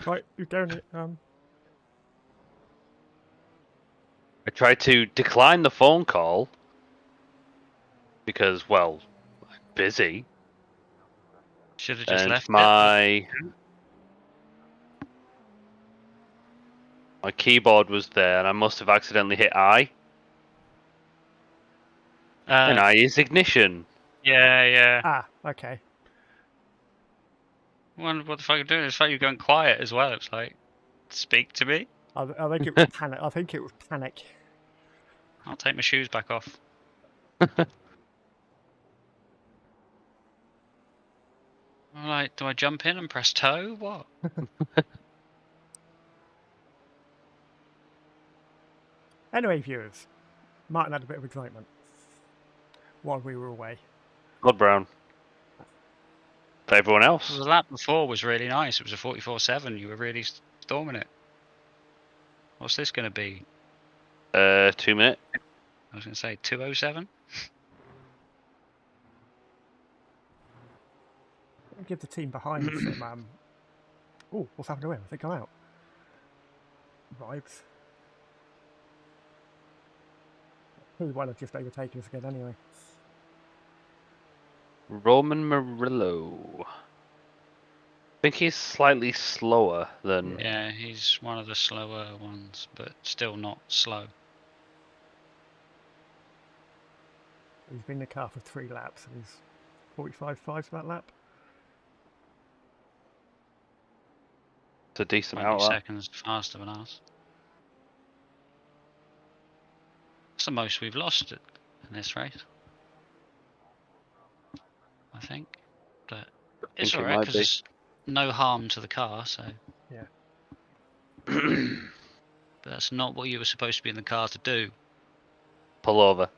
Right, you're down it. I tried to decline the phone call because, well, I'm busy. Should have just And left my keyboard was there, and I must have accidentally hit I. And I is ignition. Yeah. Okay. What the fuck are you doing? It's like you're going quiet as well. It's like, speak to me. I think it was panic. I think it was panic. I'll take my shoes back off. Alright, do I jump in and press toe? What? Anyway, viewers, Martin had a bit of excitement while we were away. God Brown. For everyone else. The lap before was really nice. It was a 44.7. You were really storming it. What's this going to be? 2 minutes. I was going to say 2:07. Give the team behind some. Oh, what's happened to him? I think I'm out. Vibes. He might have just overtaken us again anyway. Roman Murillo. I think he's slightly slower than. Yeah, he's one of the slower ones, but still not slow. He's been in the car for 3 laps and he's 45.5 for that lap. It's a decent 20 out. seconds faster than us. That's the most we've lost in this race, I think. But it's alright because there's no harm to the car, so. Yeah. But that's not what you were supposed to be in the car to do. Pull over.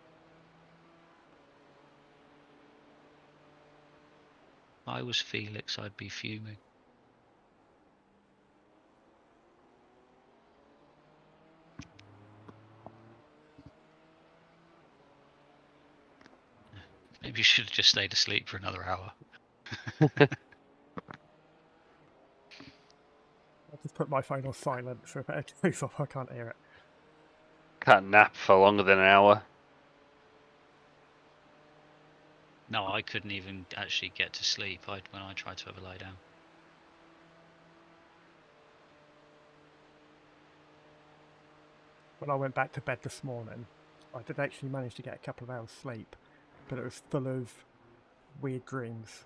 If I was Felix, I'd be fuming. Maybe you should have just stayed asleep for another hour. I just put my phone on silent so if it goes off I can't hear it. Can't nap for longer than an hour. No, I couldn't even actually get to sleep when I tried to ever lie down. When I went back to bed this morning, I did actually manage to get a couple of hours sleep, but it was full of weird dreams.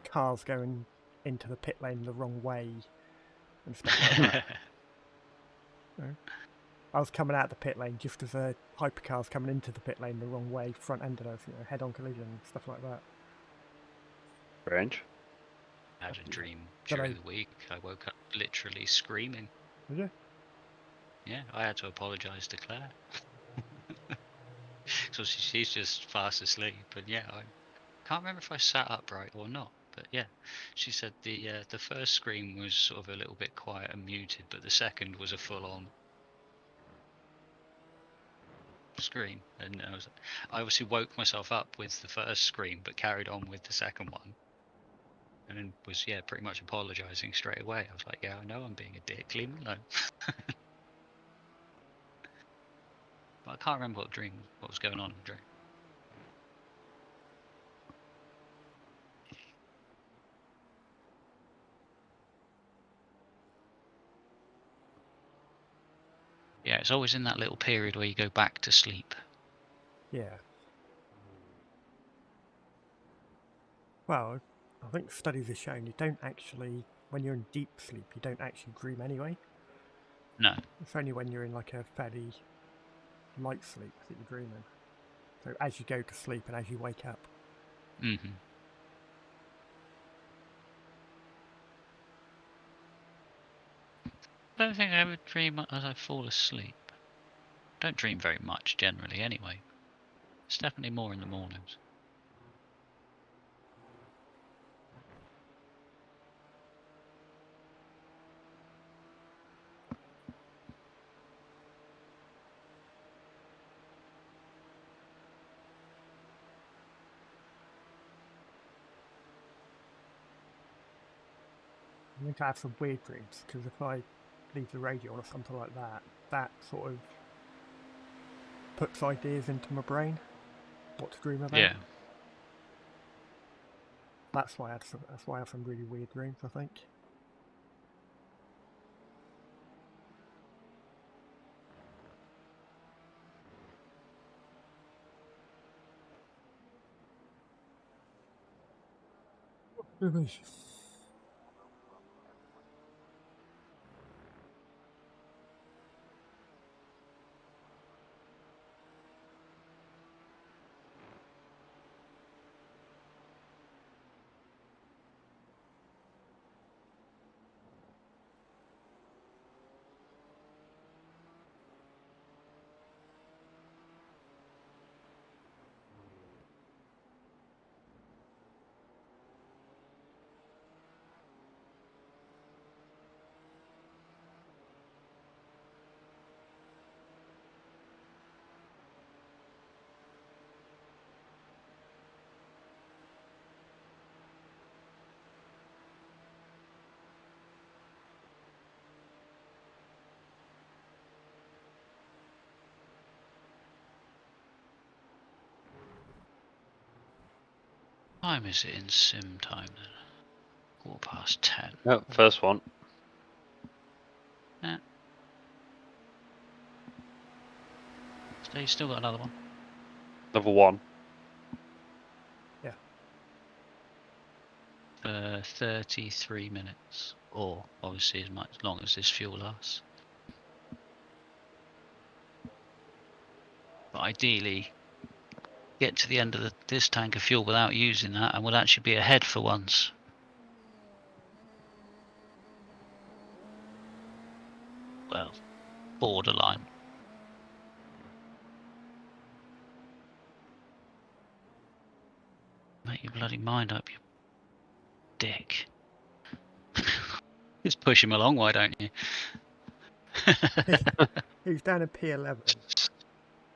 Cars going into the pit lane the wrong way and stuff like that. I was coming out of the pit lane just as a hypercar's coming into the pit lane the wrong way, front-ended us, head-on collision, stuff like that. Strange. I had a dream during the week. I woke up literally screaming. Did you? Yeah, I had to apologise to Claire. So she's just fast asleep, and yeah, I can't remember if I sat upright or not. But yeah, she said the first scream was sort of a little bit quiet and muted, but the second was a full-on scream. And I obviously woke myself up with the first scream, but carried on with the second one, and then was pretty much apologising straight away. I was like, yeah, I know I'm being a dick. Leave me alone. But I can't remember what was going on in the dream. Yeah, it's always in that little period where you go back to sleep. Yeah. Well, I think studies have shown you don't actually, when you're in deep sleep, you don't actually dream anyway. No. It's only when you're in like a fairly light sleep that you're dreaming. So as you go to sleep and as you wake up. Mm-hmm. I don't think I would dream as I fall asleep. I don't dream very much generally anyway. It's definitely more in the mornings. I'm going to have some weird dreams, because if I leave the radio on or something like that, that sort of puts ideas into my brain, what to dream about. Yeah. That's why I have some really weird dreams, I think. Time is it in sim time then? 10:15. No, first one. Yeah. So you still got another one. Another one. Yeah. For 33 minutes, or obviously as long as this fuel lasts. But ideally, get to the end of this tank of fuel without using that, and we'll actually be ahead for once. Well, borderline. Make your bloody mind up, you dick. Just push him along, why don't you? He's down in P11.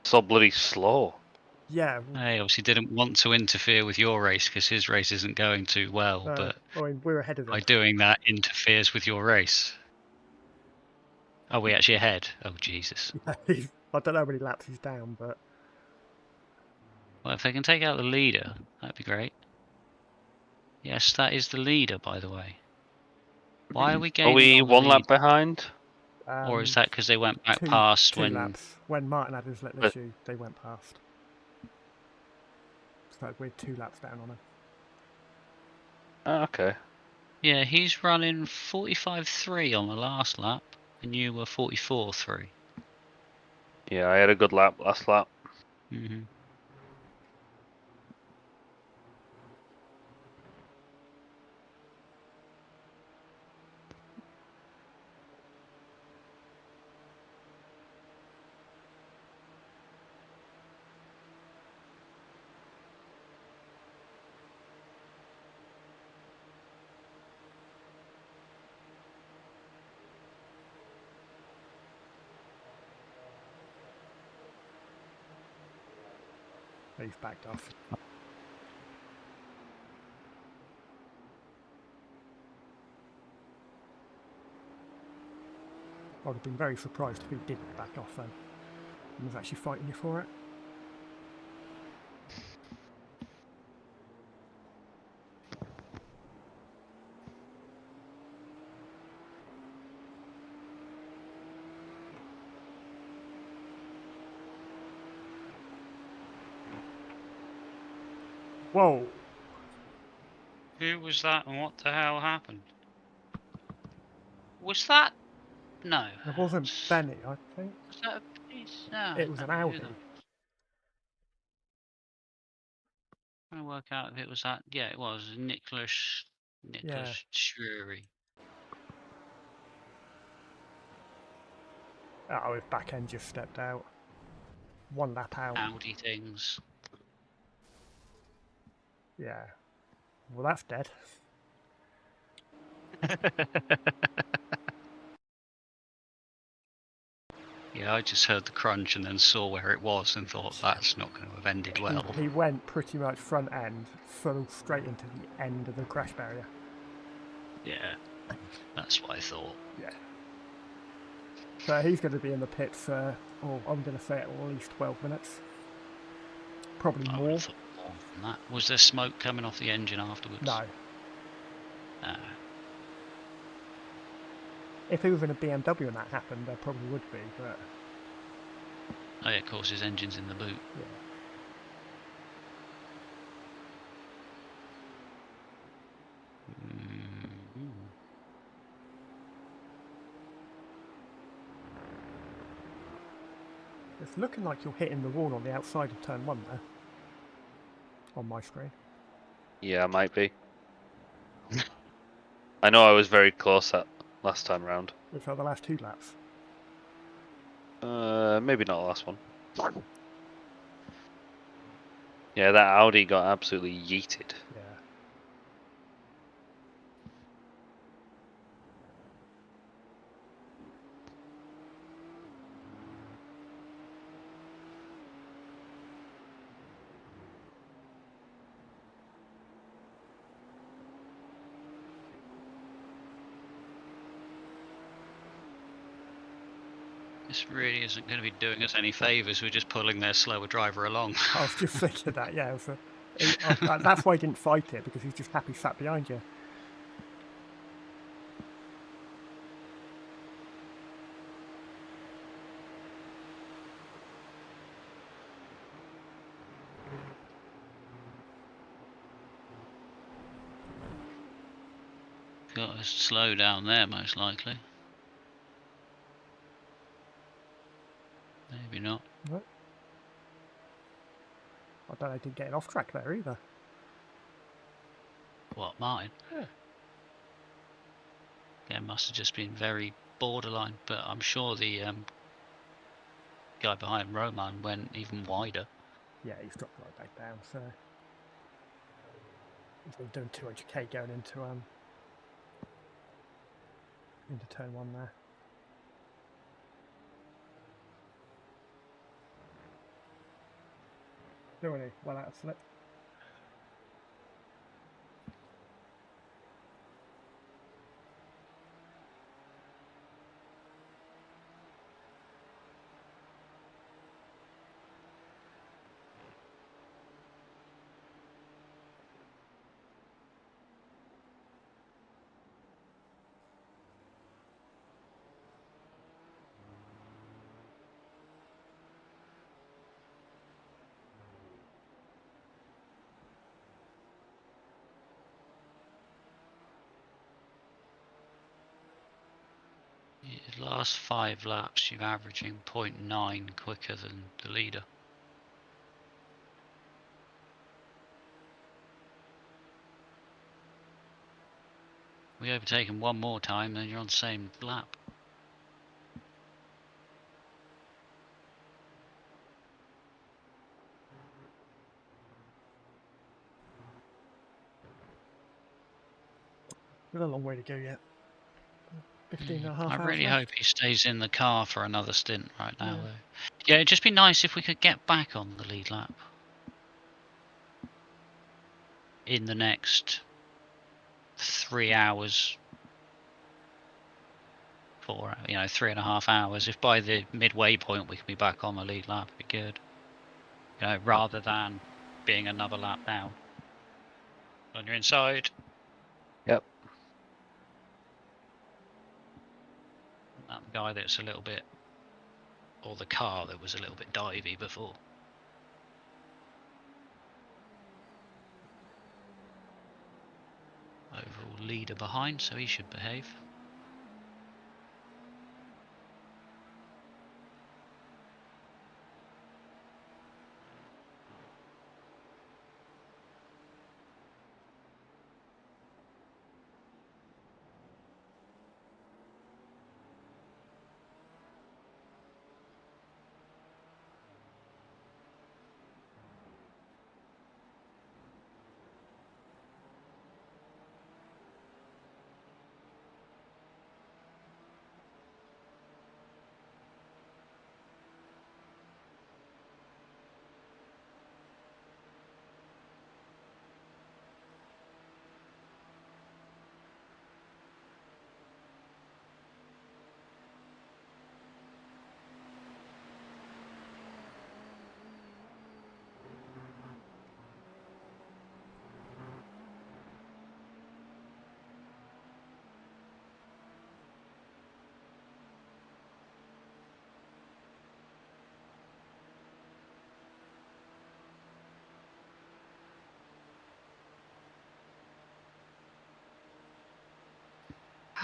So bloody slow. Yeah. He obviously didn't want to interfere with your race because his race isn't going too well, but I mean, we're ahead of by him. doing that interferes with your race. Are we actually ahead? Oh, Jesus. I don't know how many laps he's down, but... Well, if they can take out the leader, that'd be great. Yes, that is the leader, by the way. Why are we gaining Are we on the one lap lead? behind? Or is that because they went back two past when... laps. When Martin had his little issue, they went past. So we're 2 laps down on him. Oh, okay. Yeah, he's running 45.3 on the last lap, and you were 44.3. Yeah, I had a good lap last lap. Mm-hmm. He's backed off. I'd have been very surprised if he didn't back off then. And was actually fighting you for it. Whoa! Who was that and what the hell happened? Was that... No. It wasn't Benny, I think. Was that a piece? No. It was an Audi. I'm trying to work out if it was that. Yeah, it was. Nicholas Shrewy. Oh, his back end just stepped out. 1 lap out. Audi things. Yeah. Well, that's dead. Yeah, I just heard the crunch and then saw where it was and thought that's not going to have ended well. He went pretty much front end, full straight into the end of the crash barrier. Yeah. That's what I thought. Yeah. So he's going to be in the pits for, I'm going to say at least 12 minutes. Probably I would more. have thought more than that. Was there smoke coming off the engine afterwards? No. No. If it was in a BMW and that happened, there probably would be, but Oh yeah, of course his engine's in the boot. yeah. Mm. It's looking like you're hitting the wall on the outside of turn 1 there. On my screen. Yeah, might be. I know I was very close that last time round. Which are the last 2 laps. Maybe not the last one. Yeah, that Audi got absolutely yeeted. Yeah. This really isn't going to be doing us any favours. We're just pulling their slower driver along. I was just thinking that, yeah. That's why he didn't fight it, because he's just happy sat behind you. Got to slow down there, most likely. Maybe not. What? I don't know, he didn't get off track there either. What, Martin? Yeah. Yeah, must have just been very borderline, but I'm sure the guy behind Roman went even wider. Yeah, he's dropped right back down, so he's been doing 200k going into turn 1 there. Really well out of slip. The last 5 laps, you're averaging 0.9 quicker than the leader. We overtake him one more time, then you're on the same lap. There's a long way to go yet. 15 and a half I hours really left. hope he stays in the car for another stint right now, Yeah. though. Yeah, it'd just be nice if we could get back on the lead lap in the next 3 hours, 3.5 hours. If by the midway point we can be back on the lead lap, it'd be good. Rather than being another lap down. On your inside. Yep. That guy that's a little bit, or the car that was a little bit divey before. Overall leader behind, so he should behave.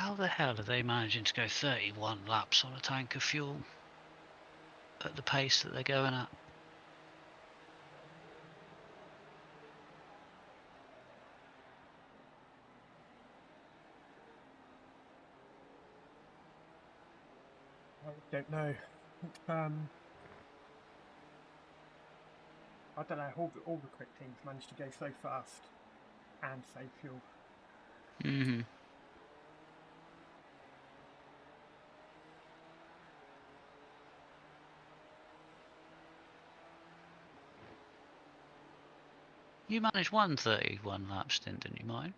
How the hell are they managing to go 31 laps on a tank of fuel at the pace that they're going at? I don't know. I don't know. All the quick teams managed to go so fast and save fuel. Mm-hmm. You managed 131 lap stint, didn't you, mine?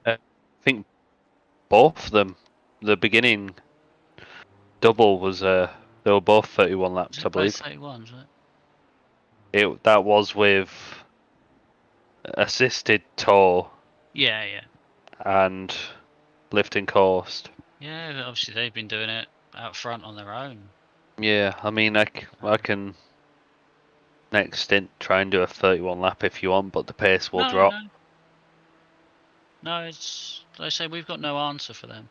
I think both of them, the beginning double was they were both 31 laps, I believe. Both 31s, right? That was with assisted tow Yeah, yeah. and lifting coast. Yeah, but obviously they've been doing it out front on their own. Yeah, I mean, I can next stint try and do a 31 lap if you want, but the pace will drop. No, it's like I say, we've got no answer for them.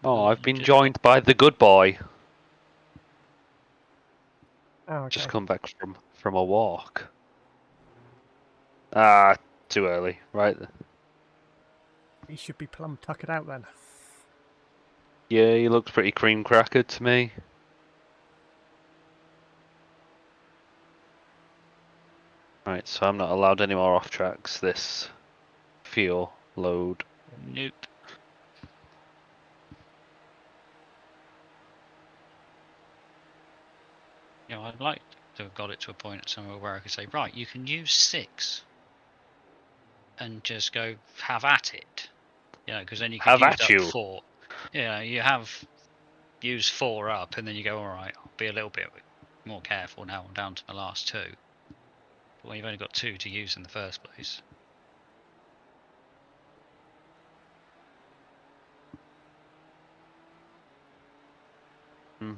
Oh, I've been joined by the good boy. Oh, okay. Just come back from a walk. Ah, too early. Right. He should be plumb tuckered out then. Yeah, he looks pretty cream crackered to me. Right, so I'm not allowed any more off tracks this fuel load. Nope. You know, I'd like to have got it to a point somewhere where I could say, right, you can use 6 and just go have at it. You know, because then you could Have use at up you. 4. Yeah, you have use 4 up, and then you go, all right, I'll be a little bit more careful now. I'm down to my last 2. But when you've only got 2 to use in the first place.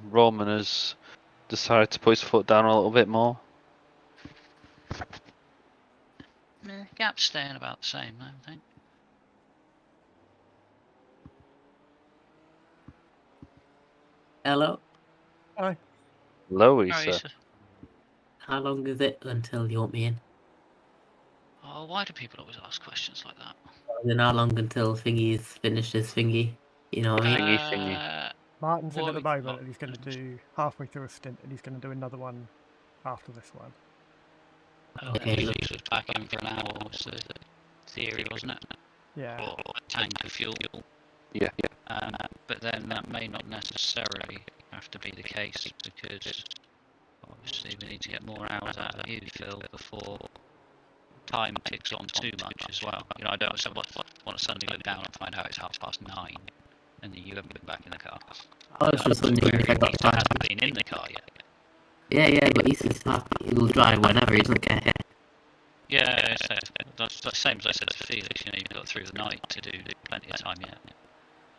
Roman has decided to put his foot down a little bit more. Gap's staying about the same, I think. Hello. Hi. Hello, Oh, Essa. How long is it until you want me in? Oh, why do people always ask questions like that? Then how long until Thingy's finished his thingy? You know what I mean? Thingy. Martin's in What at the have we moment, got? and he's going to do halfway through a stint, and he's going to do another one after this one. Okay, Felix look. was back in for an hour, was the theory, wasn't it? Yeah. Or a tank of fuel. Yeah. But then that may not necessarily have to be the case, because obviously we need to get more hours out of you, Phil, before time ticks on too much as well. You know, I don't want to suddenly look down and find out it's 9:30 and then you haven't been back in the car. I was just wondering if I got Ethan time. hasn't been in the car yet. Yeah, but he's happy. He'll drive whenever, he doesn't care. Yeah, so that's the same as I said to Felix, you know, you've got through the night to do plenty of time yet.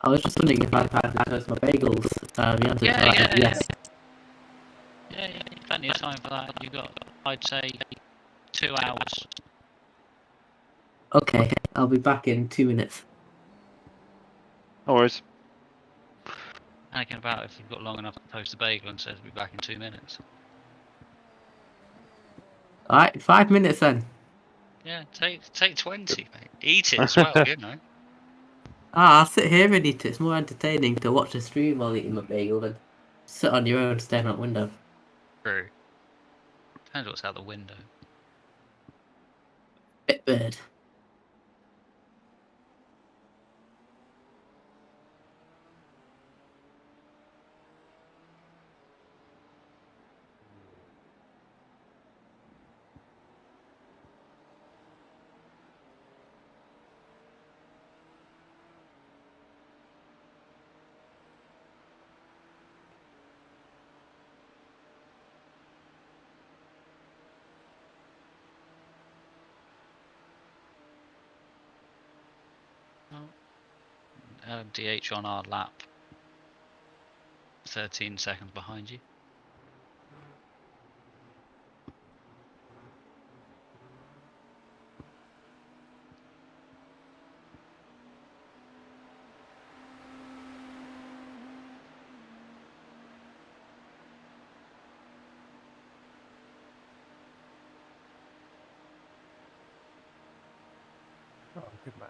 I was just wondering if I'd had to toast my bagels. The answer to that is yes. Yeah, plenty of time for that. You've got, I'd say, 2 hours. Okay, I'll be back in 2 minutes. No worries. Panicking about if you've got long enough to toast the bagel and says we'll be back in 2 minutes. Alright, 5 minutes then. Yeah, take 20, mate. Eat it as well, you know. I'll sit here and eat it. It's more entertaining to watch the stream while eating my bagel than sit on your own staring out the window. True. Depends what's out the window. Bitbird. DH on our lap. 13 seconds behind you. good man.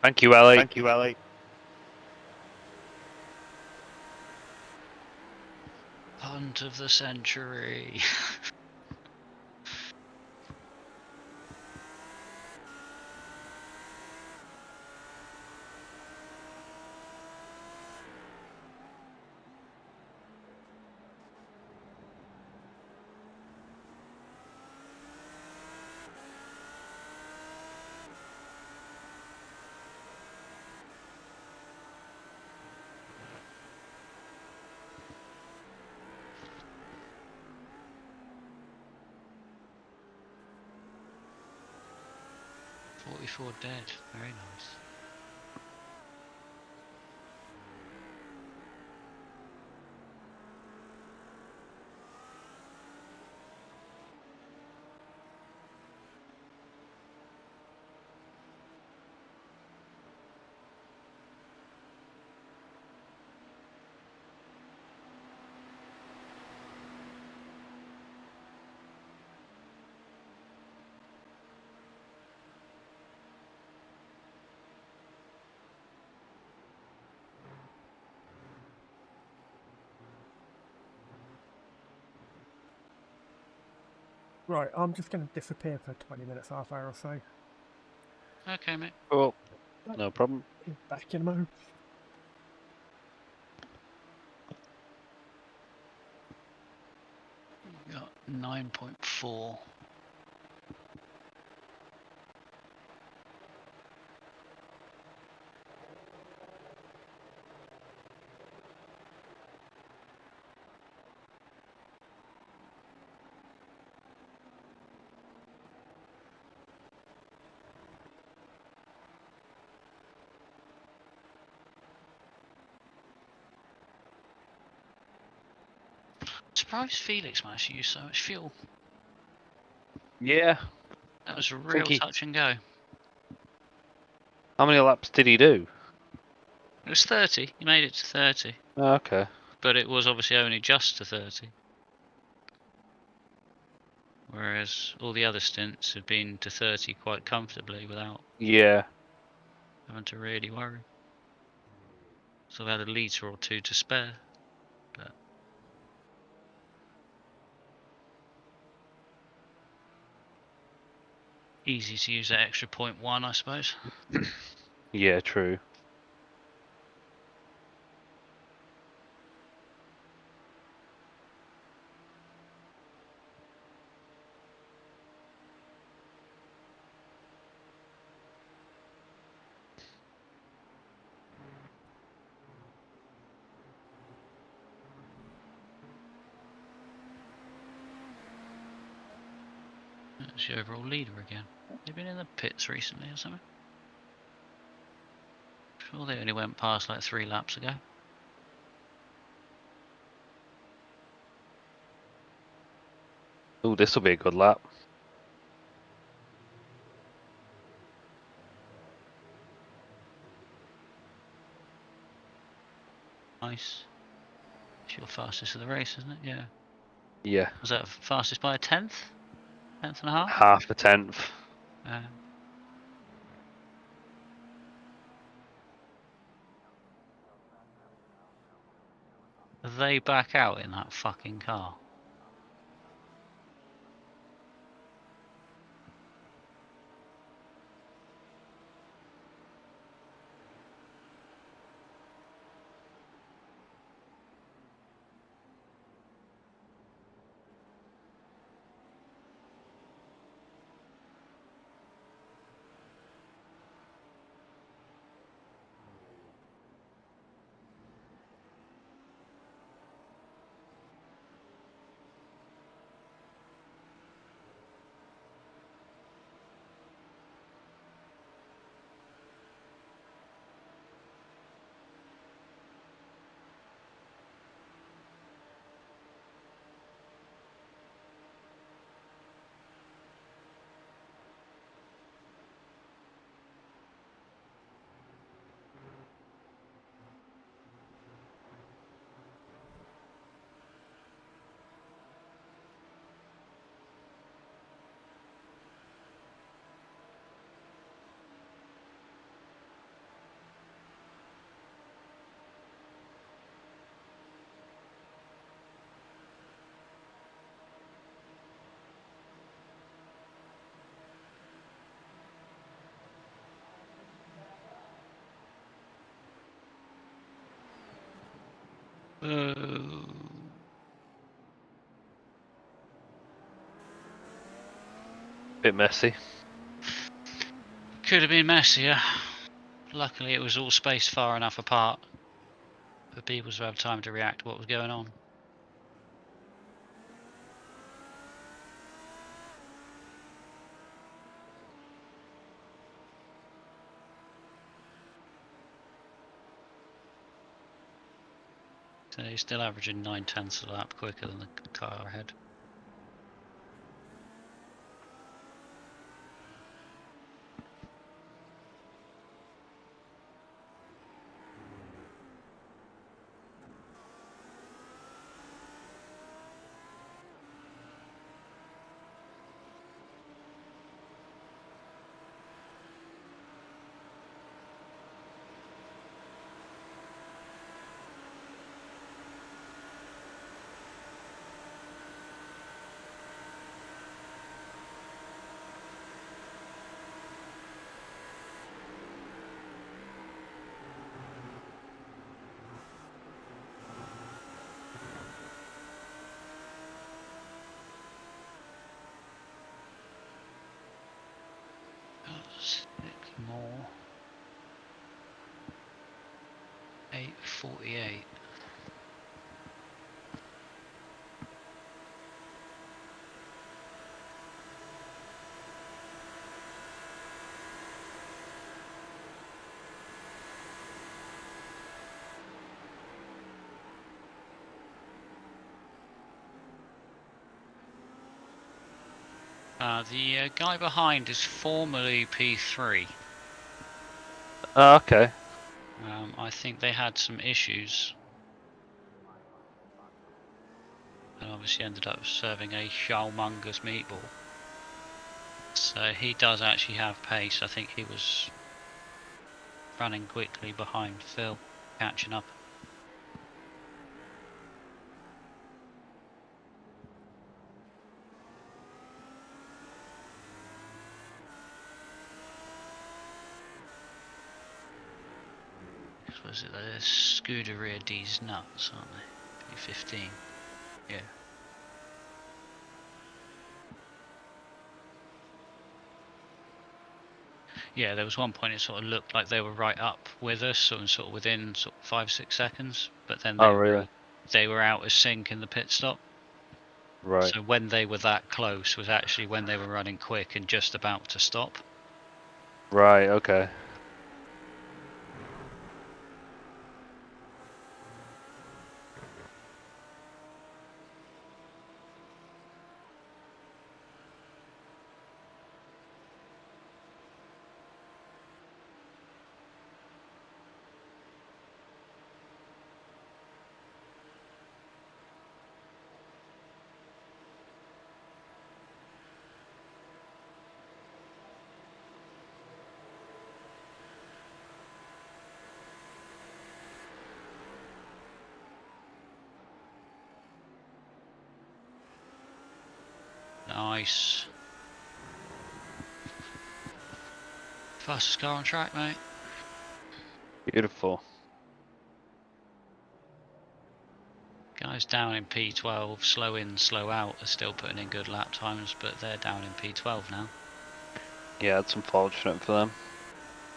Thank you, Ellie. Thank you, Ellie. Punt of the century. "44 dead." Very nice. Right, I'm just going to disappear for 20 minutes, half hour or so. Okay, mate. Oh, no problem. Back in a moment. Got 9.4. Surprised Felix managed to use so much fuel. Yeah. That was a Think real he- touch and go. How many laps did he do? It was 30. He made it to 30. Oh, okay. But it was obviously only just to 30. Whereas all the other stints have been to 30 quite comfortably without Yeah. having to really worry. So I've had a litre or two to spare. But easy to use that extra 0.1, I suppose. Yeah, true. That's the overall leader again. They've been in the pits recently or something. Sure, they only went past like 3 laps ago. Oh, this will be a good lap. Nice. It's your fastest of the race, isn't it? Yeah. Yeah. Was that fastest by a tenth? Tenth and a half? Half a tenth. They back out in that fucking car. Bit messy. Could have been messier. Luckily, it was all spaced far enough apart for people to have time to react to what was going on. So he's still averaging 9/10 of a lap quicker than the car ahead. More 8:48. The guy behind is formerly P3. Oh, okay. I think they had some issues, and obviously ended up serving a humongous meatball. So he does actually have pace. I think he was running quickly behind Phil, catching up. Was it the Scuderia D's nuts, aren't they? P15. Yeah. Yeah, there was one point it sort of looked like they were right up with us, and sort of within sort of 5-6 seconds, but then they were out of sync in the pit stop. Right. So when they were that close was actually when they were running quick and just about to stop. Right, okay. Nice. Fastest car on track, mate. Beautiful. Guys down in P12, slow in, slow out, are still putting in good lap times, but they're down in P12 now. Yeah, it's unfortunate for them.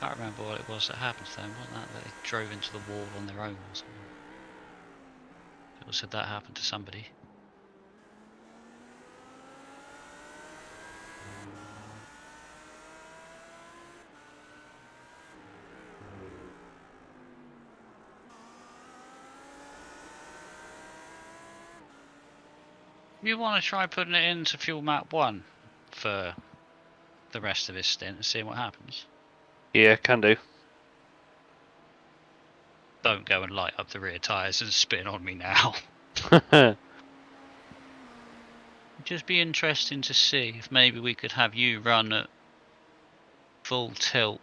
I can't remember what it was that happened to them. Wasn't that they drove into the wall on their own or something? People said that happened to somebody. You want to try putting it into fuel map 1 for the rest of this stint and seeing what happens? Yeah, can do. Don't go and light up the rear tyres and spin on me now. Just be interesting to see if maybe we could have you run at full tilt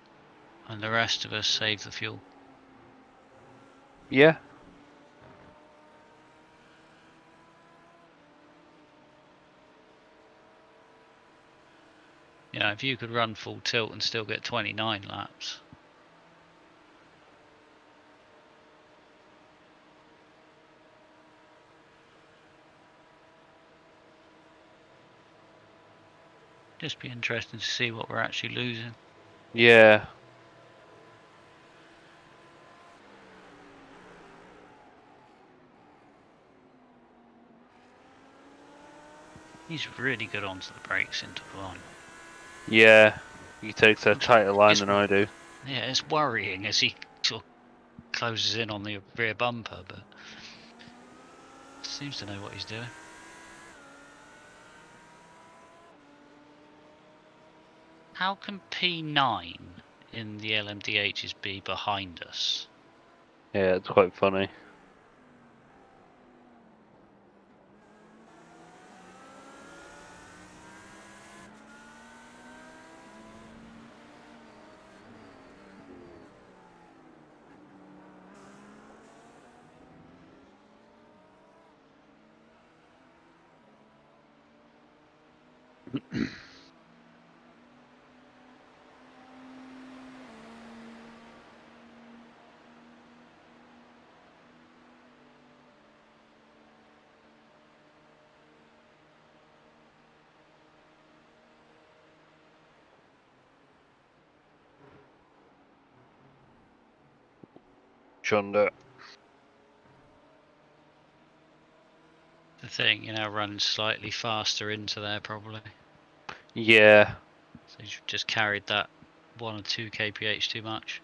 and the rest of us save the fuel. Yeah. You know, if you could run full tilt and still get 29 laps. Just be interesting to see what we're actually losing. Yeah. He's really good onto the brakes into one. Yeah. He takes a tighter line than I do. Yeah, it's worrying as he sort of closes in on the rear bumper, but seems to know what he's doing. How can P9 in the LMDHs be behind us? Yeah, it's quite funny. Chunder. The thing, running slightly faster into there probably. Yeah. So he's just carried that 1 or 2 kph too much.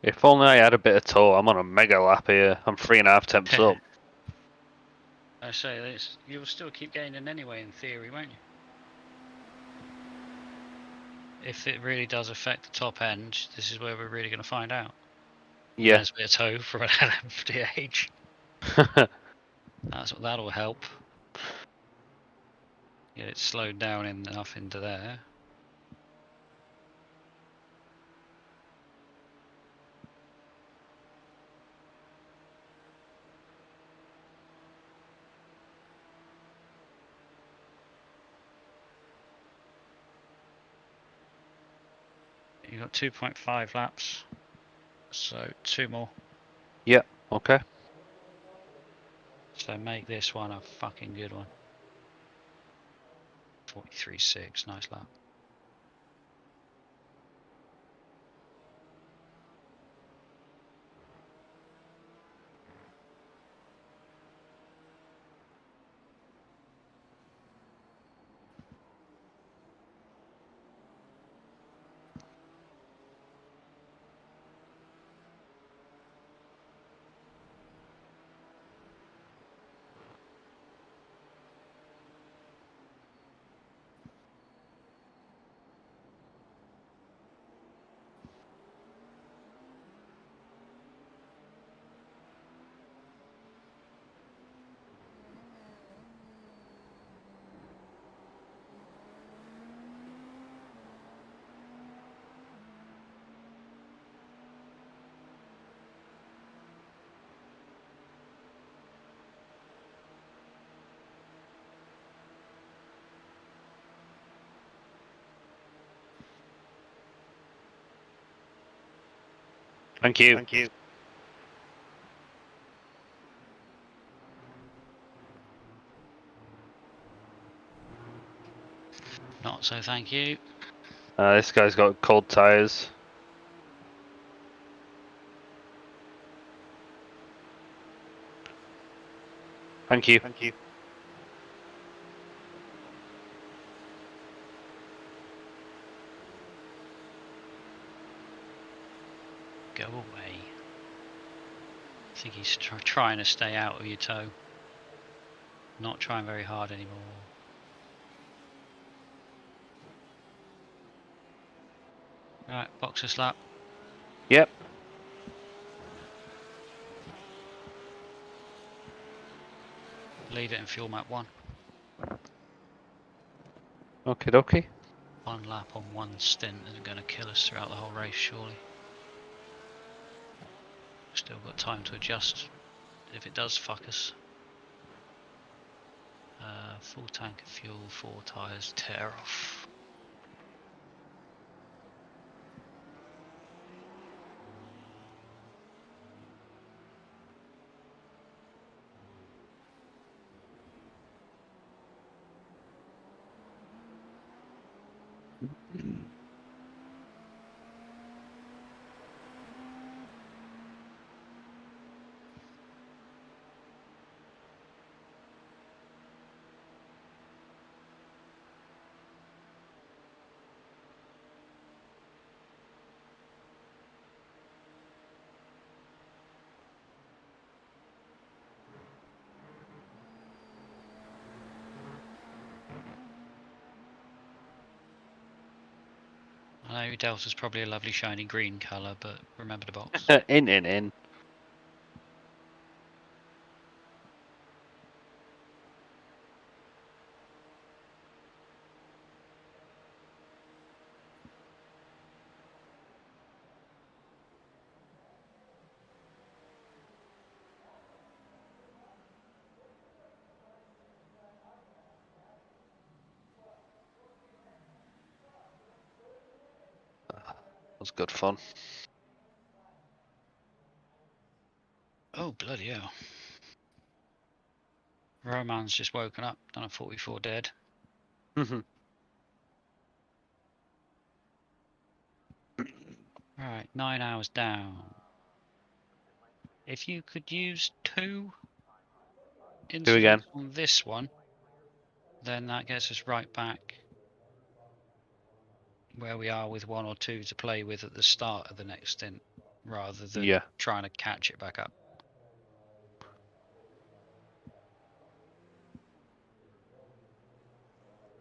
If only I had a bit of tow. I'm on a mega lap here. I'm 3.5 temps up. I say this, you'll still keep gaining anyway in theory, won't you? If it really does affect the top end, this is where we're really going to find out. Yeah. There's a bit of tow from an LMDH. That'll help. Get it slowed down enough into there. You got 2.5 laps, so 2 more. Yeah, okay. So make this one a fucking good one. 43.6, nice lap. Thank you. Thank you. Not so thank you. This guy's got cold tyres. Thank you. Go away. I think he's trying to stay out of your toe. Not trying very hard anymore. Right, boxer slap. Yep. Leave it in fuel map 1. Okie dokie. 1 lap on 1 stint isn't going to kill us throughout the whole race, surely. Still got time to adjust if it does fuck us. Full tank of fuel, 4 tyres, tear off. I know Delta's probably a lovely shiny green colour, but remember the box. In. Was good fun. Oh, bloody hell. Roman's just woken up, done a 44 dead. Right, 9 hours down. If you could use 2 incidents on this one, then that gets us right back where we are with 1 or 2 to play with at the start of the next stint, rather than trying to catch it back up.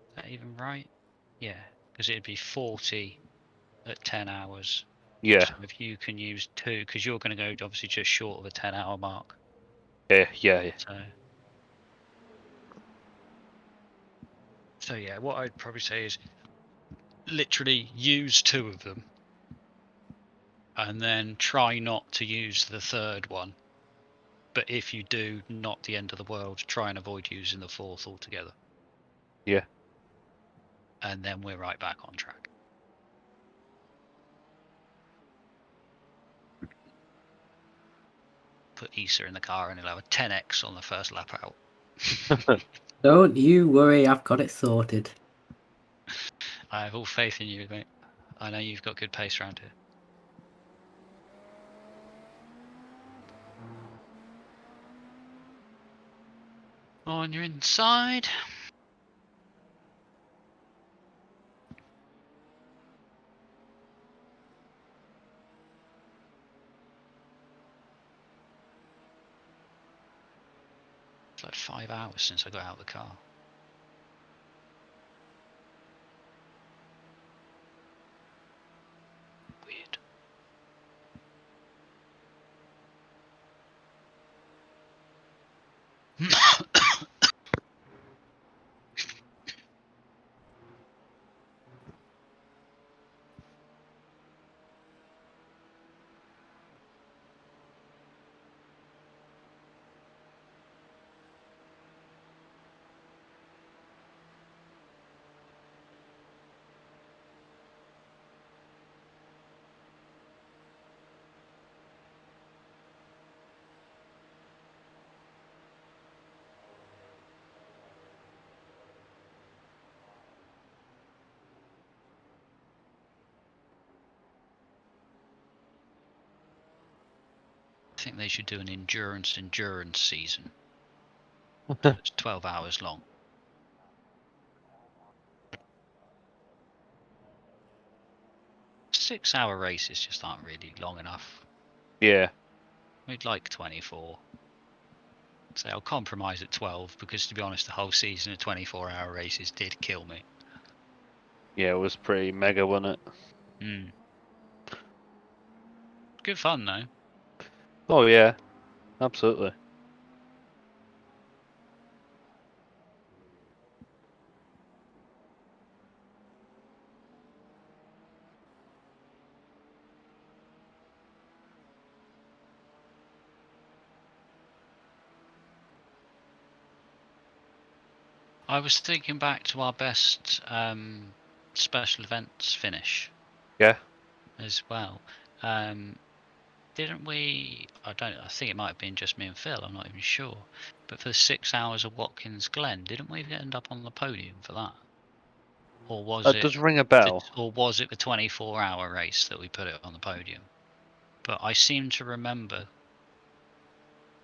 Is that even right? Yeah, because it'd be 40 at 10 hours. Yeah. So if you can use 2, because you're going to go obviously just short of a 10-hour mark. Yeah. So yeah, what I'd probably say is literally use 2 of them, and then try not to use the 3rd one. But if you do, not the end of the world. Try and avoid using the 4th altogether. Yeah. And then we're right back on track. Put Essa in the car and he'll have a 10x on the first lap out. Don't you worry, I've got it sorted. I have all faith in you, mate. I know you've got good pace around here. On your inside. It's like 5 hours since I got out of the car. Weird. I think they should do an endurance season. It's 12 hours long. Six-hour races just aren't really long enough. Yeah. We'd like 24. So I'll compromise at 12 because, to be honest, the whole season of 24-hour races did kill me. Yeah, it was pretty mega, wasn't it? Good fun though. Oh yeah, absolutely. I was thinking back to our best special events finish. Yeah. As well. Didn't we? I think it might have been just me and Phil. I'm not even sure. But for the 6 hours of Watkins Glen, didn't we end up on the podium for that? Or was It it? does ring a bell. Or was it the 24-hour race that we put it on the podium? But I seem to remember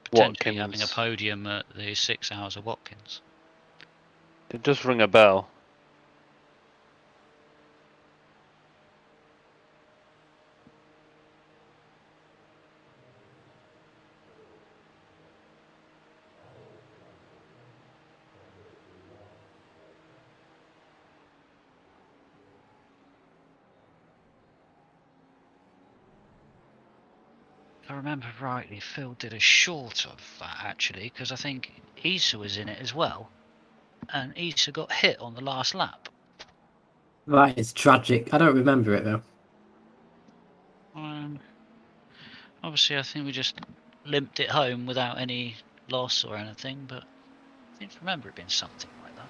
potentially having a Watkins. podium at the 6 hours of Watkins. It does ring a bell. If I remember rightly, Phil did a short of that actually, because I think Essa was in it as well, and Essa got hit on the last lap. That is tragic. I don't remember it though. Obviously, I think we just limped it home without any loss or anything, but I seem to remember it being something like that.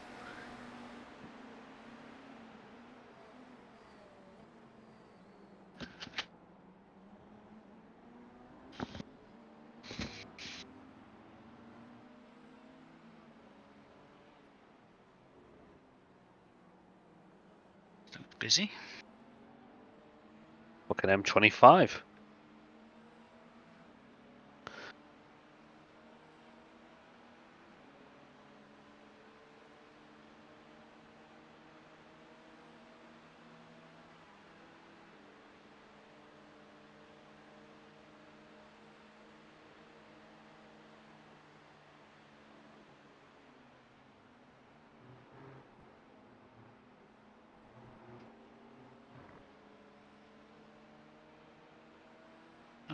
Busy? Fucking M25.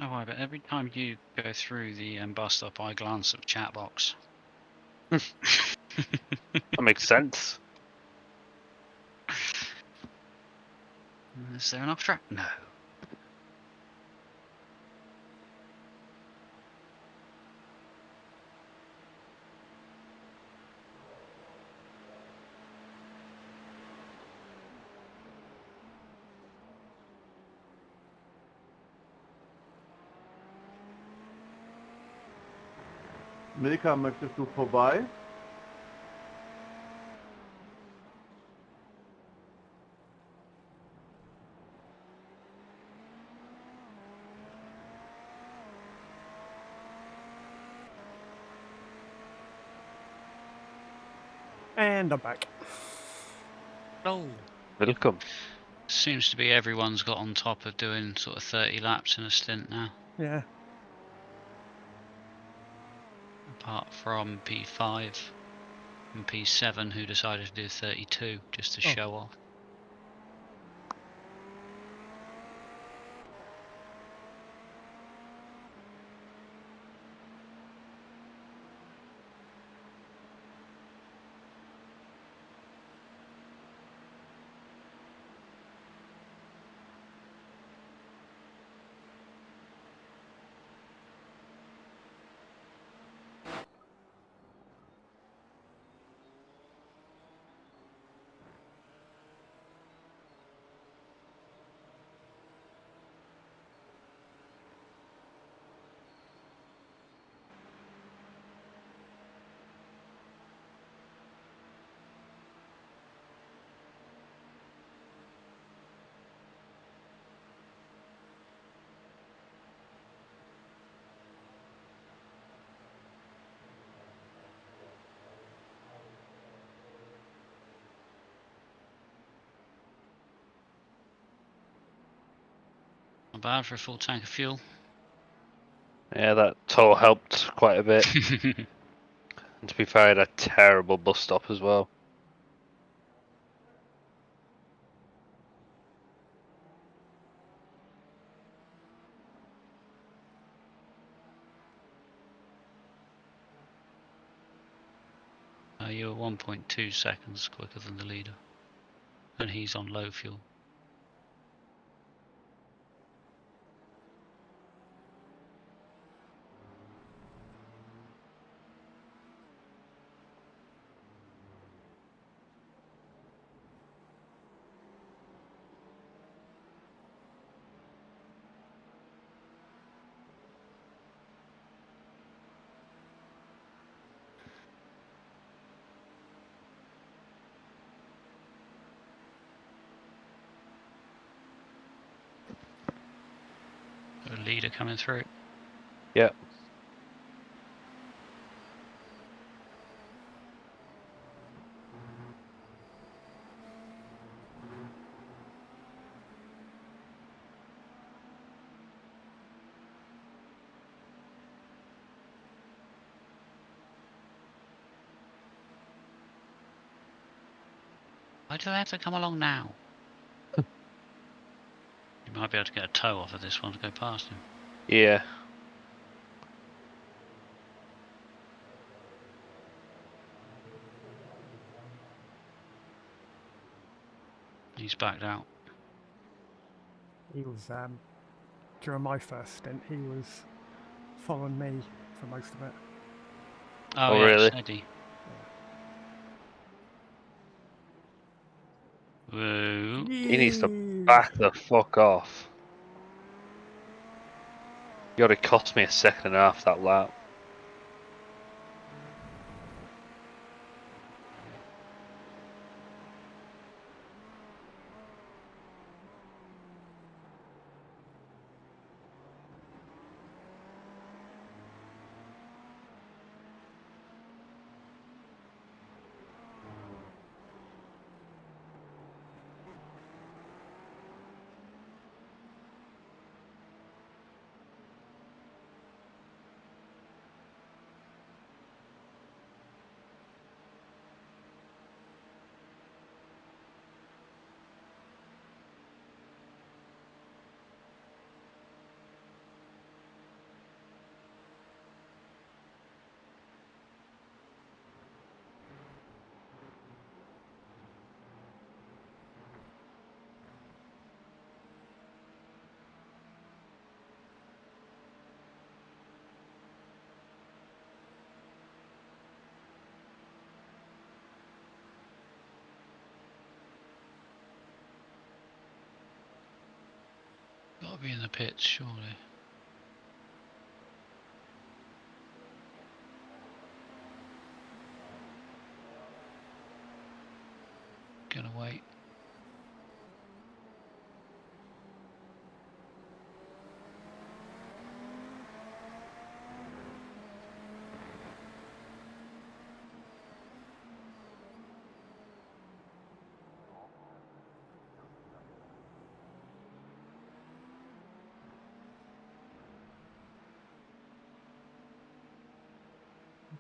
Oh, why, but every time you go through the bus stop, I glance at the chat box. That makes sense. Is there an off track? No. Milka, möchtest du vorbei? And I'm back. Oh. Welcome. Seems to be everyone's got on top of doing sort of 30 laps in a stint now. Yeah. Apart from P5 and P7 who decided to do 32 just to show off. Not bad for a full tank of fuel. Yeah, that tow helped quite a bit. And to be fair, I had a terrible bus stop as well. You were 1.2 seconds quicker than the leader. And he's on low fuel. Got a leader coming through. Yeah. Why do they have to come along now? You might be able to get a tow off of this one to go past him. Yeah. He's backed out. He was, during my first stint, he was following me for most of it. Oh, Oh, yeah, really? Eddie. Whoa. He needs to Yee! back the fuck off. You already cost me a second and a half that lap. Gotta be in the pits, surely. Gonna wait.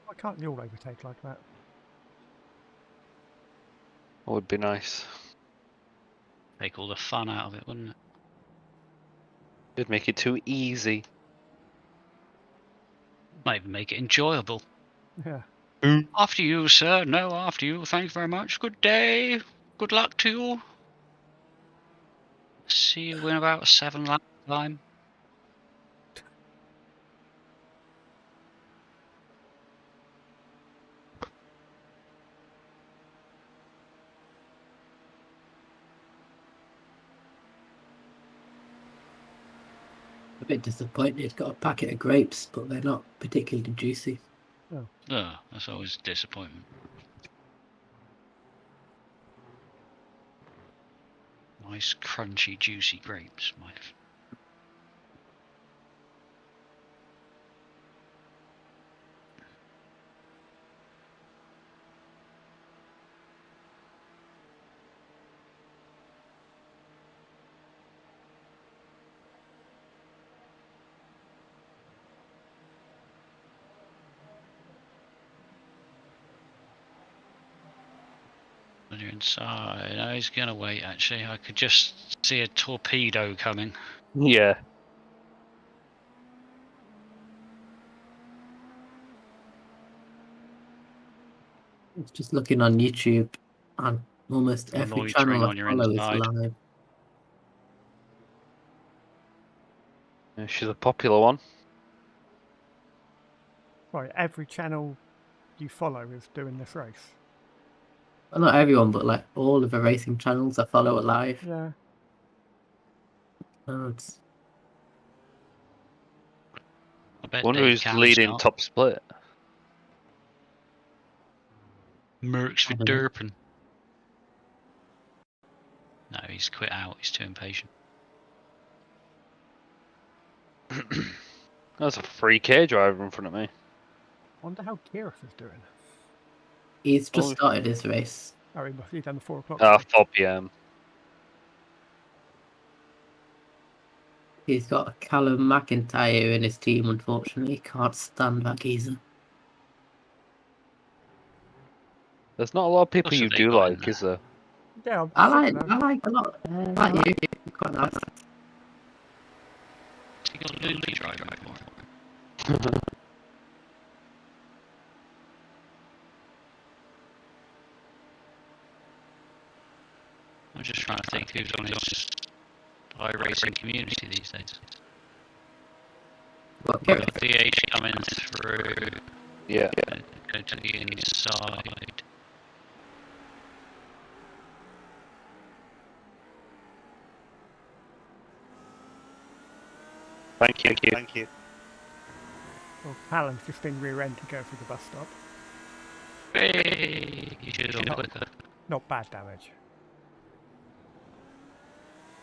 Why can't you all overtake like that? Would be nice. Take all the fun out of it, wouldn't it? It'd make it too easy. Might even make it enjoyable. Yeah. After you, sir. No, after you. Thank you very much. Good day. Good luck to you. See you in about 7 lap time. A bit disappointed. Got a packet of grapes, but they're not particularly juicy. Oh, that's always a disappointment. Nice, crunchy, juicy grapes, Mike. when you're inside. No, he's gonna wait. Actually, I could just see a torpedo coming. Yeah. It's just looking on YouTube, and almost Or every loitering channel I on your follow is inside. live. Yeah, she's a popular one. Right, every channel you follow is doing this race. Well, not everyone, but like all of the racing channels I follow are live. Yeah. Oh, it's I bet Wonder Dave who's Cam's leading not. top split. Mercs for I don't know. derping. No, he's quit out. He's too impatient. That's a 3K driver in front of me. Wonder how Kirith is doing. He's just Oh. started his race. Oh, he must have done the 4 o'clock. 4 PM. He's got Callum McIntyre in his team, unfortunately. Can't stand that geezer. There's not a lot of people Else you have they do got in like, is there? Yeah, I'm I sick of like them. a lot. I like you. You're quite nice. He got Lily driving for him. I'm just trying to think who's on his iRacing community these days. What, Got Kirith? DH coming through. Yeah. Go to the inside. Thank you. Thank you. Well, Callum's just been rear-ended to go through the bus stop. Hey, you should have gone quicker. Not bad damage.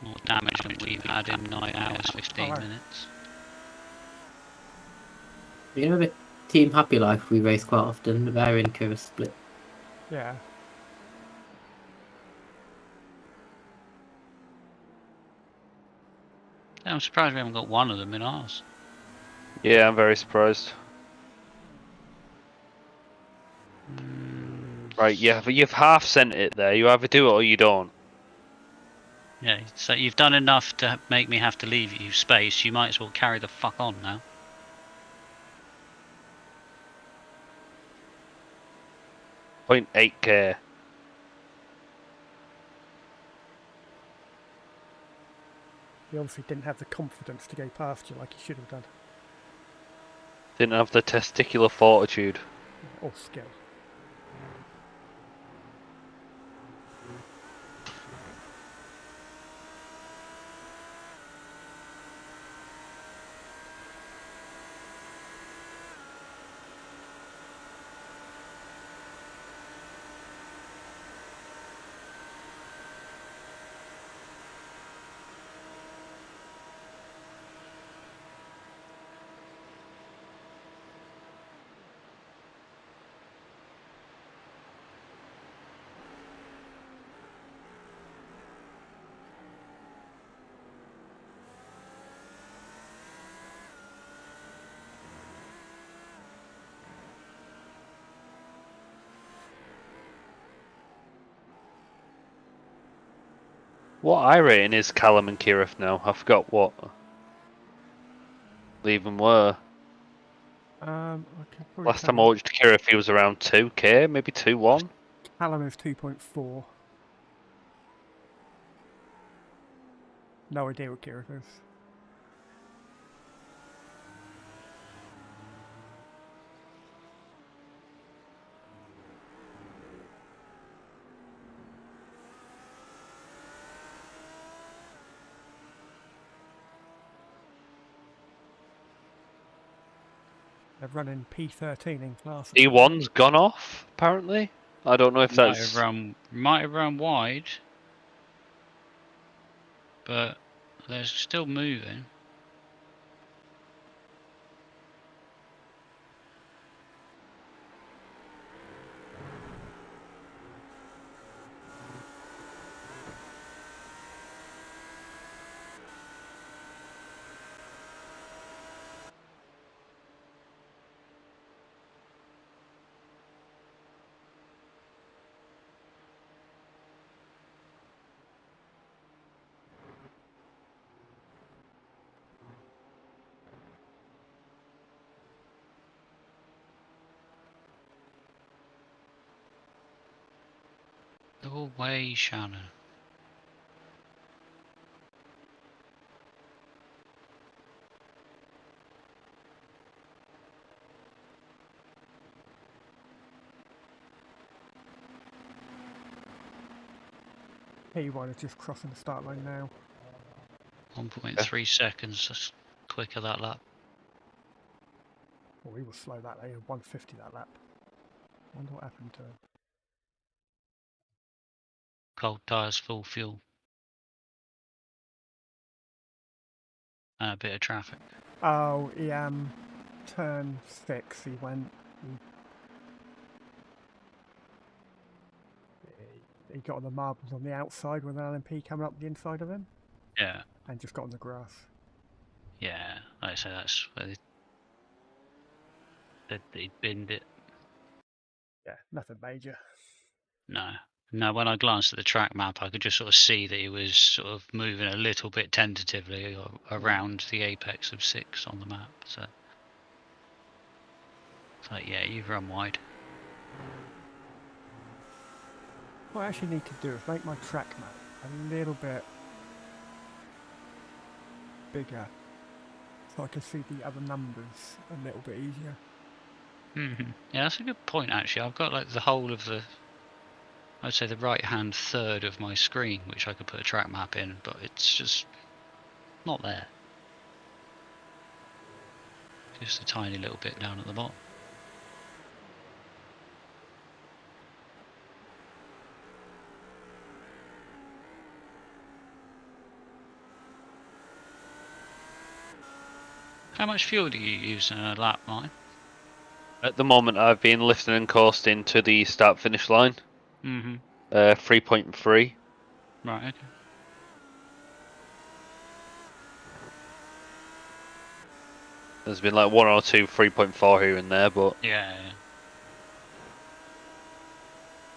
More damage than we've had in 9 hours, 15 Alright. minutes. You know the Team Happy Life we race quite often? They're in Kirith split. Yeah. Yeah, I'm surprised we haven't got one of them in ours. Yeah, I'm very surprised. Right, yeah, but you've half sent it there. You either do it or you don't. Yeah, so you've done enough to make me have to leave you space. You might as well carry the fuck on now. .8K. He obviously didn't have the confidence to go past you like he should have done. Didn't have the testicular fortitude. Or skill. What iRating is Callum and Kirith now? I forgot what. They even were. I could probably Last tell time I you. watched Kirith, he was around 2K, maybe 2.1. Callum is 2.4. No idea what Kirith is. They're running P13 in class. E1's gone off, apparently. I don't know if that's... Might have run wide, but they're still moving. Go away, Shannon. P1 is just crossing the start line now. 1.3 seconds. That's quicker that lap. Oh, he was slow that lap. 150 that lap. Wonder what happened to him. Cold tyres, full fuel. And a bit of traffic. Oh, he turn 6. He went. He got on the marbles on the outside with an LMP coming up the inside of him, Yeah. and just got on the grass. Yeah, like I say, that's where they binned it. Yeah, nothing major. No. No, when I glanced at the track map, I could just sort of see that he was sort of moving a little bit tentatively around the apex of 6 on the map. So it's like, yeah, you've run wide. What I actually need to do is make my track map a little bit bigger, so I can see the other numbers a little bit easier. Yeah, that's a good point, actually. I've got like the whole of the, I'd say the right-hand third of my screen, which I could put a track map in, but it's just not there. Just a tiny little bit down at the bottom. How much fuel do you use in a lap, Mine? At the moment, I've been lifting and coasting to the start-finish line. 3.3. Right, okay. There's been like 1 or 2 3.4 here and there, but Yeah.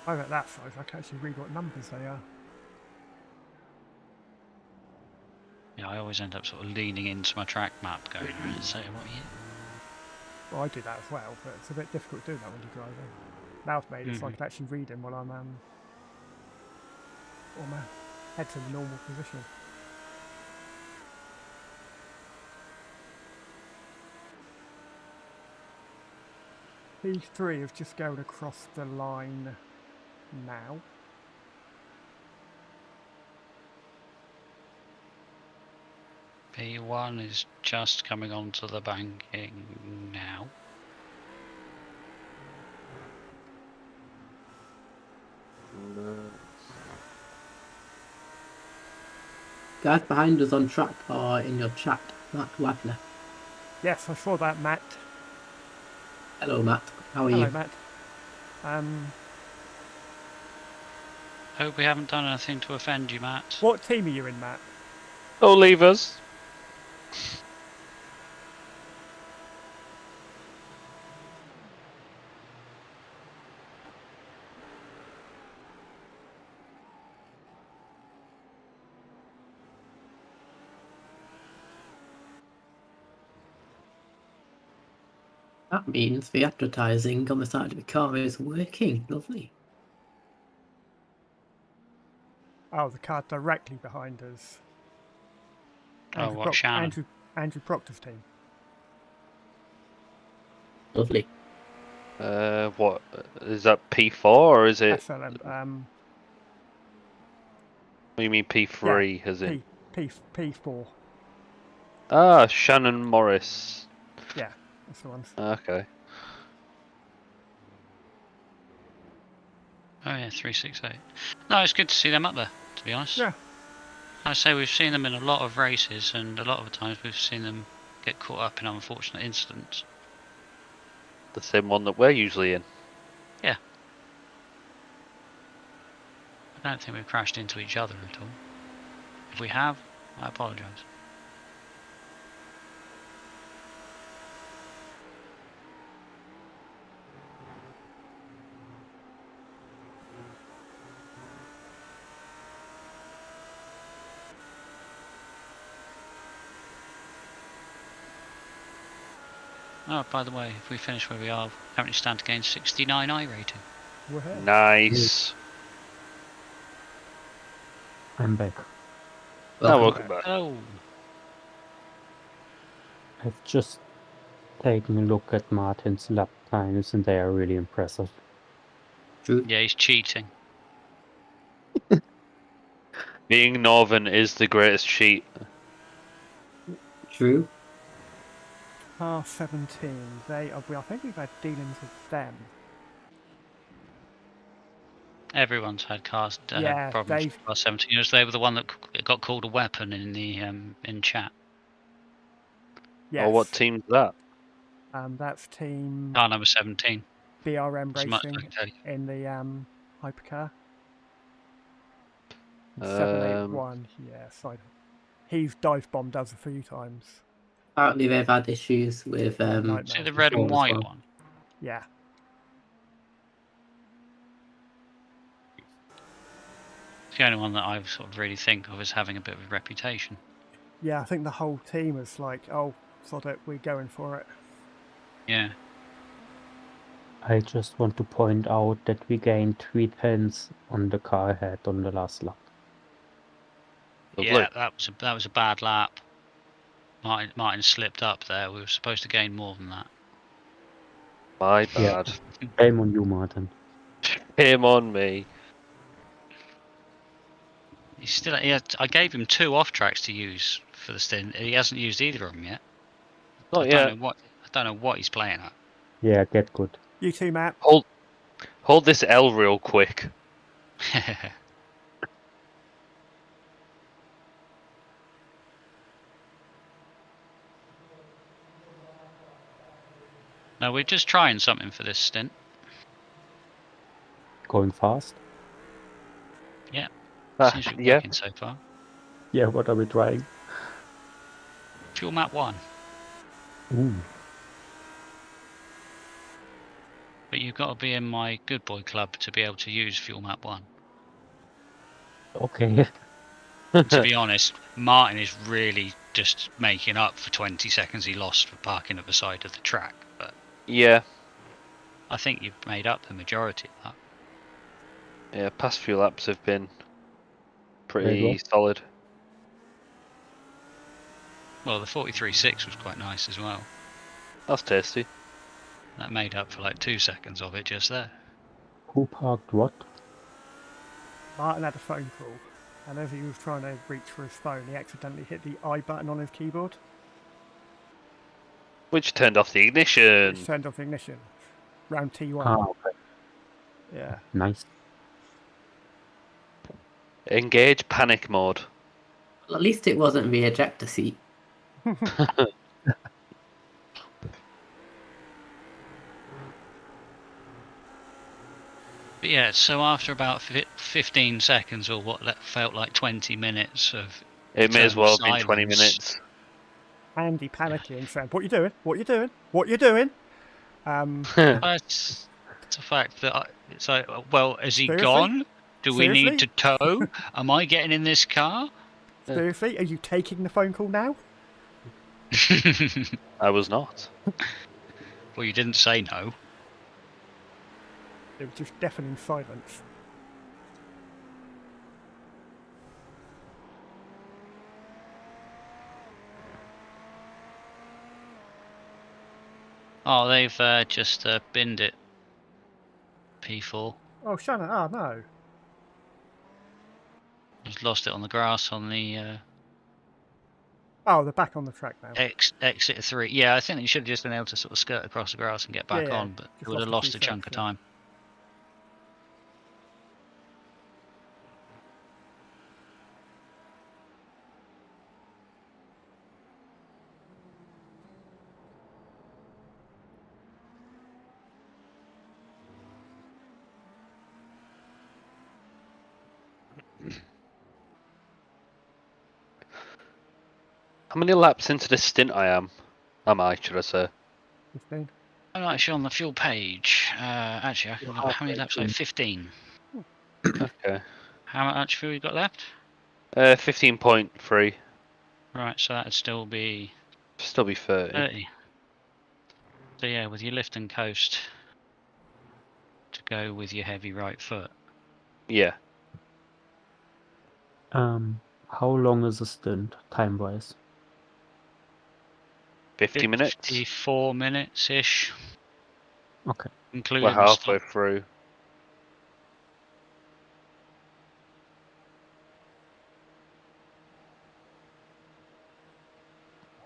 I'm at that size, I can actually read what numbers they are. Yeah, I always end up sort of leaning into my track map going, right, so what are you? Well, I do that as well, but it's a bit difficult to do that when you're driving. Now I've made it so I can actually read him while I'm or my head's in the normal position. These 3 have just going across the line now. P1 is just coming onto the banking now. Guys behind us on track or in your chat, Matt Wagner. Yes, I saw that, Matt. Hello, Matt. How are Hello, you? Matt. Hope we haven't done anything to offend you, Matt. What team are you in, Matt? oh, leave us. That means the advertising on the side of the car is working. Lovely. Oh, the car directly behind us. Oh, what, Shannon? Andrew Proctor's team. Lovely. What is that? P4 or is it? SLM. What do you mean P3? Yeah, As in? P4. Ah, Shannon Morris. Yeah, that's the one. Okay. Oh yeah, 368. No, it's good to see them up there, to be honest. Yeah. I say we've seen them in a lot of races, and a lot of the times we've seen them get caught up in unfortunate incidents. The same one that we're usually in. Yeah. I don't think we've crashed into each other at all. If we have, I apologise. Oh, by the way, if we finish where we are, we currently stand to gain 69 I rating. We're here. Nice. I'm back. Welcome back. Oh, I've just taken a look at Martin's lap times and they are really impressive. True. yeah, he's cheating. Being Northern is the greatest cheat. True. Car 17. I think we've had dealings with them. Everyone's had cars Yeah, problems they've- with car 17 years. They were the one that got called a weapon in the in chat. Yes. Or what team's that? That's team Car number 17. BRM As much as I Racing can tell you. in the hypercar. Um, 781. Yeah, side. He's dive bombed us a few times. Apparently they've had issues with Nightmare. See the red and before as white well. one? Yeah. It's the only one that I sort of really think of as having a bit of a reputation. Yeah, I think the whole team is like, oh, sod it, we're going for it. Yeah. I just want to point out that we gained 3 tenths on the car ahead on the last lap. Lovely. Yeah, that was a bad lap. Martin slipped up there. We were supposed to gain more than that. My Yeah. bad. Shame on you, Martin. Shame on me. He's still. I gave him 2 off tracks to use for the stint. He hasn't used either of them yet. Not I yet. don't know what he's playing at. Yeah, get good. You too, Matt. Hold this L real quick. No, we're just trying something for this stint. Going fast? Seems to be Yeah. working so far. Yeah, what are we trying? Fuel map 1. Ooh. But you've got to be in my good boy club to be able to use fuel map 1. Okay. To be honest, Martin is really just making up for 20 seconds he lost for parking at the side of the track. But Yeah. I think you've made up the majority of that. Yeah, past few laps have been pretty Very well. solid. Well, the 43.6 was quite nice as well. That's tasty. That made up for like 2 seconds of it just there. Who parked what? Martin had a phone call, and as he was trying to reach for his phone, he accidentally hit the I button on his keyboard, Which turned off the ignition. which turned off the ignition. Round T1. Ah, okay. Yeah. Nice. Engage panic mode. Well, at least it wasn't the ejector seat. But yeah, so after about 15 seconds or what felt like 20 minutes of It may as well have been silence. 20 minutes. Andy panicking, saying, "What you doing? What you doing? What you doing?" It's a fact that it's like, well, has he Seriously? gone? Do we Seriously? need to tow? Am I getting in this car? Seriously, are you taking the phone call now? I was not. Well, you didn't say no. It was just deafening silence. Oh, they've just binned it. P4. Oh, Shannon! Oh no! Just lost it on the grass on the Oh, they're back on the track now. exit 3. Yeah, I think you should have just been able to sort of skirt across the grass and get back Yeah, on, but just you would have lost a lost few a chunk seconds, of yeah. time. How many laps into the stint am I, should I say? 15. I'm actually on the fuel page. Actually, I can look, how many laps? Like 15. Okay. How much fuel you got left? 15.3. Right, so that'd still be Still be 30. 30. So yeah, with your lift and coast to go with your heavy right foot. Yeah. How long is the stint, time-wise? 50 minutes? 54 minutes ish, Okay. including We're the halfway stop. through.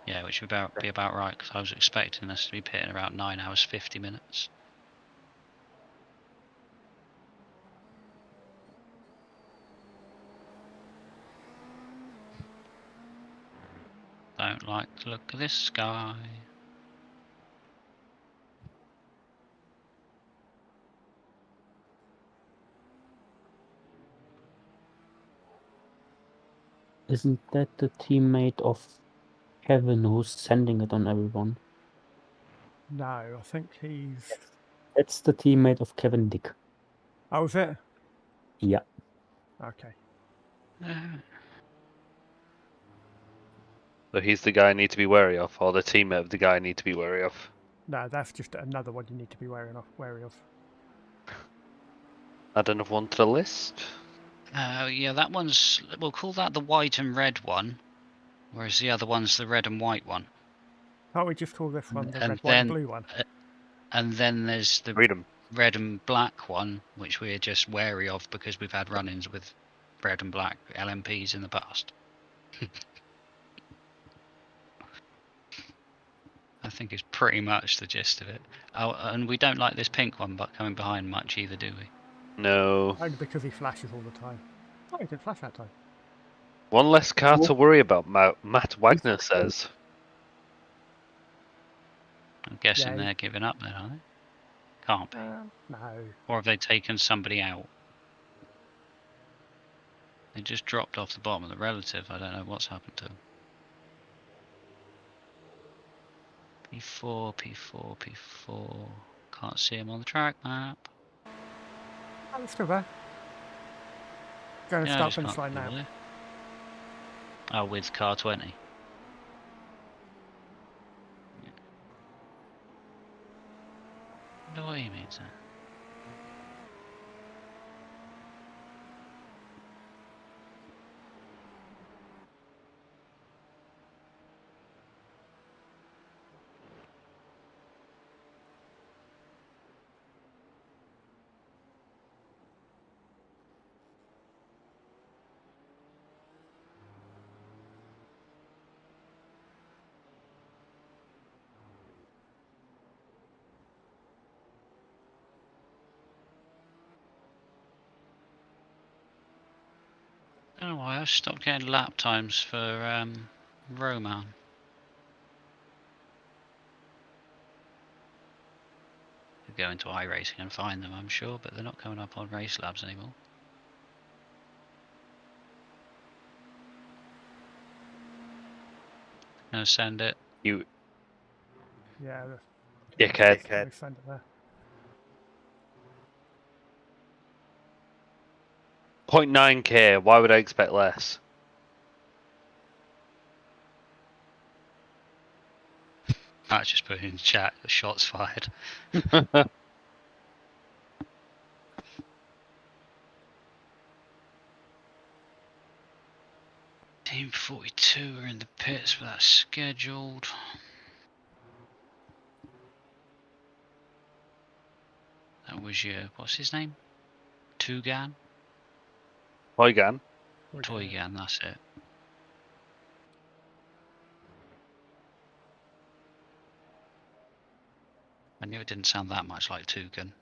Yeah, which would be about right, because I was expecting us to be pitting about 9 hours 50 minutes. Don't like the look of this sky. Isn't that the teammate of Kevin who's sending it on everyone? No, I think he's. That's the teammate of Kevin Dick. Oh, is it? Yeah. Okay. So he's the guy I need to be wary of, or the teammate of the guy I need to be wary of. No, that's just another one you need to be wary of. Add another one to the list. Yeah, that one's. We'll call that the white and red one, whereas the other one's the red and white one. Can't we just call this one the And red, white, and then, blue one? and then there's the Freedom. red and black one, which we're just wary of because we've had run-ins with red and black LMPs in the past. I think it's pretty much the gist of it. Oh, and we don't like this pink one, but coming behind much either, do we? No. Only because he flashes all the time. Oh, he did flash that time. One less car to worry about, Matt Wagner says. I'm guessing Yeah, they're giving up then, aren't they? Can't be. no. Or have they taken somebody out? They just dropped off the bottom of the relative. I don't know what's happened to them. P4, P4, P4. Can't see him on the track map. Oh, it's still there. Going to Yeah, I start just finish can't line see now. where. Oh, with car 20. I wonder what he means there. I don't know why I've stopped getting lap times for Roman. Could go into iRacing and find them, I'm sure, but they're not coming up on Race Labs anymore. Gonna send it. You Yeah, dickhead. they send it there. 0.9k, why would I expect less? I just put in chat, the shots fired. Team 42 are in the pits, but that's scheduled. That was your, what's his name? Tugan? Hoygan. Toygan, that's it. I knew it didn't sound that much like Tugan.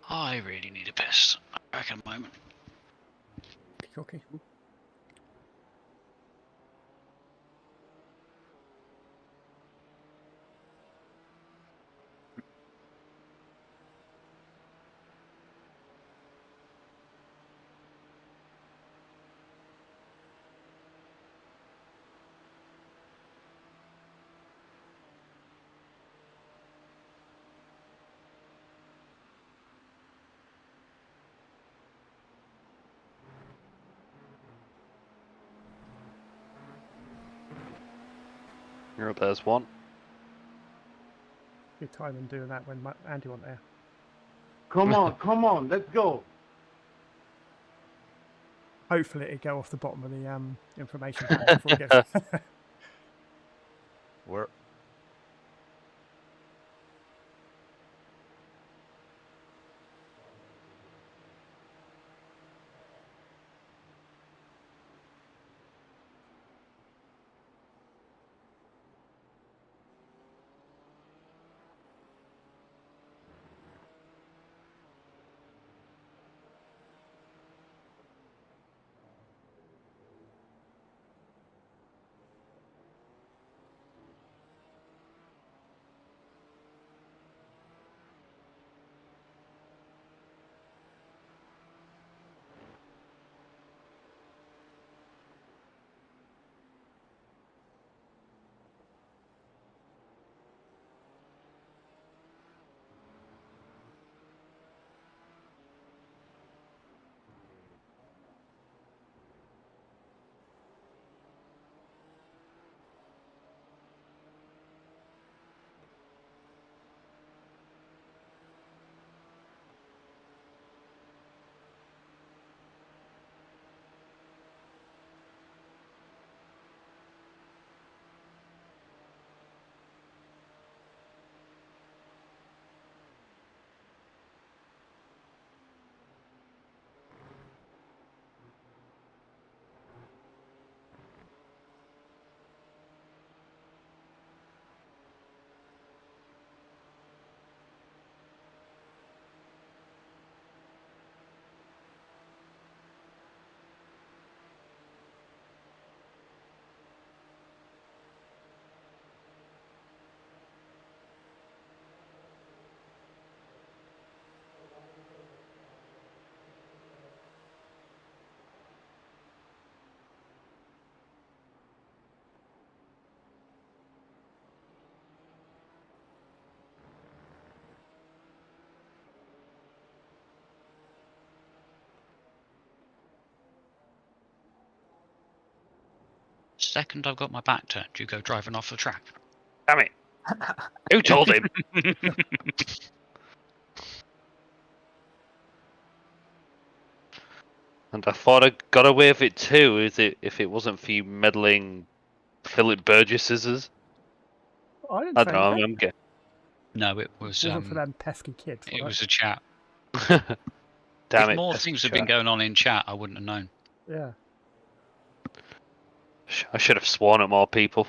I really need a piss. I reckon a moment. Cookie. You're up, there's one. Good timing doing that when Andy wasn't there. Come on, let's go. Hopefully it'll go off the bottom of the information panel before it gets... Where? Second I've got my back turned, you go driving off the track. Damn it! Who told him? And I thought I got away with it too, if it wasn't for you meddling Philip Burgess's. I didn't I say don't know, anything. I'm getting... No, it was Wasn't for them pesky kids. it was was a chat. Damn if it. more that's things a had been chat. going on in chat, I wouldn't have known. Yeah. I should have sworn at more people.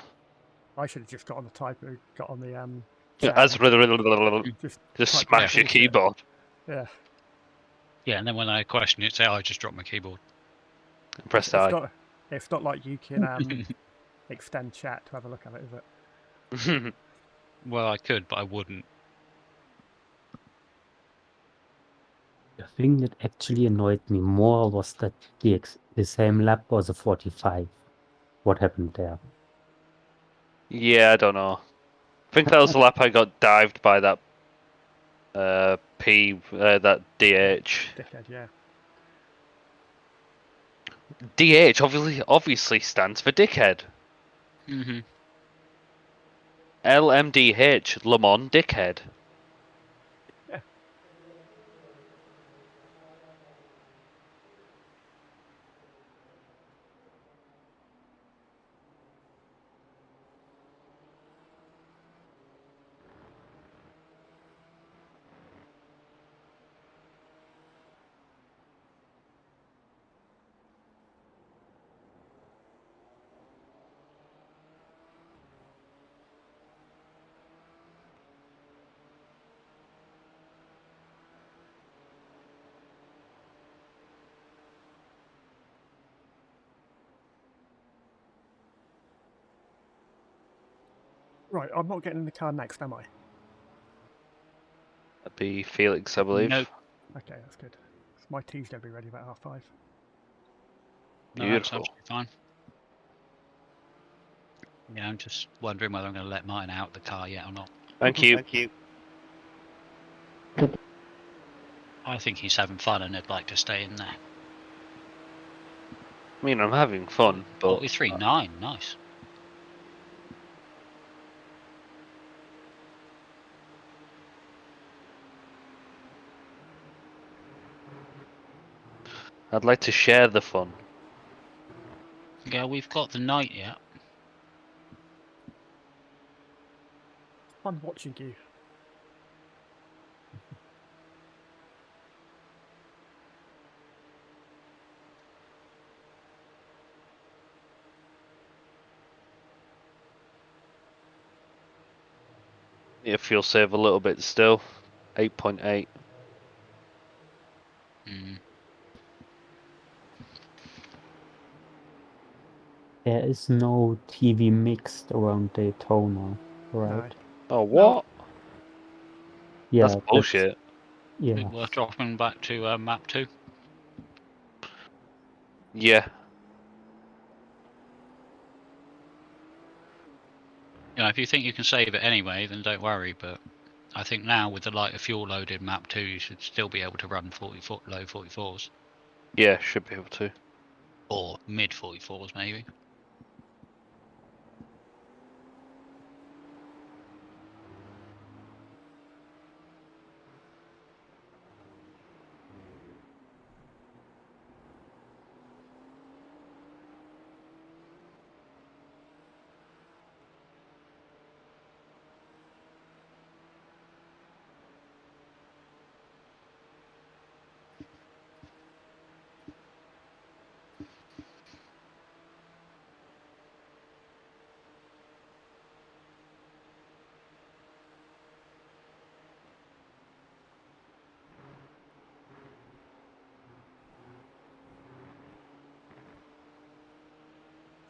I should have just got on the typo, got on the Yeah, chat as and just typed smash your bullshit. keyboard. Yeah. Yeah, and then when I question it, say, oh, I just dropped my keyboard. And press It's I. not like you can extend chat to have a look at it, is it? Well, I could, but I wouldn't. The thing that actually annoyed me more was that the same lap was a 45. What happened there? Yeah, I don't know. I think that was the lap I got dived by that that DH. Dickhead, yeah. DH obviously stands for dickhead. Mm-hmm. LMDH, Le Mans dickhead. Right, I'm not getting in the car next, am I? That'd be Felix, I believe. Nope. Okay, that's good. My tea's going to be ready about 5:30. No, that's Beautiful. absolutely fine. Yeah, I'm just wondering whether I'm going to let Martin out the car yet or not. Thank you. Thank you. I think he's having fun and he'd like to stay in there. I mean, I'm having fun, but 43.9, nice. I'd like to share the fun. Yeah, we've got the night yet. Fun watching you. Yeah, fuel save a little bit still. 8.8. Mm. There is no TV mixed around Daytona, right? Oh, what? Yeah, That's bullshit. yeah. We're dropping back to map 2. Yeah. You know, if you think you can save it anyway, then don't worry. But I think now with the lighter fuel loaded map 2, you should still be able to run low 44s Yeah, should be able to. or mid 44s maybe.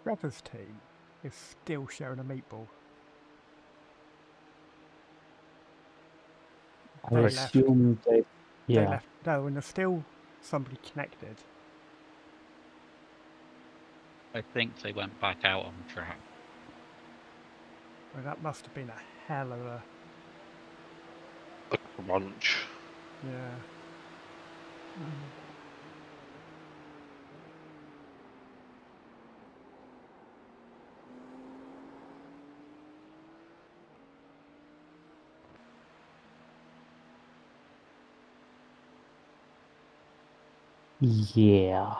Trevor's team is still sharing a meatball. I They left. assume they, They yeah. left. No, and there's still somebody connected. I think they went back out on track. Well, that must have been a hell of a The crunch. yeah. Yeah.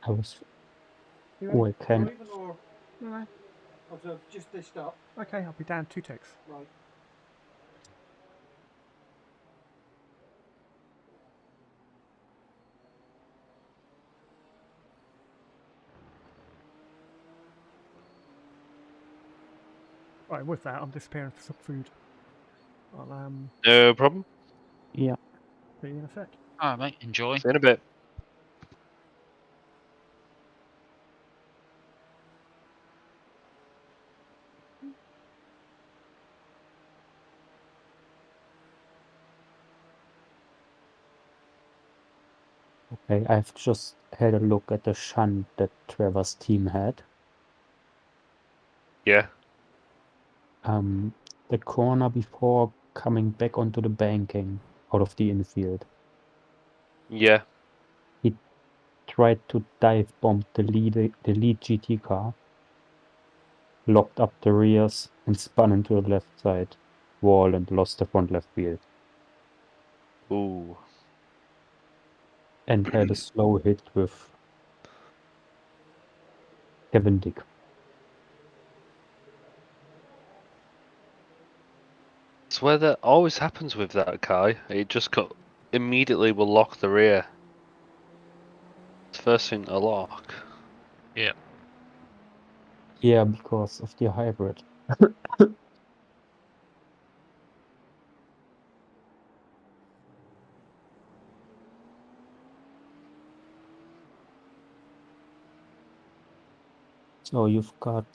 I was. You Oh, I can. leaving or no? I've just dished up. Okay, I'll be down 2 ticks. Right. Right, with that, I'm disappearing for some food. I'll No problem. Yeah. see you in a sec. Alright, mate, enjoy. See you in a bit. Okay, I've just had a look at the shunt that Trevor's team had. Yeah. The corner before coming back onto the banking out of the infield. Yeah. He tried to dive bomb the lead GT car, locked up the rears, and spun into the left side wall and lost the front left wheel. Ooh. And had a slow hit with Kevin Dick. It's where that always happens with that guy. It just immediately will lock the rear. It's first thing to lock. Yeah. Yeah, because of the hybrid. So you've got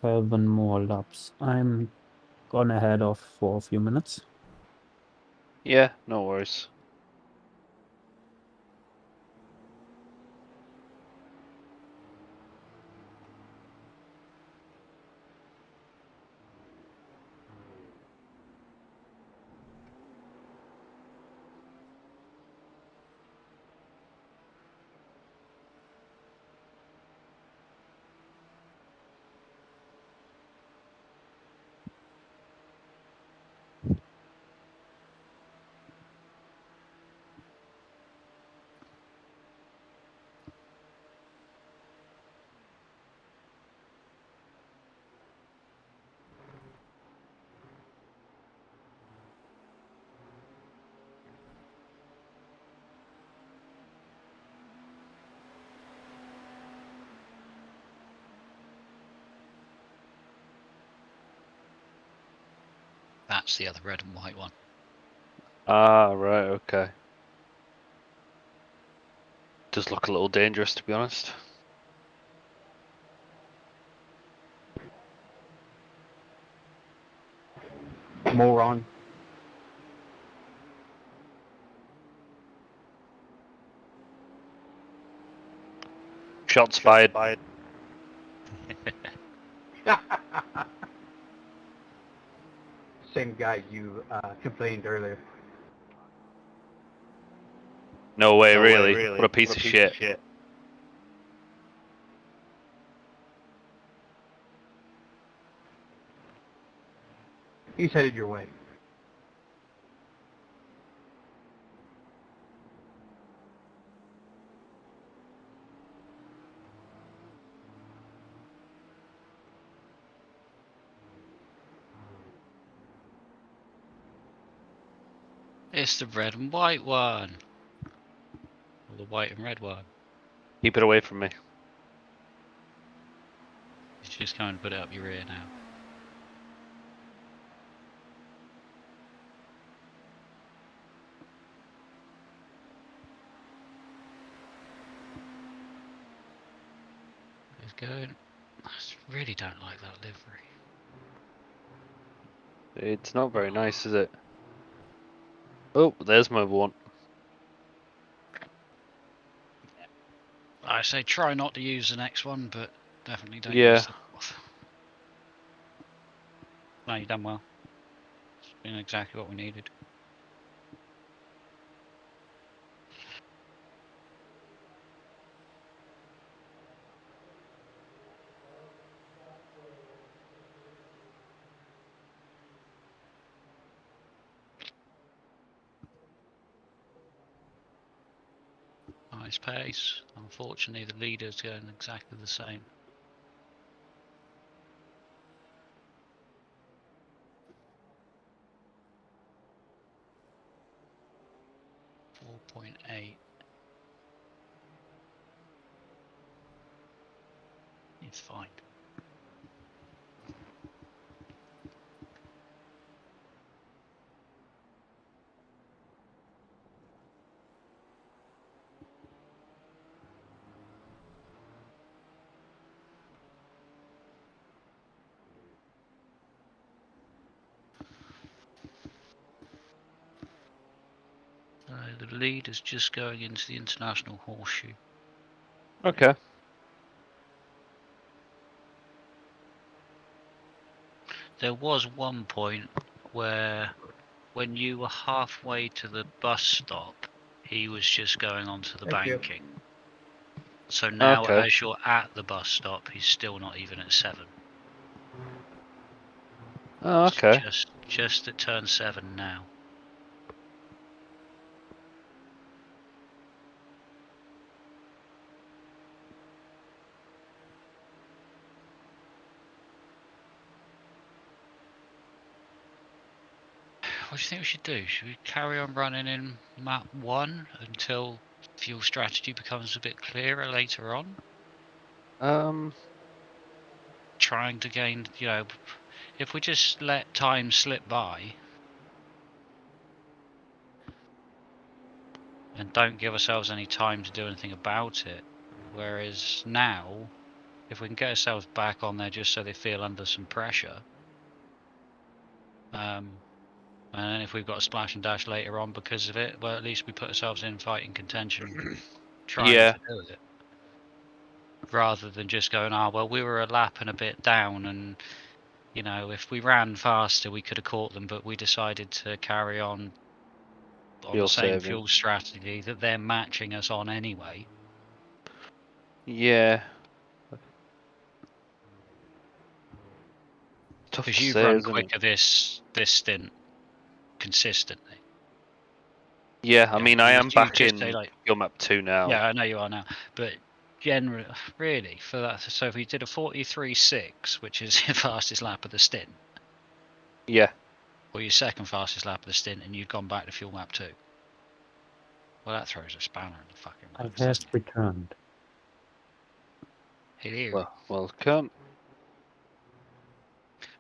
7 more laps. I'm gonna head off for a few minutes. Yeah, no worries. That's the other red and white one. Ah, right, okay. Does look a little dangerous, to be honest. Moron. Shots fired. Same guy you complained earlier. No way, really. What a piece of shit. He's headed your way. It's the red and white one. Or the white and red one. Keep it away from me. It's just coming to put it up your rear now. It's going. I really don't like that livery. It's not very nice, is it? Oh, there's my one. I say try not to use the next one, but definitely don't Yeah. use the fourth. No, you've done well. It's been exactly what we needed. Nice pace. Unfortunately, the leader's going exactly the same. .8. It's fine. The lead is just going into the international horseshoe. Okay. There was one point where, when you were halfway to the bus stop, he was just going onto the Thank you. banking. So now, Okay. as you're at the bus stop, he's still not even at 7. Oh, okay. Just at turn 7 now. What do you think we should do? Should we carry on running in map 1 until fuel strategy becomes a bit clearer later on? Trying to gain, if we just let time slip by and don't give ourselves any time to do anything about it, whereas now, if we can get ourselves back on there just so they feel under some pressure, and then if we've got a splash and dash later on because of it, well, at least we put ourselves in fighting contention trying Yeah. to do it. Rather than just going, well, we were a lap and a bit down, and if we ran faster, we could have caught them, but we decided to carry on Fuel the same saving. fuel strategy that they're matching us on anyway. Yeah. Tough to Because you've say, run isn't quicker this stint consistently. Yeah, I mean, I am You back just in say, like, your map 2 now. yeah, I know you are now, but generally, really, for that, so if we did a 43.6, which is your fastest lap of the stint, Yeah. or your second fastest lap of the stint, and you've gone back to fuel map 2, well, that throws a spanner in the fucking I works, have doesn't it? returned. Here. Well, welcome.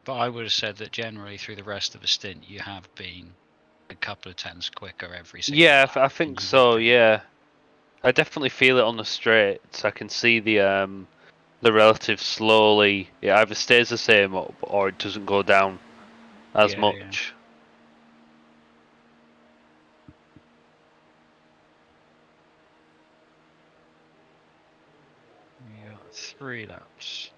But I would have said that generally through the rest of the stint, you have been a couple of tenths quicker every single Yeah, lap I than think you so. would be. Yeah, I definitely feel it on the straights. I can see the relative slowly. It either stays the same or it doesn't go down as Yeah, much. You got 3 laps.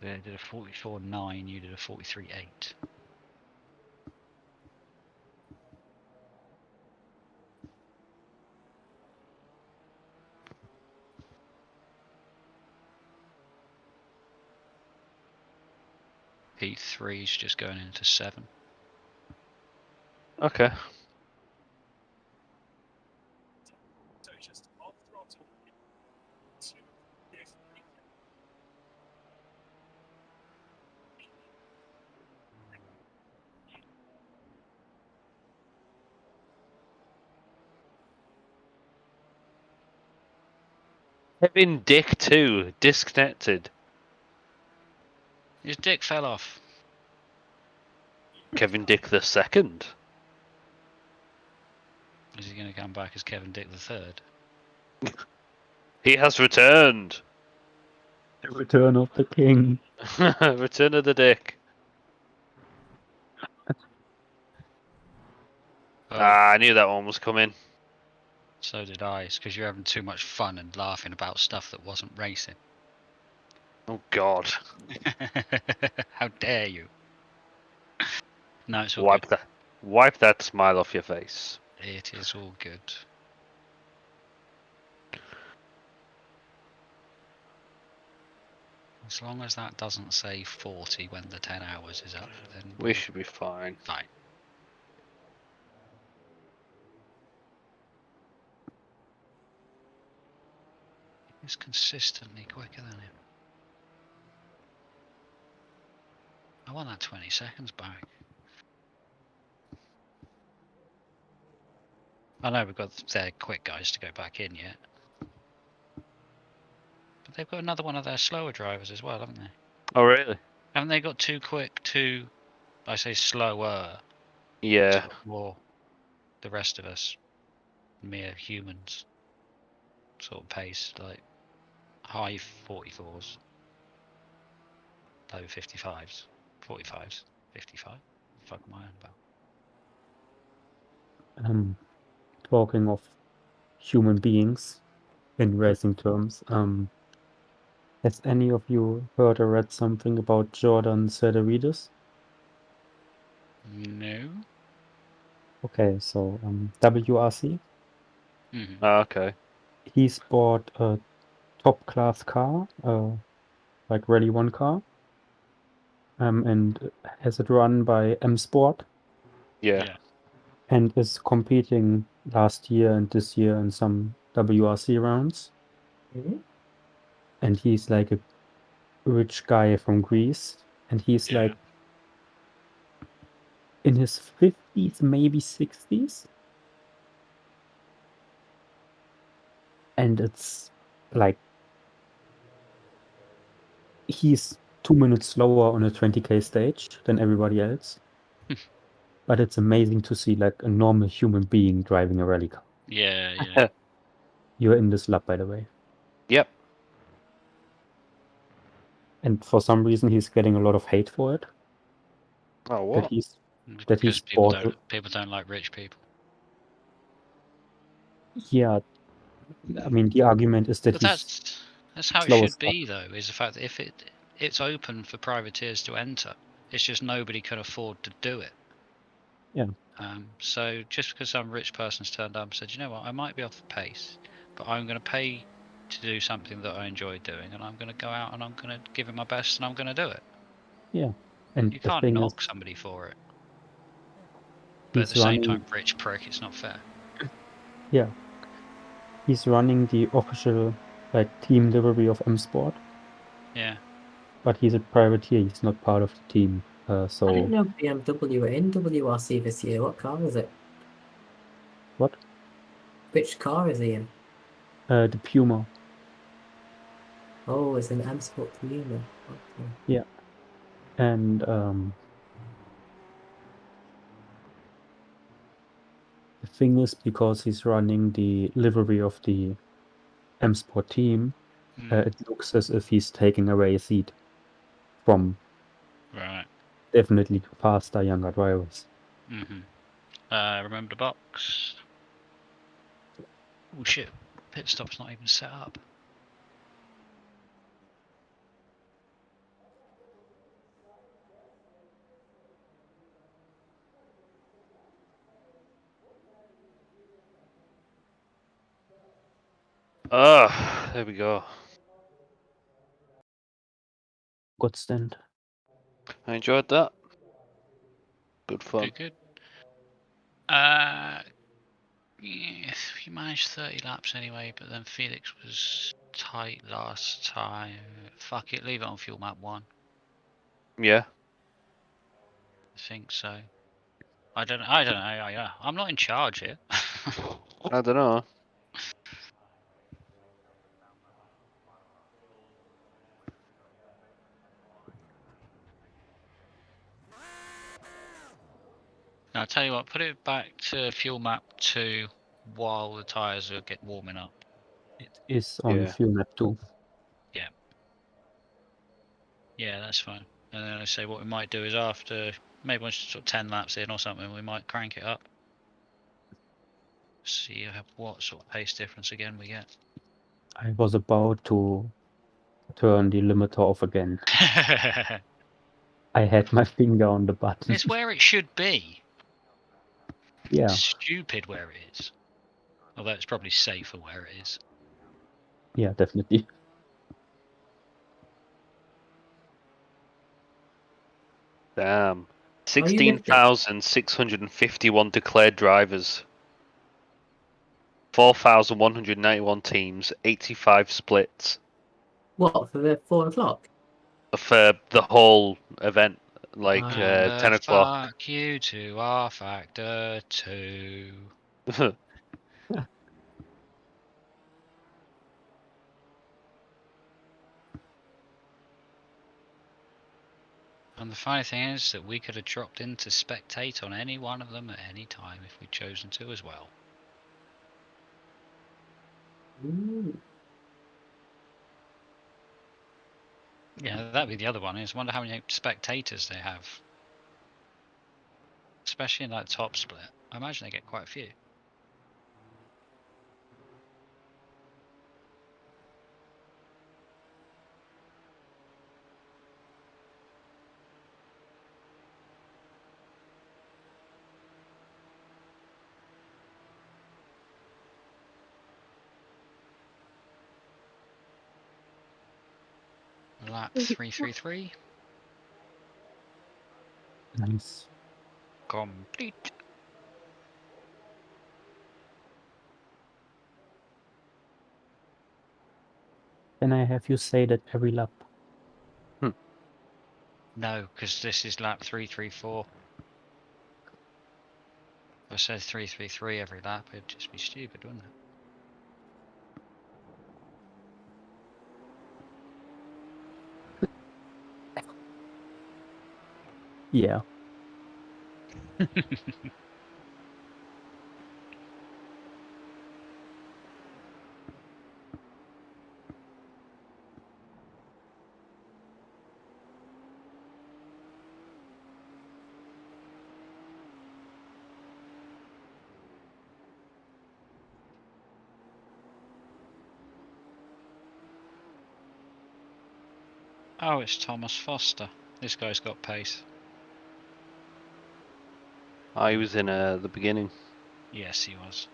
They did a 44.9, you did a 43.8. P3's just going into 7. Okay. Kevin Dick too, disconnected. His dick fell off. Kevin Dick the second. Is he going to come back as Kevin Dick the third? He has returned. The return of the king. Return of the Dick. Oh, I knew that one was coming. so did I. It's because you're having too much fun and laughing about stuff that wasn't racing. Oh God. How dare you? No, it's all good. Wipe that smile off your face. It is all good. As long as that doesn't say 40 when the 10 hours is up, then We should be fine. fine. He's consistently quicker than him. I want that 20 seconds back. I know we've got their quick guys to go back in yet. But they've got another one of their slower drivers as well, haven't they? Oh really? Haven't they got 2 quick, 2, I say slower, Yeah. more the rest of us, mere humans, sort of pace, like high 44s, low 55s, 45s, 55? Fuck am I on about? Talking of human beings in racing terms, has any of you heard or read something about Jordan Cederides? No. Okay, so WRC, Mm-hmm. Okay. he's bought a top class car, like Rally 1 car, and has it run by M Sport, Yeah. and is competing last year and this year in some WRC rounds. And he's like a rich guy from Greece, and he's Yeah. like in his 50s, maybe 60s. And it's like he's 2 minutes slower on a 20k stage than everybody else. But it's amazing to see like a normal human being driving a rally car. Yeah, yeah. You're in this lap, by the way. Yep. And for some reason, he's getting a lot of hate for it. Oh That what? he's Because people bought. don't like rich people. Yeah, I mean the argument is that But he's that's how it slow as should be, though. Is the fact that if it's open for privateers to enter, it's just nobody can afford to do it. Yeah. So just because some rich person's turned up and said, you know what, I might be off the pace, but I'm going to pay to do something that I enjoy doing, and I'm going to go out and I'm going to give it my best, and I'm going to do it. Yeah, and You the can't thing knock is, somebody for it. But at he's the same running. time, rich prick, it's not fair. Yeah, he's running the official like team livery of M Sport, Yeah. but he's a privateer. He's not part of the team. I So didn't know BMW were in WRC this year. What car was it? What? Which car is he in? The Puma. Oh, it's an M Sport Puma. Okay. Yeah. And the thing is, because he's running the livery of the M Sport team, it looks as if he's taking away a seat from Right. definitely faster, younger drivers. Remember the box. Oh shit! Pit stop's not even set up. Ah, there we go. Good stand. I enjoyed that. Good fun. Good. Yeah, he managed 30 laps anyway, but then Felix was tight last time. Fuck it, leave it on fuel map 1. Yeah. I think so. I don't know. Yeah, I'm not in charge here. I don't know. Now, I'll tell you what, put it back to fuel map 2 while the tyres are warming up. It is on Yeah. fuel map 2. Yeah, that's fine. And then I say what we might do is after, maybe once sort of 10 laps in or something, we might crank it up. See what sort of pace difference again we get. I was about to turn the limiter off again. I had my finger on the button. It's where it should be. Yeah. It's stupid where it is. Although it's probably safer where it is. Yeah, definitely. Damn. Are you lifting? 16,651 declared drivers. 4,191 teams, 85 splits. What, for the 4 o'clock? For the whole event, like 10 o'clock. Fuck you to R Factor 2. And the funny thing is that we could have dropped in to spectate on any one of them at any time if we'd chosen to as well. Ooh. Yeah, that'd be the other one. Is wonder how many spectators they have. Especially in that top split. I imagine they get quite a few. Lap 333. Nice. Complete. Can I have you say that every lap? No, because this is lap 334. If I said 333 every lap, it'd just be stupid, wouldn't it? Yeah. Oh, it's Thomas Foster. This guy's got pace. I was in the beginning. Yes, he was.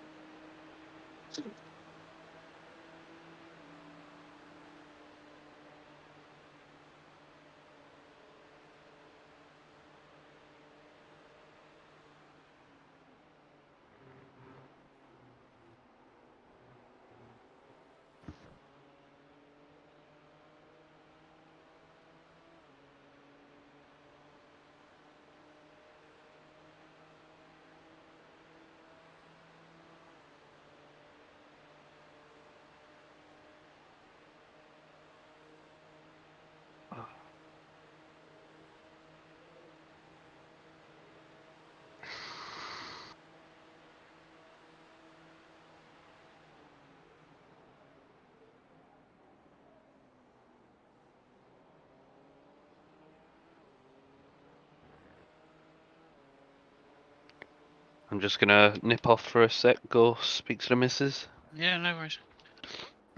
I'm just gonna nip off for a sec, go speak to the missus. Yeah, no worries.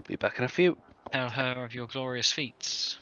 Be back in a few. Tell her of your glorious feats.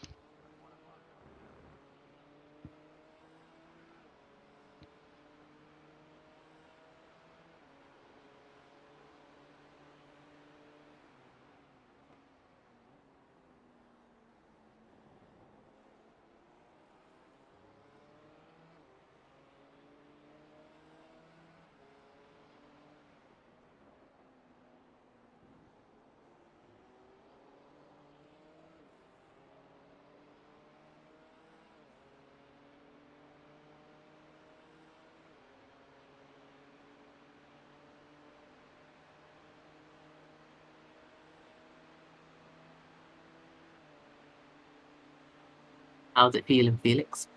How's it feeling, Felix?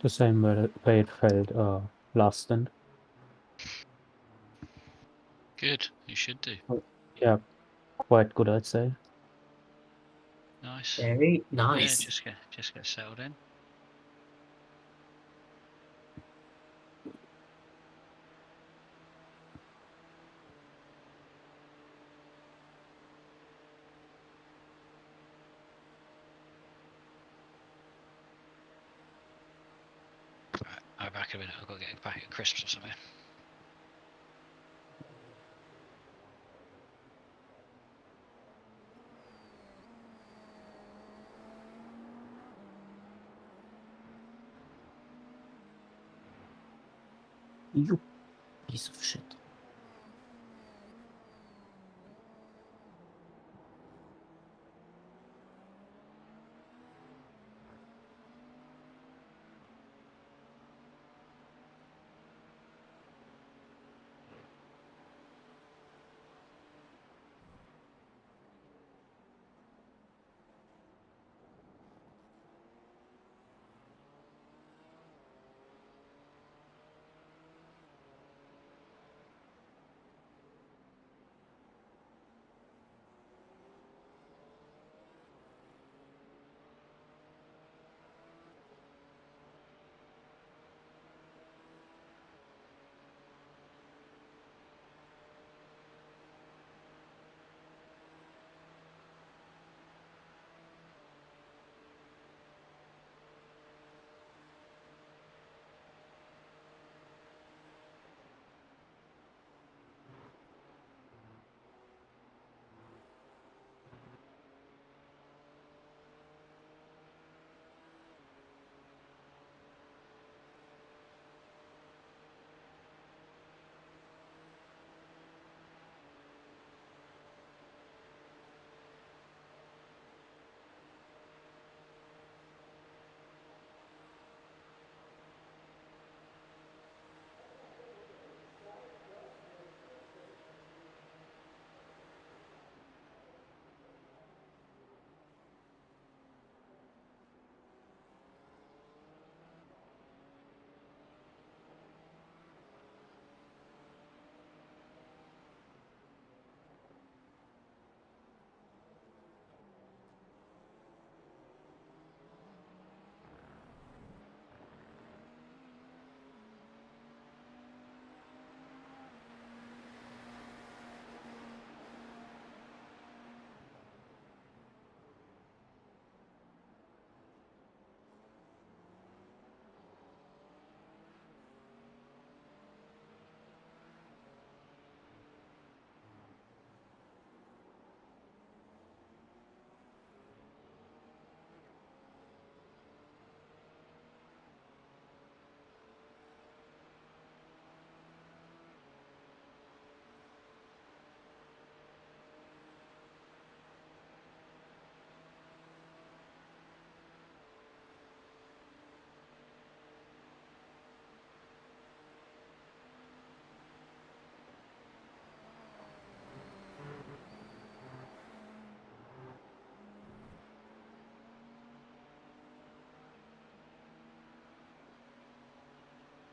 The same way it felt last stint. Good, you should do. Yeah, quite good, I'd say. Nice. Very Yeah, nice. just get settled in. Right, I'll be back in a minute. I've got to get back at crisps or something. You piece of shit.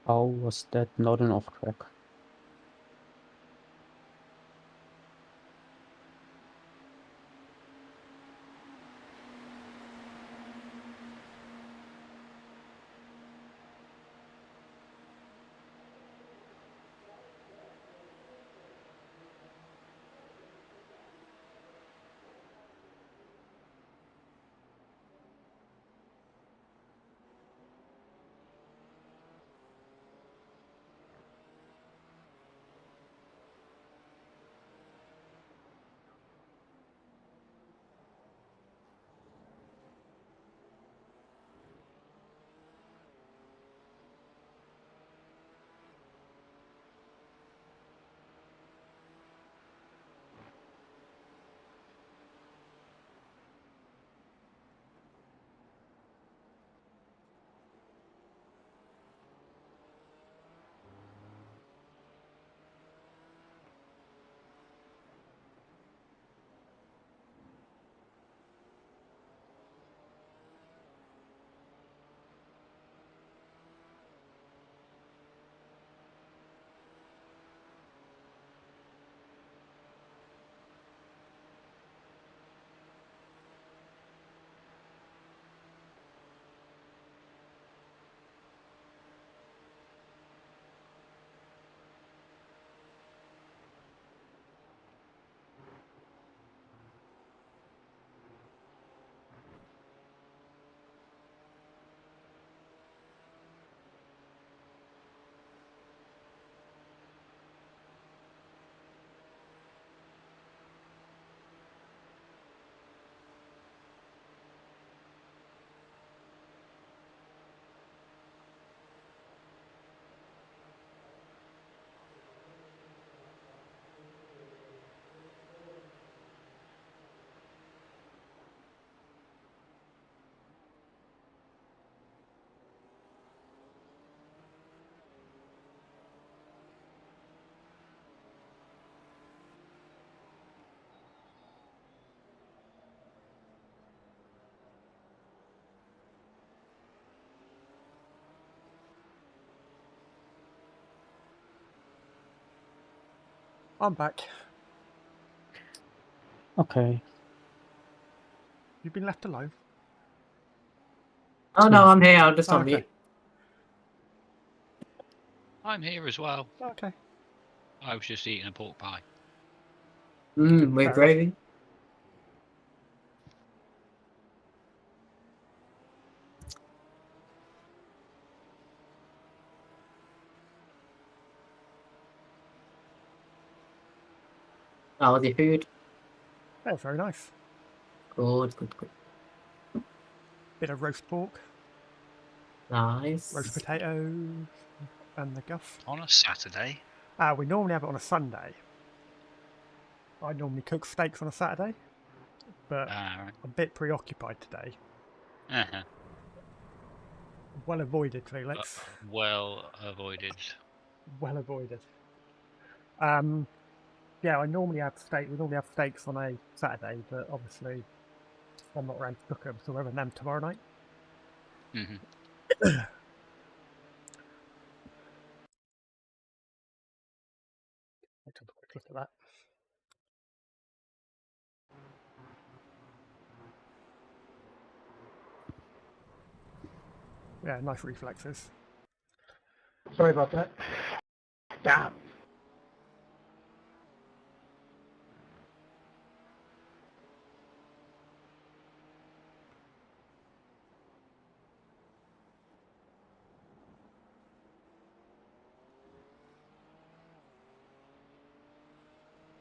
How was that not an off track? I'm back. Okay. You've been left alone. Oh no, I'm here. I'm just on Okay. mute. I'm here as well. Okay. I was just eating a pork pie. With Fair enough. gravy. How was your food? Oh, very nice. Good, good, good. Bit of roast pork, Nice. roast potatoes, and the guff. On a Saturday. We normally have it on a Sunday. I normally cook steaks on a Saturday, but Right. I'm a bit preoccupied today. Uh-huh. Well avoided, Felix. Well avoided. Well avoided. Yeah, I normally have steak. We normally have steaks on a Saturday, but obviously I'm not around to cook them, so we're having them tomorrow night. Mm-hmm. Let's have a quick look at that. Yeah, nice reflexes. Sorry about that. Damn.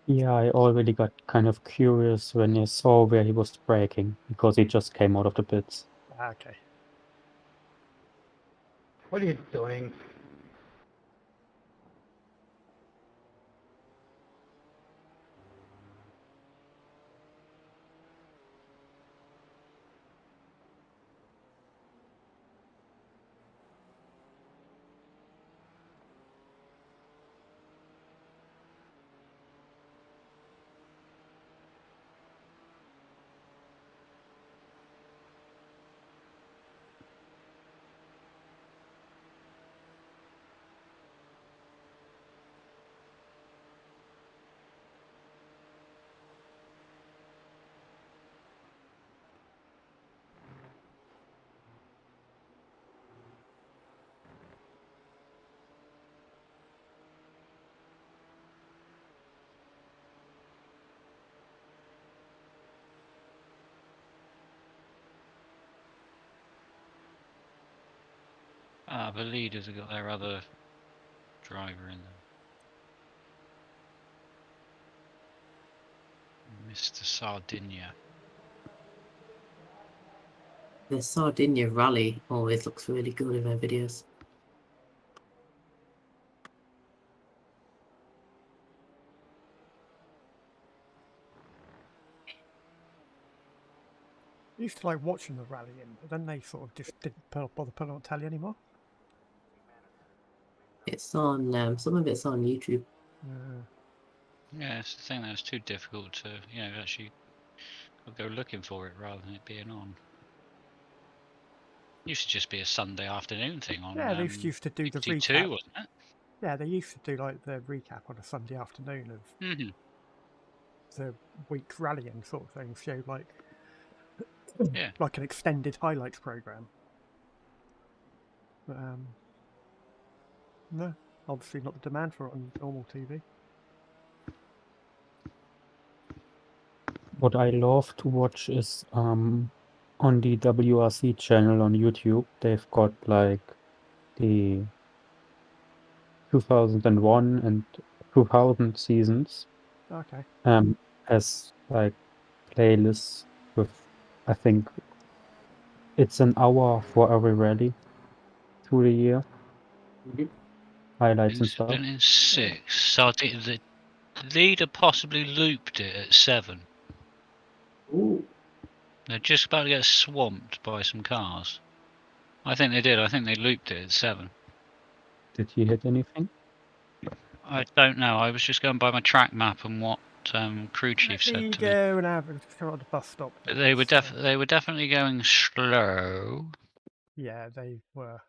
Yeah, I already got kind of curious when I saw where he was braking, because he just came out of the pits. Okay. What are you doing? The leaders have got their other driver in there. Mr. Sardinia. The Sardinia rally always looks really good in their videos. I used to like watching the rallying, but then they sort of just didn't bother putting on telly anymore. It's on some of it's on YouTube. Yeah, it's the thing that was too difficult to, actually go looking for it rather than it being on. Used to just be a Sunday afternoon thing on. Yeah, they used to do the 62, recap. wasn't it? Yeah, they used to do like the recap on a Sunday afternoon of Mm-hmm. the week's rallying sort of thing. Show like Yeah. like an extended highlights program. But no, obviously not the demand for it on normal TV. What I love to watch is on the WRC channel on YouTube, they've got like the 2001 and 2000 seasons Okay. as like playlists with, I think it's an hour for every rally through the year, highlights and stuff. Incident in 6. Sardinia. The leader possibly looped it at 7. Ooh. They're just about to get swamped by some cars. I think they did. I think they looped it at 7. Did he hit anything? I don't know. I was just going by my track map and what crew chief Let me said to me. go and have a come at the bus stop. But they were they were definitely going slow. Yeah, they were.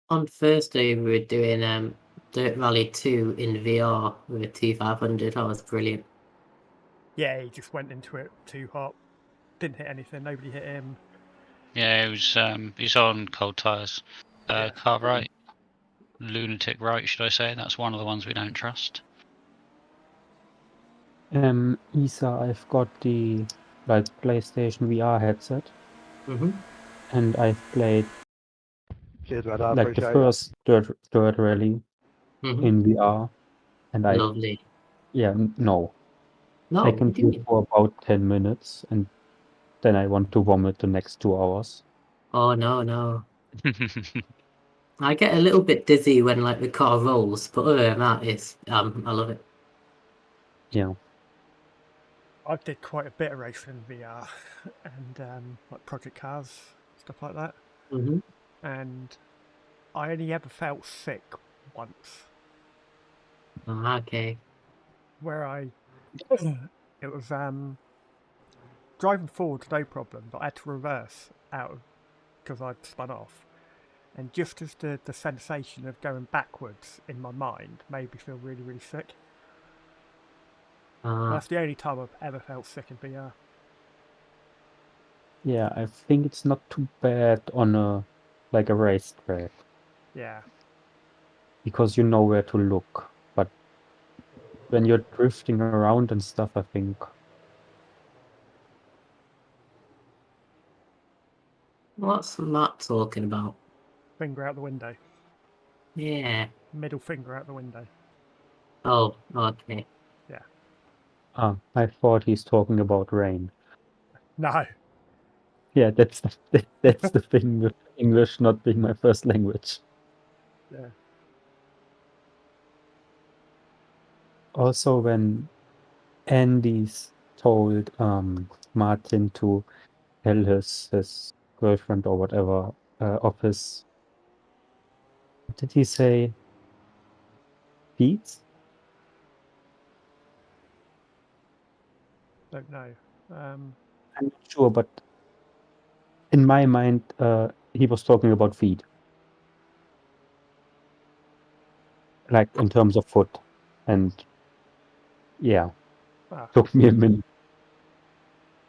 On Thursday, we were doing Dirt Rally 2 in VR with a T500. That was brilliant. Yeah, he just went into it too hot. Didn't hit anything. Nobody hit him. Yeah, he's on cold tyres. Yeah. Car right. Lunatic right, should I say? That's one of the ones we don't trust. Essa, I've got the PlayStation VR headset, and I've played Cheers, Red. I like the appreciate it. first dirt rally in VR, and Lovely. no, No, I what can do you do it mean? for about 10 minutes, and then I want to vomit the next 2 hours. Oh, no. I get a little bit dizzy when like the car rolls, but other than that, I love it. Yeah. I did quite a bit of racing in VR and like Project Cars, stuff like that. And I only ever felt sick once, Oh, okay. where it was driving forward no problem, but I had to reverse out because I'd spun off. And just as the sensation of going backwards in my mind made me feel really, really sick. That's the only time I've ever felt sick in VR. Yeah, I think it's not too bad on a racetrack Yeah. because you know where to look. But when you're drifting around and stuff, I think What's Matt talking about? Finger out the window. Yeah. Middle finger out the window. Oh, okay. I thought he's talking about rain. No. Yeah, that's the thing with English not being my first language. Yeah. Also, when Andy's told Martin to tell his girlfriend or whatever of his, what did he say? Feats? Don't know. I'm not sure, but in my mind, he was talking about feet. Like in terms of foot. And yeah, Ah, took me a minute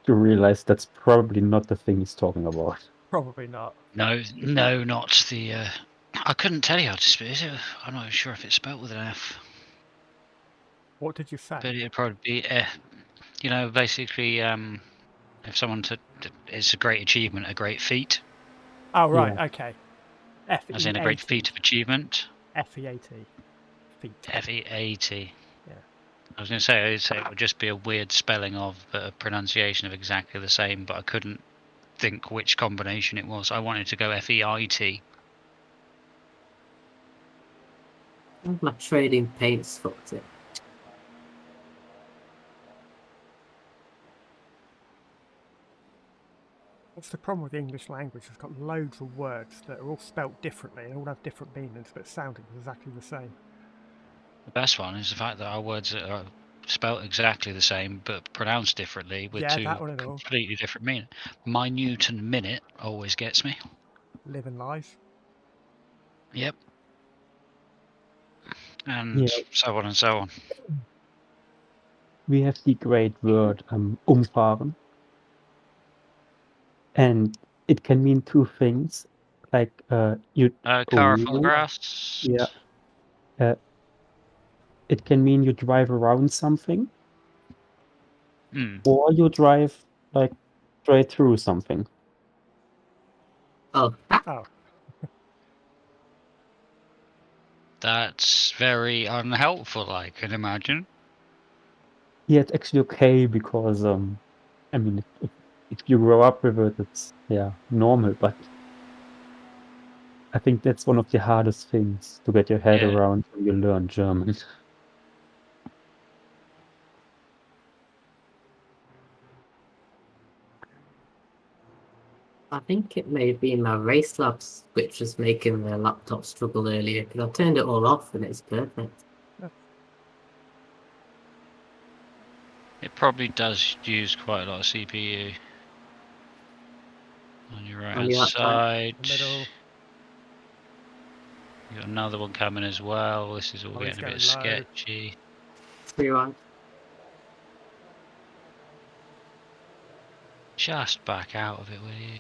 to realize that's probably not the thing he's talking about. probably not. No, not the. I couldn't tell you how to spell it. I'm not sure if it's spelled with an F. What did you say? But it'd probably be, basically, if someone it's a great achievement, a great feat, Oh, right. Yeah. Okay. as in a great F-E-A-T. feat of achievement. F-E-A-T. Feet. F-E-A-T. Yeah. I was going to say, it would just be a weird spelling of, but a pronunciation of exactly the same, but I couldn't think which combination it was. I wanted to go F-E-I-T. My trading paints fucked it. What's the problem with the English language? It's got loads of words that are all spelt differently and all have different meanings, but sounding exactly the same. The best one is the fact that our words are spelt exactly the same, but pronounced differently with Yeah, two that one and all. completely different meanings. Minute and minute always gets me. Living life. Yep. And so on and so on. We have the great word umfahren. And it can mean two things. Like you Car full of grass. Yeah. It can mean you drive around something, or you drive like straight through something. Oh. Oh. That's very unhelpful, I can imagine. Yeah, it's actually okay because I mean, if you grow up with it, it's normal. But I think that's one of the hardest things to get your head around when you learn German. I think it may have been my race labs which was making the laptop struggle earlier, because I turned it all off and it's perfect. It probably does use quite a lot of CPU. On your right hand side. Middle. You got another one coming as well. This is all Oh, he's getting a bit going low. sketchy. 3-1. Just back out of it, will you?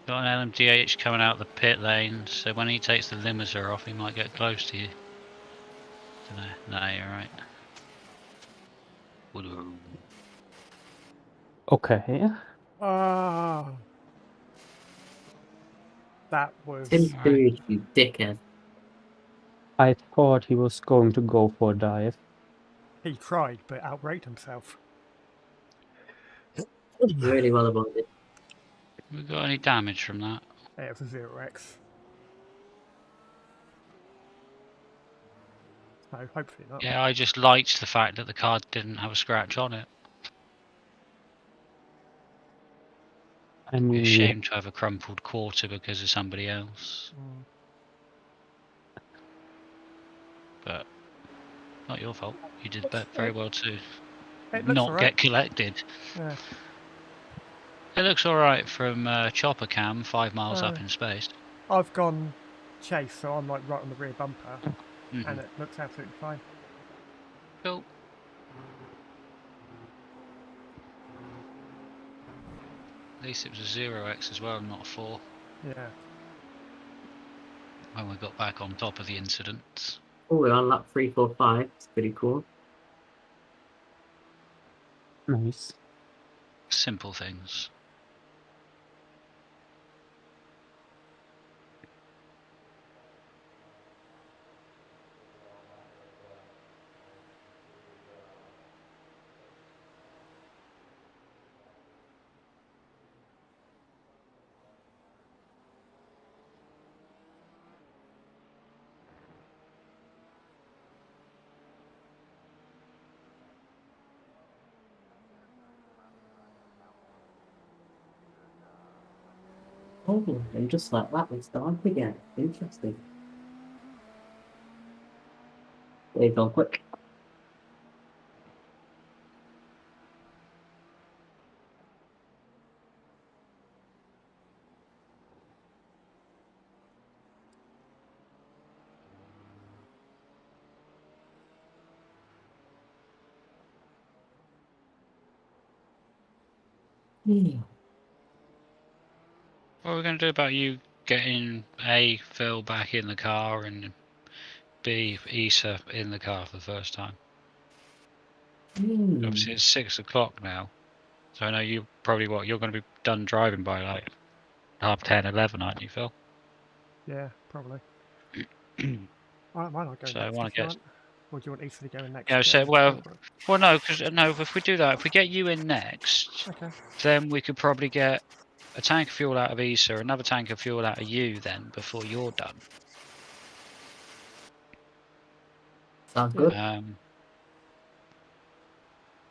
Got an LMDH coming out of the pit lane, so when he takes the limiter off, he might get close to you. Dunno. No, you're right. Okay. Ah, that was. Tim Alright. Booth, you dickhead. I thought he was going to go for a dive. He tried, but outrated himself. Really well avoided. We got any damage from that? It was a 0x. So hopefully not. Yeah, I just liked the fact that the car didn't have a scratch on it. I It'd be a mean, shame to have a crumpled quarter because of somebody else, Mm. but not your fault. You did It's- very well to It looks not alright. get collected. Yeah. It looks alright from chopper cam, 5 miles up in space. I've gone chase, so I'm like right on the rear bumper, Mhm. and it looks absolutely fine. Cool. At least it was a 0x as well, not a 4. Yeah. When we got back on top of the incident. Oh, we're on lap 345. It's pretty cool. nice. Simple things. Oh, and just like that, we start again. Interesting. They've gone quick. What are we going to do about you getting A, Phil back in the car, and B, Essa in the car for the first time? Obviously it's 6 o'clock now, so I know you probably you're going to be done driving by like 10:30, 11, aren't you, Phil? Yeah, probably. Why not go So I next want if to you get. want? Or do you want Issa to go in next? Yeah, Get so everything well, over it? well, no, because no, if we do that, if we get you in next, Okay. then we could probably get a tank of fuel out of Issa, another tank of fuel out of you, then before you're done. Sounds good.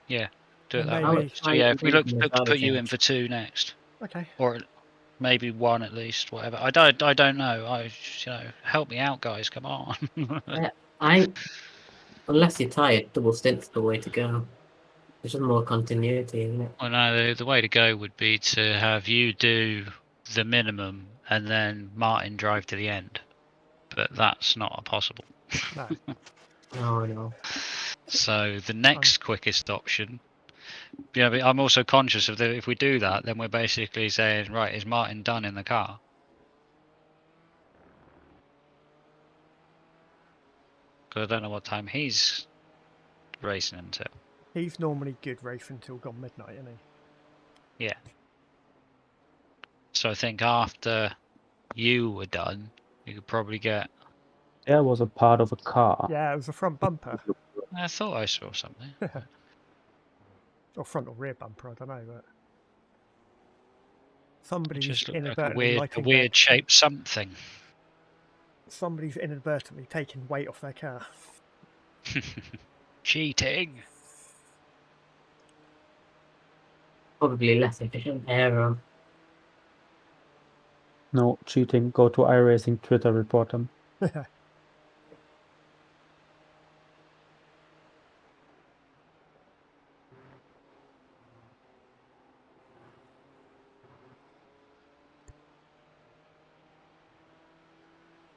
Yeah, do it And that maybe- way. So yeah, if we look to put you in for 2 next, Okay. or maybe 1 at least, whatever. I don't know. Help me out, guys. Come on. Unless you're tired, double stint's the way to go. There's just more continuity, isn't it? Well, no, the way to go would be to have you do the minimum and then Martin drive to the end. But that's not possible. No. No, I know. So the next quickest option, but I'm also conscious of that if we do that, then we're basically saying, right, is Martin done in the car? Because I don't know what time he's racing until. He's normally good racing until gone midnight, isn't he? Yeah. So I think after you were done, you could probably get. There was a part of a car. Yeah, it was a front bumper. I thought I saw something. Or front or rear bumper, I don't know, but It somebody's just looked like inadvertently a lighting weird shaped something. somebody's inadvertently taking weight off their car. Cheating. Probably less efficient aero. No cheating. Go to iRacing Twitter, report them.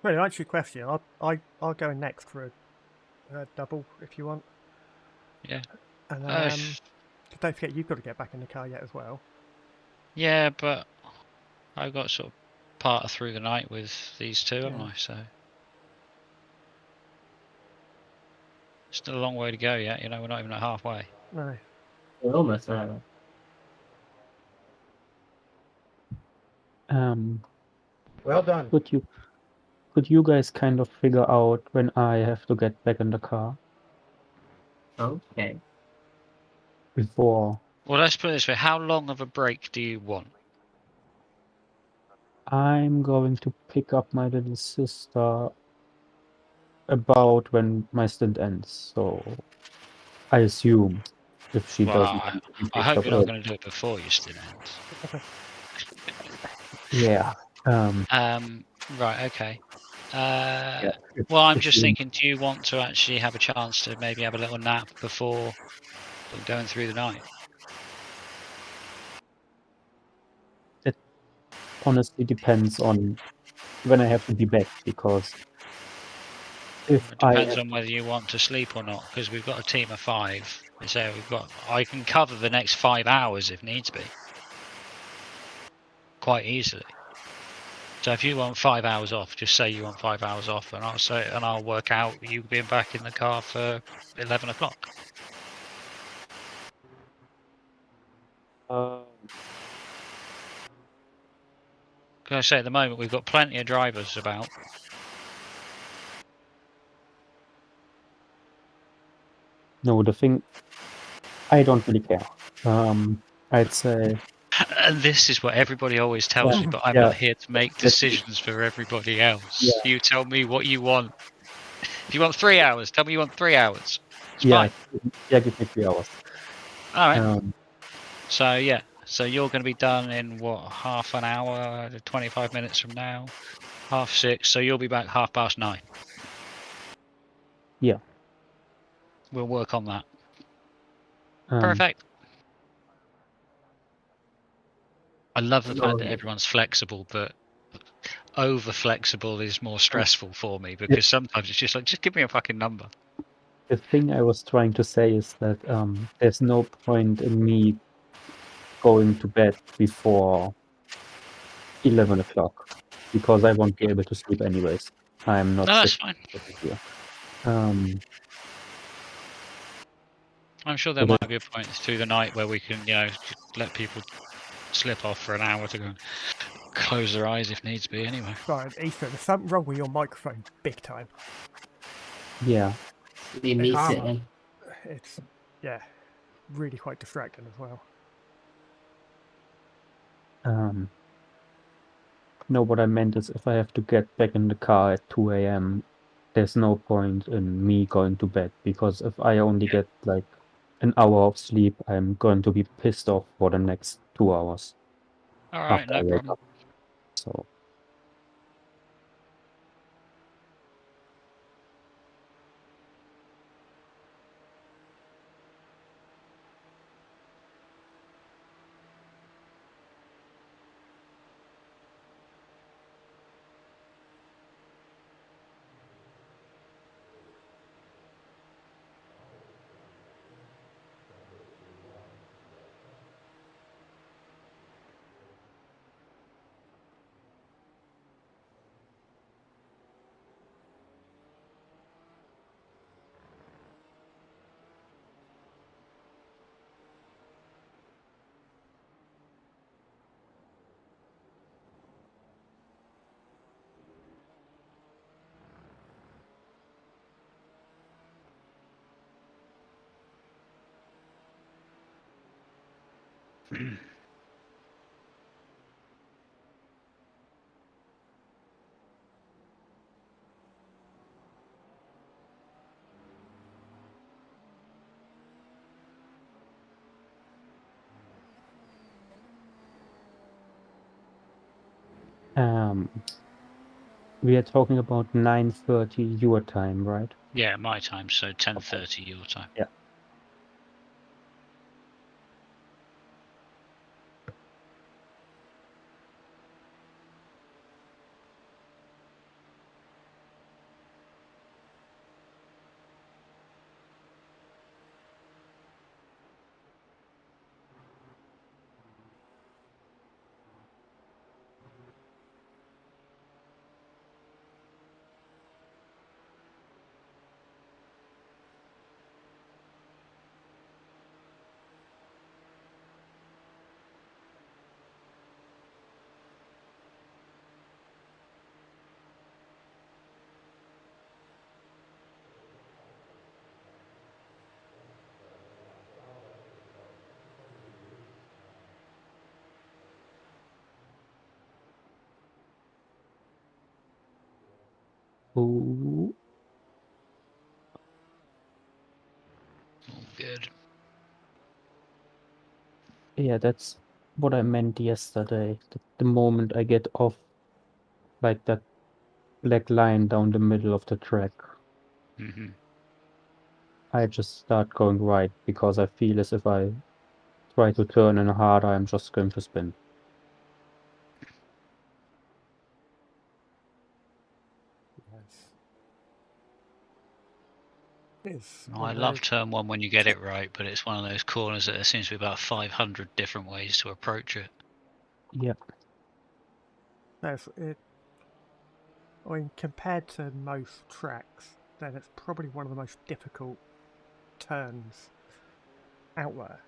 Well, to answer your question, I'll go next for a double if you want. Yeah. And Uh, don't forget, you've got to get back in the car yet as well. yeah, but I got sort of part through the night with these two, haven't Yeah. I? So still a long way to go yet. You know, we're not even at halfway. No. We're almost there. Well done. Could you guys kind of figure out when I have to get back in the car Okay. before Well, let's put it this way: how long of a break do you want? I'm going to pick up my little sister about when my stint ends? So I assume if she Well, doesn't want to be I picked hope up you're not early. going to do it before your stint ends. Yeah. Right. Okay. Yeah. Well, I'm If just you, thinking, do you want to actually have a chance to maybe have a little nap before going through the night? it honestly depends on when I have to be back, because if It I depends have, on whether you want to sleep or not, because we've got a team of 5. So I can cover the next 5 hours if needs be, quite easily. So if you want 5 hours off, just say you want 5 hours off, and I'll work out you being back in the car for 11 o'clock. Can I say at the moment we've got plenty of drivers about. no, the thing, I don't really care. I'd say, And this is what everybody always tells me, but I'm yeah, not here to make that's me. decisions for everybody else. Yeah. You tell me what you want. If you want 3 hours, tell me you want 3 hours. It's Yeah, fine. give me 3 hours. All right. Um, So yeah, so you're going to be done in what, half an hour, 25 minutes from now, 6:30. So you'll be back 9:30. Yeah. We'll work on that. um, Perfect. I love the fact that Lovely. everyone's flexible, but over flexible is more stressful for me Yeah. because sometimes it's just like, just give me a fucking number. The thing I was trying to say is that there's no point in me going to bed before 11 o'clock, because I won't be able to sleep anyways. I'm No, not that's fit fine. here. I'm sure there So that, might be a point through the night where we can, just let people slip off for an hour to go and close their eyes if needs be. Anyway. Right, Ethan, there's something wrong with your microphone, big time. yeah. Be me It's- sitting. It's, yeah, really quite distracting as well. No, what I meant is if I have to get back in the car at 2 a.m., there's no point in me going to bed, because if I only get like an hour of sleep, I'm going to be pissed off for the next 2 hours All right, after no I wake problem. up. So we are talking about 9:30 your time, right? Yeah, my time, so 10:30 your time. Yeah. Ooh. All good. Yeah, that's what I meant yesterday. The moment I get off like that black line down the middle of the track, Hmm. I just start going right because I feel as if I try to turn in harder, I'm just going to spin. Yes. It's I one of love those. turn one when you get it right, but it's one of those corners that there seems to be about 500 different ways to approach it. Yeah, I mean, compared to most tracks, then it's probably one of the most difficult turns out there.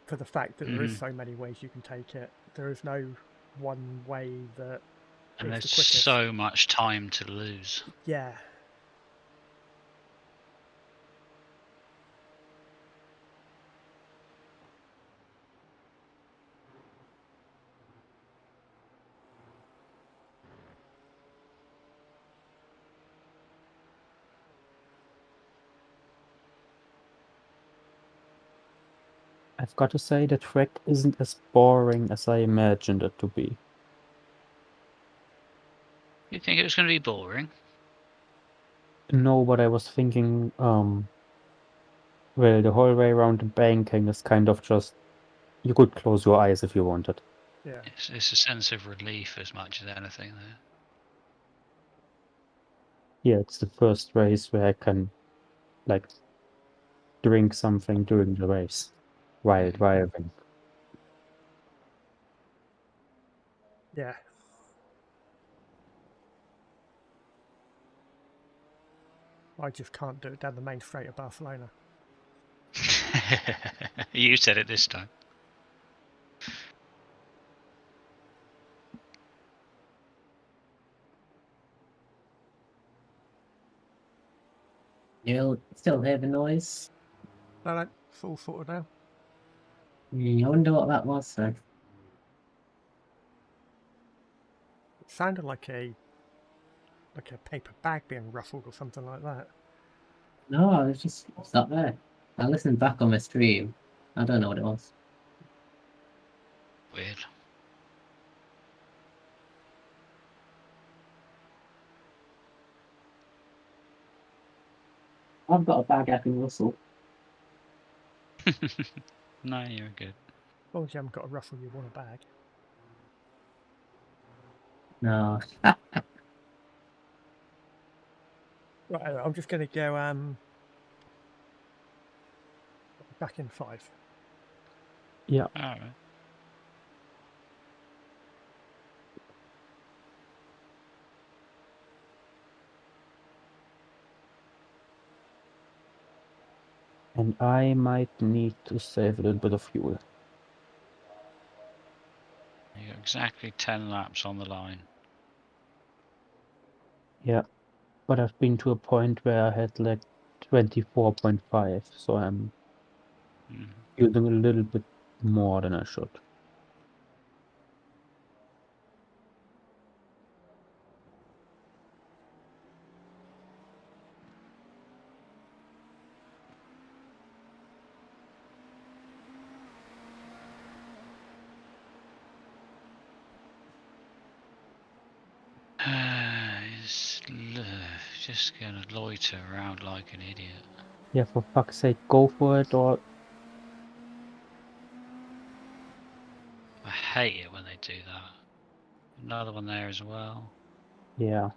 For the fact that there is Hmm. so many ways you can take it, there is no one way that And is there's the quickest. so much time to lose. Yeah. I've got to say the track isn't as boring as I imagined it to be. You think it was going to be boring? No, but I was thinking, well, the whole way around the banking is kind of just, you could close your eyes if you wanted. Yeah. It's a sense of relief as much as anything there. Yeah, it's the first race where I can, like, drink something during the race while driving. Yeah. I just can't do it down the main straight of Barcelona. You said it this time. You'll still hear the noise. No, it's all sorted now. I wonder what that was then. It sounded like a paper bag being ruffled or something like that. No, I was just stopped there. I listened back on my stream. I don't know what it was. Weird. I've got a bag I can rustle. No, you're good. As long as you haven't got a ruffle you want a bag. No. Right, anyway, I'm just going to go back in 5. Yeah, Alright. and I might need to save a little bit of fuel. You got exactly 10 laps on the line. Yeah, but I've been to a point where I had like 24.5, so I'm Mhm. using a little bit more than I should. Just gonna loiter around like an idiot. Yeah, for fuck's sake, go for it, or I hate it when they do that. Another one there as well. yeah.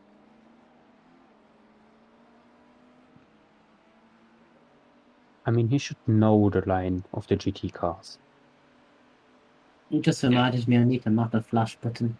I mean, he should know the line of the GT cars. It just reminded me I need a map of flash button.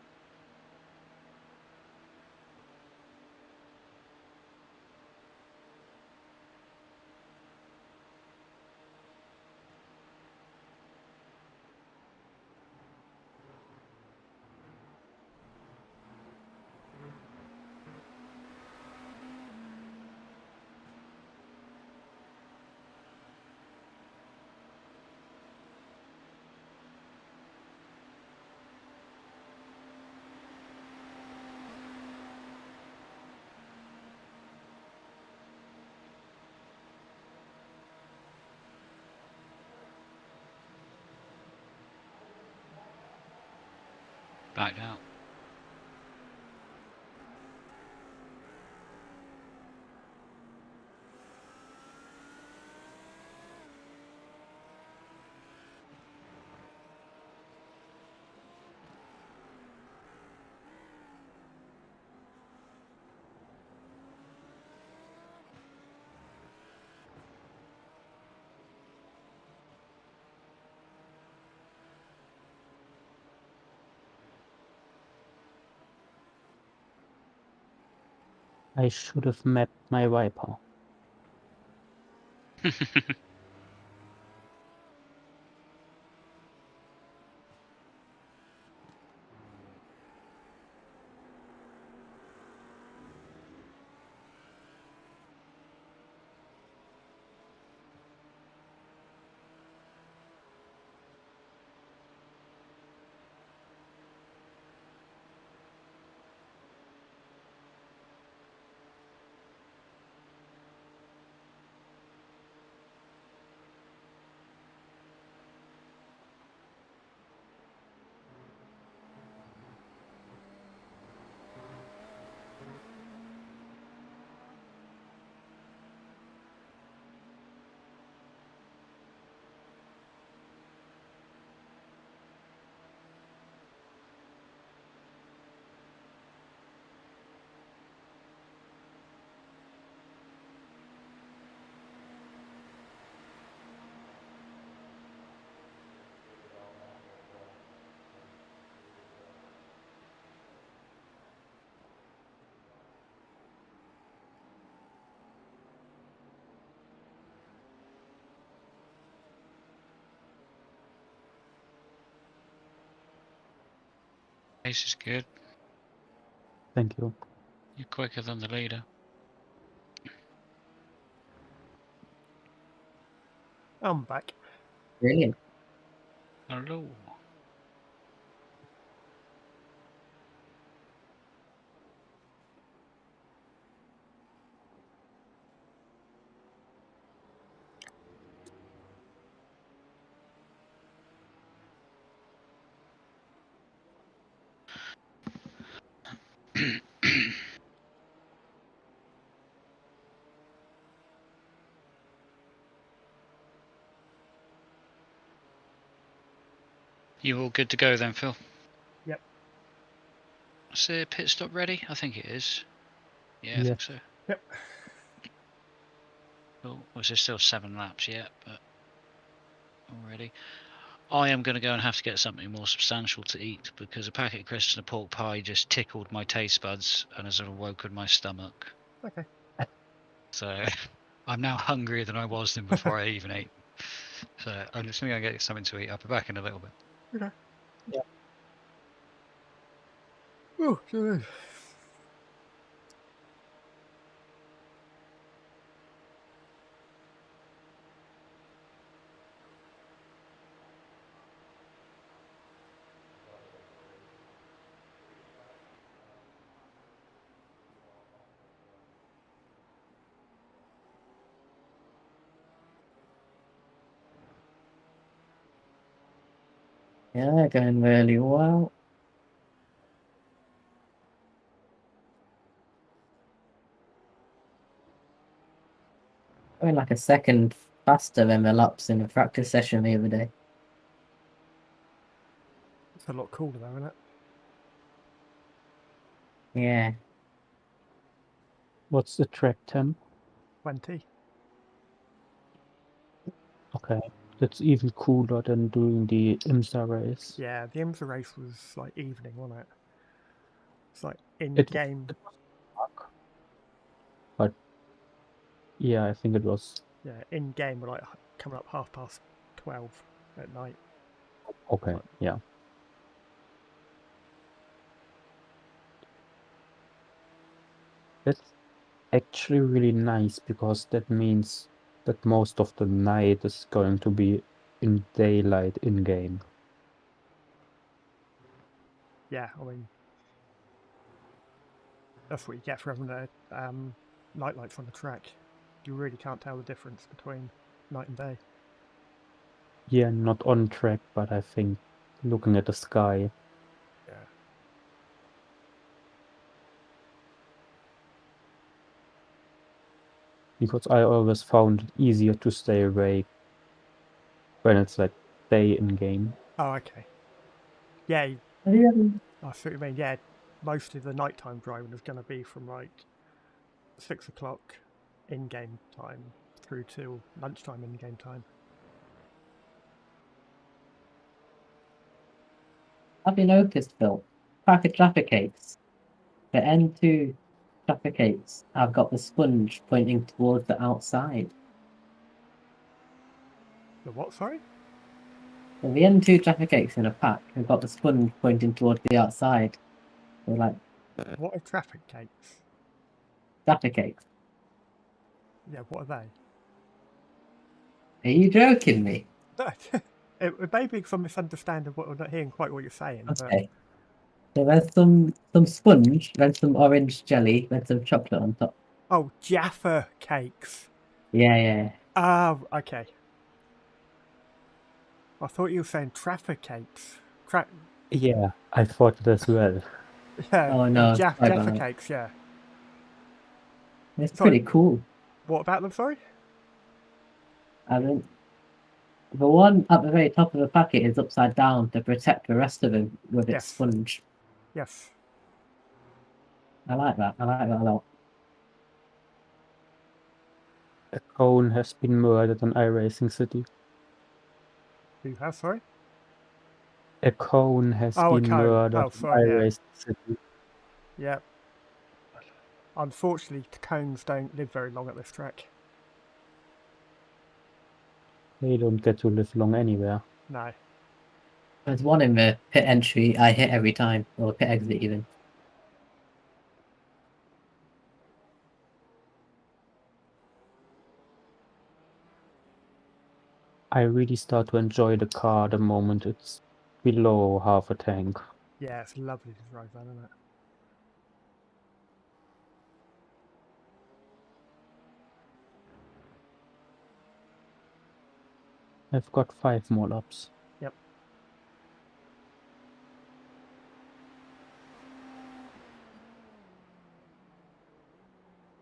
backed out. I should have mapped my Viper. Pace is good. Thank you. You're quicker than the leader. I'm back. Brilliant. Hello. You all good to go then, Phil? Yep. Is the pit stop ready? I think it is. Yeah, I Yeah. think so. Yep. Cool. Well, there's still 7 laps yet, but already. I am going to go and have to get something more substantial to eat because a packet of crisps and a pork pie just tickled my taste buds and has awoken my stomach. Okay. So I'm now hungrier than I was than before I even ate. So I'm just going to go get something to eat. I'll be back in a little bit. Okay. Yeah. Oh, good. Yeah, going really well. Going like a second faster than the laps in the practice session the other day. It's a lot cooler though, isn't it? Yeah. What's the track temp? 20. Okay. That's even cooler than doing the IMSA race. Yeah, the IMSA race was like evening, wasn't it? It's like in It game. was dark. But yeah, I think it was Yeah, in game we're like coming up 12:30 at night. okay. Like, Yeah. That's actually really nice because that means that most of the night is going to be in daylight in game. yeah, I mean, that's what you get for having the night lights on the track. You really can't tell the difference between night and day. Yeah, not on track, but I think looking at the sky. Yeah. because I always found it easier to stay awake when it's like day in game. Oh, okay. Yeah, Have you ever- I see what you mean. Yeah, mostly the nighttime driving is going to be from like 6 o'clock in-game time through till lunchtime in-game time. Have you noticed, Phil? Cracker traffic gates. The N2 traffic gates have got the sponge pointing towards the outside. The what, sorry? So the N2 traffic gates in a pack have got the sponge pointing towards the outside. They're like What are traffic gates? traffic gates. Yeah, what are Are you joking me? they? It may be some misunderstanding what I'm not hearing quite what you're saying. But Okay. So there's some sponge, then some orange jelly, then some chocolate on top. oh, Jaffa cakes. Yeah. Oh, okay. I thought you were saying traffic cakes. Yeah, I thought it as well. Yeah, Oh no, sorry Jaffa about that. cakes. Yeah. It's Sorry. pretty cool. What about them? Sorry. I mean, the one at the very top of the packet is upside down to protect the rest of them with its Yes. sponge. Yes. I like that. I like that a lot. A cone has been murdered in iRacing City. Who has? Sorry. A cone has Oh, a been cone. murdered Oh, in sorry. Yeah. iRacing City. Yeah. Unfortunately, cones don't live very long at this track. They don't get to live long anywhere. No. There's one in the pit entry I hit every time, or pit exit even. I really start to enjoy the car the moment it's below half a tank. Yeah, it's lovely to drive that, isn't it? I've got 5 more laps. Yep.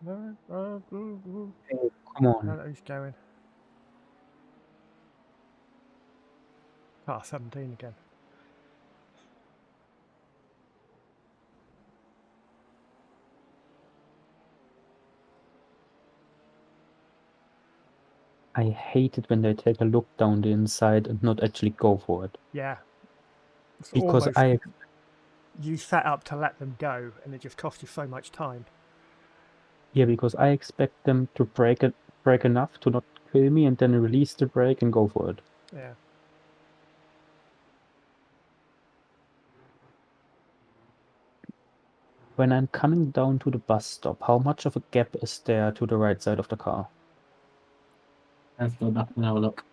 No. Oh, come on. No, he's going. Ah, 17 again. I hate it when they take a look down the inside and not actually go for it. Yeah. It's Because almost you set up to let them go, and it just costs you so much time. because I expect them to brake enough to not kill me and then release the brake and go for it. Yeah. When I'm coming down to the bus stop, how much of a gap is there to the right side of the car? Let's go back and have a look.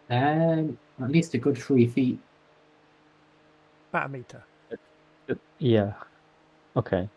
At least a good 3 feet. About a meter. Yeah. Okay.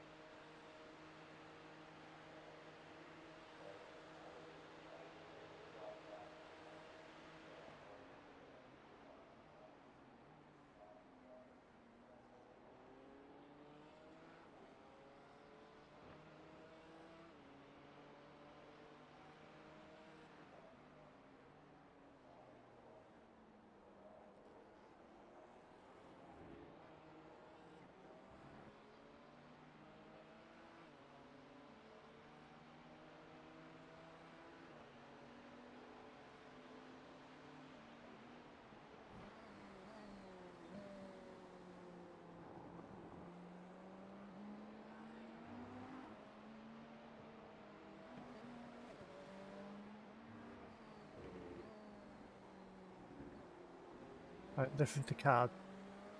This is the car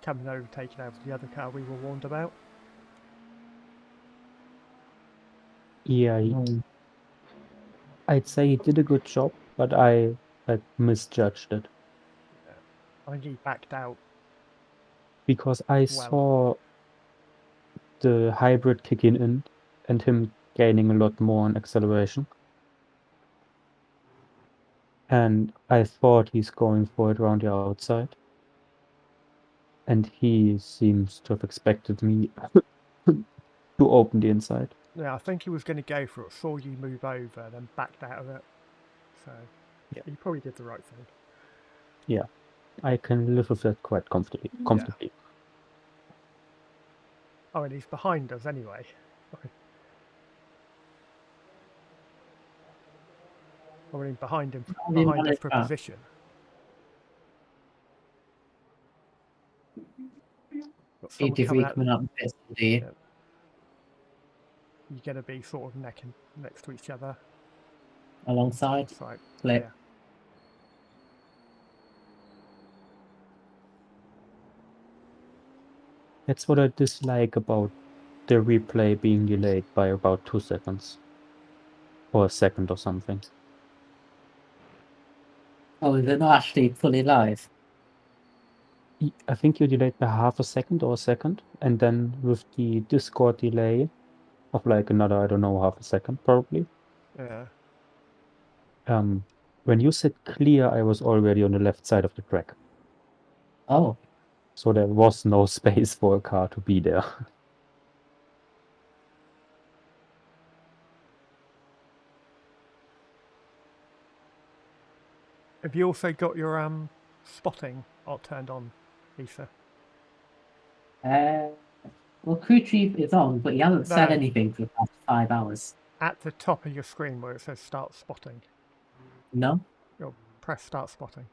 coming over, taking over the other car we were warned about. Yeah, I'd say he did a good job, but I misjudged it. I think he backed out. Because I saw the hybrid kicking in and him gaining a lot more on acceleration. And I thought he's going for it around the outside. and he seems to have expected me to open the inside. Yeah, I think he was going to go for it, saw you move over, then backed out of it. So Yeah. he probably did the right thing. Yeah, I can live with that quite comfortably. Oh, and he's behind us anyway. I mean, behind him, behind us for a position. Got someone coming out. Coming up the pits, do you? Yeah. You're going to be sort of next to each other. Alongside? Side. Clip. Yeah. That's what I dislike about the replay being delayed by about 2 seconds. Or a second or something. Oh, they're not actually fully live. I think you delayed by half a second or a second, and then with the Discord delay of like another, I don't know, half a second probably. Yeah. When you said clear, I was already on the left side of the track. Oh. So there was no space for a car to be there. Have you also got your spotting turned on, Essa? Well, crew chief is on, but he hasn't said anything for the past 5 hours. At the top of your screen where it says start spotting. No? You'll press start spotting.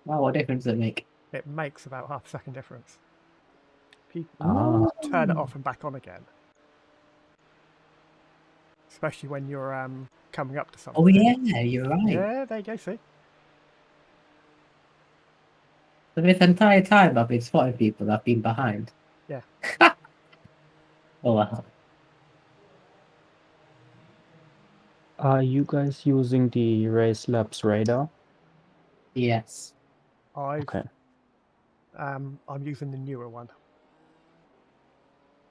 Wow, what difference does it make? It makes about half a second difference. If you turn it off and back on again. Especially when you're coming up to something. Oh yeah, you're right. Yeah, there you go, see? So this entire time I've been spotting people, I've been behind. Yeah. Oh wow. Are you guys using the Race Labs radar? Yes. Okay. I'm using the newer one.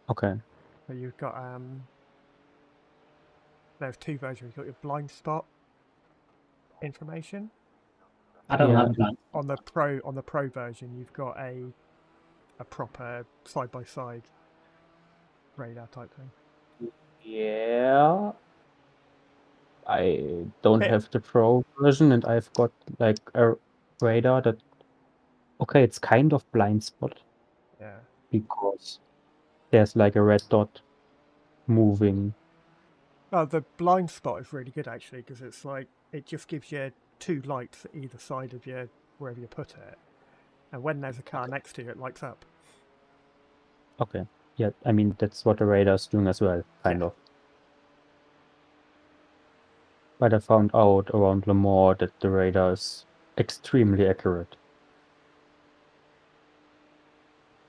Okay. So you've got there's 2 versions. You've got your blind spot information. I don't like that. On the pro version, you've got a proper side by side radar type thing. Yeah. I don't have the pro version, and I've got like a radar that. Okay, it's kind of blind spot. Yeah. Because there's like a red dot moving. Oh, the blind spot is really good actually because it's like it just gives you 2 lights at either side of you wherever you put it, and when there's a car next to you, it lights up. Okay. Yeah, I mean that's what the radar's doing as well, kind of. But I found out around Le Mans that the radar is extremely accurate.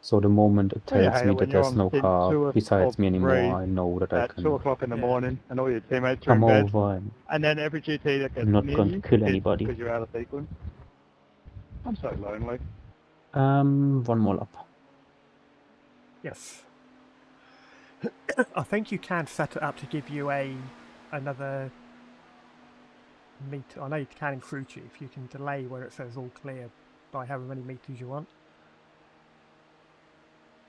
So the moment it tells me that there's no car besides me anymore, I know that I can 2 o'clock in the morning, and all your teammates are come in bed. over And then every GT that gets I'm not near going to you kill is anybody. because you're out of sequence. I'm so lonely. One more lap. Yes. I think you can set it up to give you another meter. I know you can in crew chief. You can delay where it says all clear by however many meters you want.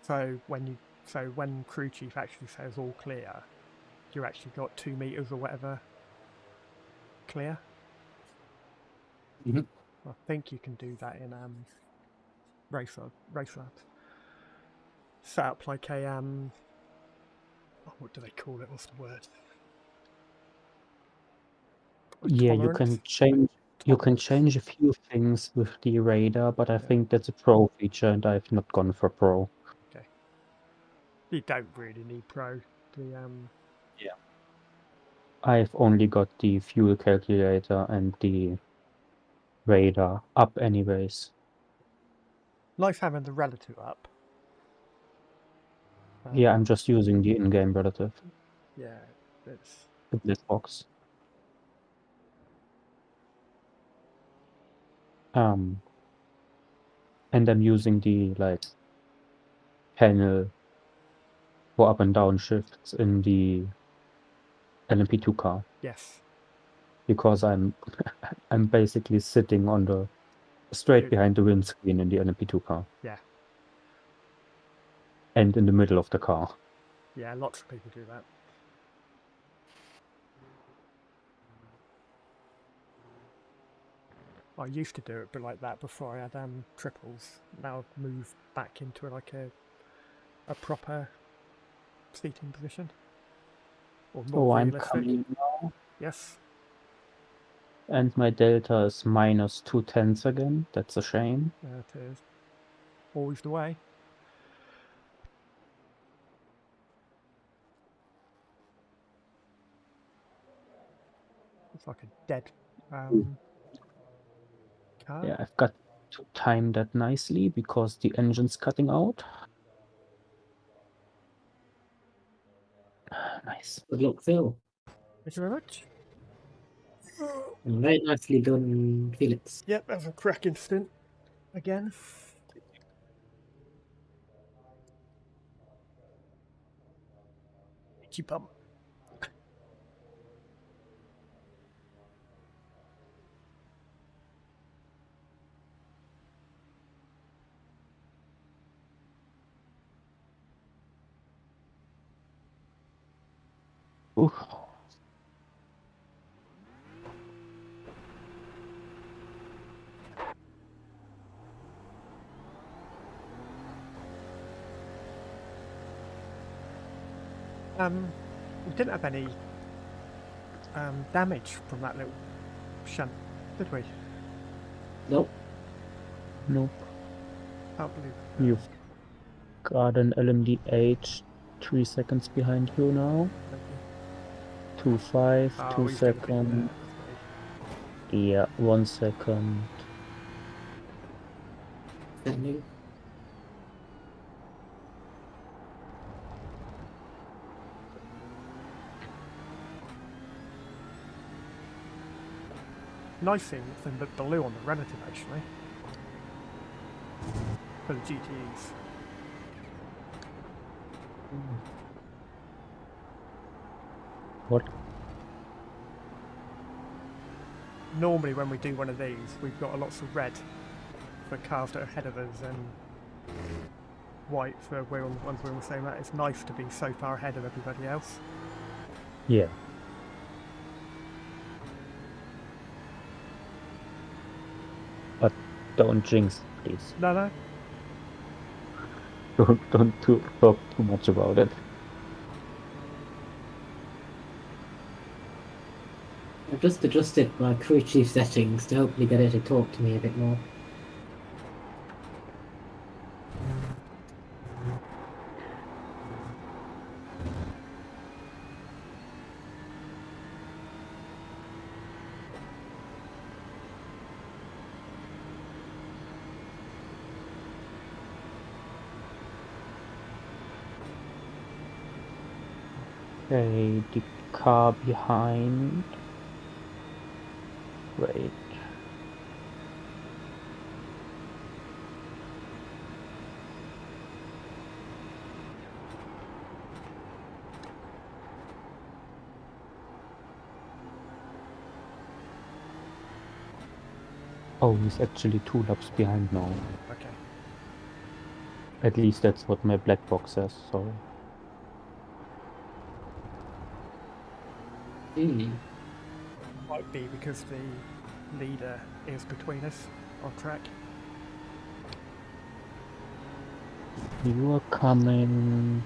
So when crew chief actually says all clear, you actually got 2 meters or whatever clear. Mm-hmm. I think you can do that in race labs. Set up like a what do they call it? What's the word? Yeah, you can change. You can change a few things with the radar, but I think that's a pro feature, and I've not gone for pro. Okay. You don't really need pro. Yeah. I've only got the fuel calculator and the radar up anyways. Nice having the relative up. Yeah, I'm just using the in-game relative. Yeah, it's The black box. And I'm using the like panel for up and down shifts in the LMP2 car. yes. Because I'm basically sitting on the Straight behind the windscreen in the LMP2 car. Yeah. And in the middle of the car. Yeah, lots of people do that. I used to do it, but like that before I had triples. Now I've moved back into like a proper seating position. Or more I'm realistic. coming now. Yes. And my delta is minus 2/10 again. That's a shame. It is. Always the way. It's like a dead car. Yeah, I've got to time that nicely because the engine's cutting out. Nice. Good luck, Phil. Thank you very much. And very nicely done, Felix. Yep, that was a cracking stint. Again. Itchy bum. Oof. We didn't have any damage from that little shunt, did we? Nope. Nope. Can't believe it. You've got an LMD8 3 seconds behind you now. Thank you. 2.5, Oh, 2 he's gonna beat seconds. that. Yeah, 1 second. Sending. Nice thing the blue on the relative actually. For the GTEs. What? Normally when we do one of these, we've got lots of red for cars that are ahead of us and white for we're on the ones we're on the same lap. It's nice to be so far ahead of everybody else. Yeah. But don't jinx, please. No. Don't talk too much about it. I've just adjusted my crew chief settings to hopefully get it to talk to me a bit more. Okay, the car behind. Wait. Oh, he's actually 2 laps behind now. Okay. At least that's what my black box says, so. Might be because the leader is between us on track. You are coming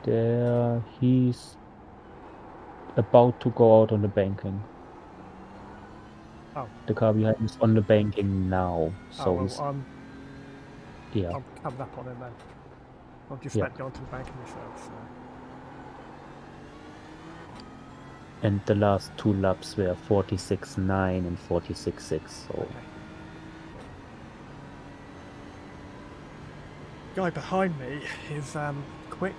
there. He's about to go out on the banking. Oh. The car behind is on the banking now, so well, he's I'm yeah. coming up on him then. I've just Yeah. let go onto the bank myself, so. And the last 2 laps were 46.9 and 46.6. So Okay. Guy behind me is quick.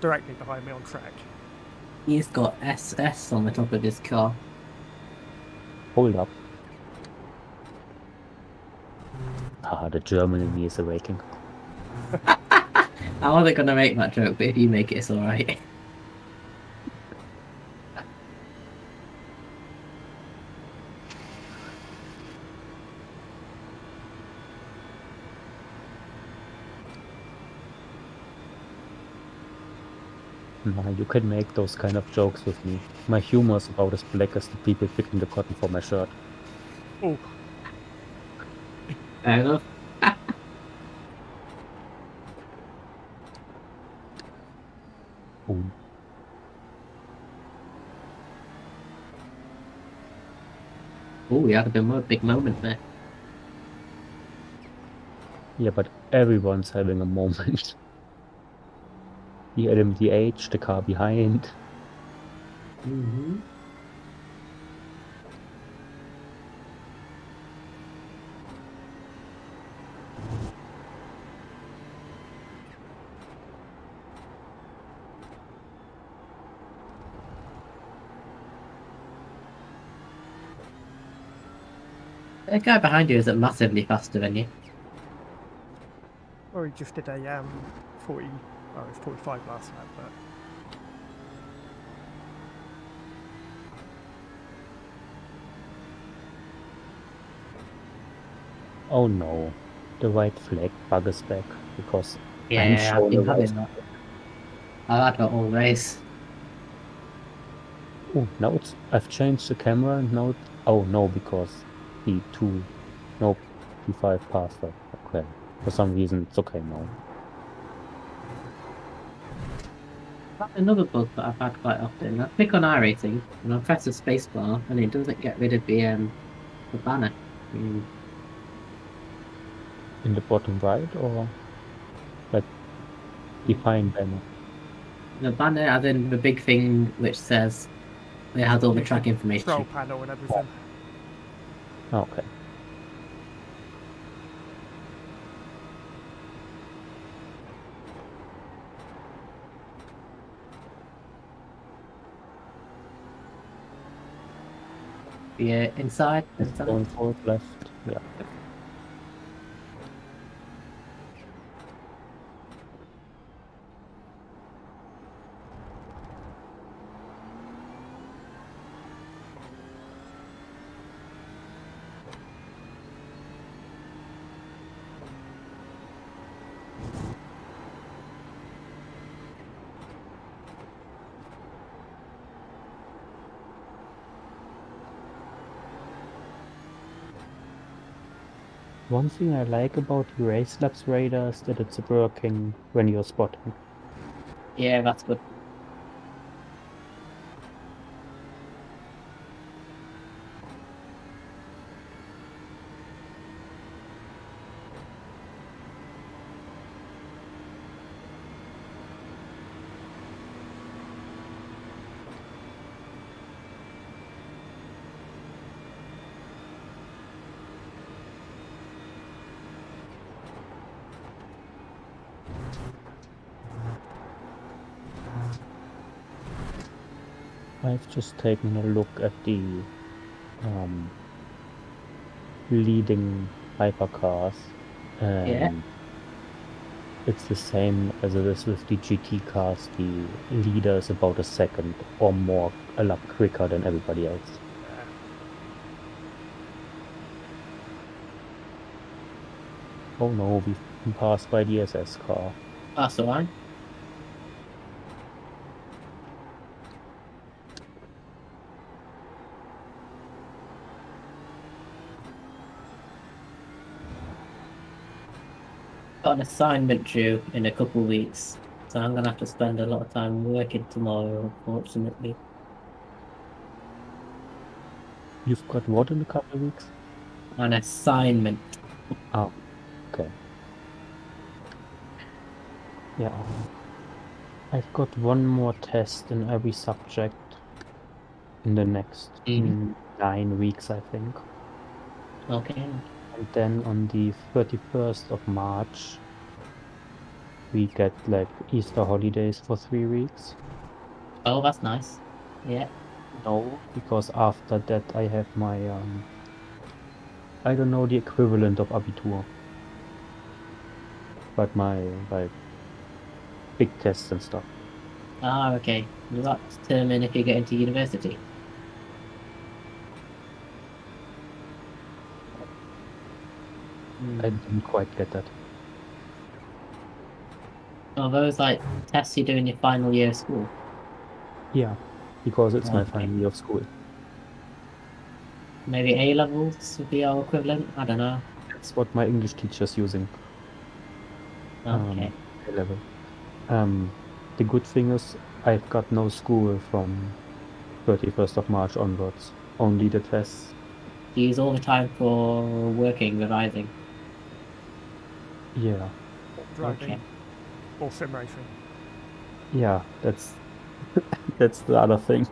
Directly behind me on track. He's got SS on the top of his car. hold up. The German in me is awaking. I wasn't gonna make that joke, but if you make it, it's alright. Nah, you can make those kind of jokes with me. My humor is about as black as the people picking the cotton for my shirt. Oh, Fair enough. Boom. Oh, we had a big moment there. Yeah, but everyone's having a moment. The LMDH, the car behind. Mm-hmm. The guy behind you isn't massively faster than you. or he just did a 40. Oh, it was 45 last lap, but Oh no. The white flag bug is back because I'm Yeah, I've shown been a white. having that. I've had that all race. Oh, now I've changed the camera and now oh no, because P2, nope, P5 passed that. Okay. For some reason it's okay now. That's another bug that I've had quite often. I click on iRacing and I press the spacebar and it doesn't get rid of the banner. In the bottom right or like define banner? The banner, as in the big thing which says it has all the yeah, track control information. panel and everything. Okay. Yeah, inside. Going forward left. Yeah. One thing I like about the Race Labs radar is that it's working when you're spotting. Yeah, that's good. I've just taken a look at the leading hypercars and Yeah. it's the same as it is with the GT cars. The leader is about a second or more a lot quicker than everybody else. Oh no, we've been passed by the SS car. That's alright. Got an assignment due in a couple of weeks, so I'm gonna have to spend a lot of time working tomorrow, unfortunately. You've got what in a couple of weeks? An assignment. Oh, okay. Yeah. I've got one more test in every subject in the next 9 weeks, I think. Okay. And then on the 31st of March, we get like Easter holidays for 3 weeks. Oh, that's nice. Yeah. No, because after that I have my, I don't know the equivalent of Abitur. But my, like, big tests and stuff. Ah, okay. Does that determine if you get into university? I didn't quite get that. Are those like tests you do in your final year of school? Yeah, because it's my Okay. final year of school. Maybe A levels would be our equivalent. I don't know. That's what my English teacher's using. Okay. A level. The good thing is I've got no school from 31st of March onwards. Only the tests. Do you use all the time for working, revising? Yeah, Driving Okay. or sim racing. yeah, that's that's the other thing.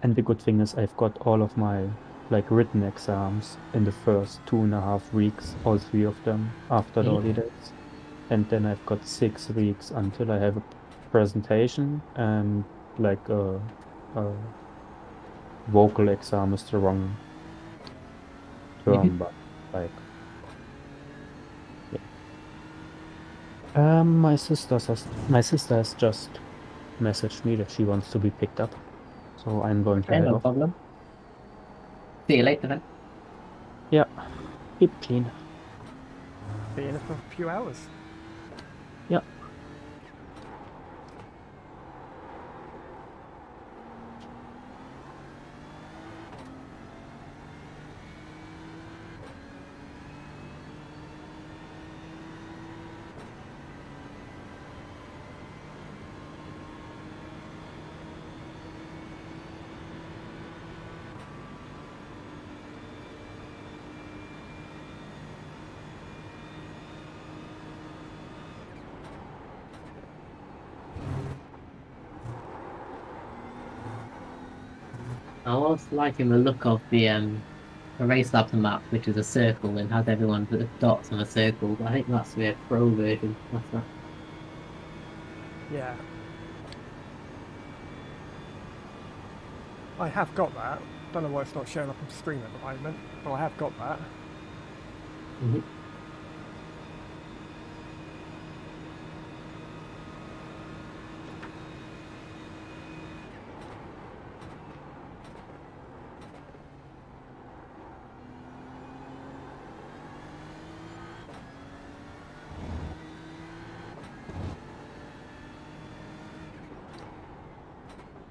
And the good thing is I've got all of my like written exams in the first 2.5 weeks, all 3 of them after the Mhm. holidays. And then I've got 6 weeks until I have a presentation and like a vocal exam is the wrong term, but like yeah. My sister has just messaged me that she wants to be picked up, so I'm going to Okay, head no off. problem. See you later then. Yeah, keep clean. Be in it for a few hours. Yeah. I was liking the look of the race lab map, which is a circle and has everyone with dots on a circle. But I think that's the pro version. That's that. Yeah. I have got that. Don't know why it's not showing up on the screen at the moment, but I have got that. Mhm.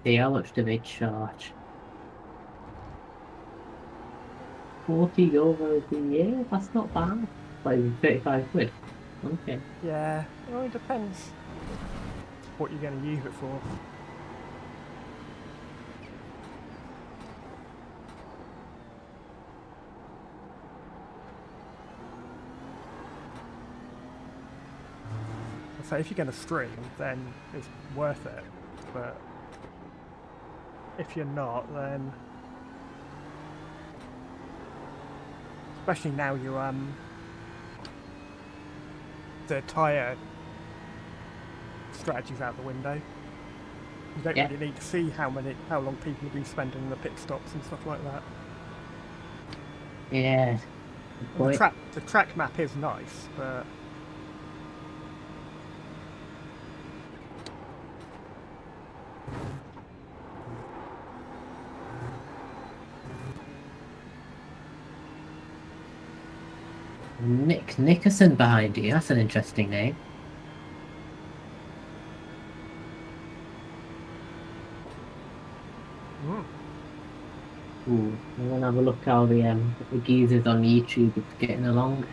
See, how much do they charge? 40 euros a year? That's not bad. Like 35 quid. Okay. Yeah, well, it depends what you're going to use it for. So if you're going to stream, then it's worth it. But if you're not, then especially now you the tyre strategy's out the window. You don't Yeah. really need to see how long people have been spending in the pit stops and stuff like that. Yeah. And the track map is nice, but Nick Nickerson behind you. That's an interesting name. Ooh, I'm gonna have a look how the geezers on YouTube is getting along.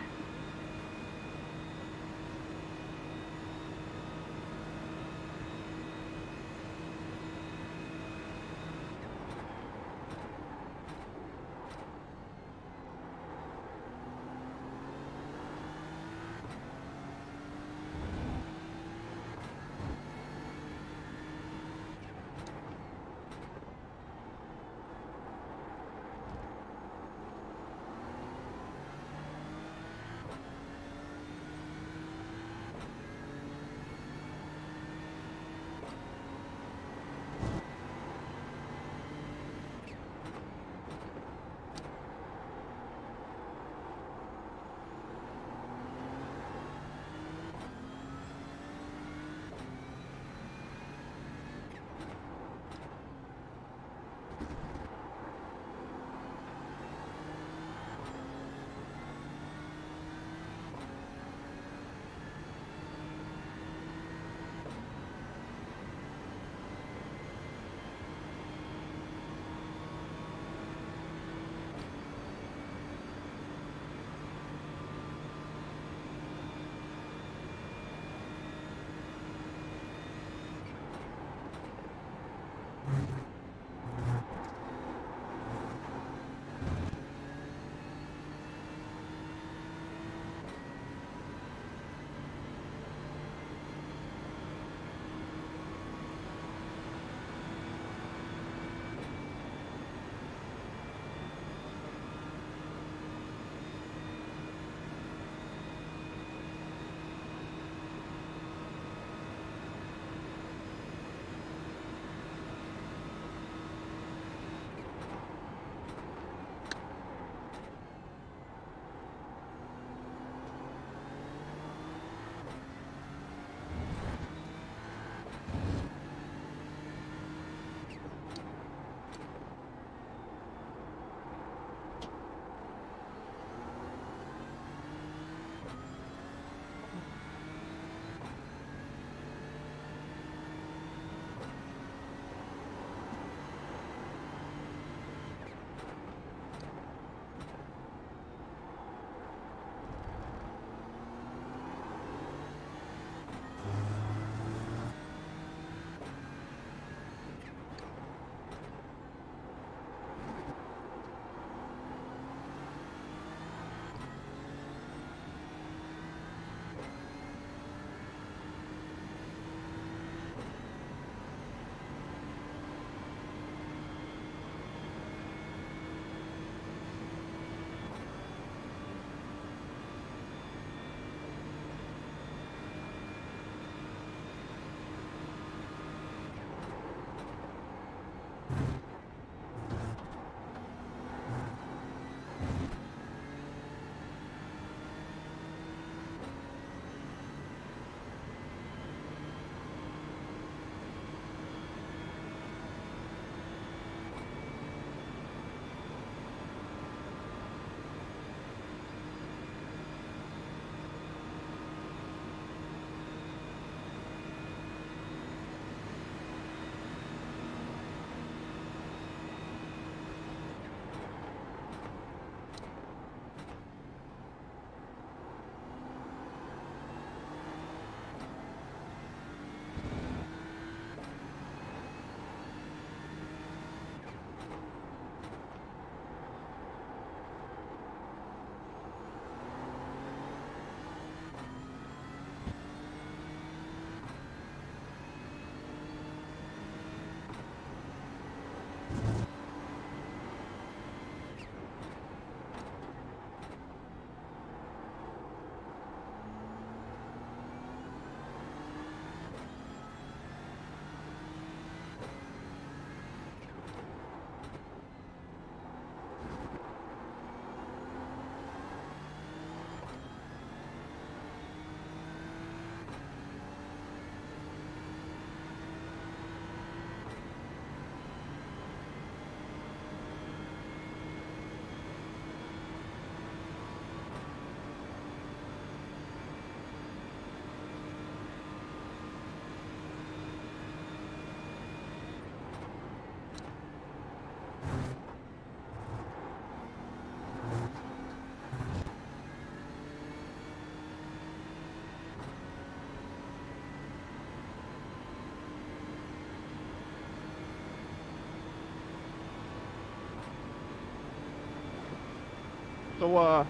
So,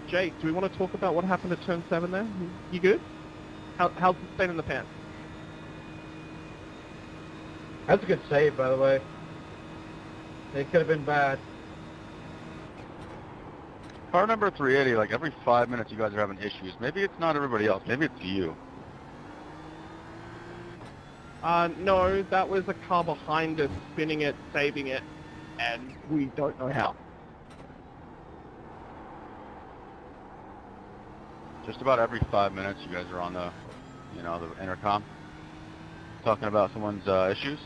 Jake, do we want to talk about what happened at turn 7 there? You good? How's the stain in the pants? That's a good save, by the way. It could have been bad. Car number 380, like every 5 minutes you guys are having issues. Maybe it's not everybody else. Maybe it's you. No, that was a car behind us spinning it, saving it, and we don't know how. Just about every 5 minutes you guys are on the, you know, the intercom. Talking about someone's issues.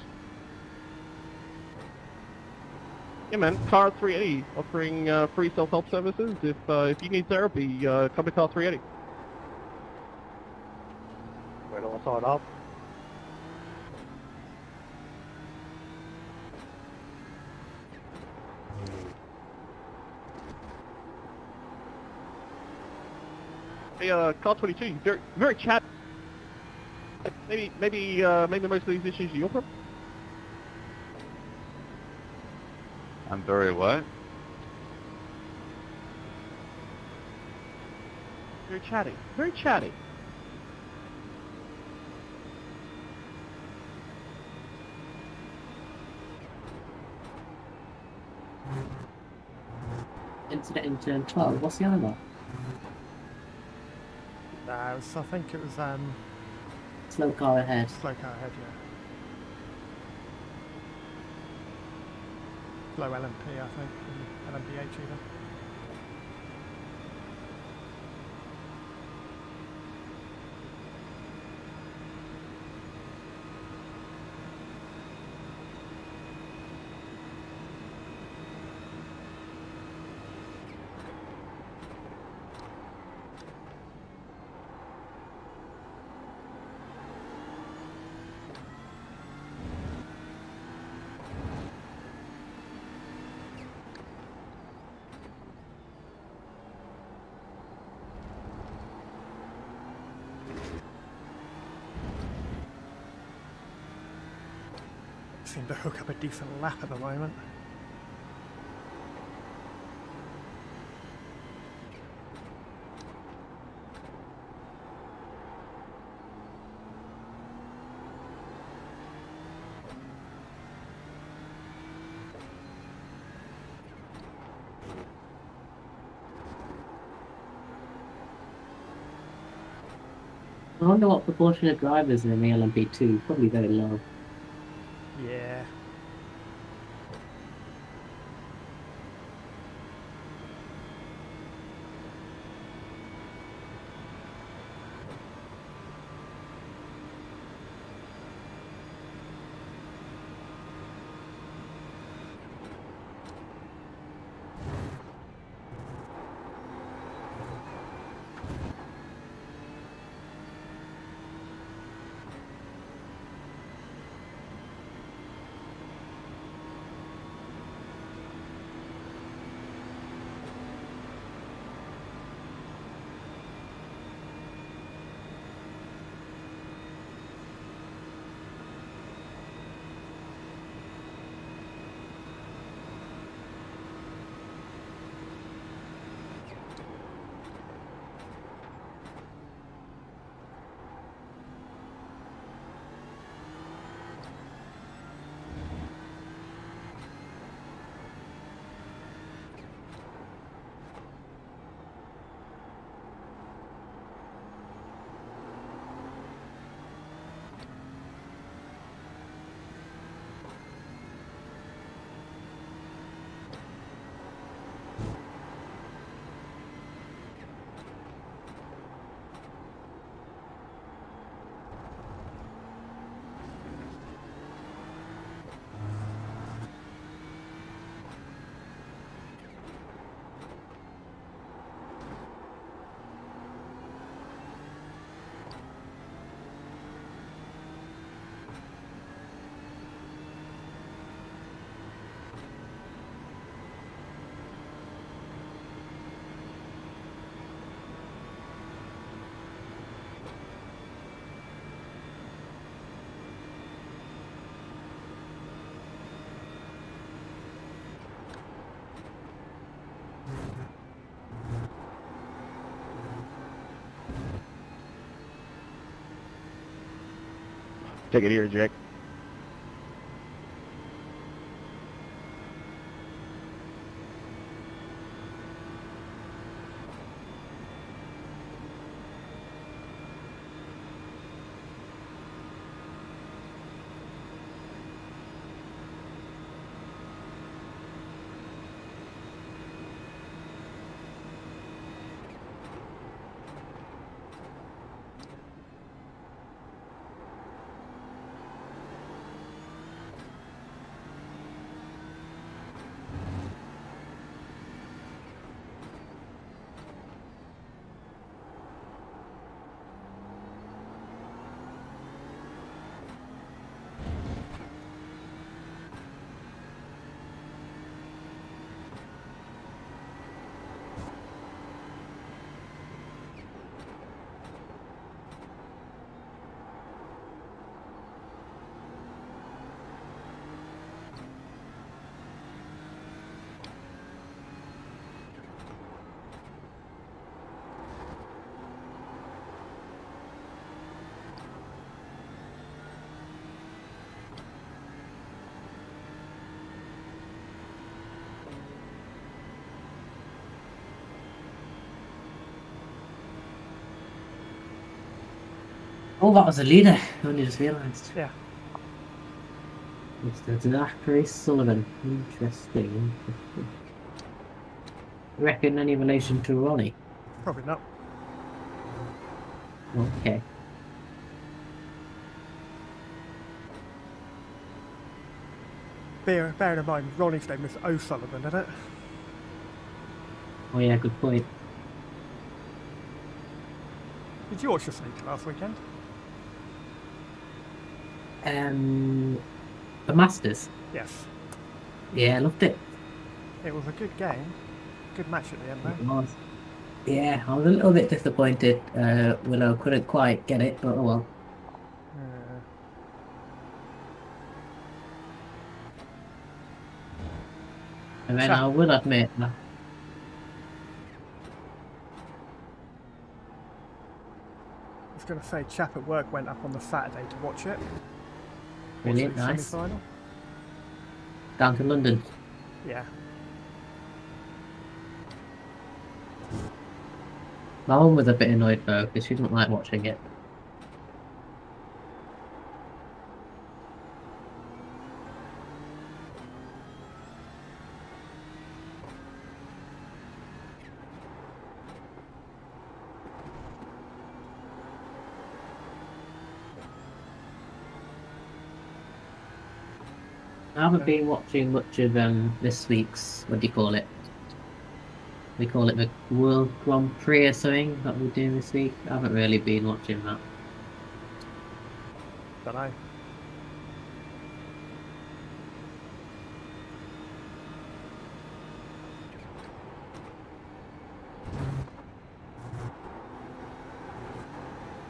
Yeah, man, Car 380 offering free self-help services. If you need therapy, come to Car 380. Wait till I sign up. Hey, Car 22, very chat. Maybe most of these issues are your problem. I'm very what? Very chatty. Very chatty. Incident in turn 12. What's the other one? So I think it was Slow car ahead. slow car ahead, yeah. Low LMP, I think, and LMPH either. Seem to hook up a decent lap at the moment. I wonder what proportion of drivers are in the LMP2. Probably very low. Yeah. Take it here, Jake. Oh, that was a leader. I only just realised. Yeah. Mr. Zachary Sullivan. Interesting. Reckon any relation to Ronnie? Probably not. Okay. Bearing in mind, Ronnie's name is O'Sullivan, isn't it? Oh yeah, good point. Did you watch the sneaker last weekend? The Masters. Yes. Yeah, I loved it. It was a good game. Good match at the end, It though. was. Yeah, I was a little bit disappointed. Willow couldn't quite get it, but oh well. And then I will admit that. I was going to say, chap at work went up on the Saturday to watch it. Brilliant, Watch the nice. semi-final. Down to London. Yeah. My mum was a bit annoyed though, because she didn't like watching it. I haven't been watching much of this week's, what do you call it? We call it the World Grand Prix or something that we're doing this week. I haven't really been watching that. Don't know.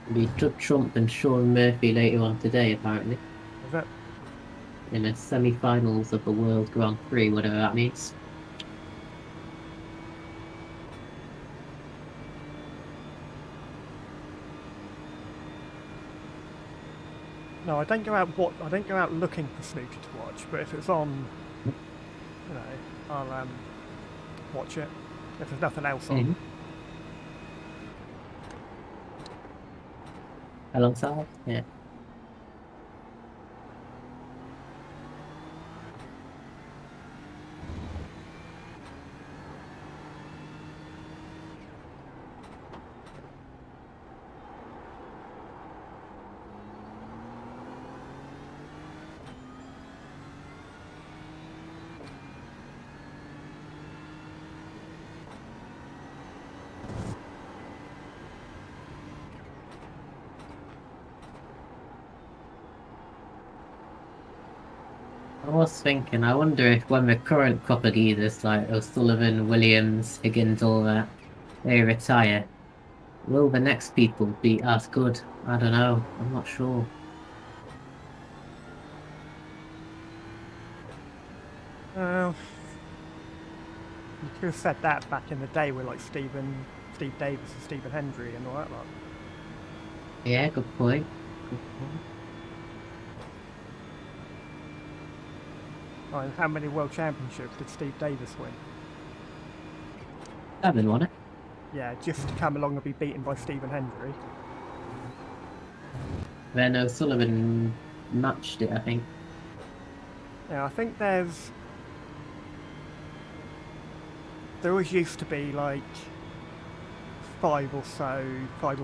It'll be Judd Trump and Sean Murphy later on today, apparently. Is that? In the semi-finals of the World Grand Prix, whatever that means. No, I don't go out looking for snooker to watch. But if it's on, you know, I'll watch it. If there's nothing else on. Alongside, yeah. I was thinking, I wonder if when the current copper geezers like O'Sullivan, Williams, Higgins, all that, they retire, will the next people be as good? I don't know, I'm not sure. Well, you could have said that back in the day with like Steve Davis and Stephen Hendry and all that lot. Yeah, good point. Good point. And how many World Championships did Steve Davis win? 7, wasn't it? Yeah, just to come along and be beaten by Stephen Hendry. Then O'Sullivan matched it, I think. Yeah, I think there always used to be like 5 or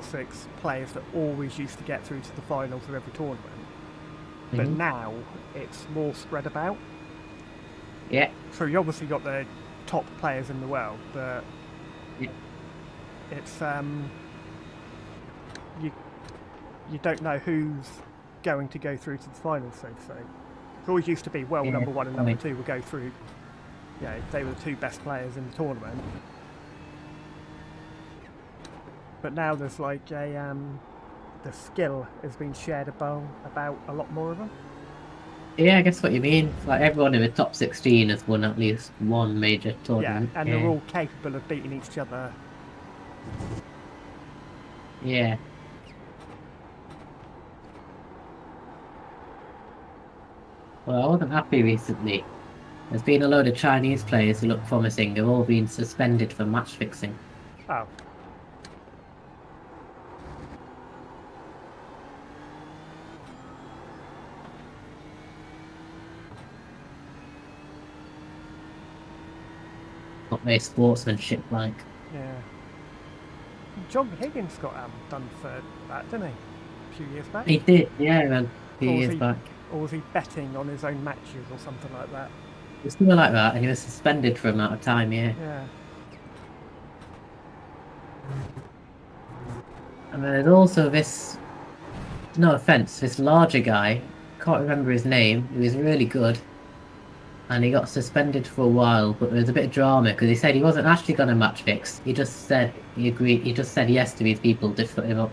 6 players that always used to get through to the finals of every tournament. But now it's more spread about. Yeah. So you obviously got the top players in the world, but it's you don't know who's going to go through to the finals, so to say. It always used to be, well, number 1 and number 2 would go through. Yeah, they were the 2 best players in the tournament. But now there's like the skill has been shared about a lot more of them. Yeah, I guess what you mean. It's like everyone in the top 16 has won at least one major tournament. Yeah, and they're all capable of beating each other. Yeah. Well, I wasn't happy recently. There's been a load of Chinese players who look promising. They've all been suspended for match fixing. Oh. Not very sportsmanship-like. Yeah. John Higgins got done for that, didn't he? A few years back. He did, yeah, man. A few years back. Or was he betting on his own matches or something like that? It was something like that, and he was suspended for an amount of time, yeah. Yeah. And then there's also this, no offence, this larger guy, can't remember his name, he was really good. And he got suspended for a while, but there was a bit of drama because he said he wasn't actually going to match fix. He just said he agreed. He just said yes to these people to put him up.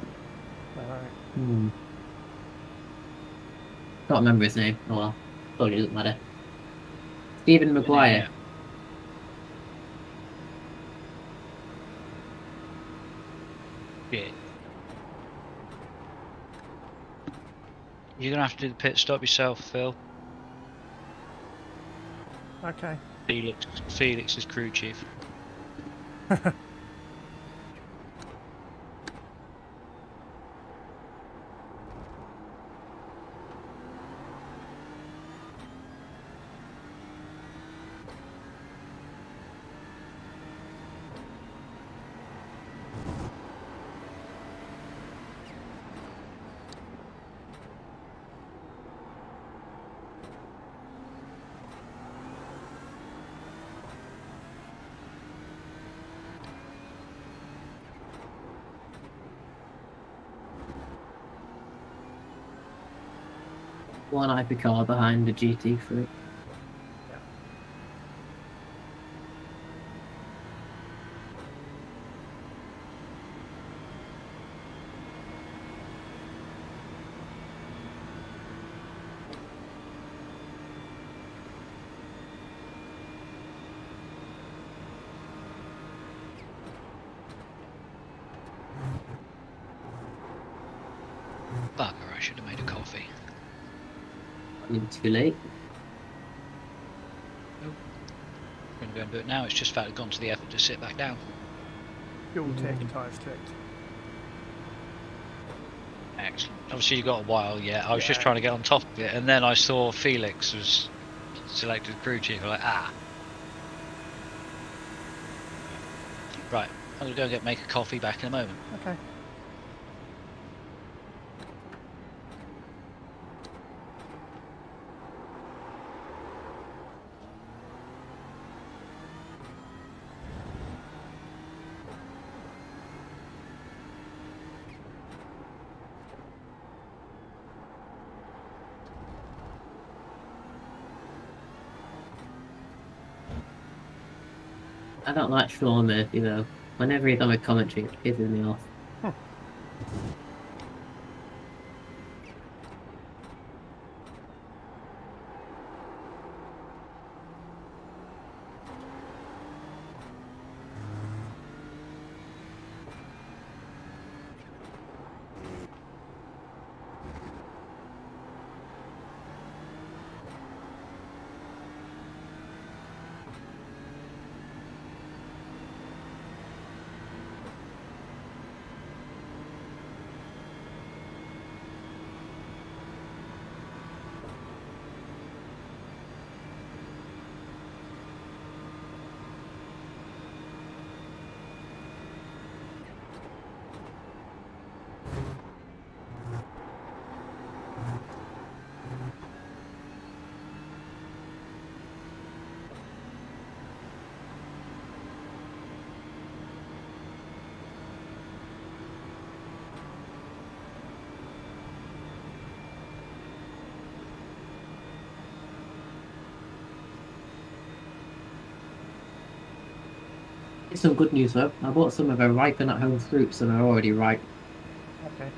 Alright. Can't remember his name. Oh well, probably doesn't matter. Stephen Maguire. Yeah. You're gonna have to do the pit stop yourself, Phil. Okay. Felix is crew chief. One hypercar behind the GT3. Bugger, I should have made a coffee. Too late. Nope. I'm going to go and do it now. It's just that I've gone to the effort to sit back down. Fuel tick, tyres ticked. Excellent. Obviously, you've got a while yet. I was just trying to get on top of it, and then I saw Felix was selected crew chief. I'm like, ah. Right, I'm going to go and make a coffee back in a moment. Okay. I don't like Sean Murphy though. Whenever he's on a commentary, it pisses me off. It's some good news though. I bought some of our ripen at home fruits and they're already ripe. Okay.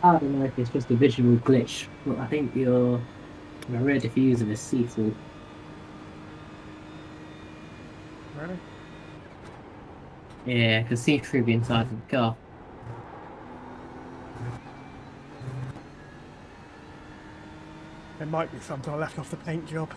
I don't know if it's just a visual glitch, but I think your rear diffuser is see-through. Really? Yeah, I can see through the inside of the car. There might be something I left off the paint job.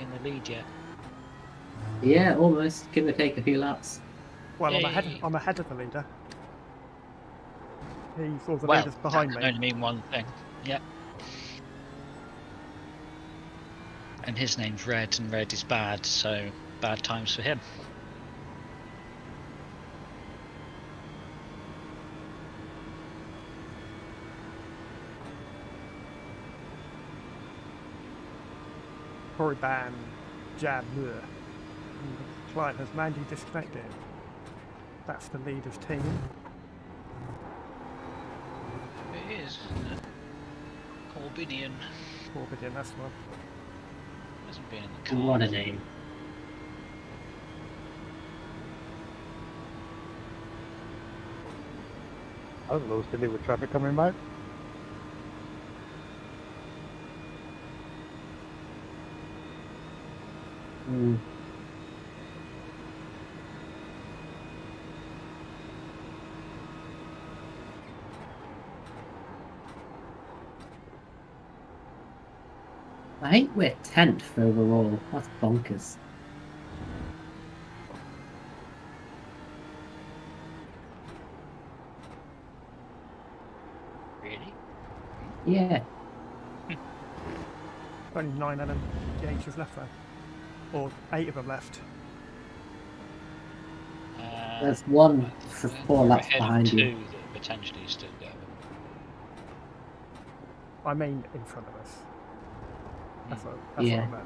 in the lead yet. Yeah, almost. Give or take a few laps. Well, Yay. I'm ahead of the leader. Or the Well, leader's behind that me. can only mean one thing. Yep. And his name's Red, and Red is bad, so bad times for him. Corriban Jab. The client has manually disconnected. That's the leader's team. It is, isn't it? Corbidian. Corbidian, that's the one. Hasn't been in the car. What a name. I was a little silly with traffic coming by. Mm. I think we're 10th overall. That's bonkers. Really? Yeah. Only 9 LMGHs left there. Or 8 of them left. There's one for Then 4 we're laps ahead of behind you. 2 that potentially still go. I mean, in front of us. That's what I Yeah. meant.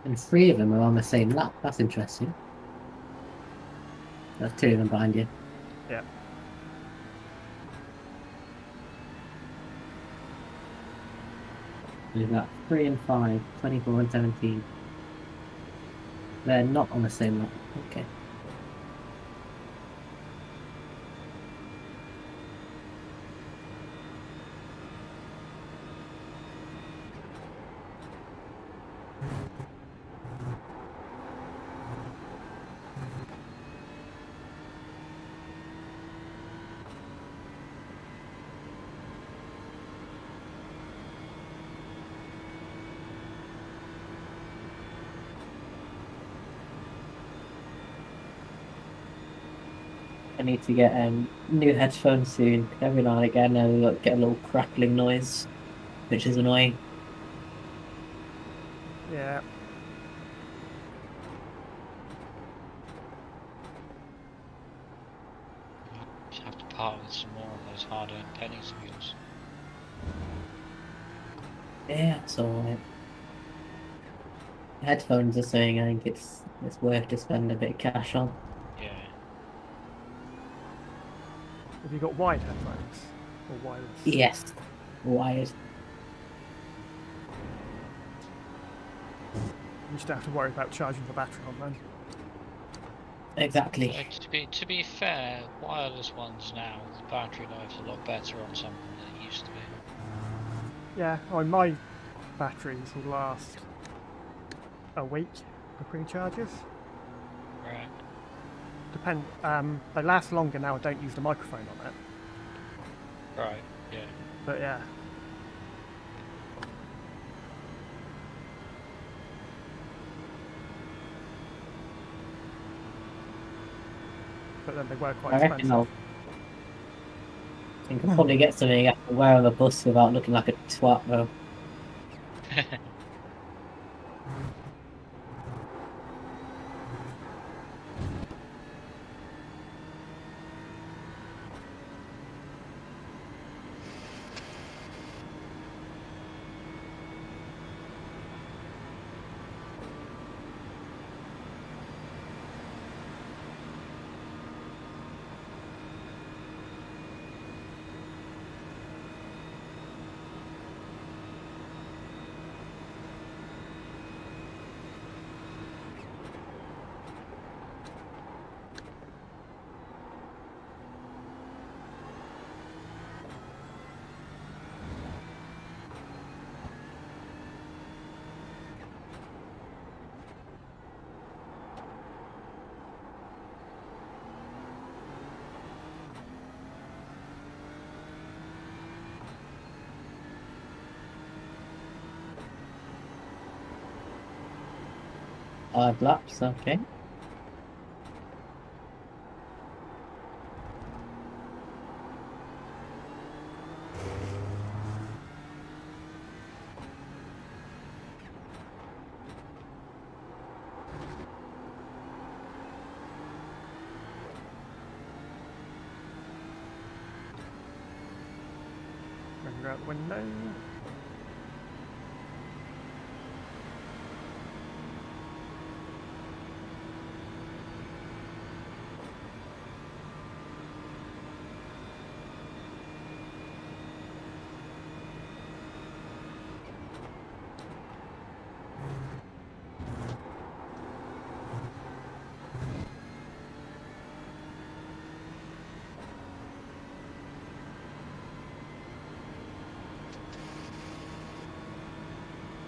And 3 of them are on the same lap. That's interesting. There's 2 of them behind you. Yeah. We've got 3 and 5, 24 and 17. They're not on the same lap. Okay. I need to get new headphones soon. Every now and again I get a little crackling noise, which is annoying. Yeah. Just have to part with some more of those hard-earned pennies of yours. Yeah, it's alright. Headphones are saying I think it's worth to spend a bit of cash on. Yeah. Have you got wide headphones? Or wireless? Yes, wired. You just don't have to worry about charging the battery on then. Exactly. To be fair, wireless ones now, the battery life's a lot better on some than it used to be. Yeah, my batteries will last a week between charges. Right. They last longer now. I don't use the microphone on it. Right, yeah. But yeah. But then they were quite I reckon expensive. I think I'll probably get something I can wear on the bus without looking like a twat though. 5 laps, okay. Finger out the window.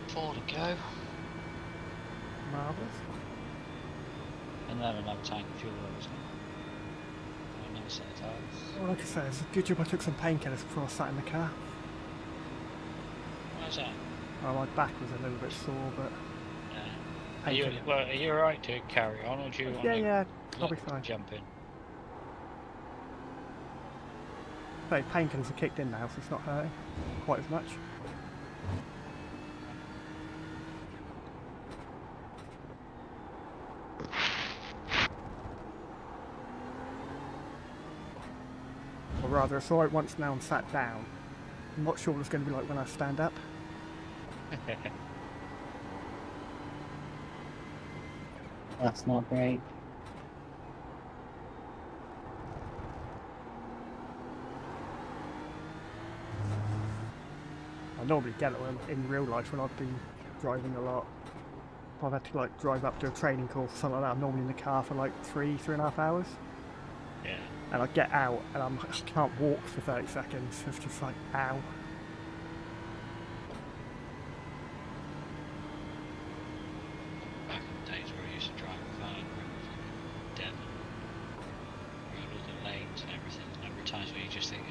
Four to go. Marvellous. And then another tank of fuel, obviously. And another set of tyres. Well, like I say, it's a good job I took some painkillers before I sat in the car. Why's that? Oh, my back was a little bit sore, but Are you, painkiller. well, are you alright to carry on, or do you want Yeah, to I'll be fine. jump in? So painkillers are kicked in now, so it's not hurting quite as much. Or rather, it's alright once now I'm sat down. I'm not sure what it's going to be like when I stand up. That's not great. I normally get it in real life when I've been driving a lot. If I've had to like drive up to a training course or something like that, I'm normally in the car for like 3.5 hours. Yeah. And I get out and I can't walk for 30 seconds. It's just like, ow. Back in the days where I used to drive a van around Devon, around all the lanes and everything, the number of times where you just think,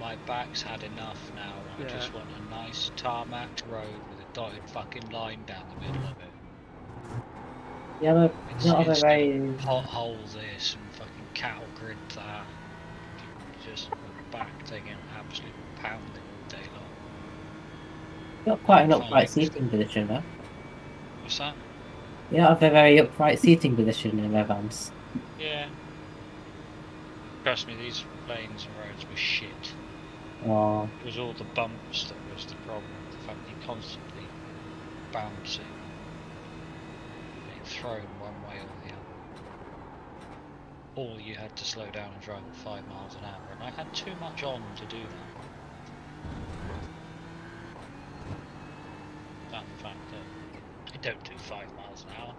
my back's had enough now, I Yeah. just want a nice tarmac road with a dotted fucking line down the middle of it. Yeah, but It's, not a it's very... pothole this and fucking cattle grid that. Just my back taking an absolute pounding all day long. Got quite an Fine. upright seating position, though. What's that? You don't have a very upright seating position in their vans. Yeah. Trust me, these lanes and roads were shit. Oh, It was all the bumps that was the problem. The fact that you're constantly bouncing, being thrown one way or the other. Or you had to slow down and drive at 5 miles an hour, and I had too much on to do that. That the fact that I don't do 5 miles an hour.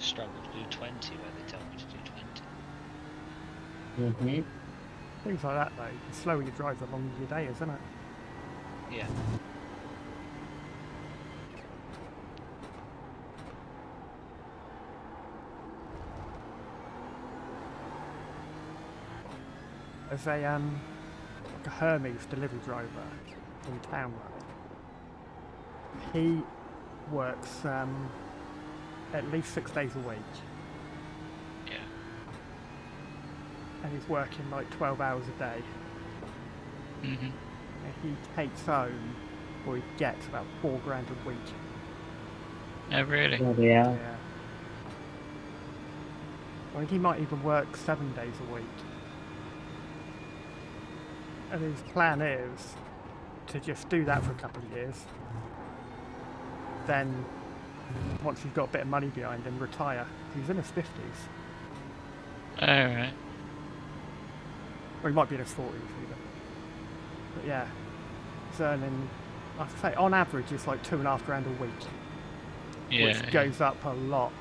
Struggle to do 20 where they tell me to do 20. mm-hmm. Things like that though, the slower you drive, the longer your day is, isn't it? Yeah. There's a like a Hermes delivery driver in town. He works at least 6 days a week, Yeah. and he's working like 12 hours a day. Mm-hmm. And he takes home, or he gets about $4 grand a week. Oh, really? Bloody hell. Yeah. I think he might even work 7 days a week. And his plan is to just do that for a couple of years. Then, once he's got a bit of money behind him, retire. He's in his 50s. Alright. Or he might be in his 40s even. But yeah, he's earning, like I say, on average it's like $2.5 grand a week. Yeah. Which goes up a lot,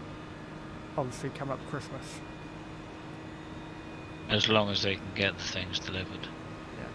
obviously come up Christmas. As long as they can get the things delivered. Yeah.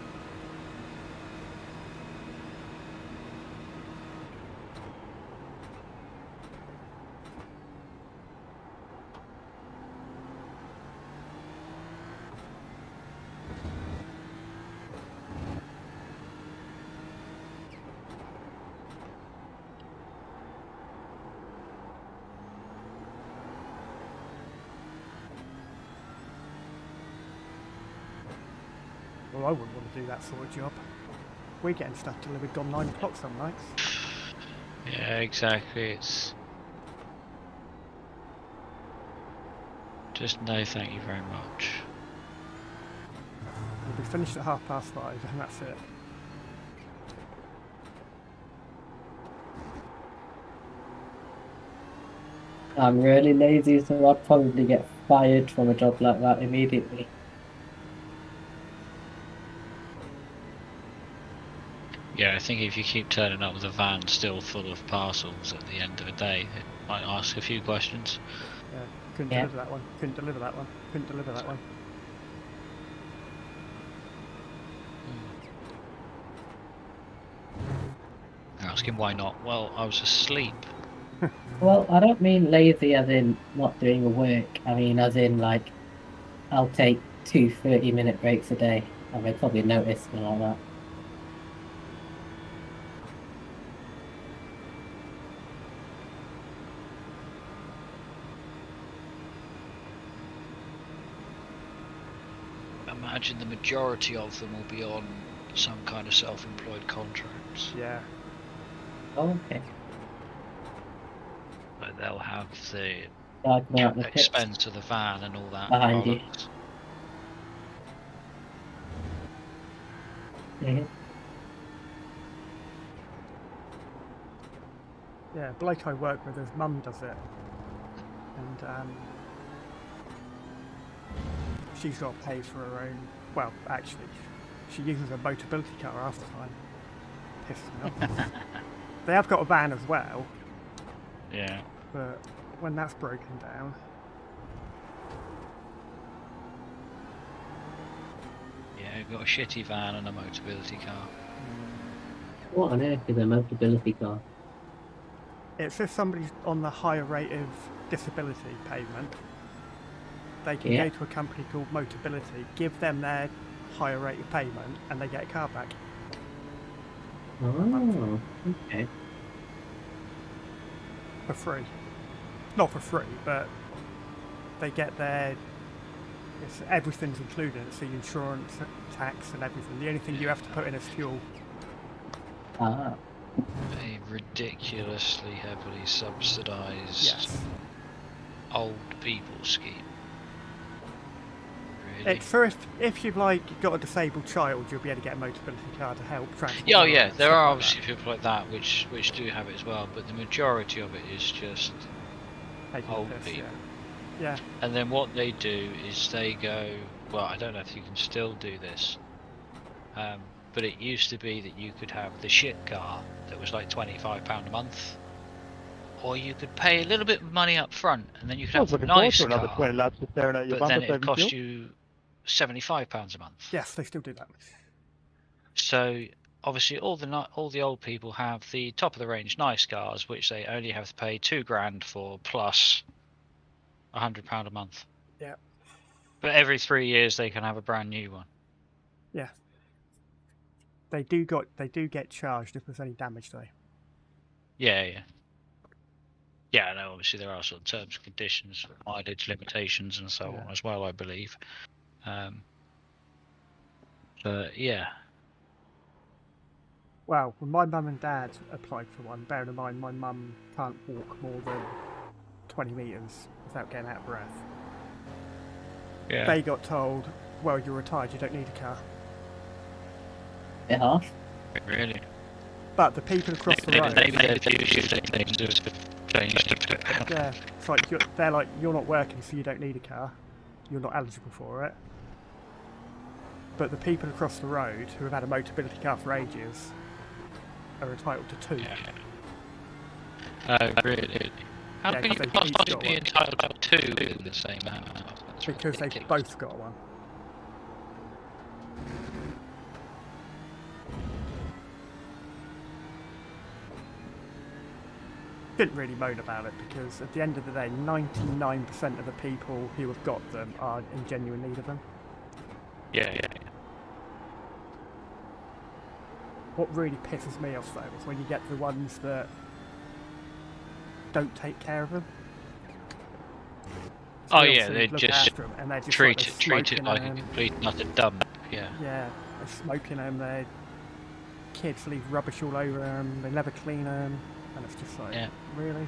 Well, I wouldn't want to do that sort of job. We're getting stuff delivered gone 9 o'clock some nights. Yeah, exactly. It's just no, thank you very much. We'll be finished at 5:30, and that's it. I'm really lazy, so I'd probably get fired from a job like that immediately. Yeah, I think if you keep turning up with a van still full of parcels at the end of the day, it might ask a few questions. Yeah, couldn't Yeah. deliver that one, couldn't deliver that one, couldn't deliver that one. Asking why not? Well, I was asleep. Well, I don't mean lazy as in not doing the work. I mean as in, like, I'll take 2 30-minute breaks a day. I mean, probably notice something like that. Imagine the majority of them will be on some kind of self-employed contracts. Yeah, Oh, okay. But they'll have the Like out the pits. expense of the van and all that. Behind you. bollocks. Mhm. yeah. Bloke I work with, his mum does it, and she's got to pay for her own. Well, actually, she uses a Motability car half the time. Pisses me off. They have got a van as well, Yeah. but when that's broken down, Yeah, you've got a shitty van and a Motability car. What on earth is a Motability car? it's if somebody's on the higher rate of disability payment, they can Yeah. go to a company called Motability, give them their higher rate of payment, and they get a car back. Oh, okay. For free. Not for free, but they get their. Everything's included. It's the insurance, tax, and everything. The only thing you have to put in is fuel. Ah, A ridiculously heavily subsidised Yes. old people scheme. Really? It's for if you've got a disabled child, you'll be able to get a Motability car to help transport. Yeah, oh them yeah, and there stuff are like obviously people like that which do have it as well, but the majority of it is just that. Taking old the piss, people. Yeah. And then what they do is they go, well, I don't know if you can still do this, but it used to be that you could have the shit car that was like £25 a month, or you could pay a little bit of money up front, and then you could I have was the looking forward nice to another car, 20 laps just staring at your but then bumper it cost saving you £75 a month. Yes, they still do that. So obviously all the old people have the top of the range nice cars, which they only have to pay £2,000 for plus £100 a month. Yeah. But every 3 years they can have a brand new one. Yeah. They do get charged if there's any damage though. Yeah, yeah. Yeah, I know obviously there are sort of terms and conditions, mileage limitations and so Yeah. on as well, I believe. But yeah. Well, when my mum and dad applied for one, bearing in mind my mum can't walk more than 20 metres without getting out of breath. Yeah. They got told, well, you're retired, you don't need a car. bit harsh. Really? But the people across the road, yeah, it's like they're like, you're not working, so you don't need a car. You're not eligible for it. But the people across the road who have had a Motability car for ages are entitled to 2. Yeah. Really? How Yeah, can 'cause you they've each possibly got be one. entitled to 2 in the same amount? That's Because they've ridiculous. both got one. Didn't really moan about it because at the end of the day, 99% of the people who have got them are in genuine need of them. Yeah. What really pisses me off though is when you get the ones that don't take care of them. So Oh they yeah, obviously they look just after 'em and they're just treat like it they're like a smoking and- complete and utter dump. Yeah. Yeah, They're smoking them, their kids leave rubbish all over them, they never clean them, and it's just like, Yeah. really?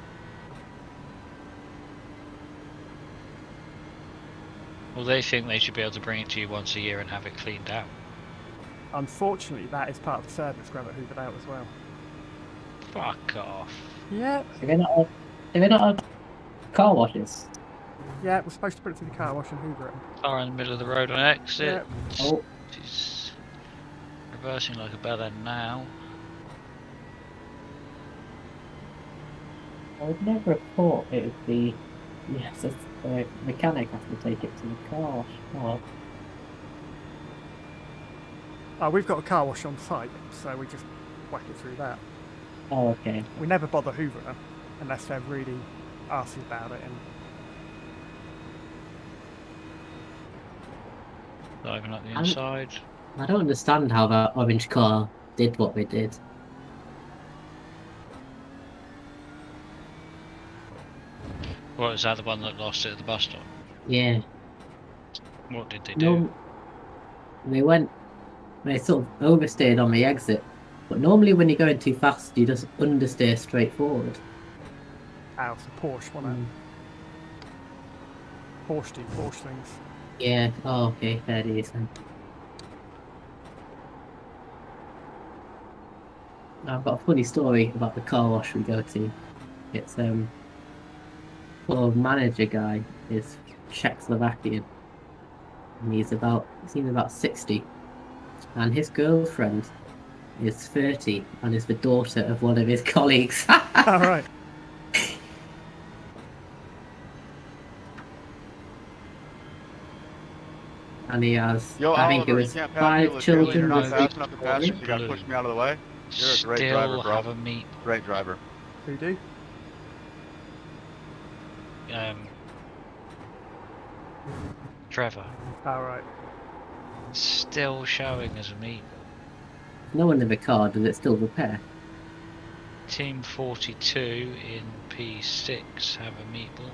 Well, they think they should be able to bring it to you once a year and have it cleaned out. Unfortunately, that is part of the service, grab it hoovered out as well. Fuck off. Yeah, Have they not had car washes? yeah, we're supposed to put it through the car wash and hoover it. Car in the middle of the road on exit. Oh, She's reversing like a bell end now. I would never have thought it would be. Yes, it's the mechanic has to take it to the car wash. Oh, Oh, we've got a car wash on site, so we just whack it through that. oh, okay. We never bother hoovering unless they're really arsy about it. And Diving up the inside. I don't understand how that orange car did what they did. What, is that the one that lost it at the bus stop? Yeah. What did they do? No, they sort of overstayed on the exit. But normally when you're going too fast, you just understeer straight forward. ow, it's a Porsche, wasn't it? Porsche do Porsche things. Yeah, oh, okay, there it is then. I've got a funny story about the car wash we go to. It's poor manager guy is Czechoslovakian, and he's about 60, and his girlfriend is 30 and is the daughter of one of his colleagues. All right. And he has, Yo, I think Oliver, it was you can't pass me 5 with Billy, children. you're not with fast each enough to pass me, children. you gotta push me out of the way. You're a great Still driver, bro. have a meat. Great driver. Who do? Trevor. All right. Still showing as a meat. No one in the car, does it still repair? Team 42 in P6 have a meatball.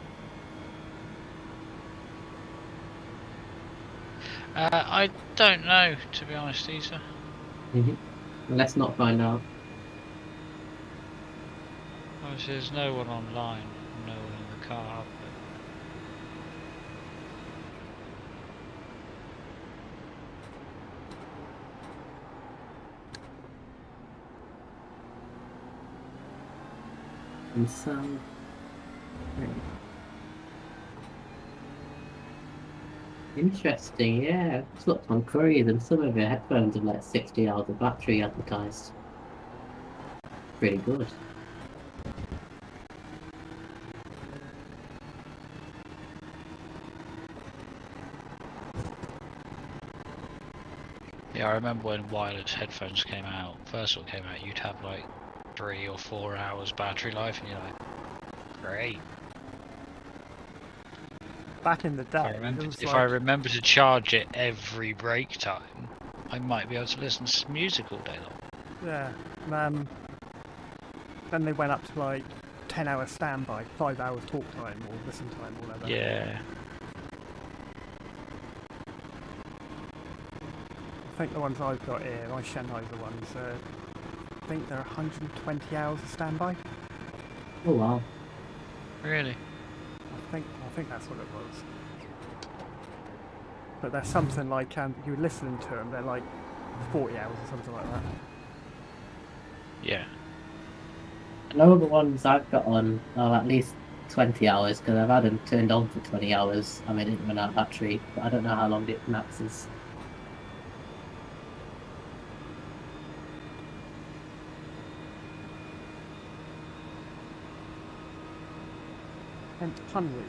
I don't know, to be honest, Essa. Let's not find out. Obviously, there's no one online, no one in the car. And so... Interesting, yeah. I've looked on Currys and some of your headphones have like 60 hours of battery advertised. Pretty good. Yeah, I remember when wireless headphones came out. First one came out, you'd have like 3 or 4 hours battery life, and you're like, great. Back in the day, If I remember to charge it every break time, I might be able to listen to music all day long. Yeah. Then they went up to like 10-hour standby, 5 hours talk time or listen time or whatever. Yeah. I think the ones I've got here, my Sennheiser ones, I think they're 120 hours of standby. Oh wow. Really? I think that's what it was. But there's something like, you were listening to them, they're like 40 hours or something like that. Yeah. I know the ones I've got on are at least 20 hours because I've had them turned on for 20 hours. I mean, it didn't run out of battery, but I don't know how long it maxes. And Hunley.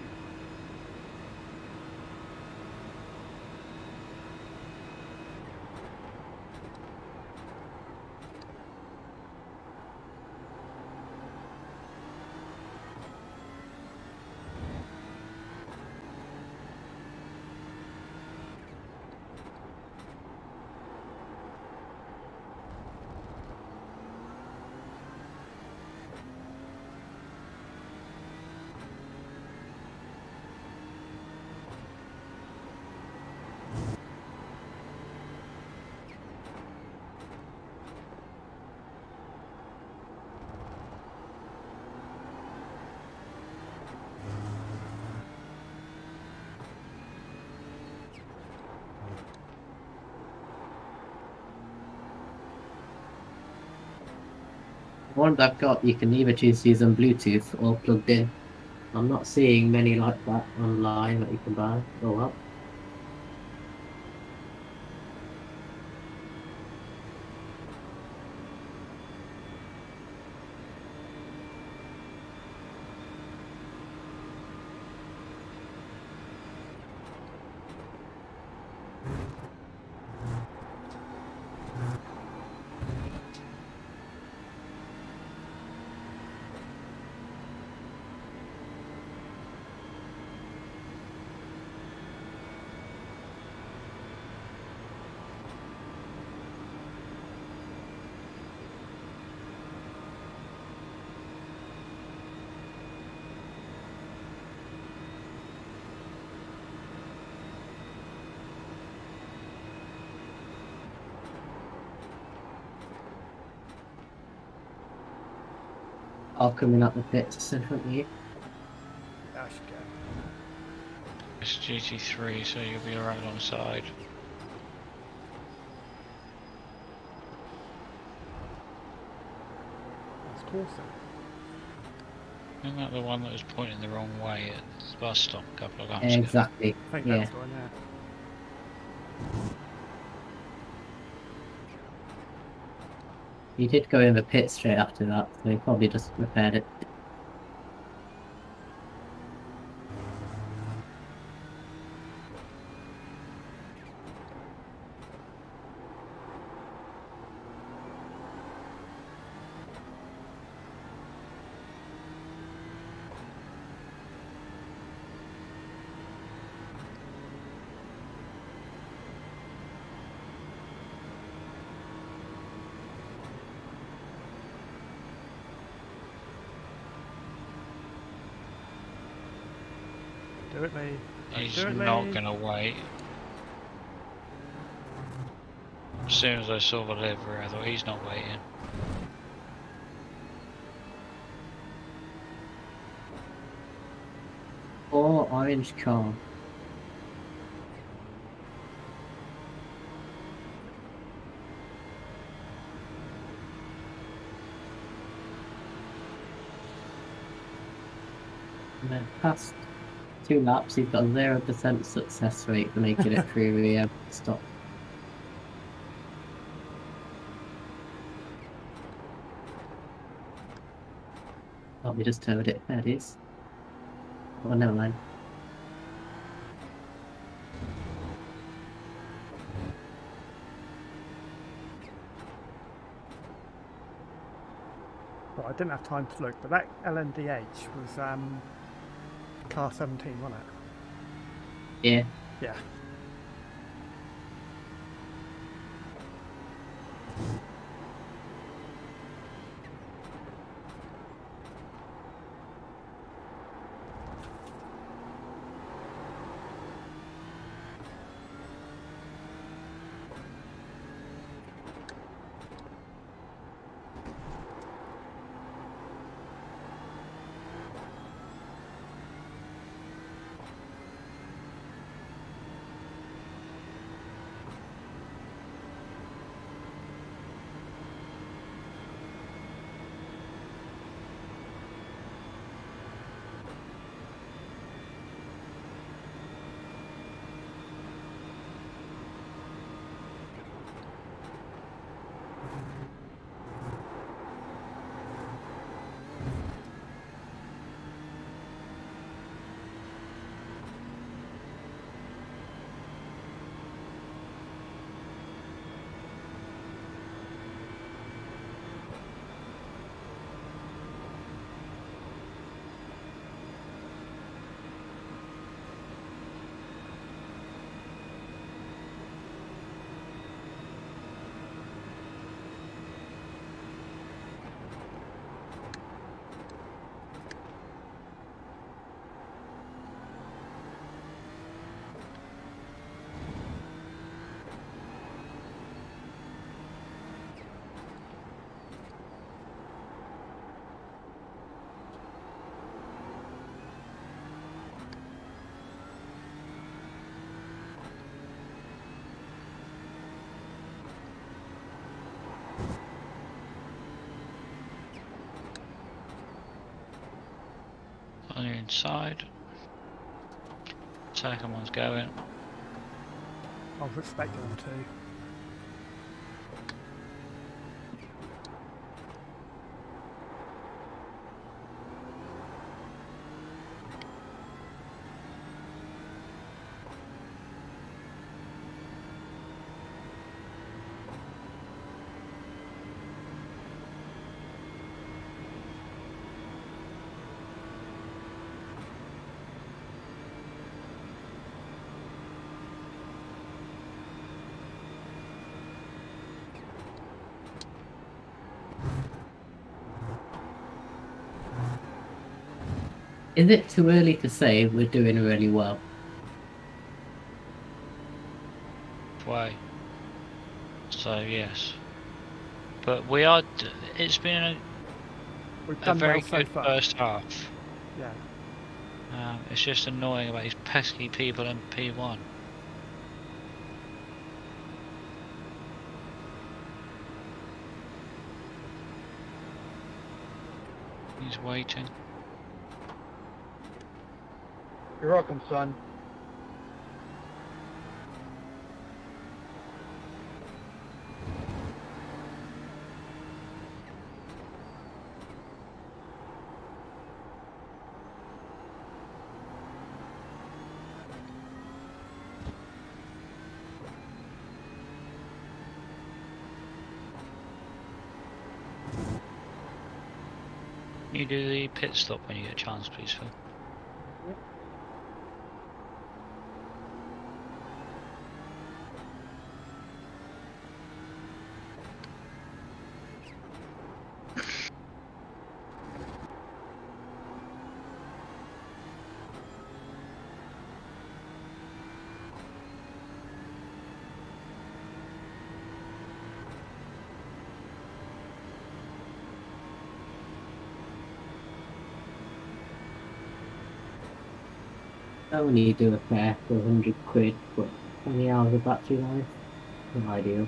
The one I've got, you can either choose to use on Bluetooth or plugged in. I'm not seeing many like that online that you can buy. Oh well. All coming up the pits in front of you. I should go. It's GT3, so you'll be right alongside. That's Corsa. Isn't that the one that was pointing the wrong way at the bus stop a couple of laps ago? Exactly. I think Yeah. that's the one, yeah. He did go in the pit straight after that, so he probably just repaired it. Do it, Lee. He's Do it, not Lee. going to wait. As soon as I saw the livery, I thought he's not waiting. Or orange car. And then past 2 laps, you've got a 0% success rate for making it through the stop. Oh, we just towed it. There it is. Oh, never mind. Well, I didn't have time to look, but that LNDH was car 17, wasn't it? Yeah. Yeah. inside. Second one's going. I was expecting them to. Is it too early to say we're doing really well? Way. So yes, but we are. It's been We've a done very well so good far. first half. Yeah. It's just annoying about these pesky people in P1. He's waiting. You're welcome, son. Can you do the pit stop when you get a chance, please, Phil? I only do a pair for 100 quid, but 20 hours of battery life? Not ideal.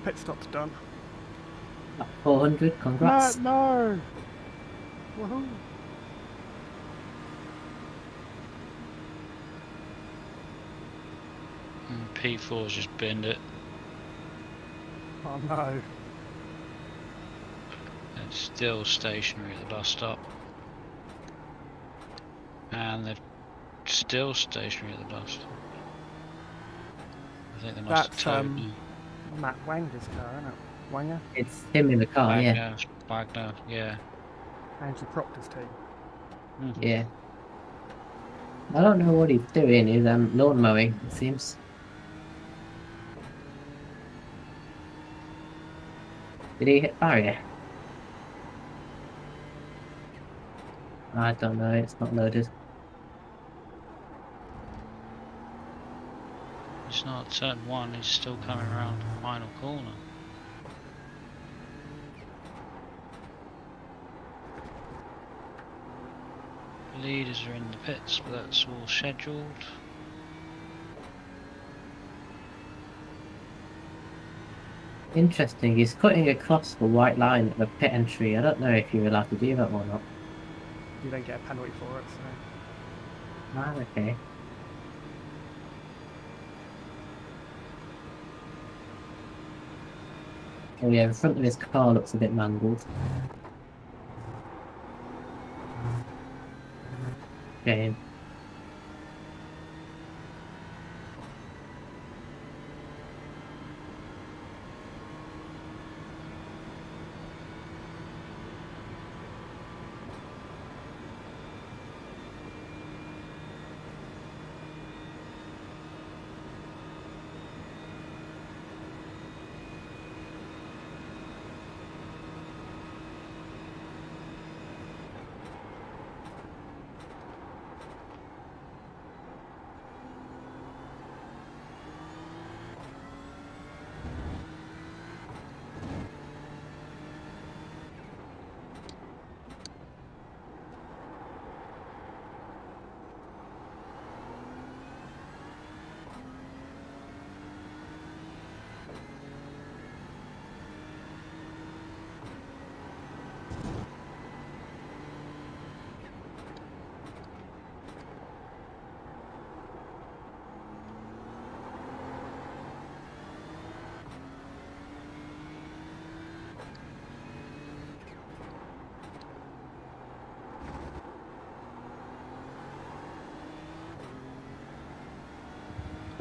Pit stop's done. 400, congrats. No! Woohoo! And P4's just binned it. Oh no. It's still stationary at the bus stop. And they're still stationary at the bus stop. I think they must That's have towed me. Matt Wanger's car, isn't it? Wanger? It's him in the car, yeah. Wagner, yeah. Andrew Proctor's team. Mhm. Yeah. I don't know what he's doing, he's lawn mowing, it seems. Did he hit barrier? I don't know, it's not loaded. It's not turn one, he's still coming around the final corner. Leaders are in the pits, but that's all scheduled. Interesting, he's cutting across the white line at the pit entry. I don't know if you're allowed to do that or not. You don't get a penalty for it, so. Ah, okay. Oh yeah, the front of his car looks a bit mangled. Shame.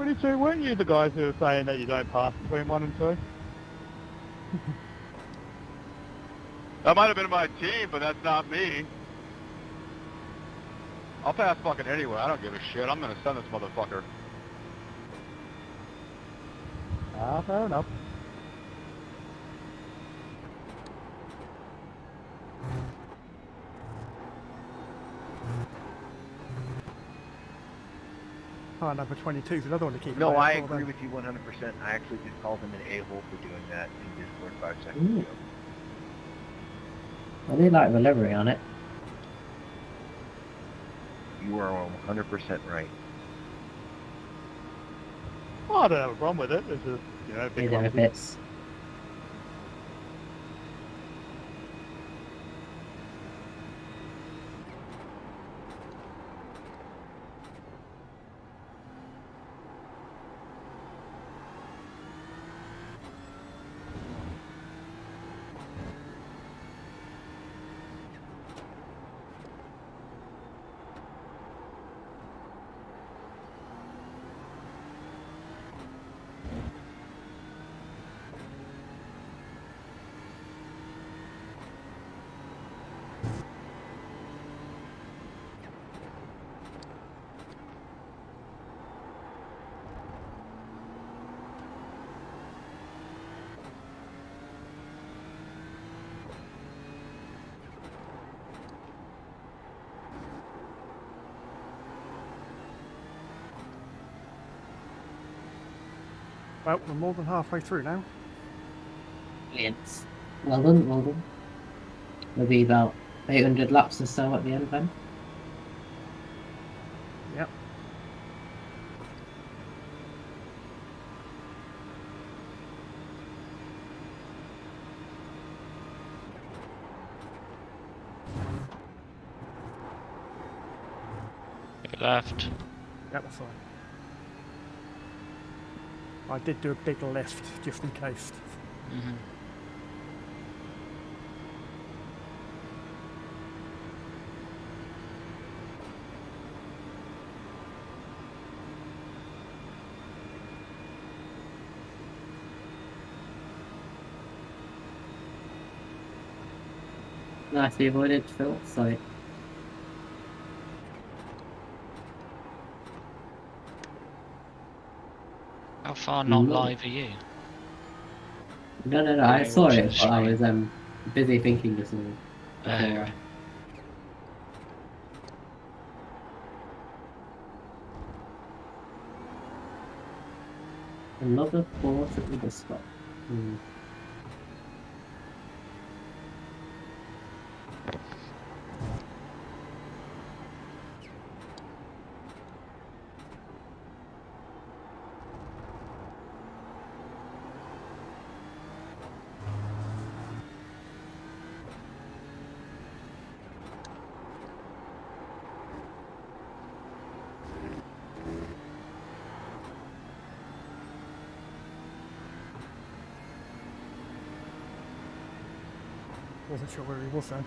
22, weren't you the guys who were saying that you don't pass between 1 and 2? That might have been my team, but that's not me. I'll pass fucking anywhere. I don't give a shit. I'm gonna send this motherfucker. Ah, fair enough. Oh, number 22 is another one to keep. No, an I eye out for agree then. with you 100%. I actually just called him an a-hole for doing that in Discord 5 seconds ago. I do like the livery on it. You are 100% right. Oh, I don't have a problem with it. It's just, you know, big Either if quantity. it's Well, we're more than halfway through now. brilliant. Well done, well done. Maybe about 800 laps or so at the end then. Yep. Go left. Yep, that's fine. I did do a big lift just in case. Mhm. Nicely avoided, Phil. Sorry. How far not No. live are you? No, Are I you saw watching it, the but I stream? was busy thinking of something. before, Right. Another port at the spot. Wasn't sure where he was then.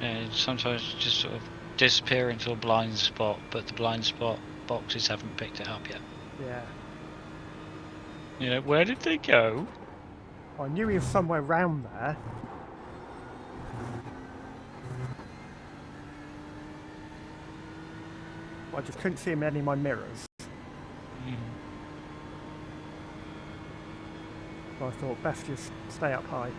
Yeah, sometimes just sort of disappear into a blind spot, but the blind spot boxes haven't picked it up yet. Yeah. You know, where did they go? I knew he was somewhere round there. I just couldn't see him in any of my mirrors. So I thought best just stay up high.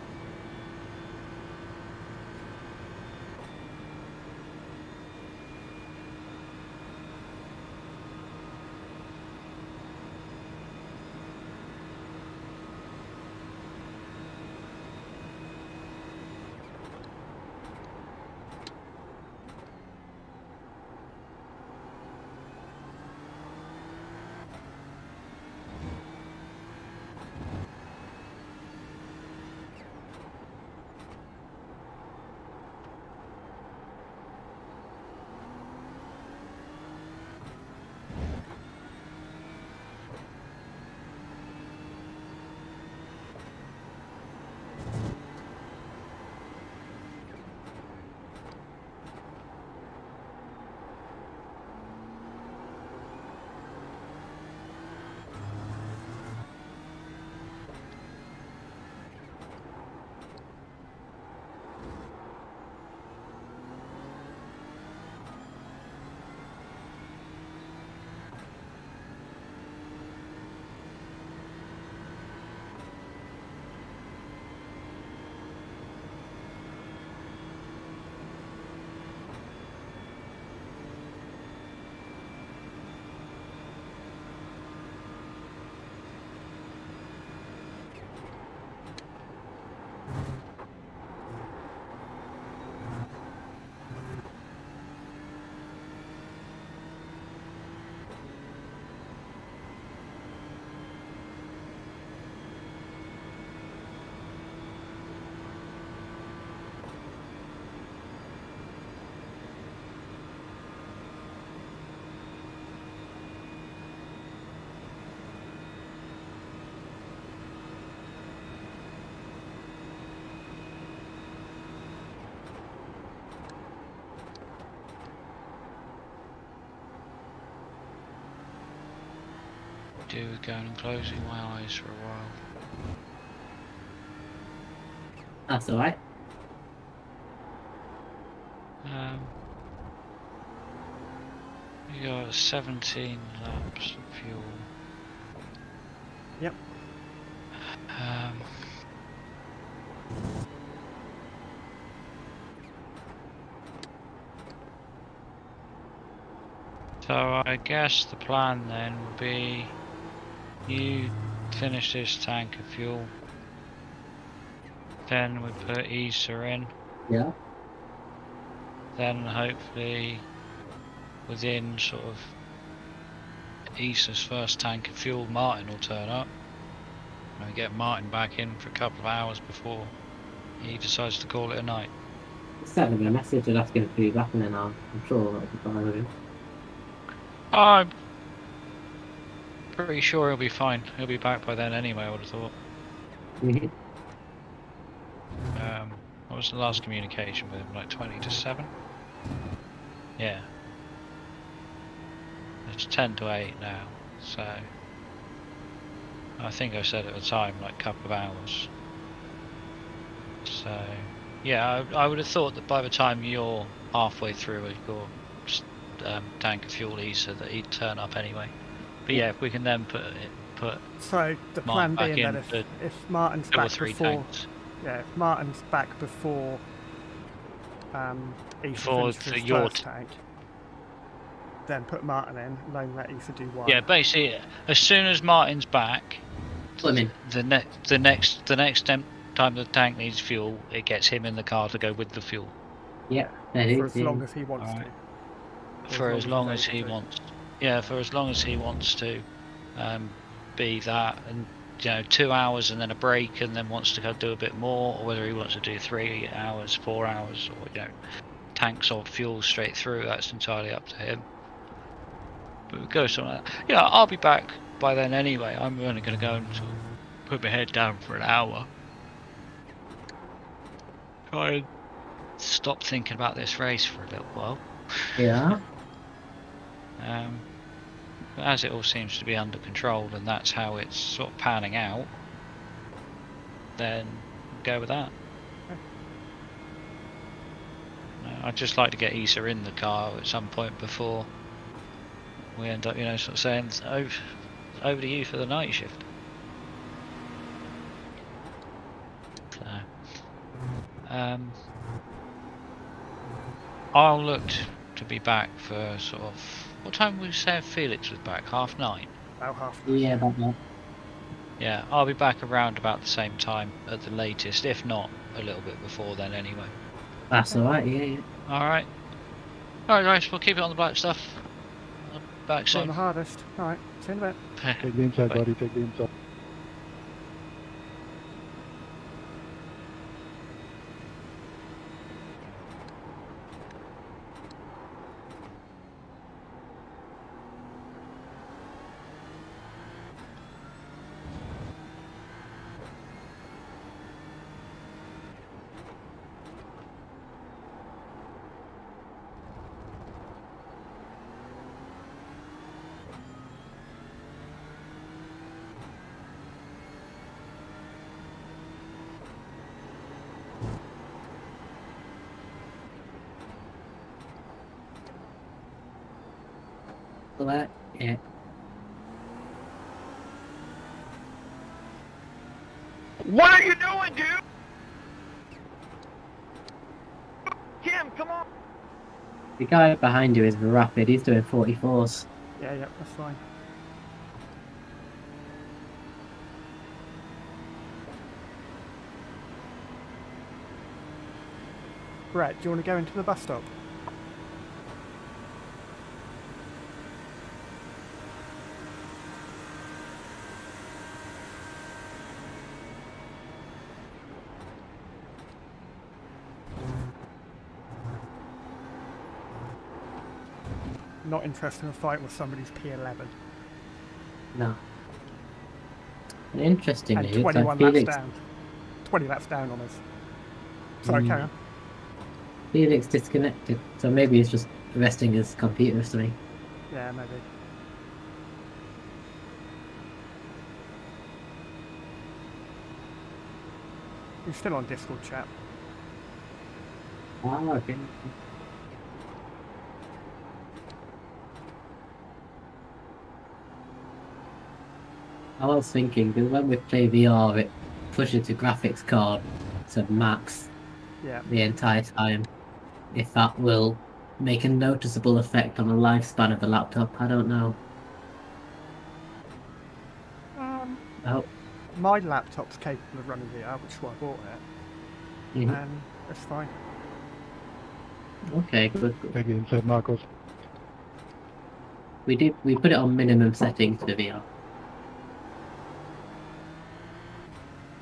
do with going and closing my eyes for a while. That's alright. We got 17 laps of fuel. Yep. So I guess the plan then would be you finish this tank of fuel, then we put Essa in, Yeah. then hopefully within sort of Issa's first tank of fuel, Martin will turn up. And we get Martin back in for a couple of hours before he decides to call it a night. Send him a message and ask him to be back, and then I'm sure that'll be fine with him. I'm pretty sure he'll be fine. He'll be back by then anyway, I would have thought. Mhm. What was the last communication with him? Like 20 to 7? Yeah. It's 10 to 8 now, so I think I said at the time like a couple of hours. So yeah, I would have thought that by the time you're halfway through with your tank of fuel Essa that he'd turn up anyway. But yeah, if we can then put So the plan Martin being back that in if Martin's two or back three before, tanks. yeah, if Martin's back before Essa Before finishes his your first tank, then put Martin in, and then let Essa do one. Yeah, basically, as soon as Martin's back, Put him in. the next time the tank needs fuel, it gets him in the car to go with the fuel. Yeah. For as long as he wants Alright. to. For as long as he's he able to. wants. Yeah, for as long as he wants to. Be that, and 2 hours and then a break, and then wants to go do a bit more, or whether he wants to do 3 hours, 4 hours, or tanks of fuel straight through. That's entirely up to him. But we go something like that. Yeah, I'll be back by then anyway. I'm only going to go and sort of put my head down for an hour. Try and stop thinking about this race for a little while. Yeah. But as it all seems to be under control and that's how it's sort of panning out, then go with that. I'd just like to get Essa in the car at some point before we end up, sort of saying, over to you for the night shift. So, I'll look to be back for sort of, what time would you say Felix was back? 9:30? About half. Yeah, about that. Yeah, I'll be back around about the same time at the latest, if not a little bit before then anyway. That's alright, yeah. Alright. Alright guys, we'll keep it on the black stuff. I'll be back On soon. the hardest. Alright, see you in a bit. Take the inside, Bye. buddy. Take the inside. So that, yeah. What are you doing, dude? Kim, come on! The guy behind you is rapid, he's doing 44s. Yeah, that's fine. Brett, do you want to go into the bus stop? Not interested in a fight with somebody's P11. No. And interestingly, And it's 21 like laps Felix, down. 20 laps down on us. Sorry, carry on. Felix disconnected, so maybe he's just resting his computer or something. Yeah, maybe. You're still on Discord chat. Ah, okay. I was thinking, because when we play VR, it pushes the graphics card to max Yeah. the entire time. If that will make a noticeable effect on the lifespan of the laptop, I don't know. Oh, My laptop's capable of running VR, which is why I bought it, mhm. and it's fine. Okay, good. Maybe inside Marcos. We put it on minimum settings for VR.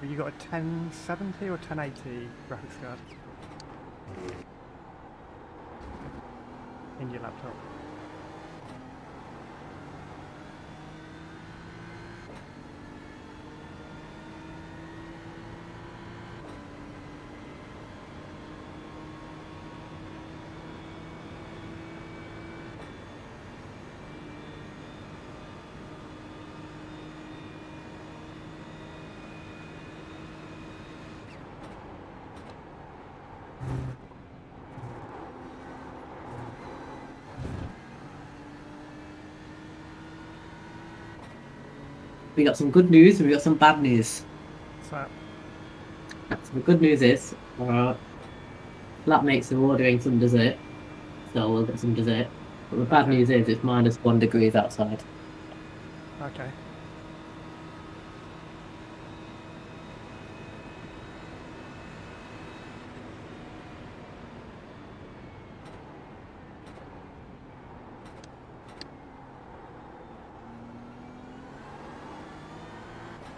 Have you got a 1070 or 1080 graphics card in your laptop? We got some good news and we got some bad news. So, So the good news is, flatmates are ordering some dessert, so we'll get some dessert. But the bad news is it's -1 degrees outside. okay.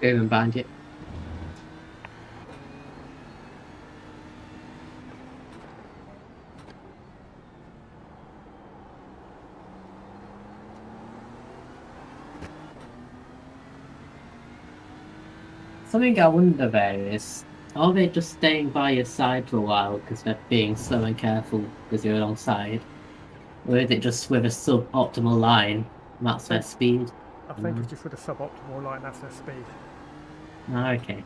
Going behind you. Something I wonder there is, are they just staying by your side for a while because they're being slow and careful because you're alongside? Or is it just with a suboptimal line, and that's their speed? I think it's just with a suboptimal line, that's their speed. Ah, okay.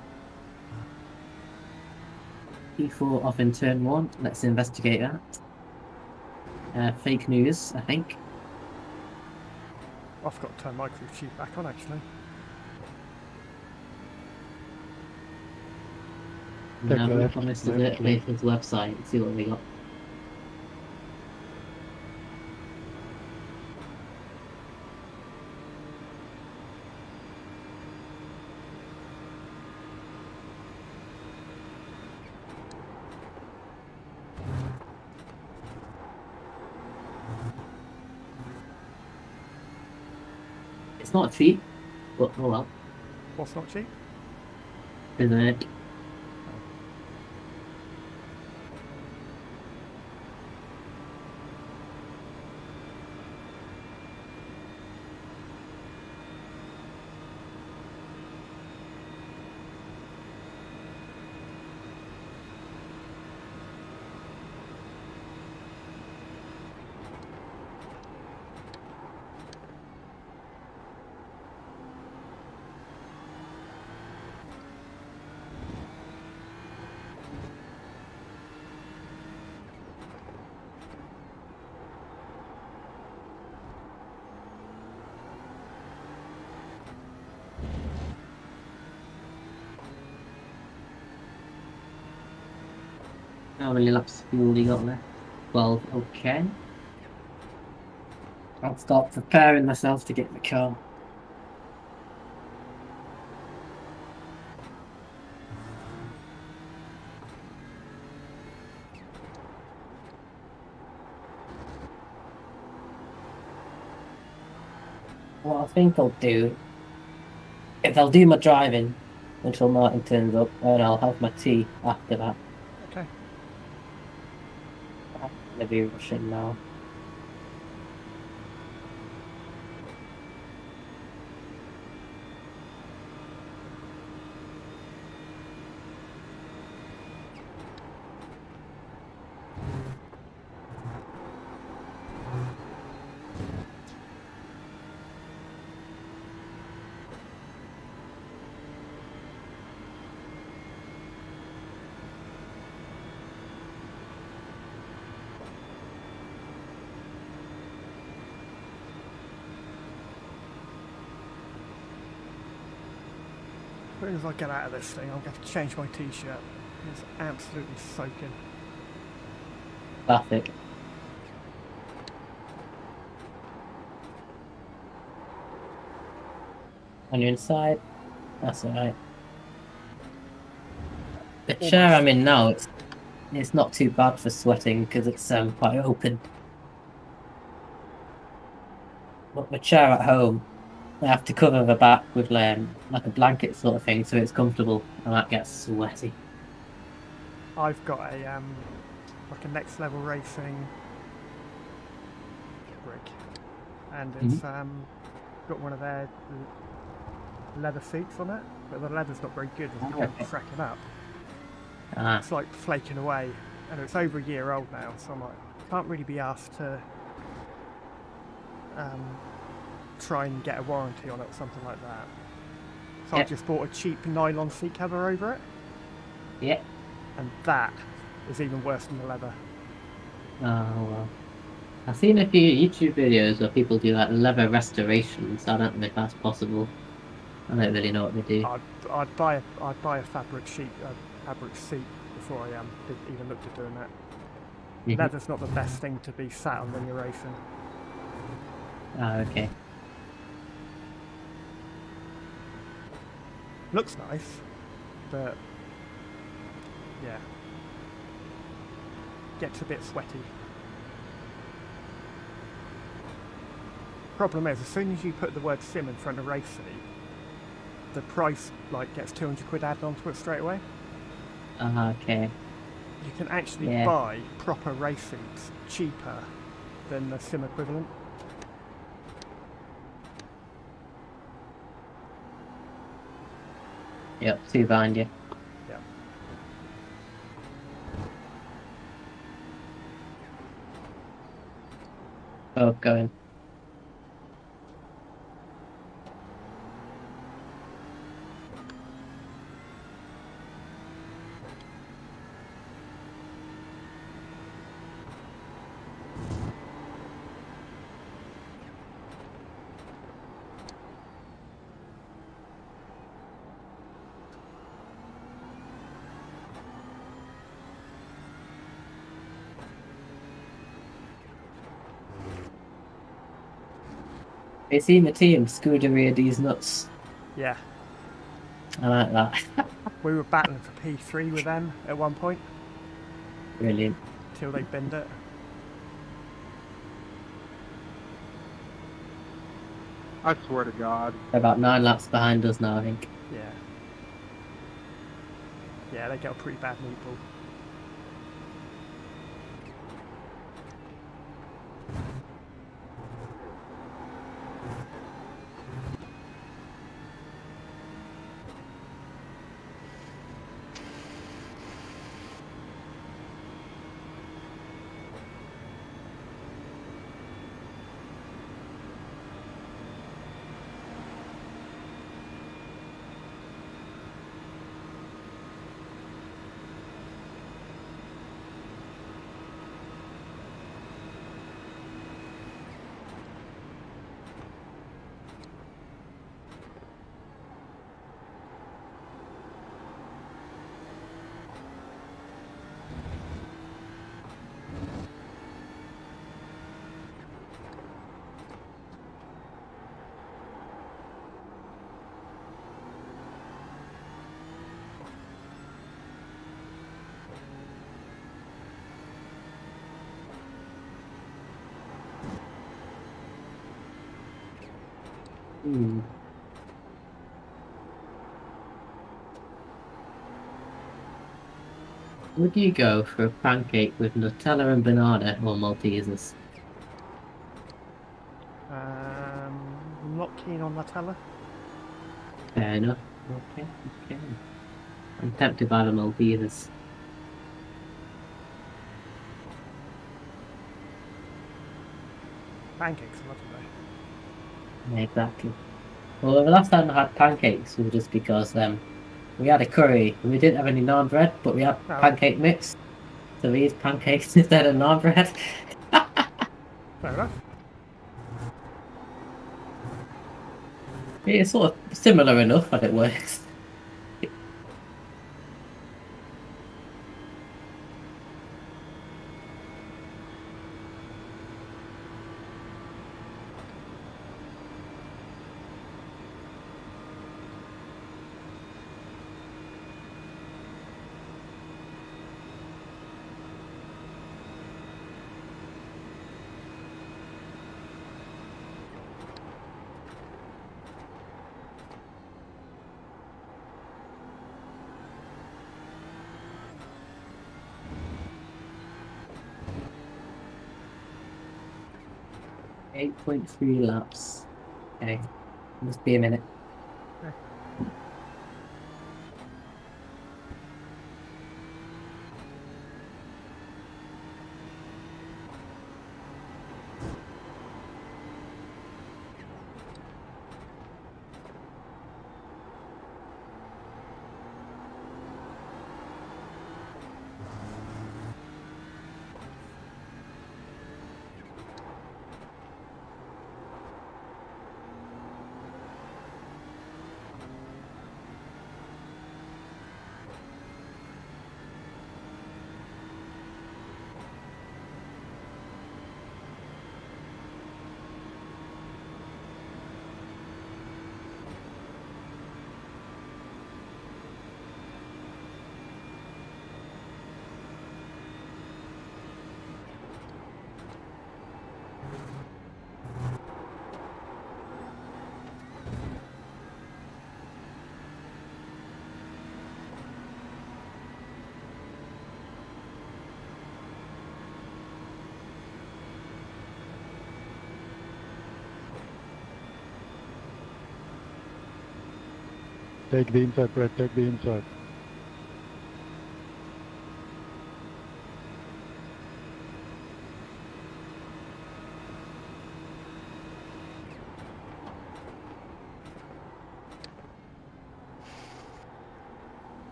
P4 off in turn 1, let's investigate that. Fake news, I think. I forgot to turn microchip back on actually. Take Now the we left, promised left, to left. make his website and see what we got. It's not cheap, but oh well, What's not cheap? isn't it? How many laps of fuel you got left? 12, okay. I'll start preparing myself to get in the car. What I think I'll do is I'll do my driving until Martin turns up, and I'll have my tea after that. Okay. I'm gonna be rushing now. As soon as I get out of this thing, I'm going to change my t-shirt. It's absolutely soaking. Classic. On your inside? That's alright. The chair I'm in now, it's not too bad for sweating because it's quite open. But the chair at home, I have to cover the back with like a blanket sort of thing so it's comfortable and that gets sweaty. I've got a like a Next Level Racing rig, and it's got one of their leather seats on it, but the leather's not very good. It's become cracking up. It's like flaking away, and it's over a year old now, so I'm like, can't really be asked to try and get a warranty on it or something like that. So I just bought a cheap nylon seat cover over it. Yeah. And that is even worse than the leather. Oh well. I've seen a few YouTube videos where people do like leather restorations. I don't know if that's possible. I don't really know what they do. I'd buy a fabric seat before I even looked at doing that. Leather's not the best thing to be sat on when you're racing. Oh, okay. Looks nice, but yeah, gets a bit sweaty. Problem is, as soon as you put the word sim in front of race seat, the price like gets 200 quid added onto it straight away. Okay. You can actually buy proper race seats cheaper than the sim equivalent. Yep, two behind you. Yep. Oh, going. They seen the team Scuderia these nuts. Yeah. I like that. We were battling for P3 with them at one point. Brilliant. Till they binned it. I swear to God. They're about 9 laps behind us now, I think. Yeah. Yeah, they got a pretty bad meat ball. Would you go for a pancake with Nutella and banana or Maltesers? I'm not keen on Nutella. Fair enough. Okay. I'm tempted by the Maltesers. Pancakes are lovely though. Yeah, exactly. Well, the last time I had pancakes was just because we had a curry and we didn't have any naan bread, but we had pancake mix. So we used pancakes instead of naan bread. Fair enough. It's sort of similar enough, but it works. 8.3 laps. Okay, must be a minute. Take the inside, Brett, take the inside.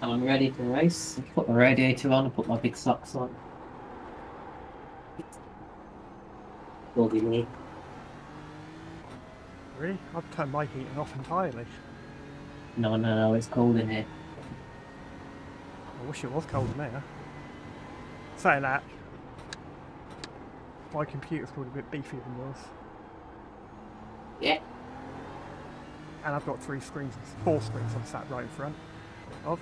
I'm ready to race. Put my radiator on and put my big socks on. Bloody me. Really? I've turned my heating off entirely. No, it's cold in here. I wish it was cold in there. Saying that, my computer's probably a bit beefier than yours. Yeah. And I've got 4 screens I'm sat right in front of.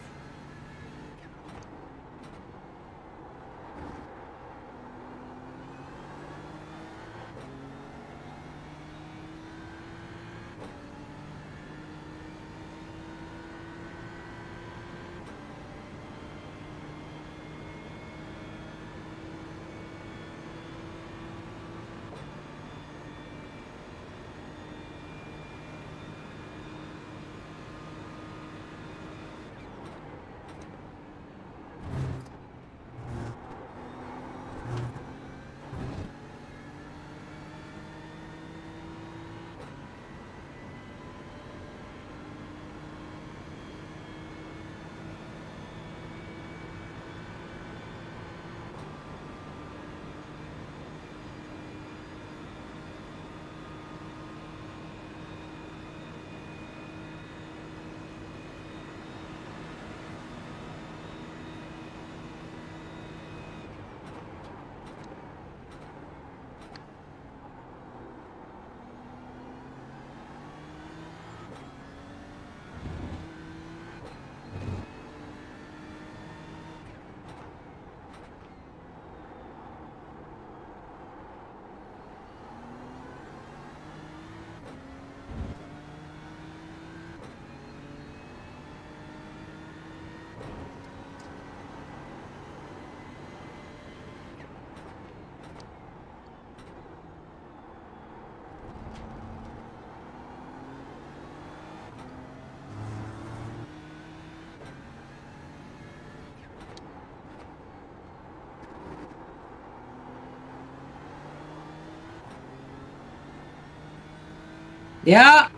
Yeah!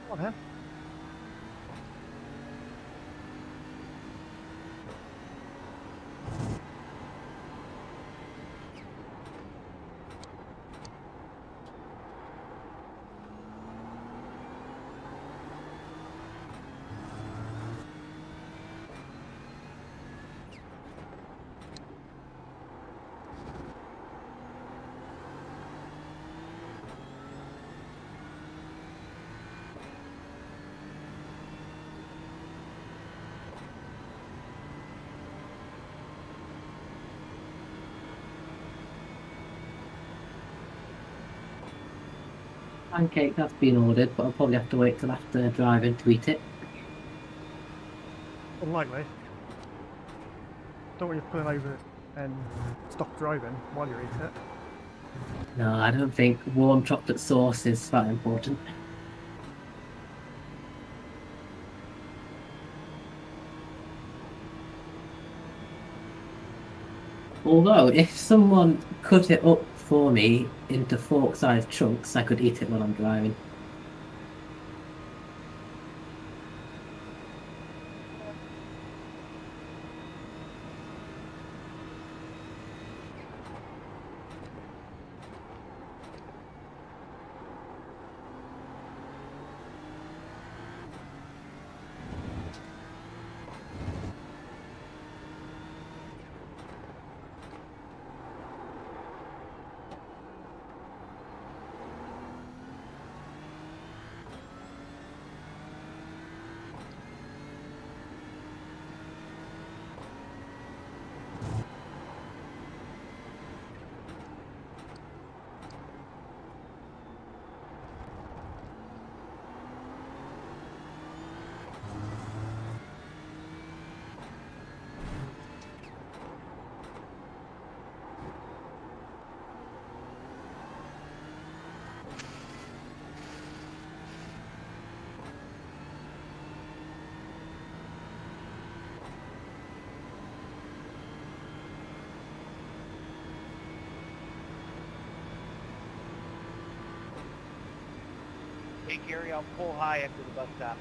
Come on, then. Pancake has been ordered, but I'll probably have to wait till after driving to eat it. Unlikely. Don't want you pulling over and stop driving while you're eating it. No, I don't think warm chocolate sauce is that important. Although, if someone cut it up for me into fork-sized chunks, I could eat it while I'm driving. Hey Gary, I'll pull high after the bus stop.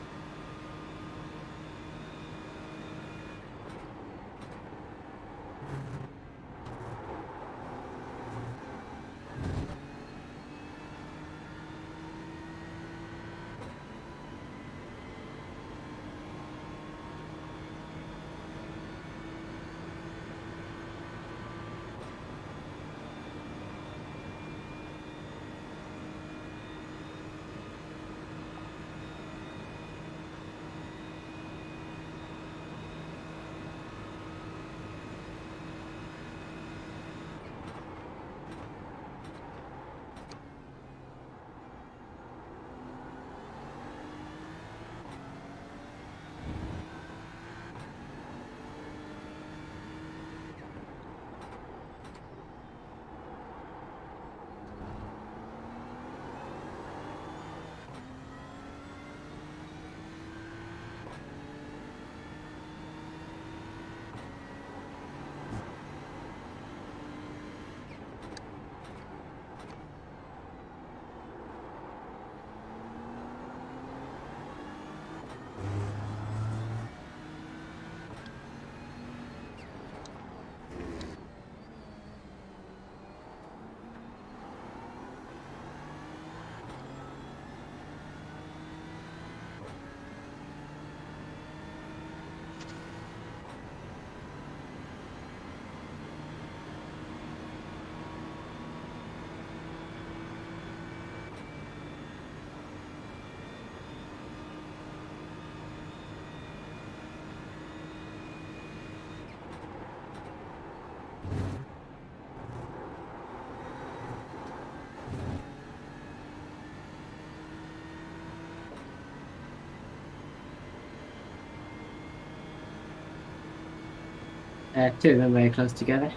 Two of them very close together.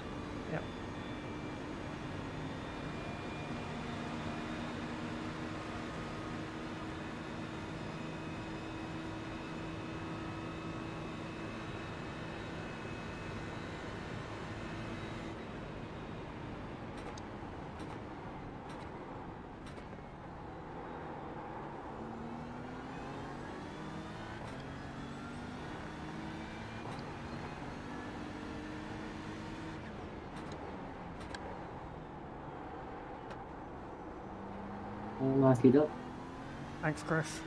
Yep. nicely done. Thanks, Chris.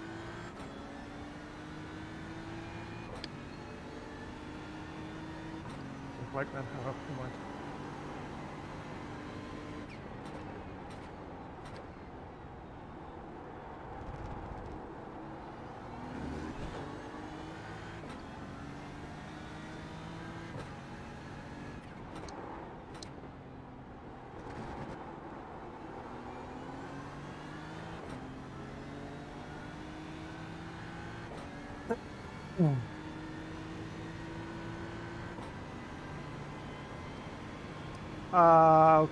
Like then, oh, never mind.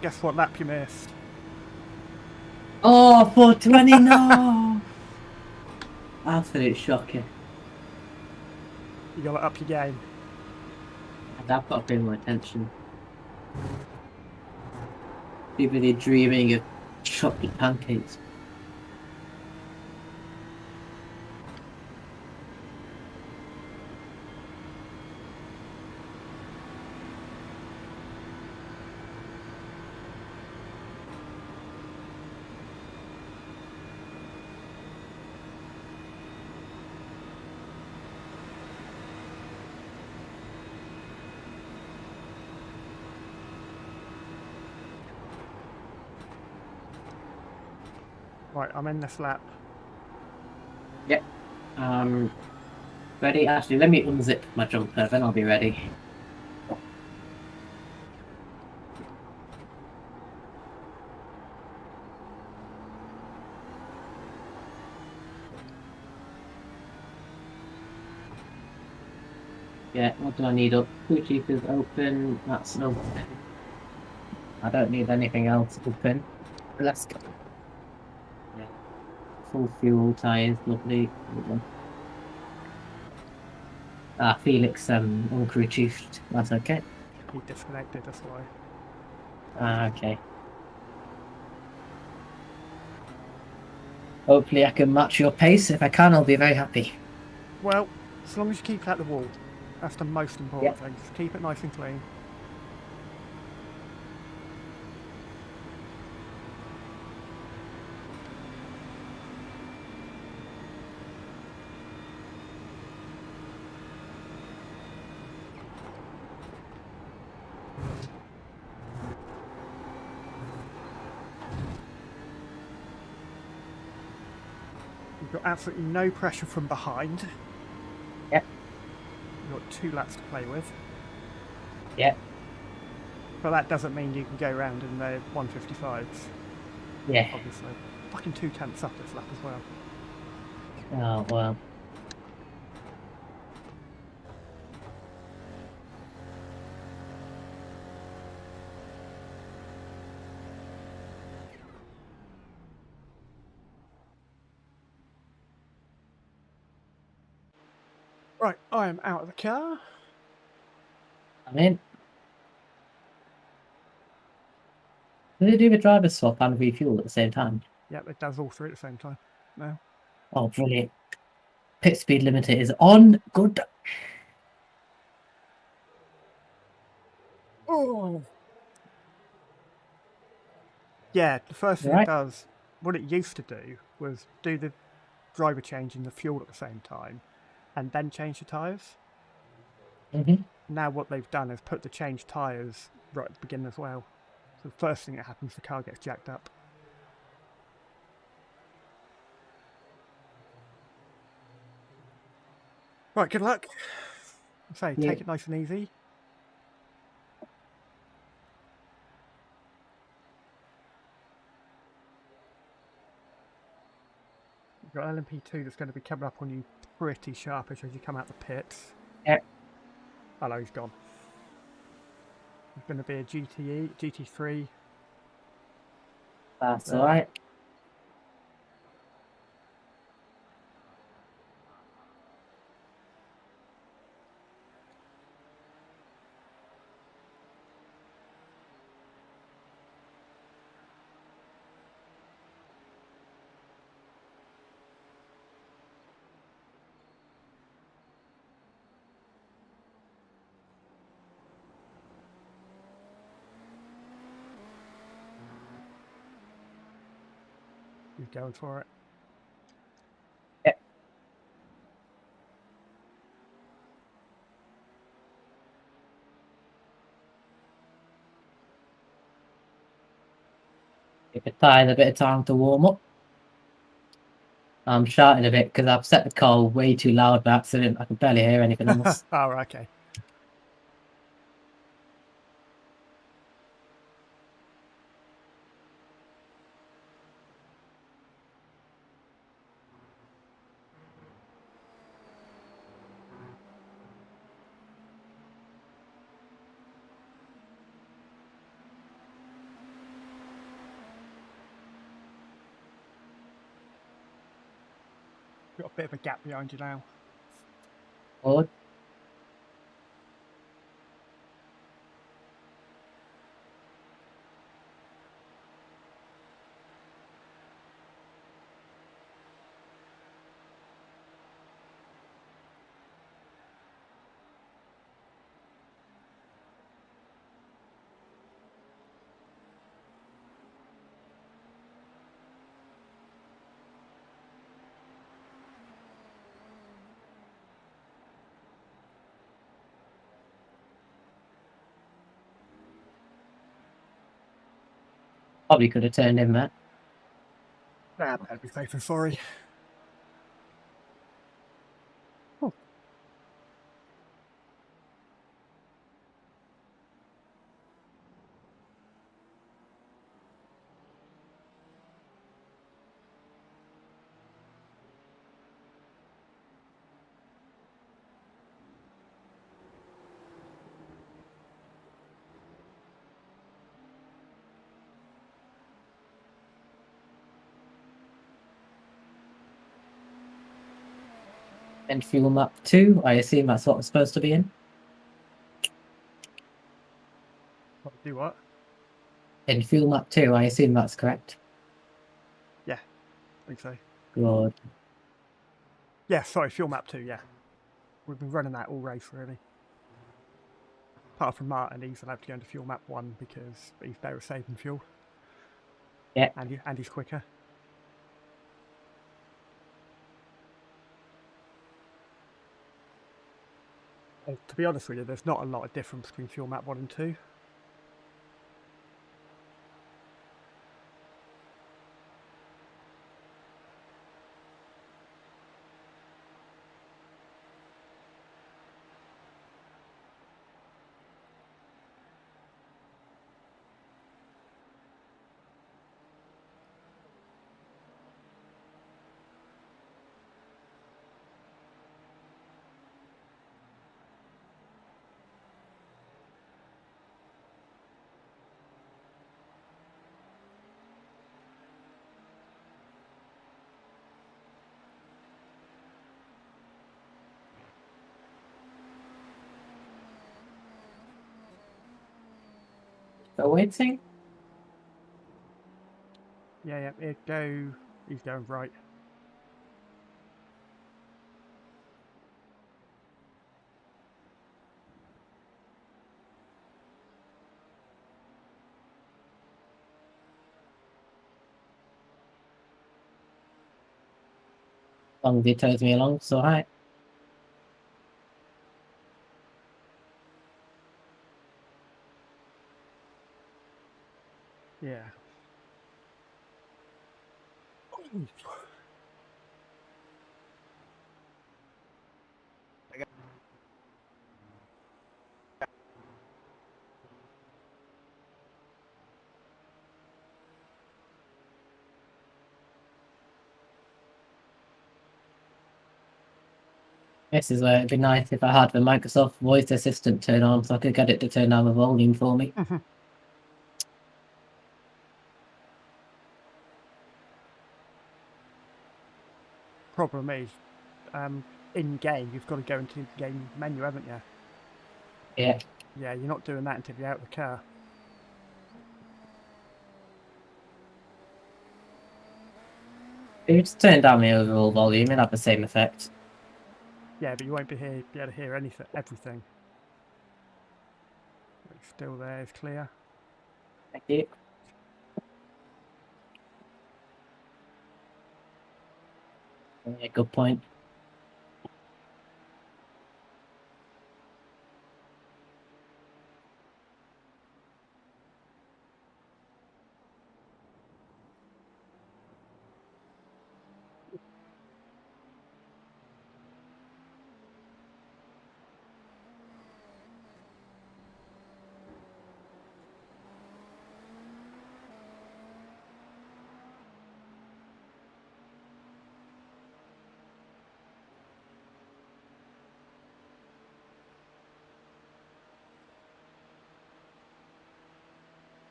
Guess what lap you missed? Oh, 420, no! Absolute shocker. You gotta up your game. And I've got to pay more attention. People are dreaming of chocolate pancakes. Right, I'm in this lap. Yep. Ready? Actually, let me unzip my jumper, then I'll be ready. Yeah, what do I need up? Crew chief is open. That's no. I don't need anything else open. Let's go. Yeah. Full fuel tyres, lovely. Felix uncrew chiefed. That's okay. He disconnected, that's why. Okay. Hopefully I can match your pace. If I can, I'll be very happy. Well, as long as you keep it at the wall. That's the most important thing. Just keep it nice and clean. You've got absolutely no pressure from behind. Yep. You've got 2 laps to play with. Yep. But that doesn't mean you can go around in the 155s. Yeah. Obviously. Fucking 2 tenths up this lap as well. Oh, well. Right, I am out of the car. I'm in. Do they do the driver swap and refuel at the same time? Yep, it does all 3 at the same time. No. Oh, brilliant. Pit speed limiter is on. Good. Oh. Yeah, the first thing it does, what it used to do was do the driver change and the fuel at the same time and then change the tyres. Mm-hmm. Now what they've done is put the changed tyres right at the beginning as well. So the first thing that happens, the car gets jacked up. Right, good luck. Say, take it nice and easy. You've got LMP2 that's going to be coming up on you pretty sharpish as you come out the pits. Yep. Oh no, he's gone. There's going to be a GT3. That's alright. He's going for it. Give the tyre a bit of time to warm up. I'm shouting a bit because I've set the car way too loud by accident. I can barely hear anything else. Oh, okay. Got a bit of a gap behind you now. Forward. Probably could have turned in that. Nah, better be safe than sorry. Oh. And fuel map 2, I assume that's what we're supposed to be in. Do what? In fuel map 2, I assume that's correct. Yeah, I think so. Good. Yeah, sorry, fuel map 2, yeah. We've been running that all race, really. Apart from Martin, he's allowed to go into fuel map 1 because he's better at saving fuel. Yeah. And he's quicker. To be honest with you, there's not a lot of difference between fuel map 1 and 2. So waiting. Yeah, here go. He's going right. Long as he tows me along, it's alright. Yeah. This is where it'd be nice if I had the Microsoft voice assistant turned on so I could get it to turn down the volume for me. Problem is, in game, you've got to go into the game menu, haven't you? Yeah. Yeah, you're not doing that until you're out of the car. If you just turn down the overall volume, it'll have the same effect. Yeah, but you won't be able to hear anything, everything. It's still there, it's clear. Thank you. Yeah, good point.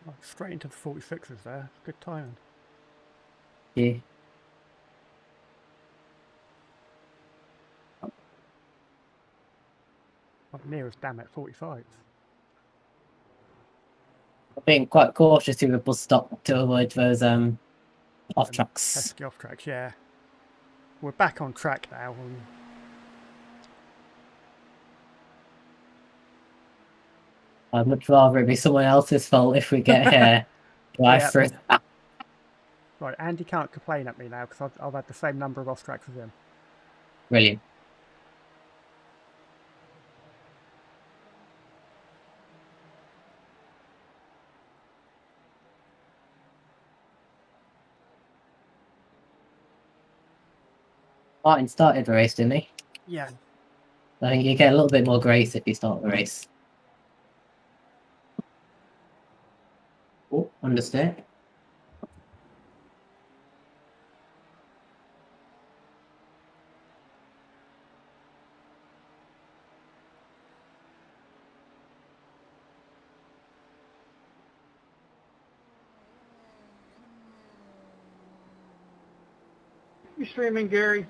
Oh, straight into the 46ers there. Good timing. Yeah. Like near as damn at 45s. I'm being quite cautious to the bus stop to avoid those off tracks. Pesky off tracks, yeah. We're back on track now. And I'd much rather it be someone else's fault if we get here. Drive Yeah. through. right, Andy can't complain at me now because I've had the same number of off tracks as him. Brilliant. Martin started the race, didn't he? Yeah. I think you get a little bit more grace if you start the race. Oh, understand. You streaming, Gary?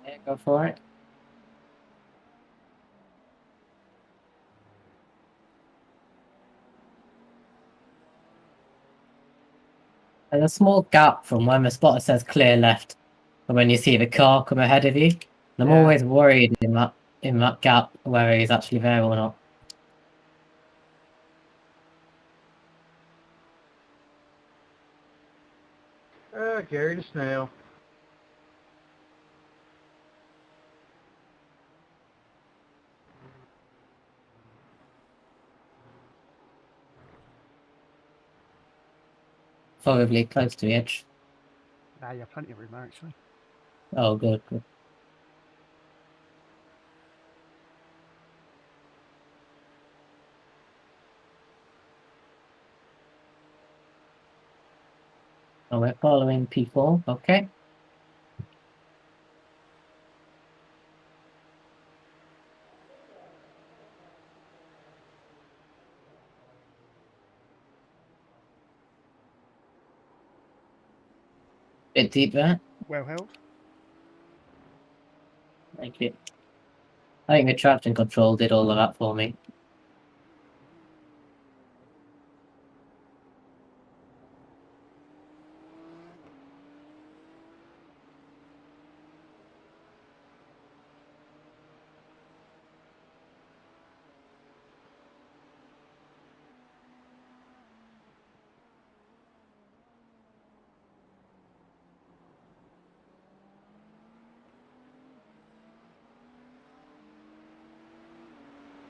Yeah, go for it. There's a small gap from when the spotter says clear left and when you see the car come ahead of you. And I'm Yeah. always worried in that gap whether he's actually there or not. Gary the snail. Probably close to the edge. Now you have plenty of room there, actually. Oh, good, good. Oh, we're following P4, okay. Bit deep there. Well held. Thank you. I think the traction control did all of that for me.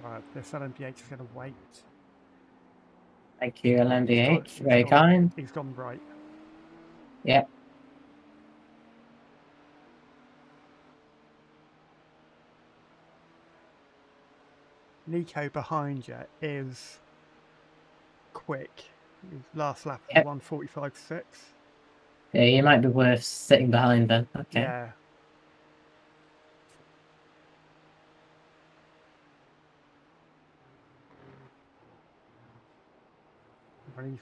Right, this LMDH is going to wait. Thank you, LMDH. He's Very gone- kind. He's gone right. Yep. Nico behind you is quick. His last lap was Yep. 1:45.6. Yeah, you might be worth sitting behind then. Okay. Yeah. And he's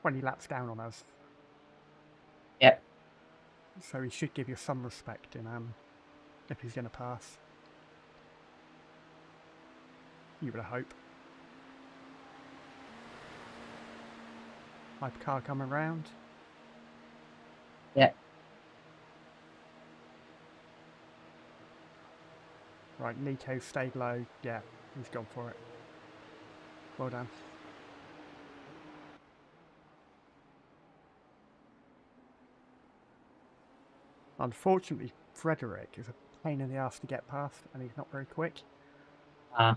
20 laps down on us. Yep. So he should give you some respect in if he's going to pass. You would hope. Hypercar coming round. Yep. Right, Nico stayed low. Yeah, he's gone for it. Well done. Unfortunately, Frederick is a pain in the ass to get past, and he's not very quick. Ah.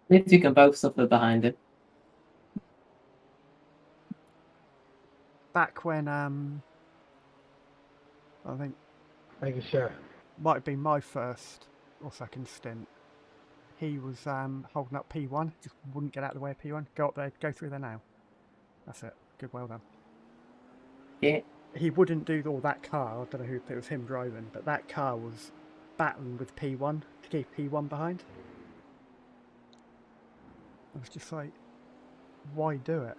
If you can both suffer behind him. Back when I think Thank you, sir. might have been my first or second stint, he was holding up P1, just wouldn't get out of the way of P1. Go up there, go through there now. That's it. Good, well done. Yeah. He wouldn't do all that car. I don't know who it was, him driving, but that car was battling with P1 to keep P1 behind. I was just like, why do it?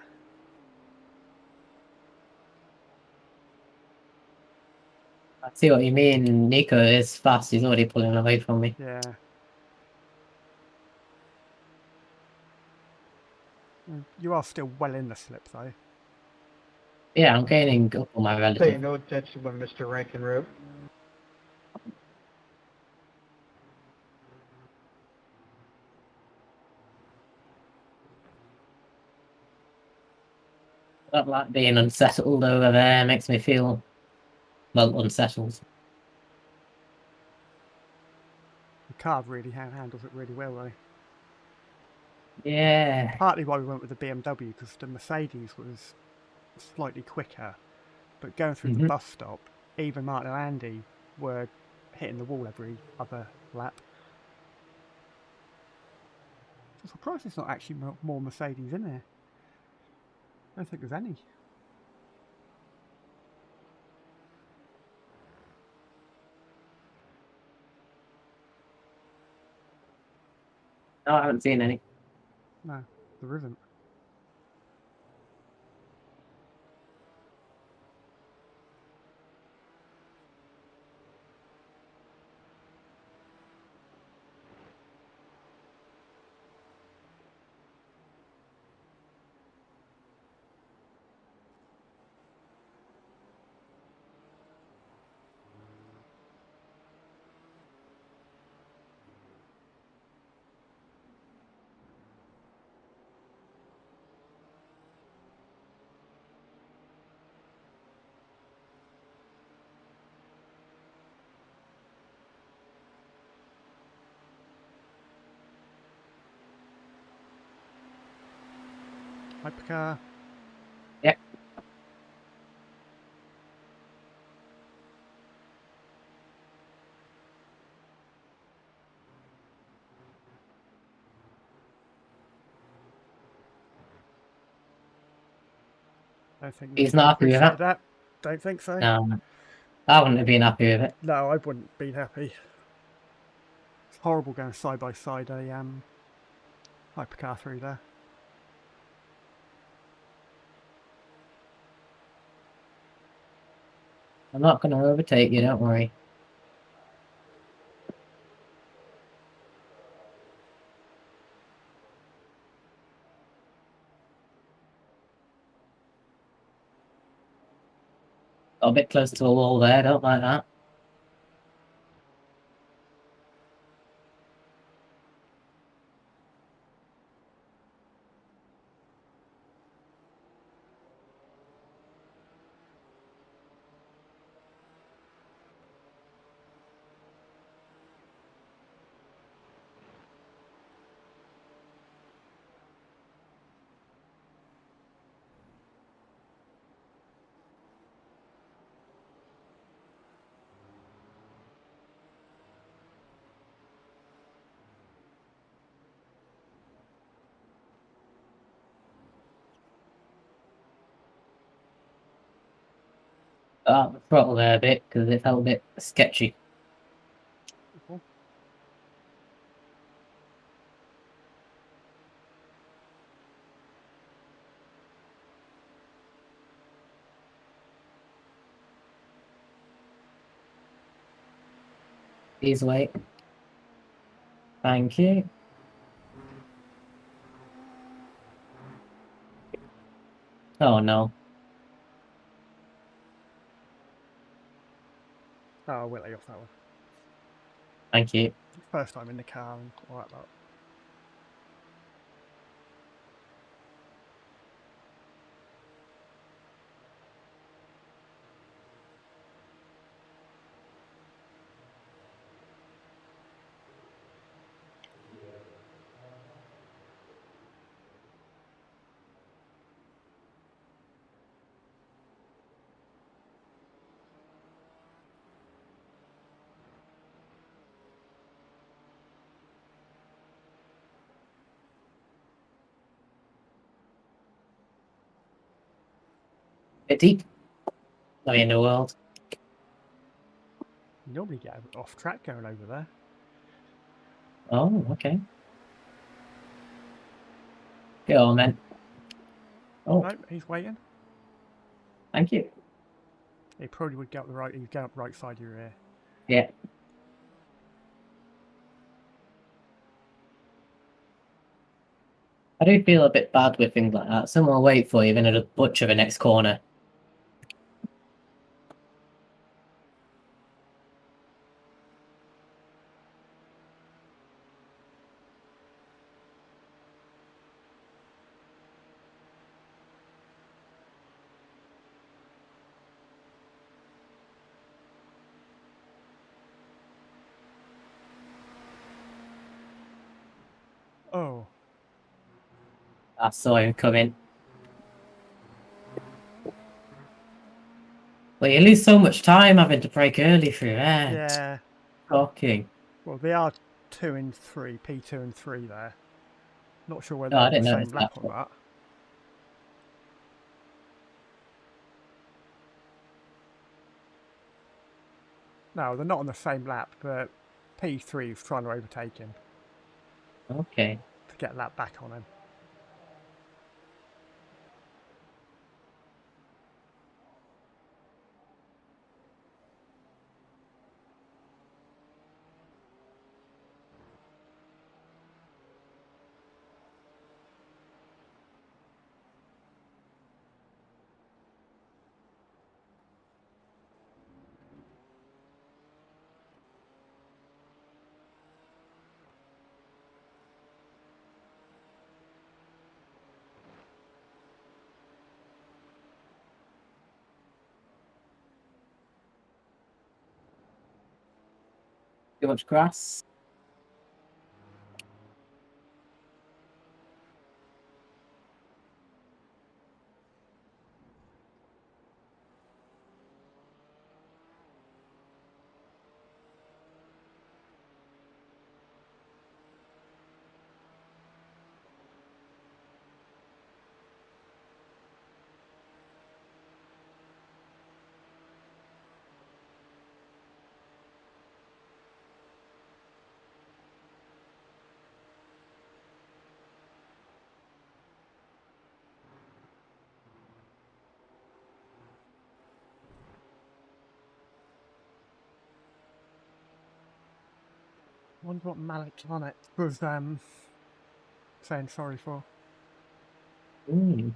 I see what you mean. Nico is fast. He's already pulling away from me. Yeah. You are still well in the slip though. Yeah, I'm gaining up on my Pay relative. no attention when Mr. Rankin wrote. I don't like being unsettled over there. It makes me feel, well, unsettled. The car really handles it really well though. Yeah. Partly why we went with the BMW, because the Mercedes was slightly quicker, but going through the bus stop, even Martin and Andy were hitting the wall every other lap. I'm surprised there's not actually more Mercedes in there. I don't think there's any. No, I haven't seen any. No, there isn't. Hypercar. Yep. Don't think He's not happy with appreciated that. Don't think so. No, I wouldn't have been happy with it. No, I wouldn't be happy. It's horrible going side by side a hypercar through there. I'm not going to overtake you, don't worry. Got a bit close to a wall there, don't like that. Throttle there a bit because it felt a bit sketchy. Cool. Please wait. Thank you. Oh no. Oh, I will let you off that one. Thank you. First time in the car and all that lot. Bit deep. Not in the world. You normally get off track going over there. Oh, okay. Go on then. Oh, No, he's waiting. thank you. He probably would get up the right. He'd get up the right side of your ear. Yeah. I do feel a bit bad with things like that. Someone will wait for you, then it'll butcher the next corner. Oh, I saw him coming. Well, you lose so much time having to break early through that. yeah. Shocking. Well, they are 2 and 3, P2 and 3 there. Not sure whether Oh, they're I on the didn't same notice lap that. or not. No, they're not on the same lap, but P3 is trying to overtake him Okay. to get that back on him. Too much grass. I wonder what Malik on it was saying sorry for. Mm.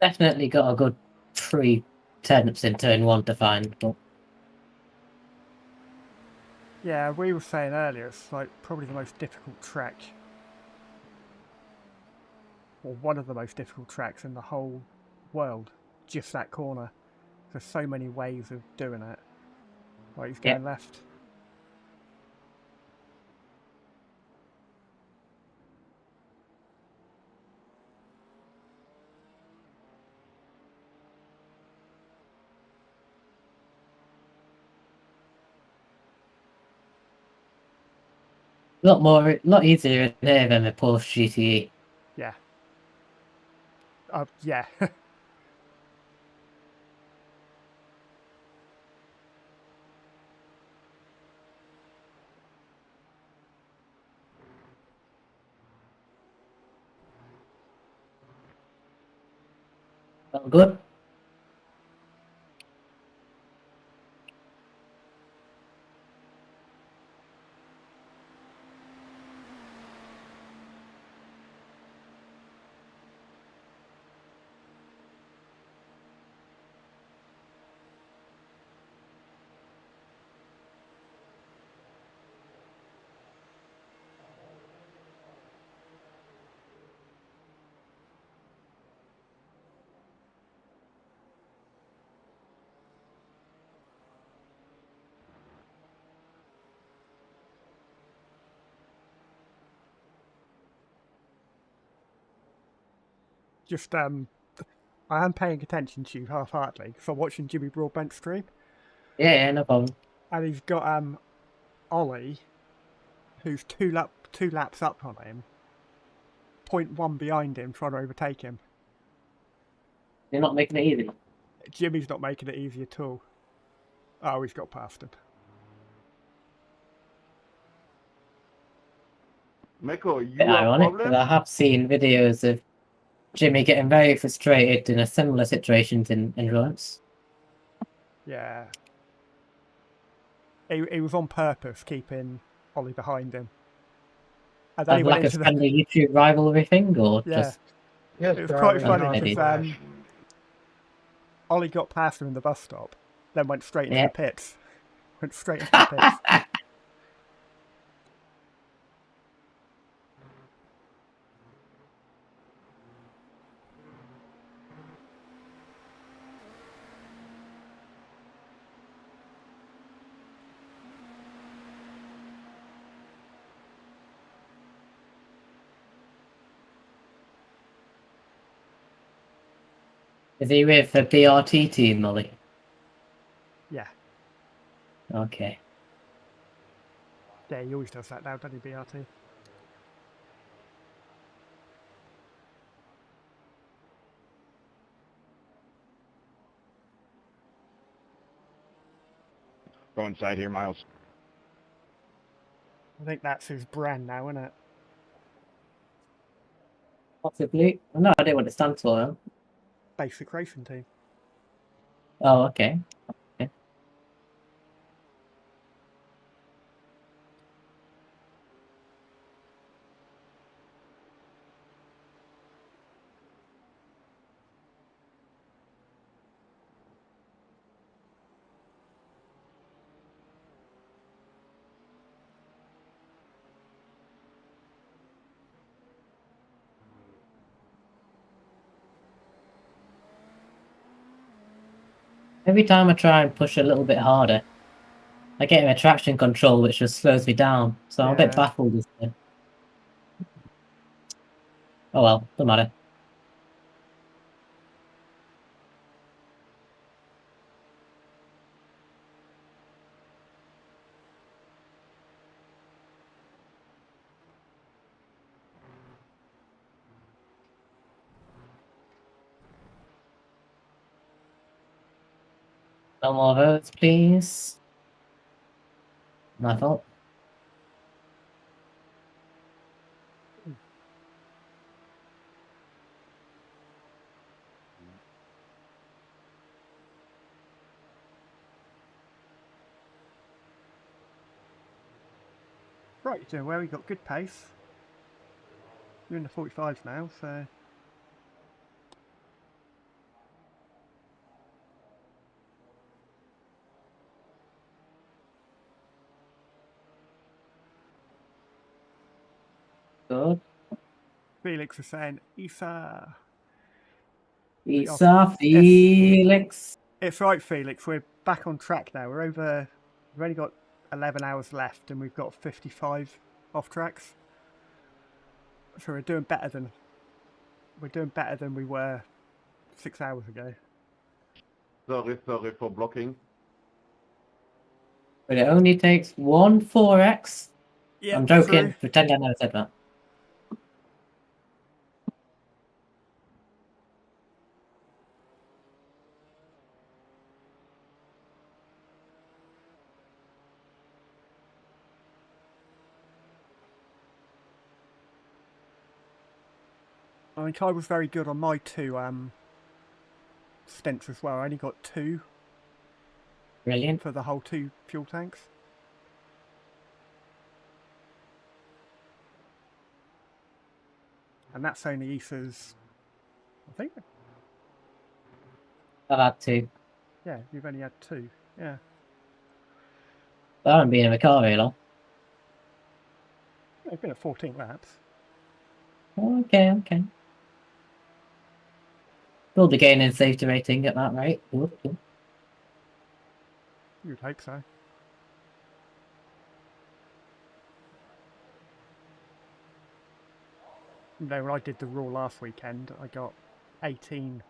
Definitely got a good 3 tenths in turn 1 to find, but Yeah, we were saying earlier, it's like probably the most difficult track, or one of the most difficult tracks in the whole world. Just that corner. There's so many ways of doing it. Like he's going left. a lot easier in there than the Porsche GTE. Yeah. Yeah. Not good. just I am paying attention to you half-heartedly because I'm watching Jimmy Broadbent's stream, Yeah, no problem. and he's got Ollie, who's two laps up on him, 0.1 behind him, trying to overtake him. You're not making it easy. Jimmy's not making it easy at all. Oh, he's got past him. Miko, you Bit have ironic, because problems? I have seen videos of Jimmy getting very frustrated in a similar situations in endurance. Yeah. He was on purpose keeping Ollie behind him. And then As he went like a into the... friendly YouTube rivalry thing, or Yeah. just Yes, It was quite darling, funny you're not because Flash. Ollie got past him in the bus stop, then went straight into Yeah. the pits. Went straight into the pits. Is he with the BRT team, Molly? Yeah. Okay. Yeah, he always does that now, doesn't he, BRT? Go inside here, Miles. I think that's his brand now, isn't it? Possibly. No idea what it stands for. Though. Basic racing team. Oh, okay. Every time I try and push a little bit harder, I get a traction control which just slows me down. So I'm a bit Yeah. baffled as to... Oh well, doesn't matter. No more votes, please. My fault. Right, you're doing well. You got good pace. You're in the 45s now, so... Good. Felix was saying, Essa... Essa, Felix. It's right, Felix. We're back on track now. We've only got 11 hours left, and we've got 55 off tracks. So we're doing better than we were 6 hours ago. Sorry for blocking. But it only takes one 4x. Yeah, I'm joking. true. Pretend I never said that. I think I was very good on my two stints as well. I only got 2 Brilliant. for the whole 2 fuel tanks. And that's only Issa's, I think. I've had 2. Yeah, you've only had 2. Yeah. I haven't been in the car very long. I've been at 14 laps. Okay. We'll be gaining safety rating at that rate. Cool. You'd hope so. You know, when I did the Raw last weekend, I got 18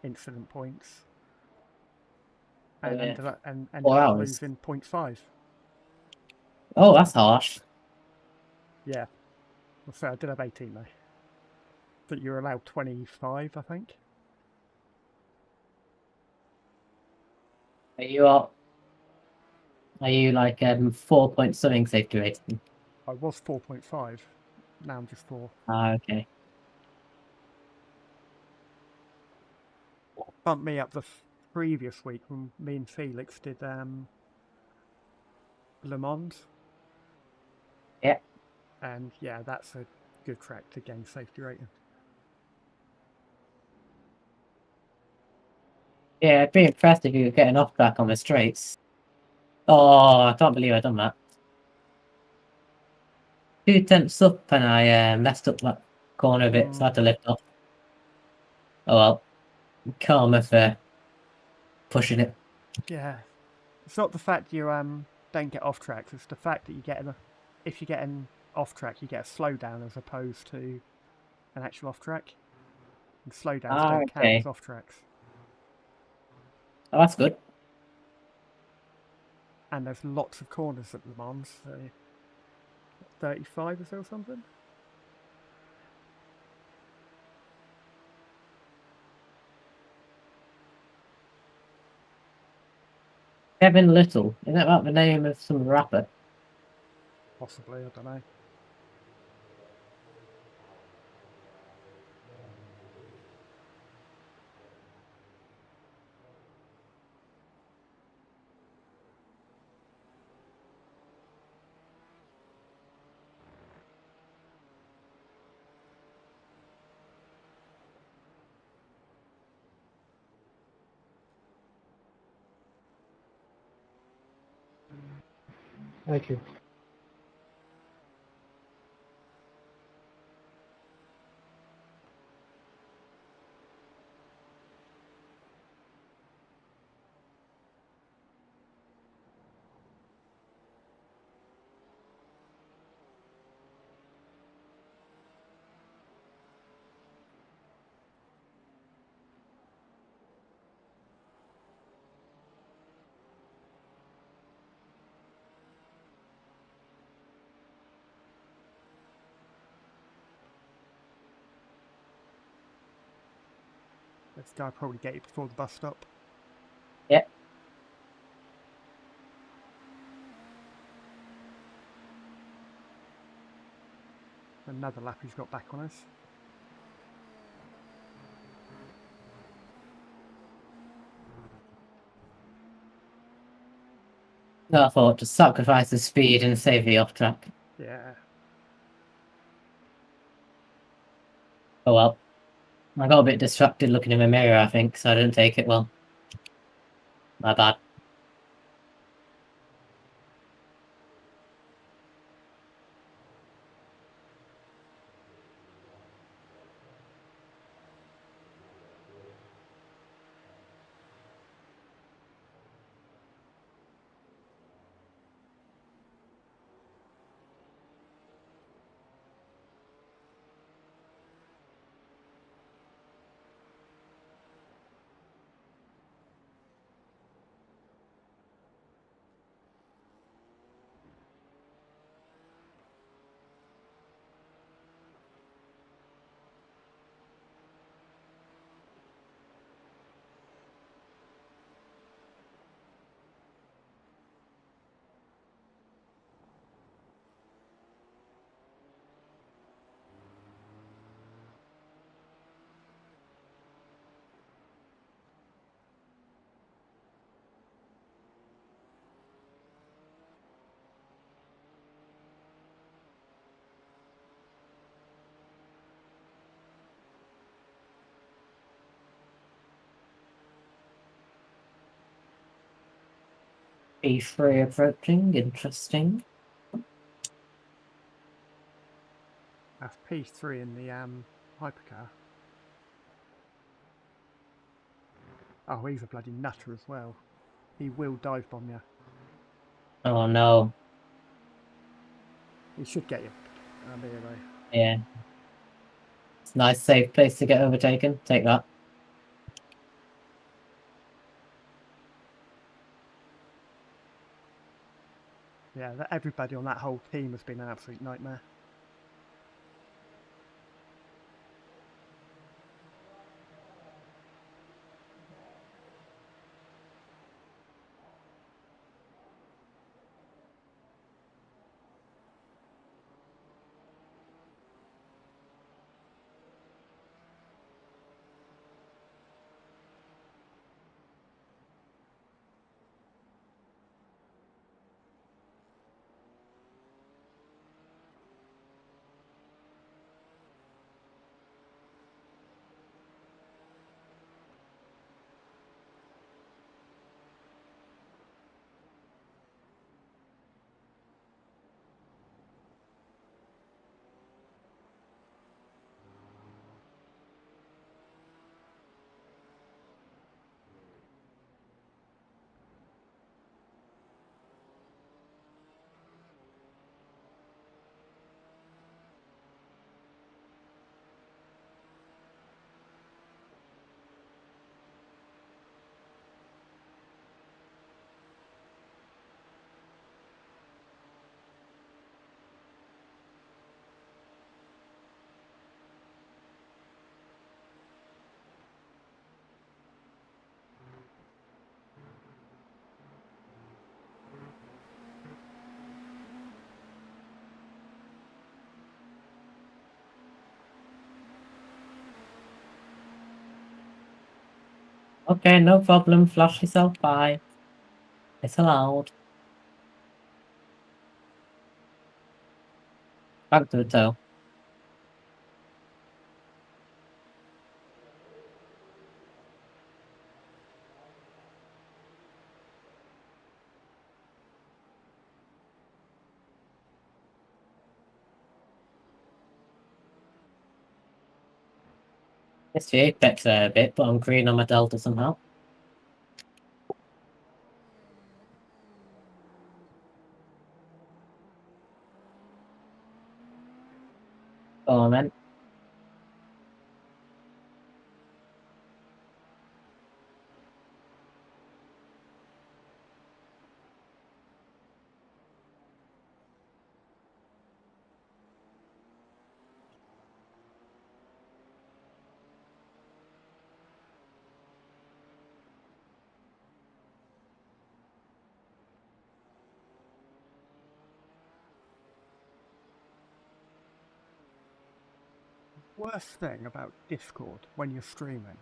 incident points. Oh, And yeah. ended 4 up hours. losing 0.5. Oh, that's harsh. Yeah. So I did have 18 though. But you're allowed 25, I think. Are you like 4 point something safety rating? I was 4.5. Now I'm just 4. Ah, okay. Bumped me up the previous week when me and Felix did Le Mans. Yeah. And yeah, that's a good track to gain safety rating. Yeah, it'd be impressed if you were getting off track on the straights. Oh, I can't believe I done that. 2 tenths up and I messed up that corner of it, so I had to lift off. Oh well. Karma for pushing it. Yeah. It's not the fact you don't get off track, it's the fact that if you're getting off track you get a slowdown as opposed to an actual off track. And slowdowns don't count Okay. as off tracks. Oh, that's good. And there's lots of corners at Le Mans, so 35 or so or something. Kevin Little. Isn't that about the name of some rapper? Possibly, I don't know. Thank you. This guy probably get you before the bus stop. Yeah. Another lap he's got back on us. No, I thought to sacrifice the speed and save the off track. Yeah. Oh well. I got a bit distracted looking in the mirror, I think, so I didn't take it well. My bad. E3 approaching, interesting. That's P3 in the hypercar. Oh, he's a bloody nutter as well. He will dive bomb you. Oh no. He should get you. There you go. Yeah. It's a nice safe place to get overtaken. Take that. Yeah, everybody on that whole team has been an absolute nightmare. Okay, no problem. Flush yourself by. It's allowed. Back to the toe. It's the apex there a bit, but I'm green on my delta somehow. Go on then. Worst thing about Discord when you're streaming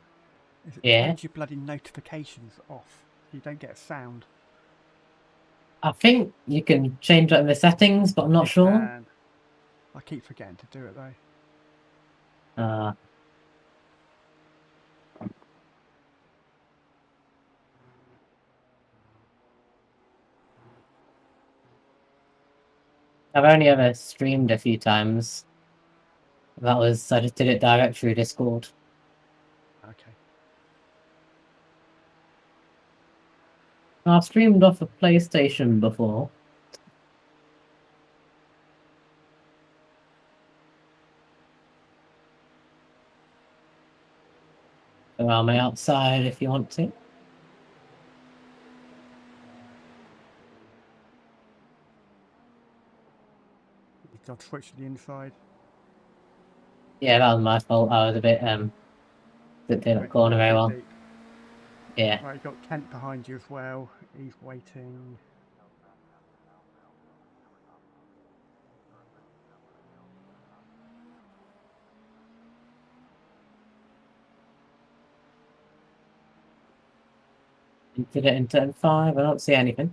is it Yeah. turns your bloody notifications off. You don't get a sound. I think you can change that in the settings, but I'm not sure. And I keep forgetting to do it though. I've only ever streamed a few times. That was, I just did it direct through Discord. Okay. I've streamed off a PlayStation before. Go around my outside if you want to. You got to switch to the inside. Yeah, that was my fault. I was a bit, didn't take that corner very well. Deep. Yeah. Right, you've got Kent behind you as well. He's waiting. Did it in turn 5. I don't see anything.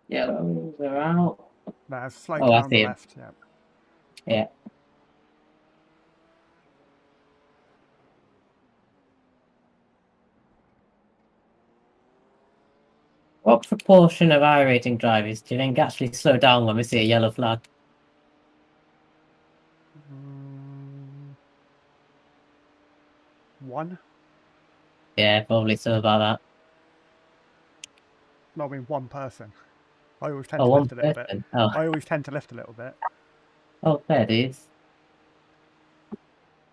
Yellows are out. There's a slow Oh, I car on the see him. left. Yeah. Yeah. What proportion of I-rating drivers do you think actually slow down when we see a yellow flag? One? Yeah, probably so about that. No, I mean one person. I always tend Oh, to one lift a little bit. person. Oh, I always tend to lift a little bit, oh, fair dues.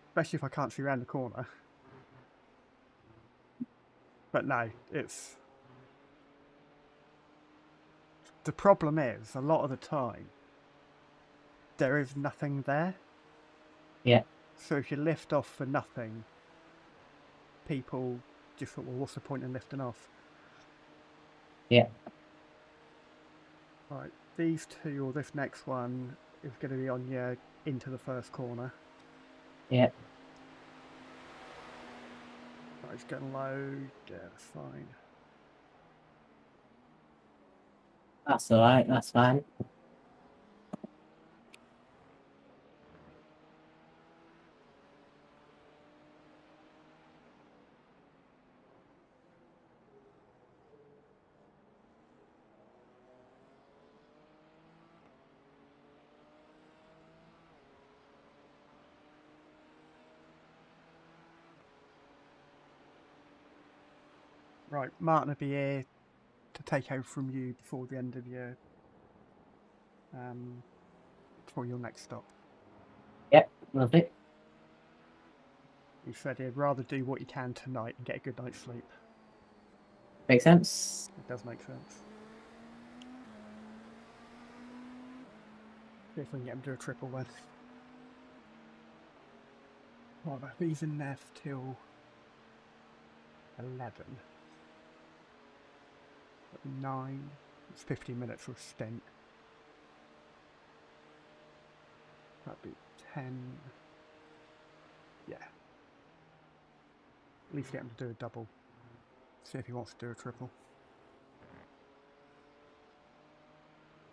especially if I can't see around the corner. But no, it's... The problem is, a lot of the time, there is nothing there. Yeah. So if you lift off for nothing, people just thought, well, what's the point in lifting off? Yeah. Right, these two, or this next one, is going to be on your into the first corner. Yeah. Right, it's getting low. Yeah, that's fine. That's alright, that's fine. Right, Martin will be here to take over from you before the end of your before your next stop. Yep, lovely. He said he'd rather do what you can tonight and get a good night's sleep. Makes sense. It does make sense. See if we can get him to do a triple then. Right, but he's in there till 11. At 9. It's 15 minutes for a stint. That'd be 10. Yeah. At least get him to do a double. See if he wants to do a triple.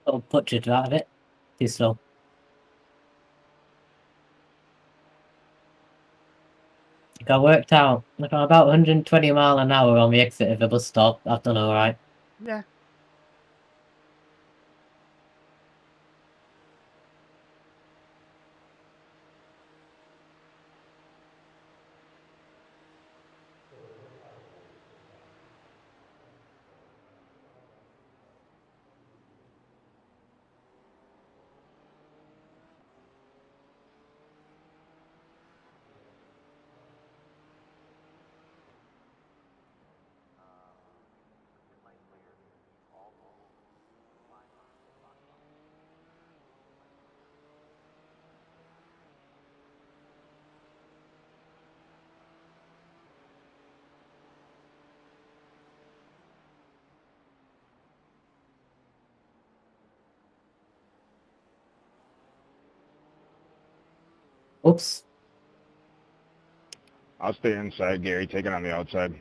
I'll butchered out of it. Too slow. I worked out, like I'm about 120 mile an hour on the exit of a bus stop. I've done alright. Yeah. Oops. I'll stay inside, Gary. Take it on the outside.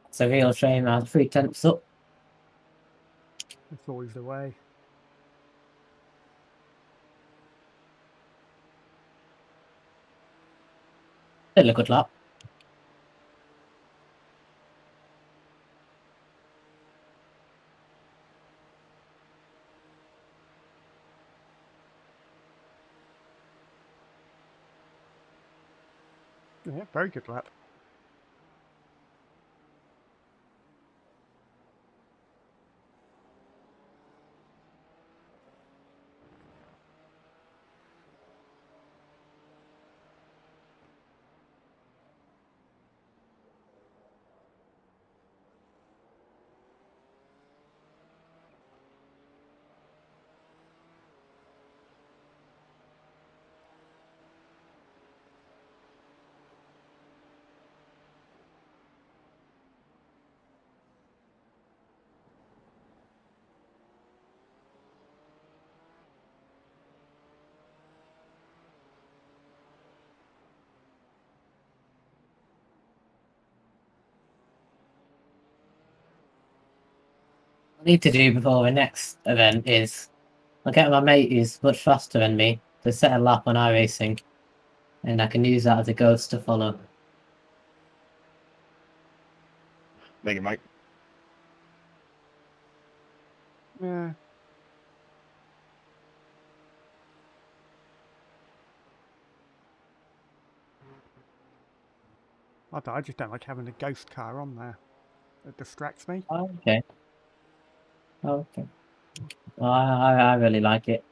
It's a real shame I had 3/10 up. It's always the way. Still a good lap. Yeah, very good lap. What I need to do before the next event is I'll get my mate who's much faster than me to set a lap on iRacing. and I can use that as a ghost to follow. Thank you, Mike. Yeah. I just don't like having a ghost car on there. It distracts me. Oh, okay. Okay. Well, I really like it.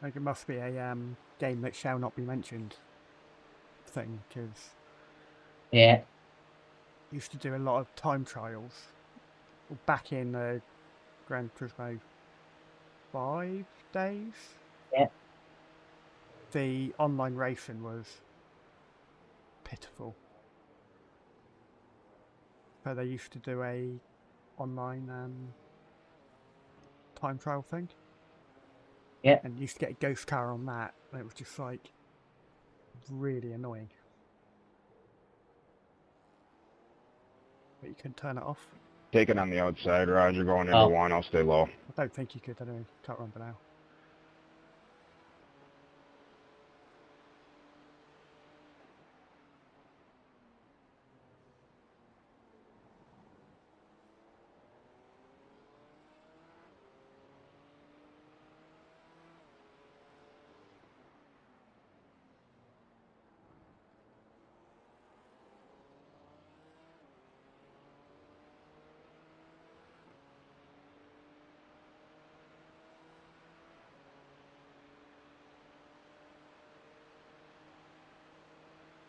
I think it must be a game that shall not be mentioned thing, because Yeah. used to do a lot of time trials back in Gran Turismo 5 days. Yeah. The online racing was pitiful. So they used to do a online time trial thing. Yeah. And used to get a ghost car on that, and it was just like really annoying. But you can turn it off. Take it on the outside, Roger. Going into Oh. one, I'll stay low. I don't think you could, anyway. Can't remember now.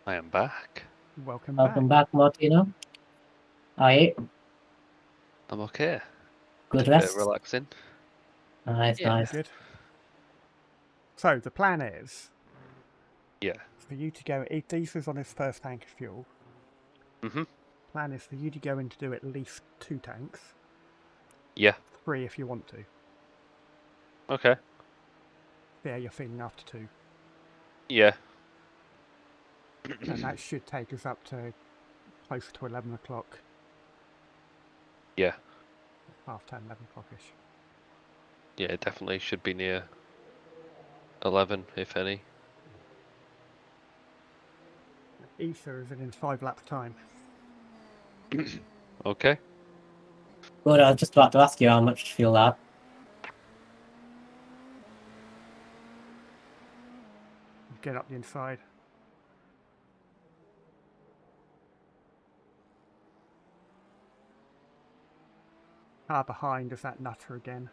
I am back. Welcome Welcome back. back, Martino. Aye. I'm okay. Good Just a bit rest. relaxing. Nice, Yeah. nice. Good. So the plan is Yeah. for you to go, if Diesel's on his first tank of fuel, plan is for you to go in to do at least 2 tanks. Yeah. 3 if you want to. Okay. See how you're feeling after 2. Yeah. And that should take us up to closer to 11 o'clock. Yeah. Half 10, 11 o'clock-ish. Yeah, it definitely should be near 11, if any. Essa is in 5 laps time. Okay. Good, I was just about to ask you how much to feel that. Get up the inside. Behind is that nutter again.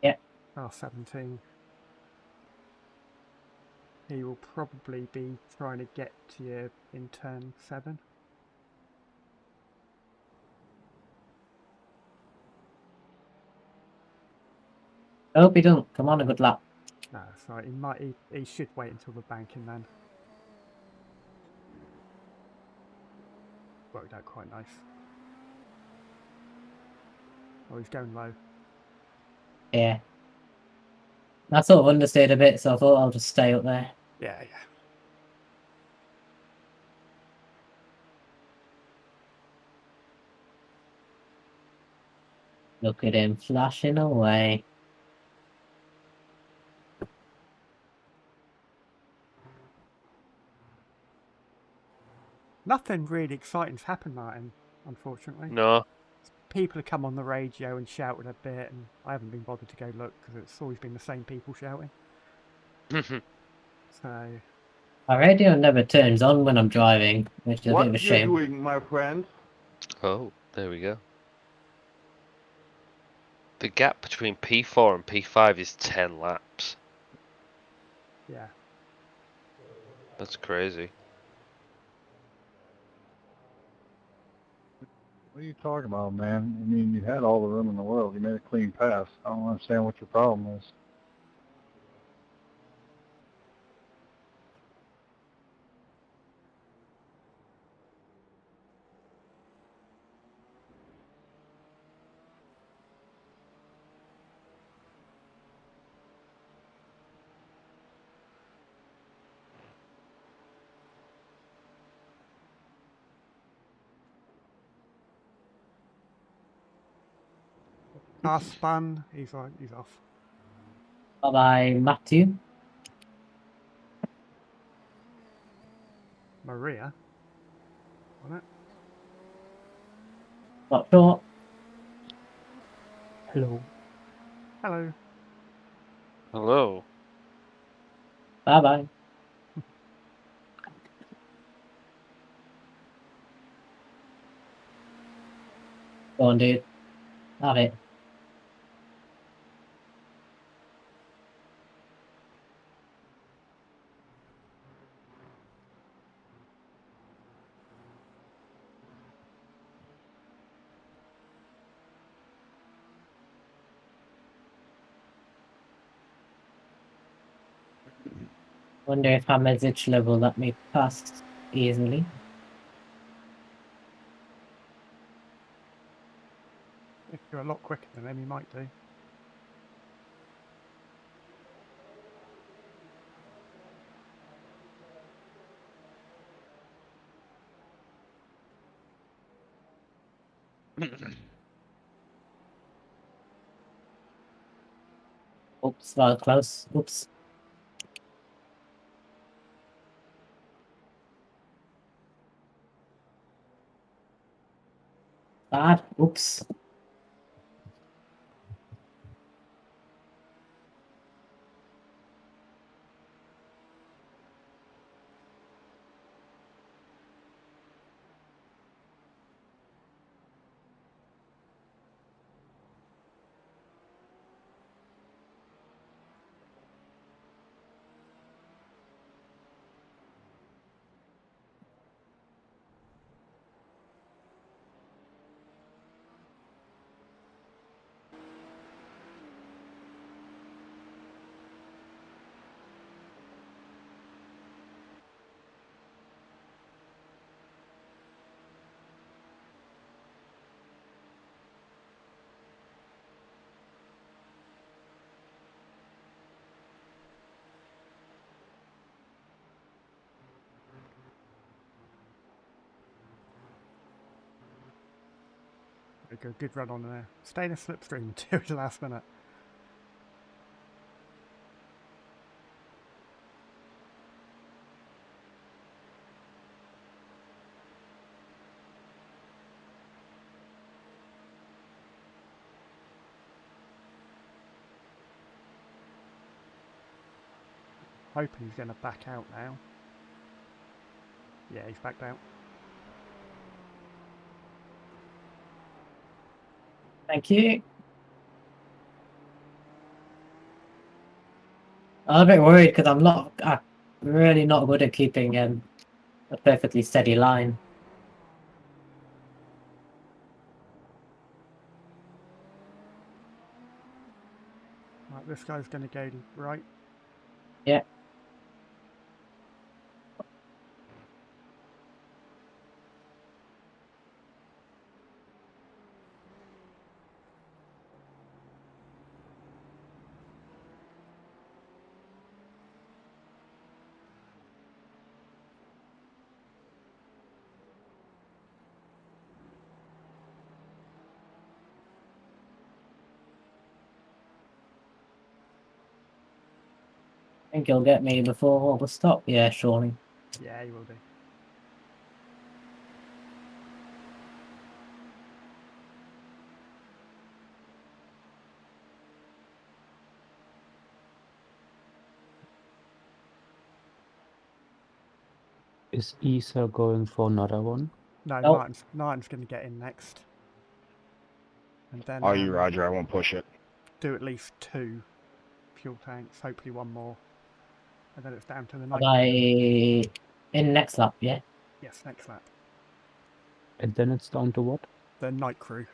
Yeah. R17. He will probably be trying to get to you in turn 7. I hope you don't. Come on, a good lap. No, that's right. He should wait until the banking then. Worked out quite nice. Oh, he's going low. Yeah. I sort of understeered a bit, so I thought I'll just stay up there. Yeah. Look at him flashing away. Nothing really exciting's happened, Martin, unfortunately. No. People have come on the radio and shouted a bit, and I haven't been bothered to go look because it's always been the same people shouting. So. My radio never turns on when I'm driving, which is a bit of a shame. What you doing, my friend? Oh, there we go. The gap between P4 and P5 is 10 laps. Yeah. That's crazy. What are you talking about, man? I mean, you had all the room in the world. You made a clean pass. I don't understand what your problem is. Car spun, he's off. Bye-bye, Matthew. Maria. On it. Not sure. Hello. Hello. Hello. Bye-bye. Go on, dude. Have it. Wonder if our message level let me pass easily. If you're a lot quicker than them, you might do. Oops, that was close. Oops. Bad. Oops. Good run on there. Stay in a slipstream until the last minute. Hoping he's going to back out now. Yeah, he's backed out. Thank you. I'm a bit worried because I'm really not good at keeping a perfectly steady line. Right, this guy's going to go right. Yeah. I think he'll get me before all the stop. Yeah, surely. Yeah, he will do. Is Essa going for another one? No, Nope. Martin's going to get in next. And then Are you, Roger? I won't push it. do at least 2 fuel tanks, hopefully 1 more. And then it's down to the night. In next lap, yeah? Yes, next lap. And then it's down to what? The night crew.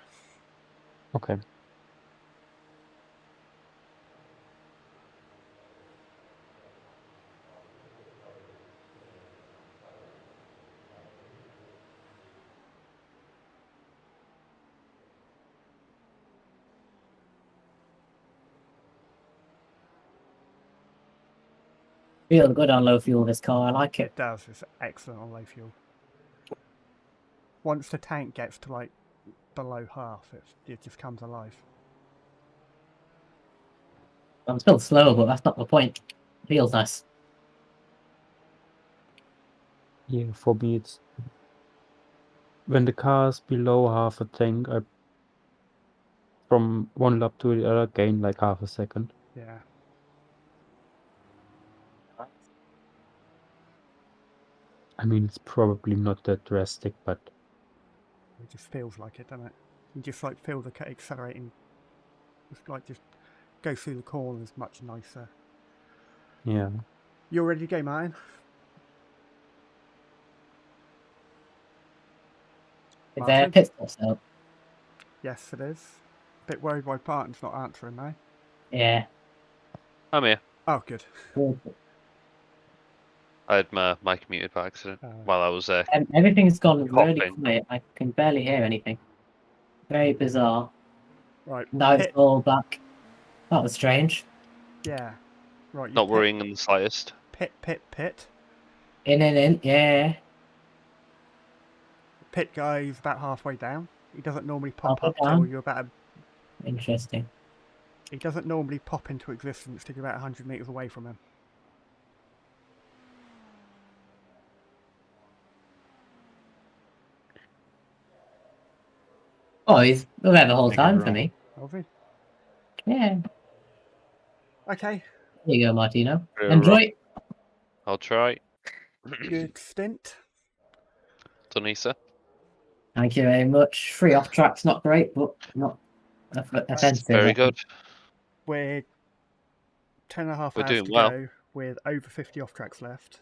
Okay. Feels good on low fuel, this car. I like it. It does. It's excellent on low fuel. Once the tank gets to like below half, it just comes alive. I'm still slow, but that's not the point. Feels nice. Yeah, for me it's when the car's below half a tank, I from one lap to the other gain like half a second. Yeah. I mean, it's probably not that drastic, but It just feels like it, doesn't it? You just like feel the accelerating. Just go through the corners much nicer. yeah. You ready to go, man? Is there Martin? pit stops out? Yes, it is. Bit worried why Barton's not answering now. Yeah. I'm here. Oh, good. I had my mic muted by accident while I was there. Everything's gone really Coughing. quiet. I can barely hear anything. Very bizarre. Right. Now it's pit. all black. That was strange. Yeah. Right. You Not worrying in the slightest. Pit. In. Yeah. Pit guy's about halfway down. He doesn't normally pop Halfway up till down? you're about. Interesting. He doesn't normally pop into existence till you're about 100 meters away from him. Oh, he's there the whole Thank you, time bro. for me. Obviously. Yeah. Okay. There you go, Martino. Very Enjoy. I'll try. Good stint. Donisa. Thank you very much. Free off track's not great, but not offensive. Very I good. think. We're 10.5 We're hours doing to well. go with over 50 off tracks left.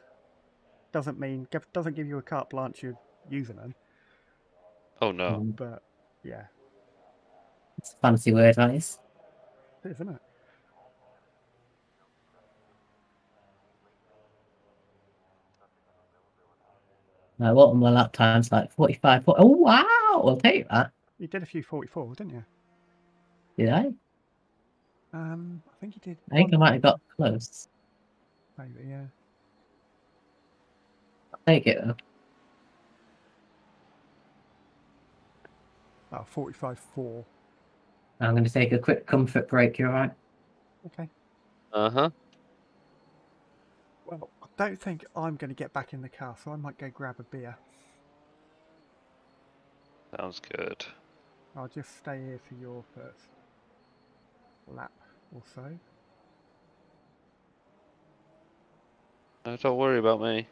Doesn't give you a carte blanche you're using them, Oh no. but yeah, It's a fancy word, that is. it is, isn't it? What are my lap times like? 45. Oh, wow! I'll take that. You did a few 44s, didn't you? Did I? I think you did. I think I might have got close. Maybe, yeah. I'll take it though. Oh, 45.4. I'm going to take a quick comfort break, you alright? Okay. Uh-huh. Well, I don't think I'm going to get back in the car, so I might go grab a beer. Sounds good. I'll just stay here for your first lap or so. No, don't worry about me.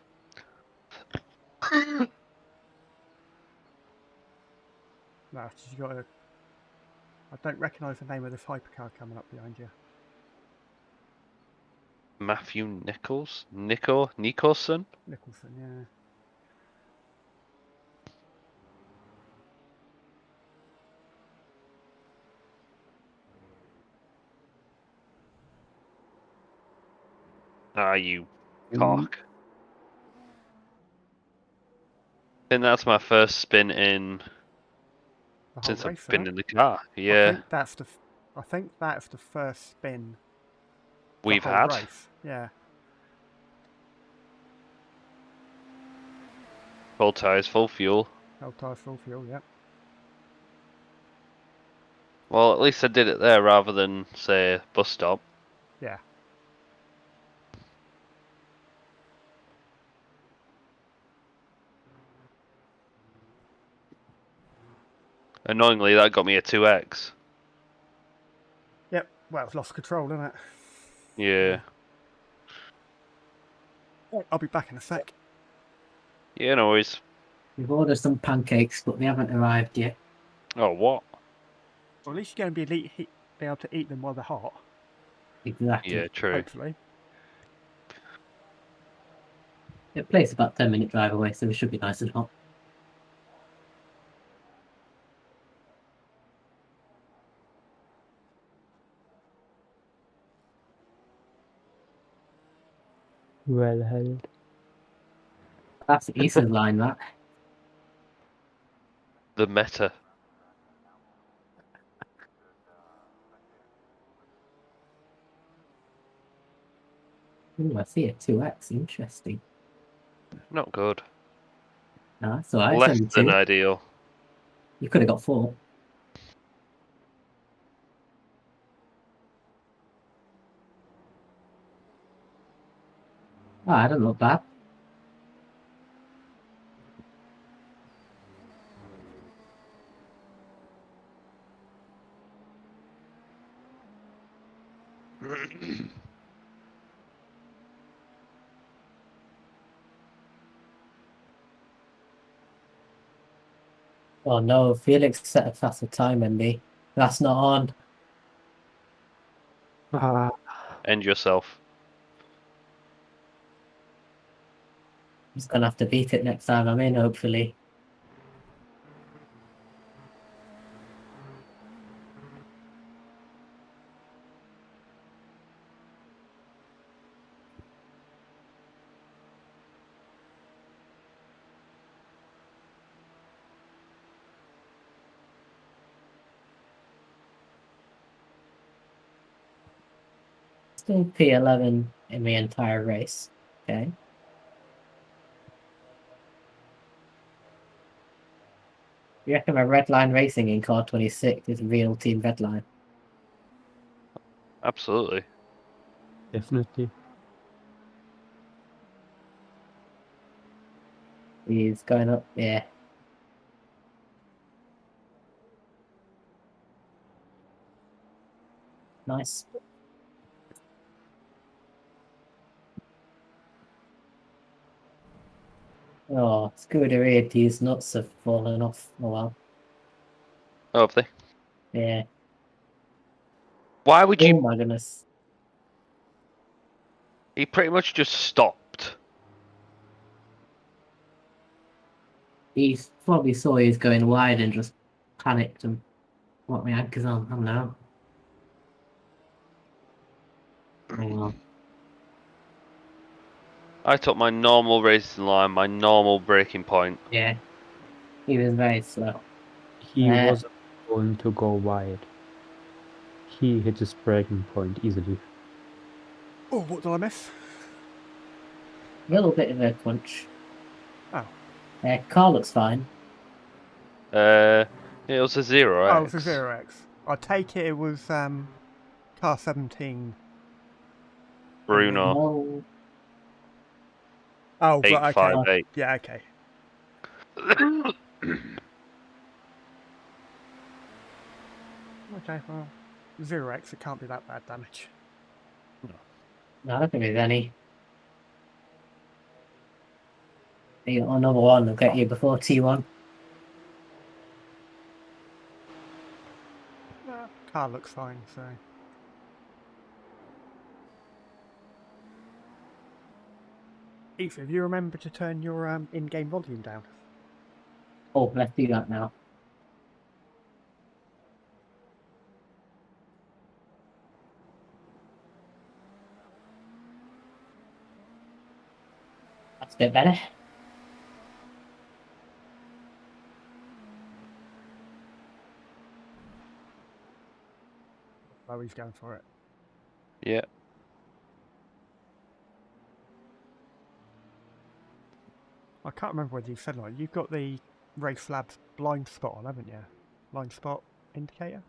No, you got to. I don't recognise the name of this hypercar coming up behind you. Matthew Nicholson? Nicholson, yeah. Ah, you cock. I think that's my first spin in The whole since race, I've been isn't in it? the car. Yeah, I think that's the first spin we've the whole had. race. Yeah. Full tires, full fuel. Full tyres, full fuel, yep. Well, at least I did it there rather than, say, bus stop. Yeah. Annoyingly, that got me a 2x. Yep. Well, it's lost control, isn't it? Yeah. I'll be back in a sec. Yeah, no worries. We've ordered some pancakes, but they haven't arrived yet. Oh, what? Well, at least you're going to be able to eat them while they're hot. Exactly. Yeah, true. Hopefully. The place is about 10-minute drive away, so it should be nice and hot. Well held. That's the Eastern line, that. The meta. Ooh, I see a 2x. Interesting. Not good. No, that's alright. It's Less only than 2. ideal. You could have got 4. Oh, I don't look bad. Oh no, Felix set a faster time than me. That's not on. End yourself. I'm just gonna have to beat it next time I'm in, hopefully. Still P11 in the entire race. Okay. You reckon a red line racing in car 26 is real team red line? Absolutely. Definitely. He's going up, yeah. Nice. Oh, Scuderia D's nuts have fallen off. Oh well. Oh, have they? Yeah. Why would Oh you? my goodness. He pretty much just stopped. He probably saw he was going wide and just panicked and put my anchors on. I don't know. Oh well. I took my normal racing line, my normal braking point. Yeah. He was very slow. He wasn't going to go wide. He hit his breaking point easily. Oh, what did I miss? A little bit of a crunch. Oh. Car looks fine. It was a 0X. Oh, it was a 0X. I take it was car 17. Bruno. No. Oh, right, okay. 858. Yeah, okay. Okay, well, 0X, it can't be that bad damage. No, I don't think there's any. You got another one will get you before T1. Car looks fine, so. Ethan, have you remember to turn your in-game volume down? Oh, let's do that now. That's a bit better. Oh, he's going for it. Yeah. I can't remember whether you said like you've got the Race Labs blind spot on, haven't you? Blind spot indicator?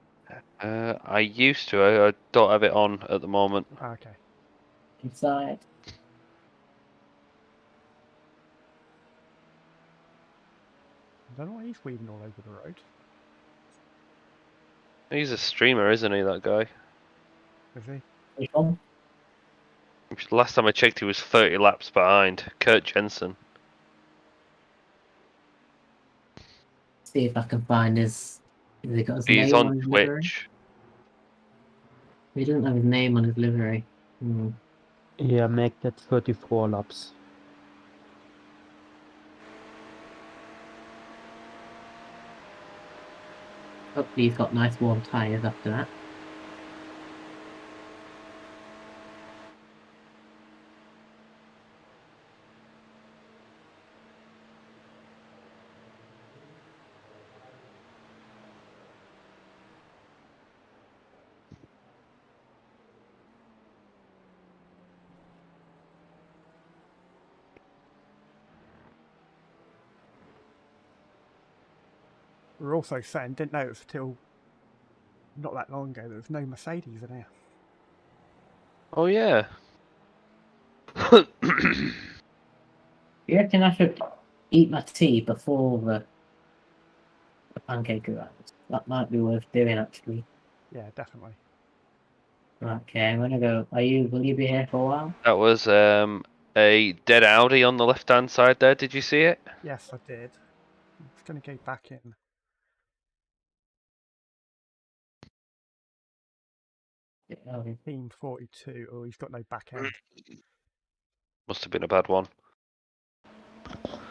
I used to. I don't have it on at the moment. Okay. Inside. I don't know why he's weaving all over the road. He's a streamer, isn't he, that guy? Is he? Which one? Last time I checked, he was 30 laps behind Kurt Jensen. See if I can find his. Has he got his He's name on his livery? Twitch. He doesn't have his name on his livery. Yeah, make that 34 laps. Hopefully he's got nice warm tyres after that. We were also saying, didn't know it was till not that long ago, there was no Mercedes in here. Oh, yeah. You reckon I should eat my tea before the pancake arrives? That might be worth doing, actually. Yeah, definitely. Okay, I'm gonna go. Will you be here for a while? That was a dead Audi on the left-hand side there. Did you see it? Yes, I did. I'm just going to go back in. Yeah, Team 42. Oh, he's got no back end. Must have been a bad one.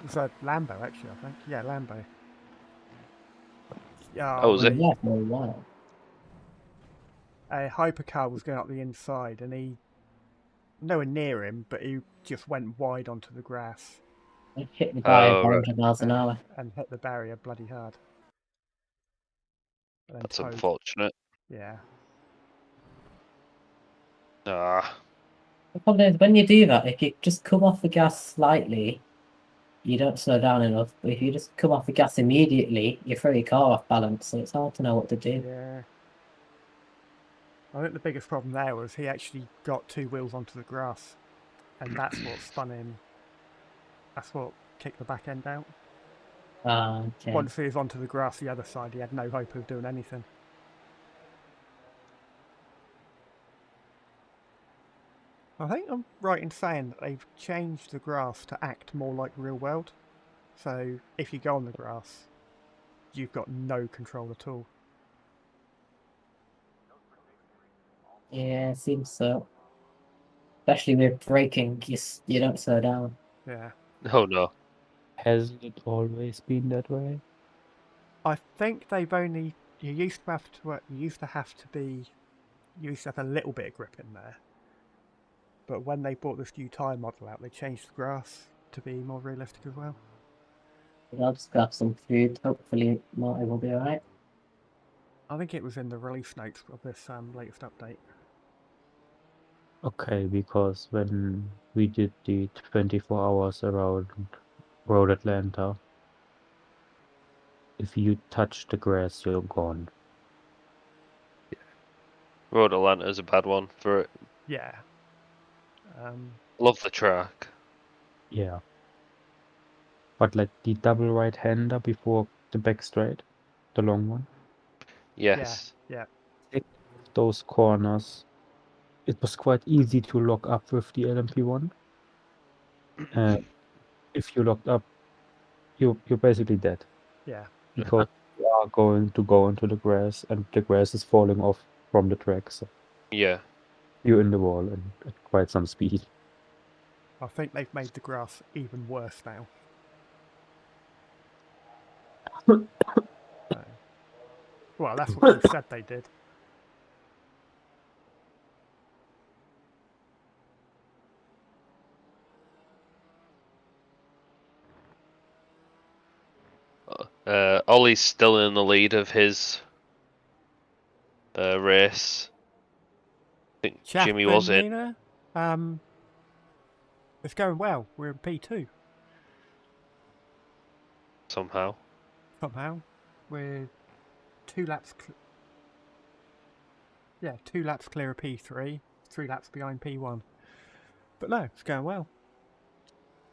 It's a Lambo, actually, I think. Yeah, Lambo. Yeah, Oh, was it? yeah, for a while. A hypercar was going up the inside, and he nowhere near him, but he just went wide onto the grass. I hit the guy at Oh, right. 100 miles an hour. And hit the barrier bloody hard. And then That's towed. unfortunate. Yeah. Ah. The problem is, when you do that, if you just come off the gas slightly, you don't slow down enough. But if you just come off the gas immediately, you throw your car off balance, so it's hard to know what to do. Yeah. I think the biggest problem there was he actually got two wheels onto the grass, and that's what spun him. That's what kicked the back end out. Okay. Once he was onto the grass the other side, he had no hope of doing anything. I think I'm right in saying that they've changed the grass to act more like real world. So if you go on the grass, you've got no control at all. Yeah, it seems so. Especially with braking, you don't slow down. Yeah. Oh no. Hasn't it always been that way? I think they've only you used to have a little bit of grip in there. But when they brought this new tyre model out, they changed the grass to be more realistic as well. I'll just grab some food. Hopefully, Marty will be alright. I think it was in the release notes of this latest update. Okay, because when we did the 24 hours around Road Atlanta, if you touch the grass, you're gone. Road Atlanta's a bad one for it. Yeah. Love the track. Yeah. But like the double right-hander before the back straight, the long one. Yes. Yeah. Those corners, it was quite easy to lock up with the LMP1. If you locked up, you're basically dead. Yeah. Because you are going to go into the grass, and the grass is falling off from the track. So Yeah. you're in the wall and at quite some speed. I think they've made the grass even worse now. Well, that's what they said they did. Ollie's still in the lead of his race. I think Jimmy was in. It's going well. We're in P2. Somehow. We're 2 laps. 2 laps clear of P3, 3 laps behind P1. But no, it's going well.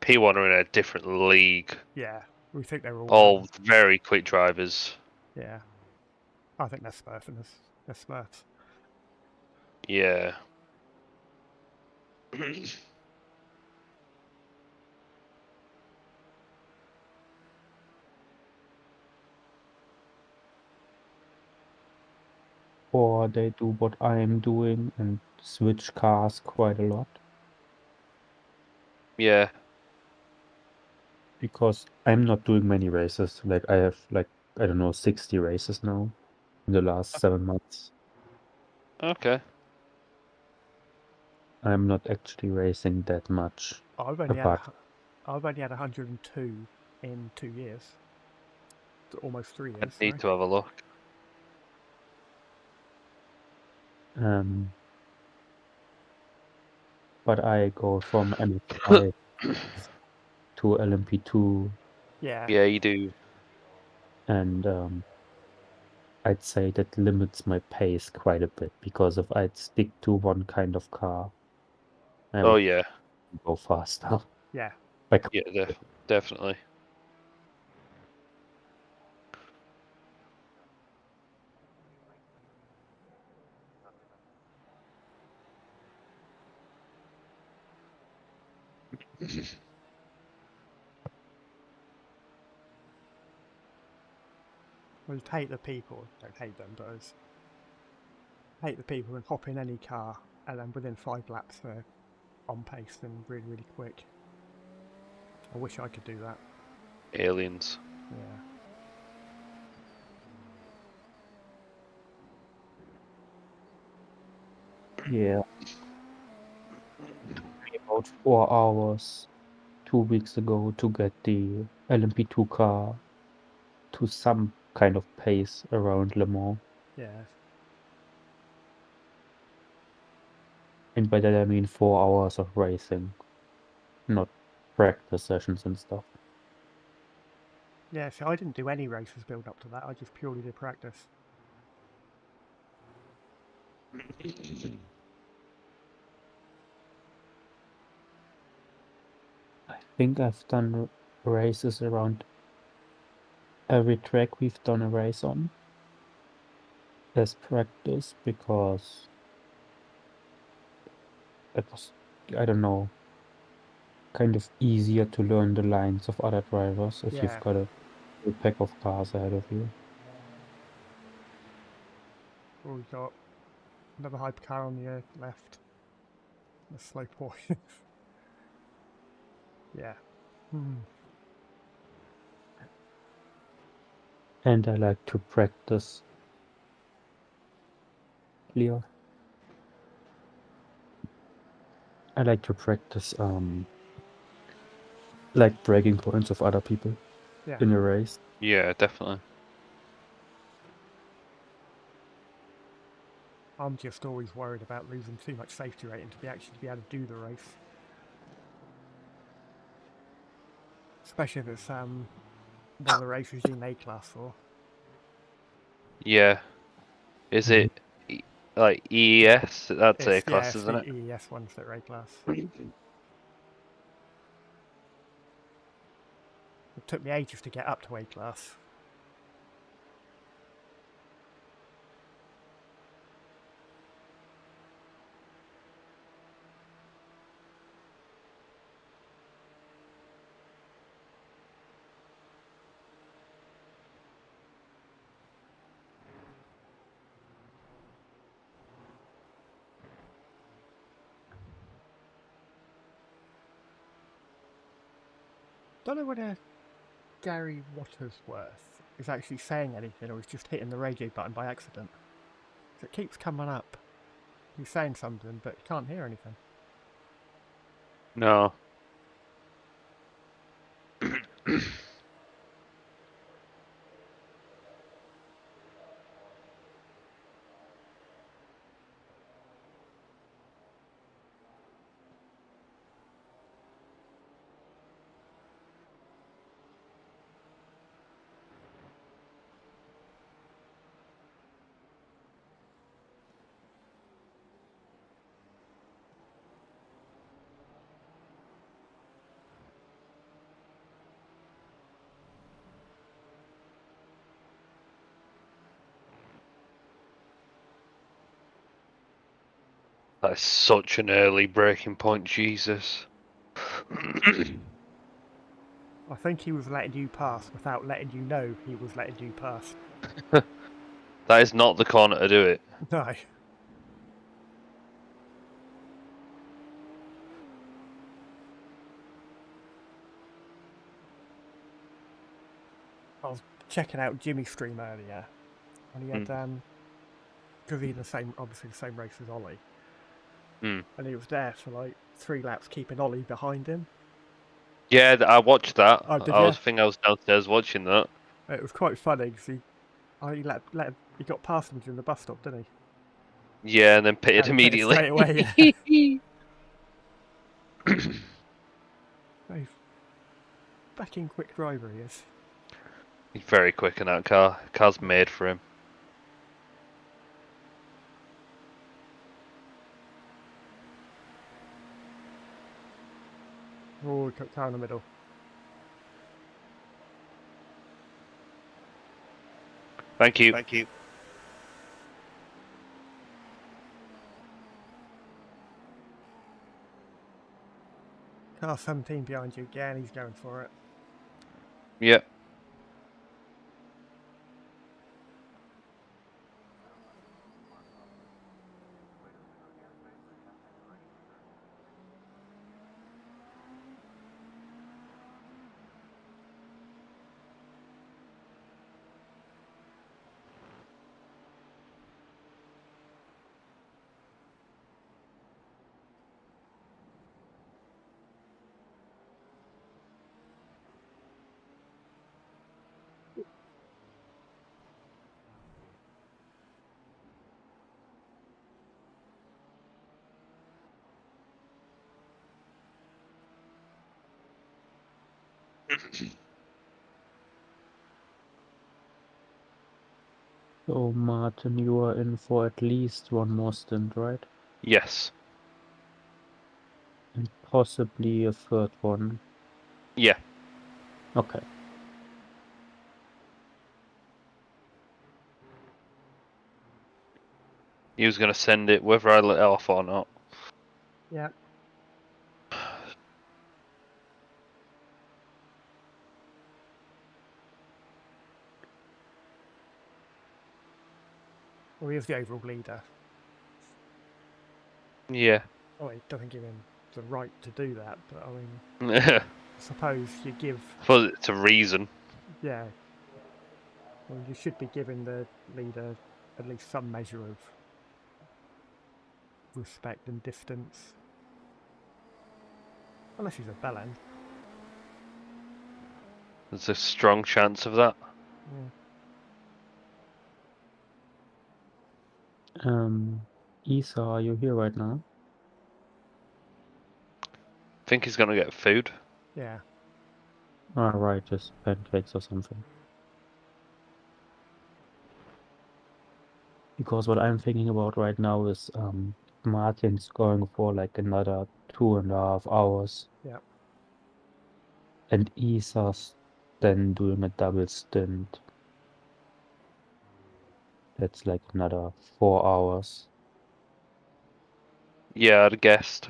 P1 are in a different league. Yeah, we think they're all very quick drivers. Yeah, I think they're smurfing us. They're smurfs. Yeah. Or they do what I'm doing and switch cars quite a lot. Yeah. Because I'm not doing many races. Like I have like, I don't know, 60 races now in the last 7 months. Okay. I'm not actually racing that much. I've only had 102 in 2 years. Almost 3 years. I need to have a look. But I go from MX5 to LMP2. Yeah. Yeah, you do. And I'd say that limits my pace quite a bit because if I'd stick to one kind of car, I would yeah. go faster. Yeah. Like, Yeah, definitely. Well, you hate the people, don't hate them, but hate the people and hop in any car, and then within 5 laps they're on pace and really, really quick. I wish I could do that. Aliens. Yeah. yeah. About 4 hours 2 weeks ago to get the LMP2 car to some kind of pace around Le Mans. Yeah. And by that I mean 4 hours of racing, not practice sessions and stuff. Yeah, so I didn't do any races build up to that, I just purely did practice. I think I've done races around every track we've done a race on as practice, because it was, I don't know, kind of easier to learn the lines of other drivers if you've Yeah. got a full pack of cars ahead of you. Oh, we got another hypercar on the left. The slow boy. Yeah. And I like to practice clear. I like to practice like bragging points of other people Yeah. in a race. Yeah, definitely. I'm just always worried about losing too much safety rating to actually be able to do the race. Especially if it's one of the races you need A-class for. Yeah. Is it like EES? That's It's, A-class, it's isn't the it? EES ones that are A-class. It took me ages to get up to A-class. Don't know whether Gary Wattersworth is actually saying anything or he's just hitting the radio button by accident. It keeps coming up. He's saying something, but you can't hear anything. No. That's such an early breaking point, Jesus. I think he was letting you pass without letting you know he was letting you pass. That is not the corner to do it. No. I was checking out Jimmy's stream earlier, and he had because he's obviously the same race as Ollie, and he was there for like 3 laps, keeping Ollie behind him. Yeah, I watched that. Oh, did I ya? was downstairs watching that. It was quite funny because he got past him during the bus stop, didn't he? Yeah, and then pitted Pitted immediately. straight away. Yeah. He's back in quick driver, he is. He's very quick in that car. Car's made for him. Oh, car in the middle. Thank you. Thank you. Car 17 behind you again, he's going for it. Yep. So, Martin, you are in for at least one more stint, right? Yes. And possibly a third one. Yeah. Okay. He was going to send it whether I let it off or not. Yeah. Well, he is the overall leader. Yeah. Oh, it doesn't give him the right to do that, but I mean, I I suppose you give... suppose it's a reason. Yeah. Well, you should be giving the leader at least some measure of respect and distance. Unless he's a bellend. There's a strong chance of that. Yeah. Essa, are you here right now? I think he's going to get food. Yeah. Alright, just pancakes or something. Because what I'm thinking about right now is Martin's going for like another 2.5 hours. Yeah. And Issa's then doing a double stint. That's like another 4 hours. Yeah, I'd guessed.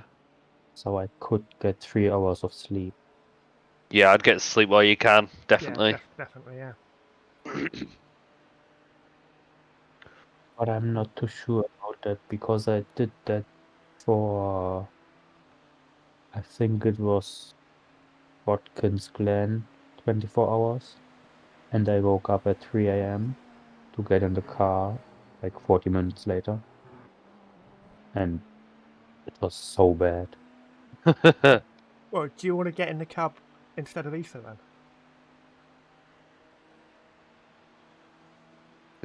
So I could get 3 hours of sleep. Yeah, I'd get sleep while you can. Definitely. Yeah, definitely, yeah. But I'm not too sure about that because I did that for, I think it was Watkins Glen, 24 hours. And I woke up at 3 a.m. to get in the car like 40 minutes later. And it was so bad. Well, do you want to get in the cab instead of Essa then?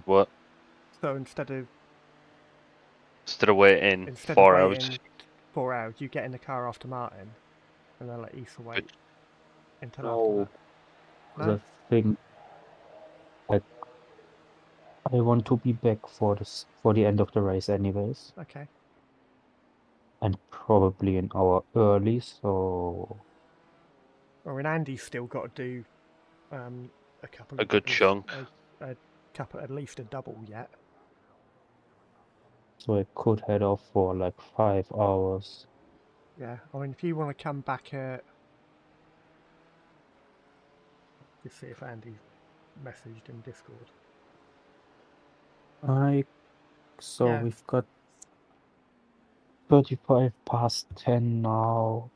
What? So instead of waiting 4 hours. waiting 4 hours, you get in the car after Martin, and then let Essa wait until after that. No? The thing, like, I want to be back for the end of the race anyways. Okay. And probably an hour early, so... Well, and Andy's still got to do a couple A of good chunk. a couple, at least a double yet. So I could head off for like 5 hours. Yeah, I mean, if you want to come back at... Just see if Andy's messaged in Discord. So Yeah. we've got 35 past 10 now.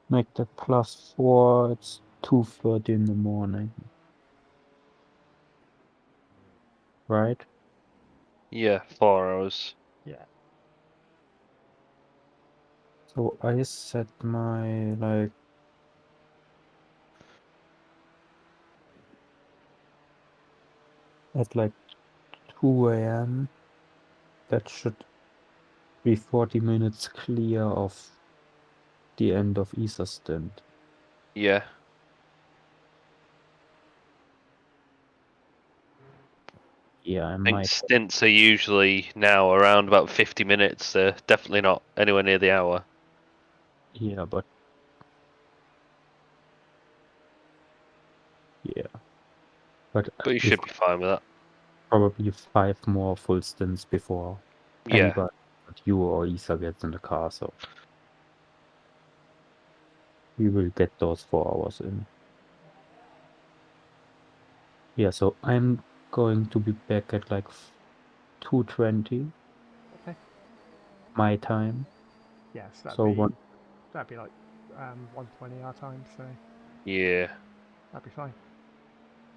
Make that +4, it's 2:30 in the morning. Right? Yeah, 4 hours. Yeah. So I set my, like... At like 2 a.m. That should be 40 minutes clear of the end of Easter stint. Yeah. Yeah, I I think might. stints are usually now around about 50 minutes. They're definitely not anywhere near the hour. Yeah, but Yeah. But But you should be fine with that. probably 5 more full stints before Yeah. anybody but you or Essa gets in the car, so we will get those 4 hours in. Yeah, so I'm going to be back at like 2:20 Okay. my time. Yes, So that'd be like 1:20 our time, so Yeah. that'd be fine.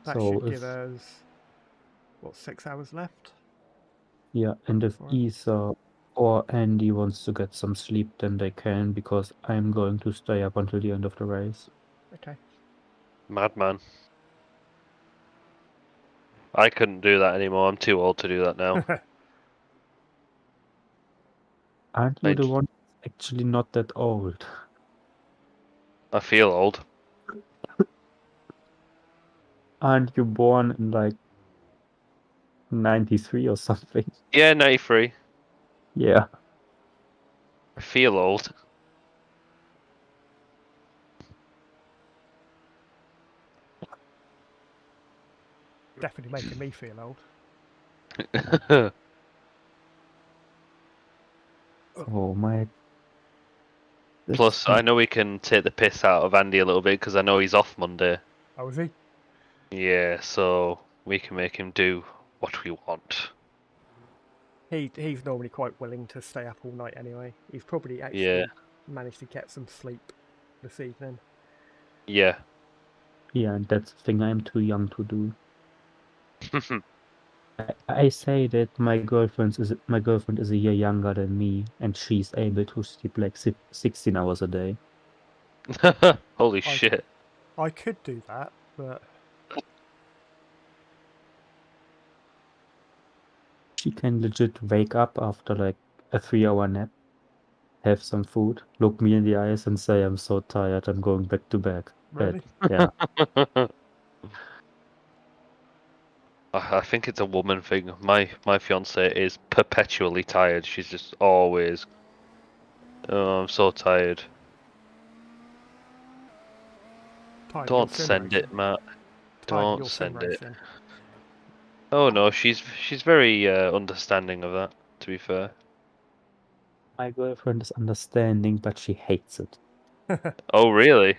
That So should if give us what, 6 hours left? yeah, and if Right. Essa or Andy wants to get some sleep, then they can, because I'm going to stay up until the end of the race. Okay. Madman. I couldn't do that anymore. I'm too old to do that now. Aren't you I, the one actually not that old? I feel old. Aren't you born in like 93 or something? Yeah, 93. Yeah. I feel old. Definitely making me feel old. Oh my. Plus, I know we can take the piss out of Andy a little bit because I know he's off Monday. Oh, is he? Yeah, so we can make him do what we want. He's normally quite willing to stay up all night anyway. He's probably actually Yeah. managed to get some sleep this evening. Yeah. Yeah, and that's the thing I'm too young to do. I say that my girlfriend is a year younger than me, and she's able to sleep like 16 hours a day. Holy shit. I could do that, but She can legit wake up after like a 3-hour nap, have some food, look me in the eyes and say, I'm so tired, I'm going back to bed. really? Yeah. I think it's a woman thing. My fiance is perpetually tired. She's just always, oh, I'm so tired. Tired of Don't your sim send racing. it, Matt. Tired of Don't your sim send it. racing. Oh no, she's very understanding of that, to be fair. My girlfriend is understanding, but she hates it. Oh really?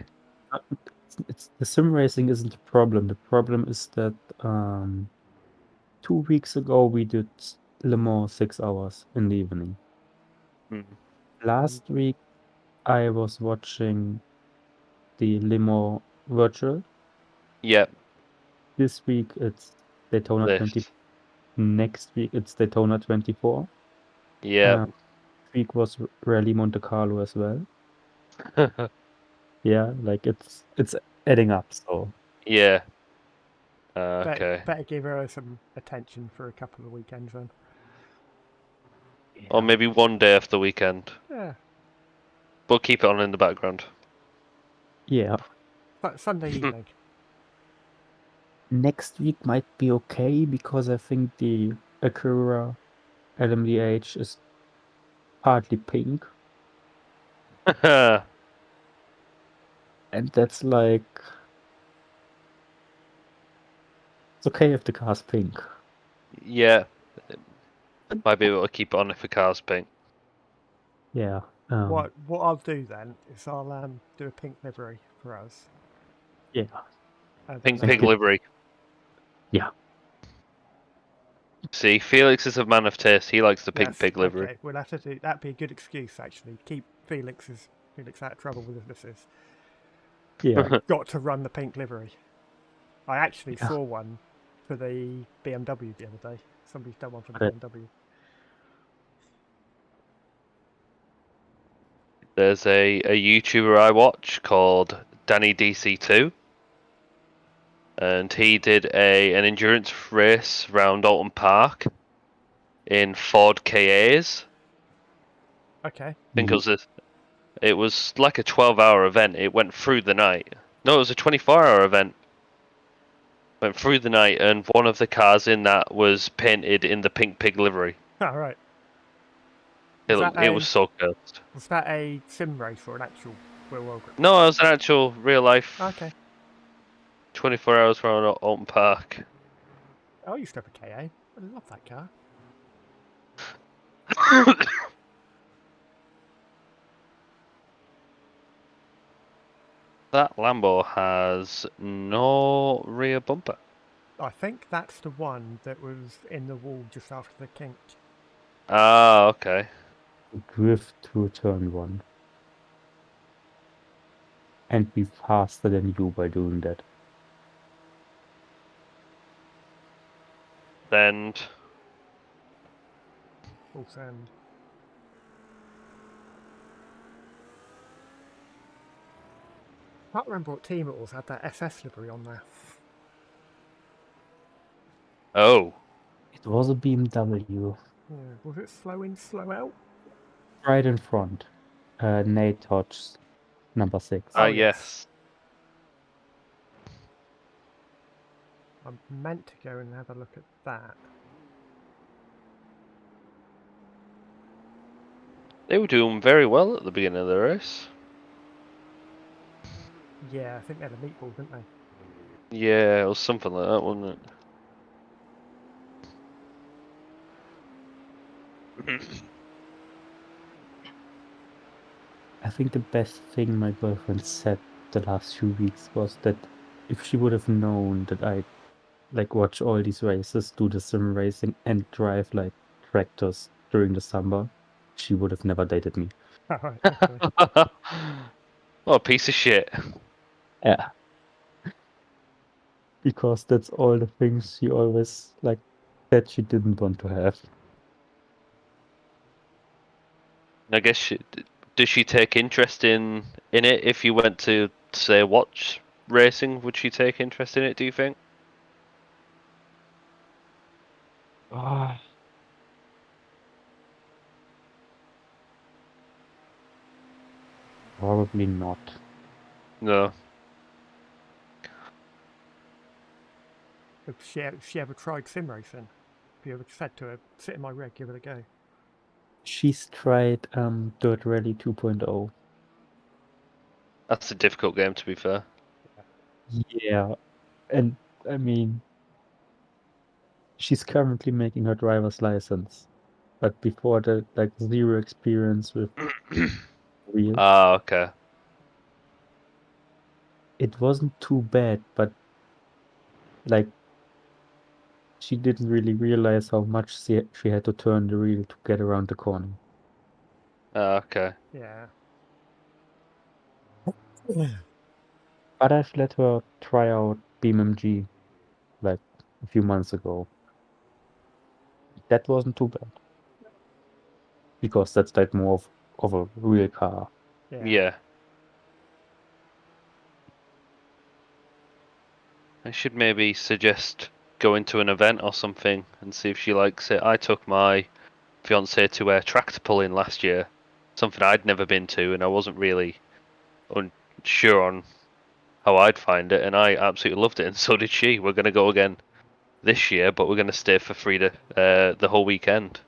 It's the sim racing isn't the problem. The problem is that 2 weeks ago we did Le Mans 6 hours in the evening. Last week I was watching the Le Mans virtual. Yep. This week it's Daytona 20. Next week it's Daytona 24. Yeah. This week was Rally Monte Carlo as well. Yeah, like it's adding up. So yeah. Okay. Better give her some attention for a couple of weekends then. Or maybe one day after the weekend. Yeah. But keep it on in the background. yeah. But Sunday evening. Next week might be okay because I think the Acura LMDH is partly pink. And that's like, it's okay if the car's pink. Yeah. Might be able to keep it on if the car's pink. Yeah. What I'll do then is I'll do a pink livery for us. Yeah. Pink livery. Yeah. See, Felix is a man of taste. He likes the pink pig livery. Okay, we'll have to do. That'd be a good excuse actually. Keep Felix out of trouble with his missus. Yeah. Got to run the pink livery. I actually saw one for the BMW the other day. Somebody's done one for the BMW. There's a YouTuber I watch called Danny DC2. And he did an endurance race around Alton Park in Ford KAs. Okay. I think it was like a 12-hour event. It went through the night. No, it was a 24-hour event. Went through the night, and one of the cars in that was painted in the pink pig livery. All right. It was so cursed. Was that a sim race or an actual real world? No, it was an actual real life. Okay. 24 hours around Alton Park. I used to have a KA. I love that car. That Lambo has no rear bumper. I think that's the one that was in the wall just after the kink. Ah, okay. Drift through turn 1. And be faster than you by doing that. Then Full send. I can't remember what team it was had that SS livery on there. oh, It was a BMW. Yeah, was it slow in, slow out? Right in front. Nate Hodge, number 6. Oh, yes. I meant to go and have a look at that. They were doing very well at the beginning of the race. Yeah, I think they had a meatball, didn't they? Yeah, it was something like that, wasn't it? I think the best thing my girlfriend said the last few weeks was that if she would have known that I like watch all these races, do the sim racing and drive like tractors during the summer, she would have never dated me. Alright, okay. What a piece of shit. Yeah. Because that's all the things she always like said she didn't want to have. I guess does she take interest in it? If you went to say watch racing, would she take interest in it? Do you think? Ah. Probably not. No. Have she ever tried sim racing? Have you ever said to her, sit in my rig, give it a go? She's tried Dirt Rally 2.0. That's a difficult game, to be fair. Yeah, and I mean, she's currently making her driver's license, but before that, like zero experience with wheels. Ah, okay. It wasn't too bad, but like she didn't really realize how much she had to turn the wheel to get around the corner. Ah, okay. Yeah. But I've let her try out BMG like a few months ago. That wasn't too bad. Because that's like more of a real car. Yeah. I should maybe suggest going to an event or something and see if she likes it. I took my fiance to a tractor pulling last year, something I'd never been to, and I wasn't really unsure on how I'd find it, and I absolutely loved it, and so did she. We're going to go again this year, but we're going to stay for free the whole weekend.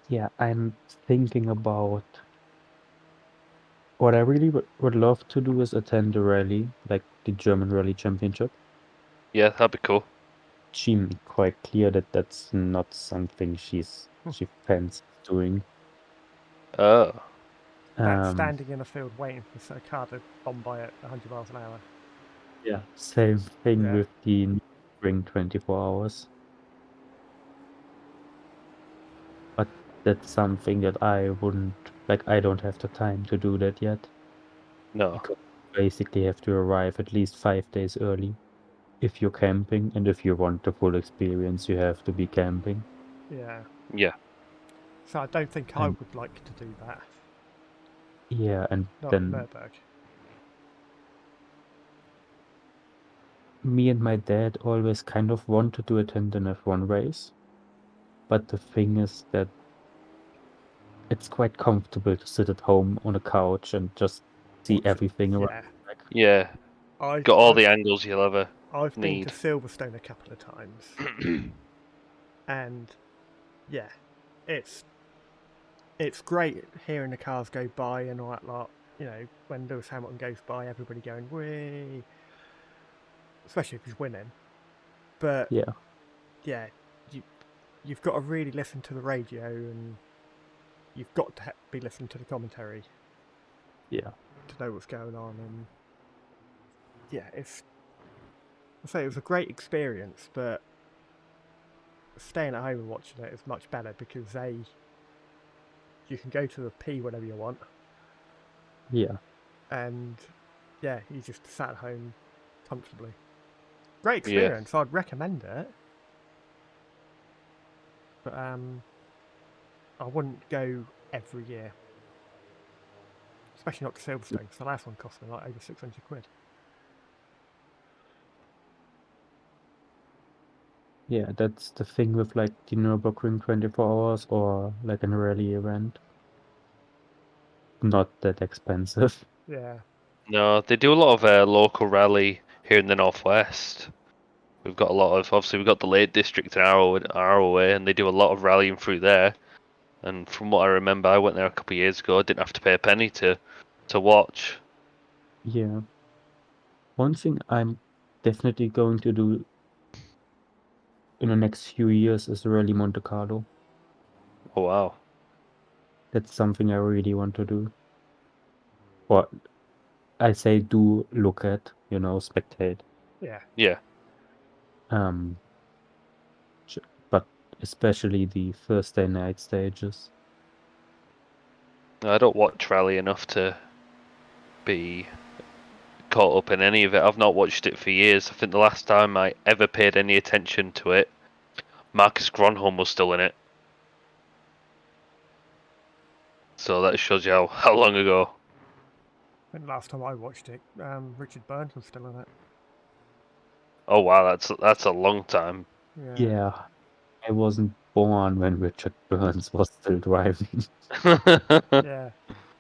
Yeah, I'm thinking about what I really would love to do is attend a rally, like the German Rally Championship. Yeah, that'd be cool. She made quite clear that that's not something she fancies doing. Oh. That's standing in a field waiting for a car to bomb by at 100 miles an hour. Yeah, same thing Yeah. with the Spring 24 hours. But that's something that I wouldn't, like, I don't have the time to do that yet. No. Because you basically have to arrive at least 5 days early if you're camping, and if you want the full experience, you have to be camping. Yeah. Yeah. So I don't think I would like to do that. Yeah, and Not then Nürburg. me and my dad always kind of wanted to attend an F1 race. But the thing is that it's quite comfortable to sit at home on a couch and just see everything around. Yeah. Got all the angles you'll ever I've need. been to Silverstone a couple of times. And yeah, it's great hearing the cars go by and all that lot. you know, when Lewis Hamilton goes by, everybody going, "Whee!" Especially if he's winning. But Yeah. yeah, you've got to really listen to the radio, and you've got to be listening to the commentary. Yeah. To know what's going on, and yeah, I say it was a great experience, but staying at home and watching it is much better because you can go to the P whenever you want. Yeah. And yeah, you just sat at home comfortably. Great experience. I'd recommend it. But I wouldn't go every year. Especially not to Silverstone, because the last one cost me like over 600 quid. Yeah, that's the thing with like the Nürburgring 24 hours or like an rally event. Not that expensive. Yeah. No, they do a lot of local rally here in the northwest. We've got a lot of, obviously we've got the Lake District an hour away, and they do a lot of rallying through there. And from what I remember, I went there a couple of years ago. I didn't have to pay a penny to watch. Yeah. One thing I'm definitely going to do in the next few years is Rally Monte Carlo. Oh wow. That's something I really want to do. Or I say do look at, spectate. Yeah. Yeah. But especially the Thursday night stages. I don't watch rally enough to be caught up in any of it. I've not watched it for years. I think the last time I ever paid any attention to it, Marcus Gronholm was still in it. So that shows you how long ago. I think the last time I watched it, Richard Burns was still in it. Oh wow, that's a long time. Yeah. I wasn't born when Richard Burns was still driving. Yeah.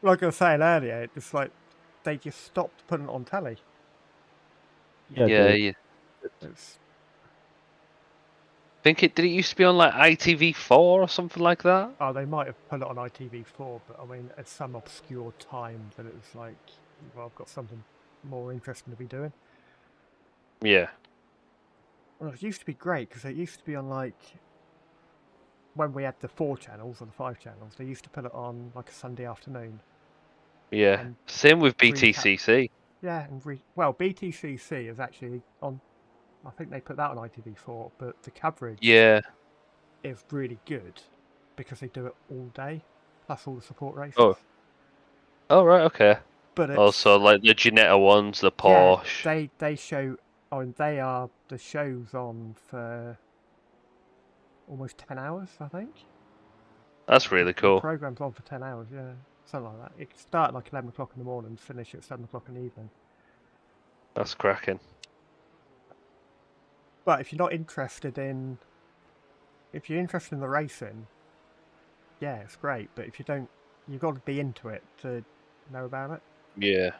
Like I was saying earlier, it's like they just stopped putting it on telly. Yeah. It's... Did it used to be on like ITV4 or something like that? Oh, they might have put it on ITV4, but I mean, at some obscure time that it was like, well, I've got something more interesting to be doing. Yeah. Well, it used to be great because it used to be on like when we had the 4 channels or the 5 channels. They used to put it on like a Sunday afternoon. Yeah. Same with BTCC. Yeah, and BTCC is actually on. I think they put that on ITV4, but the coverage is really good because they do it all day, plus all the support races. Oh right, okay. But also like the Ginetta ones, the Porsche. Yeah, they show. I mean, they are the shows on for almost 10 hours, I think. That's really cool. The program's on for 10 hours, yeah, something like that. It start like 11 o'clock in the morning, finish at 7 o'clock in the evening. That's cracking. But if you're interested in the racing, yeah, it's great. But if you don't, you've got to be into it to know about it. Yeah.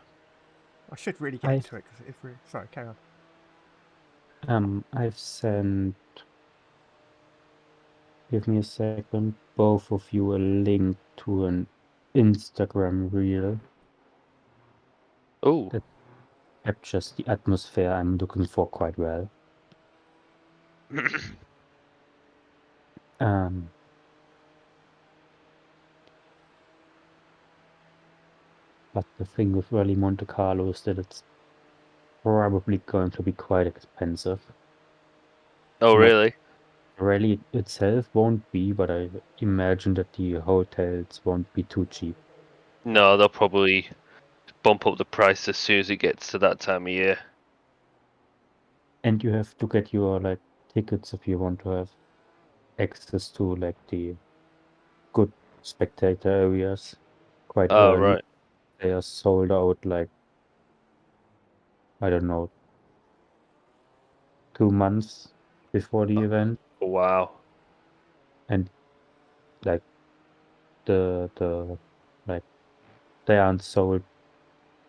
I should really get into it because it's really... Sorry, carry on. I've sent... Give me a second. Both of you a link to an Instagram reel. Oh. That captures the atmosphere I'm looking for quite well. But the thing with Rally Monte Carlo is that it's probably going to be quite expensive. Oh, really? The rally itself won't be, but I imagine that the hotels won't be too cheap. No, they'll probably bump up the price as soon as it gets to that time of year. And you have to get your tickets if you want to have access to the good spectator areas quite early. Right. They are sold out I don't know, 2 months before the event. Wow. And they aren't sold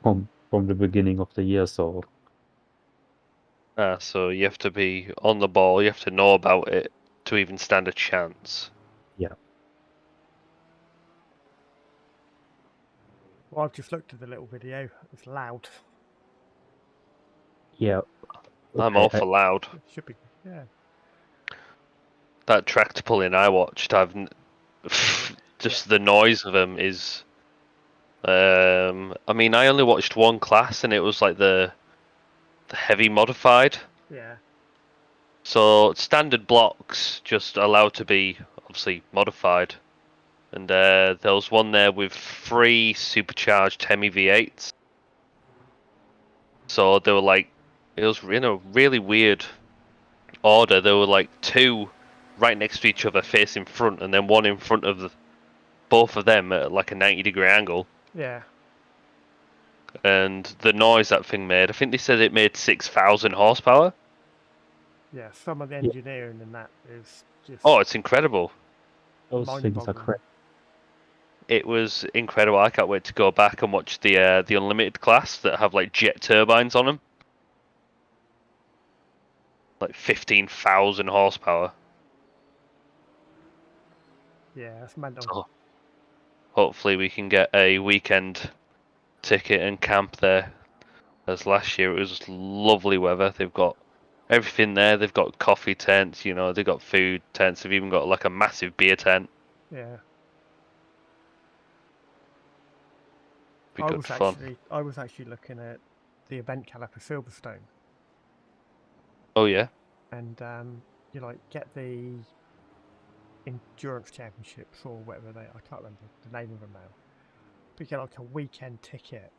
from the beginning of the year, so so you have to be on the ball, you have to know about it to even stand a chance. Yeah. Well, I've just looked at the little video. It's loud. Yeah. I'm okay, awful loud. It should be. Yeah. That tractor pulling I watched, just the noise of them is. I mean, I only watched one class, and it was like the heavy modified. Yeah. So standard blocks just allowed to be obviously modified, and there was one there with 3 supercharged Hemi V8s. So they were like, it was in a really weird order. There were like 2 right next to each other facing front, and then one in front of both of them at like a 90-degree angle. Yeah. And the noise that thing made, I think they said it made 6,000 horsepower. Yeah. Some of the engineering in that is just. Oh, it's incredible. those things are mind-boggling. crap. It was incredible. I can't wait to go back and watch the unlimited class that have like jet turbines on them, like 15,000 horsepower. Yeah, that's mental. So hopefully we can get a weekend ticket and camp there. As last year it was lovely weather. They've got everything there. They've got coffee tents, they've got food tents. They've even got like a massive beer tent. Yeah. Be good fun. I was actually looking at the event calendar for Silverstone, Oh yeah. and you get the endurance championships or whatever I can't remember the name of them now. But you get like a weekend ticket.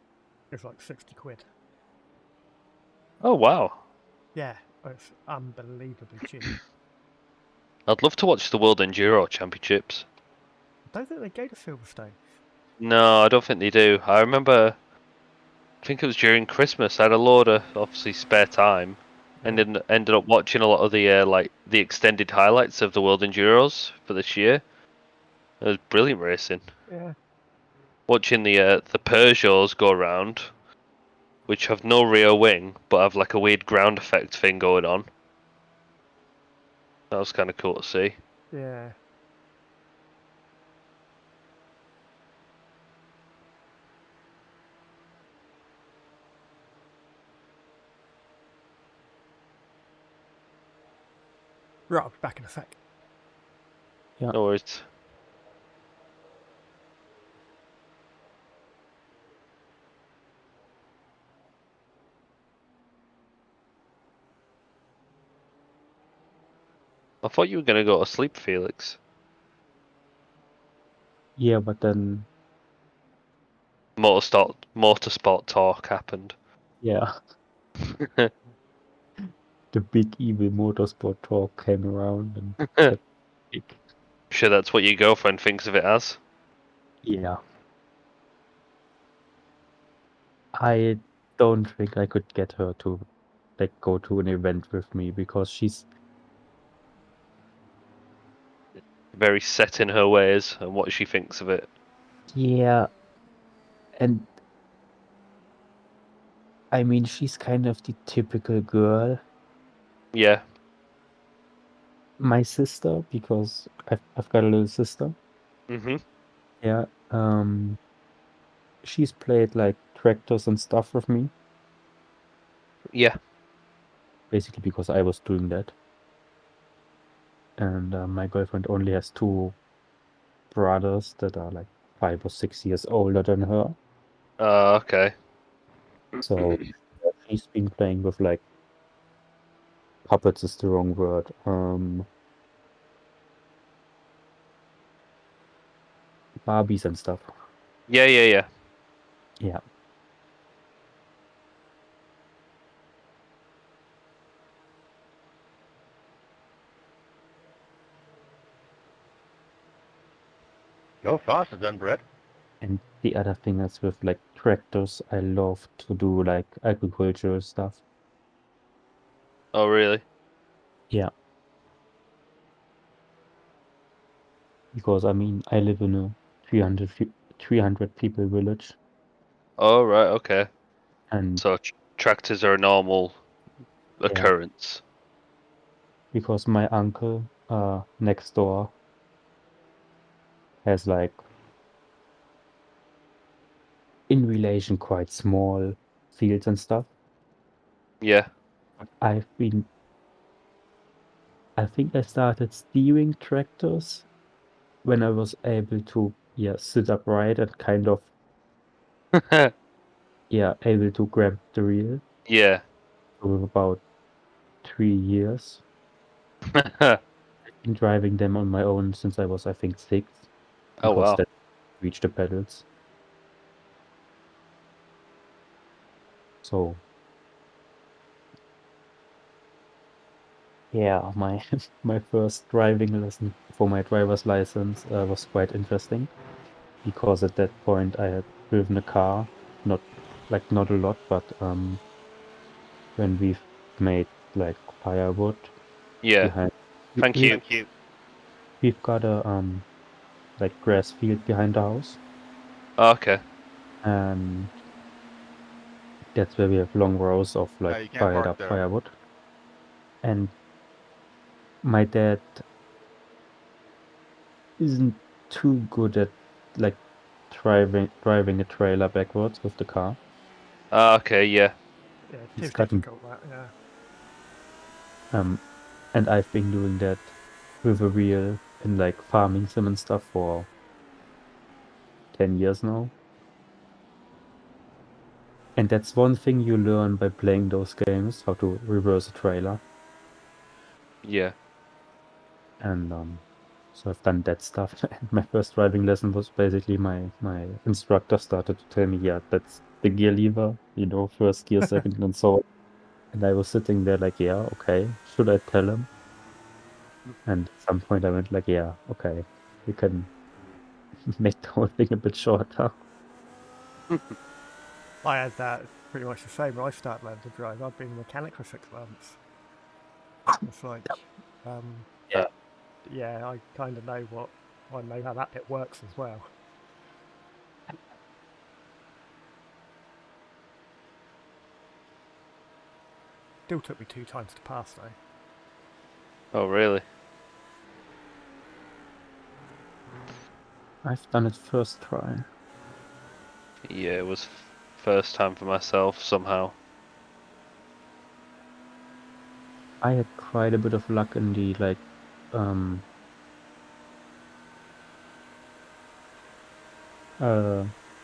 It's like 60 quid. Oh wow. Yeah, it's unbelievably cheap. I'd love to watch the World Enduro Championships. I don't think they go to Silverstone. No, I don't think they do. I remember, I think it was during Christmas. I had a load of obviously spare time, and then ended up watching a lot of the the extended highlights of the World Enduros for this year. It was brilliant racing. Yeah. Watching the Peugeots go around, which have no rear wing but have like a weird ground effect thing going on. That was kind of cool to see. Yeah. Right, I'll be back in a sec. Yeah. No worries. I thought you were going to go to sleep, Felix. Yeah, but then Motorsport talk happened. yeah, the big evil motorsport talk came around and Sure, that's what your girlfriend thinks of it as. yeah. I don't think I could get her to go to an event with me because she's Very set in her ways and what she thinks of it. yeah, and I mean she's kind of the typical girl. Yeah. My sister, because I've got a little sister. Mm-hmm. Yeah. She's played like tractors and stuff with me. Yeah. Basically because I was doing that. And my girlfriend only has 2 brothers that are like 5 or 6 years older than her. Okay. So she's been playing with like puppets is the wrong word. Barbies and stuff. Yeah. Yeah. Go faster then, Brett. And the other thing is with like tractors, I love to do like agricultural stuff. Oh, really? Yeah. Because I mean, I live in a 300 people village. Oh, right, okay. And so tractors are a normal occurrence. Because my uncle next door has like in relation quite small fields and stuff. Yeah. I think I started steering tractors when I was able to sit upright and kind of able to grab the wheel. Yeah. For about 3 years. Been driving them on my own since I was, I think, 6. Oh Because wow. that reached the pedals. So yeah, my my first driving lesson for my driver's license was quite interesting, because at that point I had driven a car, not a lot, but when we've made like firewood Yeah. behind. Thank you. We've got a like grass field behind the house, Okay. and that's where we have long rows of you like can't fired park up there. firewood. And my dad isn't too good at like driving a trailer backwards with the car. Okay. Yeah. Yeah, He's too gotten difficult that, yeah. and I've been doing that with a wheel in like farming sim and stuff for 10 years now. And that's one thing you learn by playing those games, how to reverse a trailer. Yeah. And so I've done that stuff. And my first driving lesson was basically my instructor started to tell me, yeah, that's the gear lever, first gear, second, and so on. And I was sitting there like, yeah, okay, should I tell him? And at some point I went like, yeah, okay, you can make the whole thing a bit shorter. I had that pretty much the same when I started learning to drive. I'd been a mechanic for 6 months. It's like, Yeah. yeah, I kind of know how that bit works as well. Still took me 2 times to pass though. Oh really? I've done it first try. Yeah, it was first time for myself somehow. I had quite a bit of luck in the like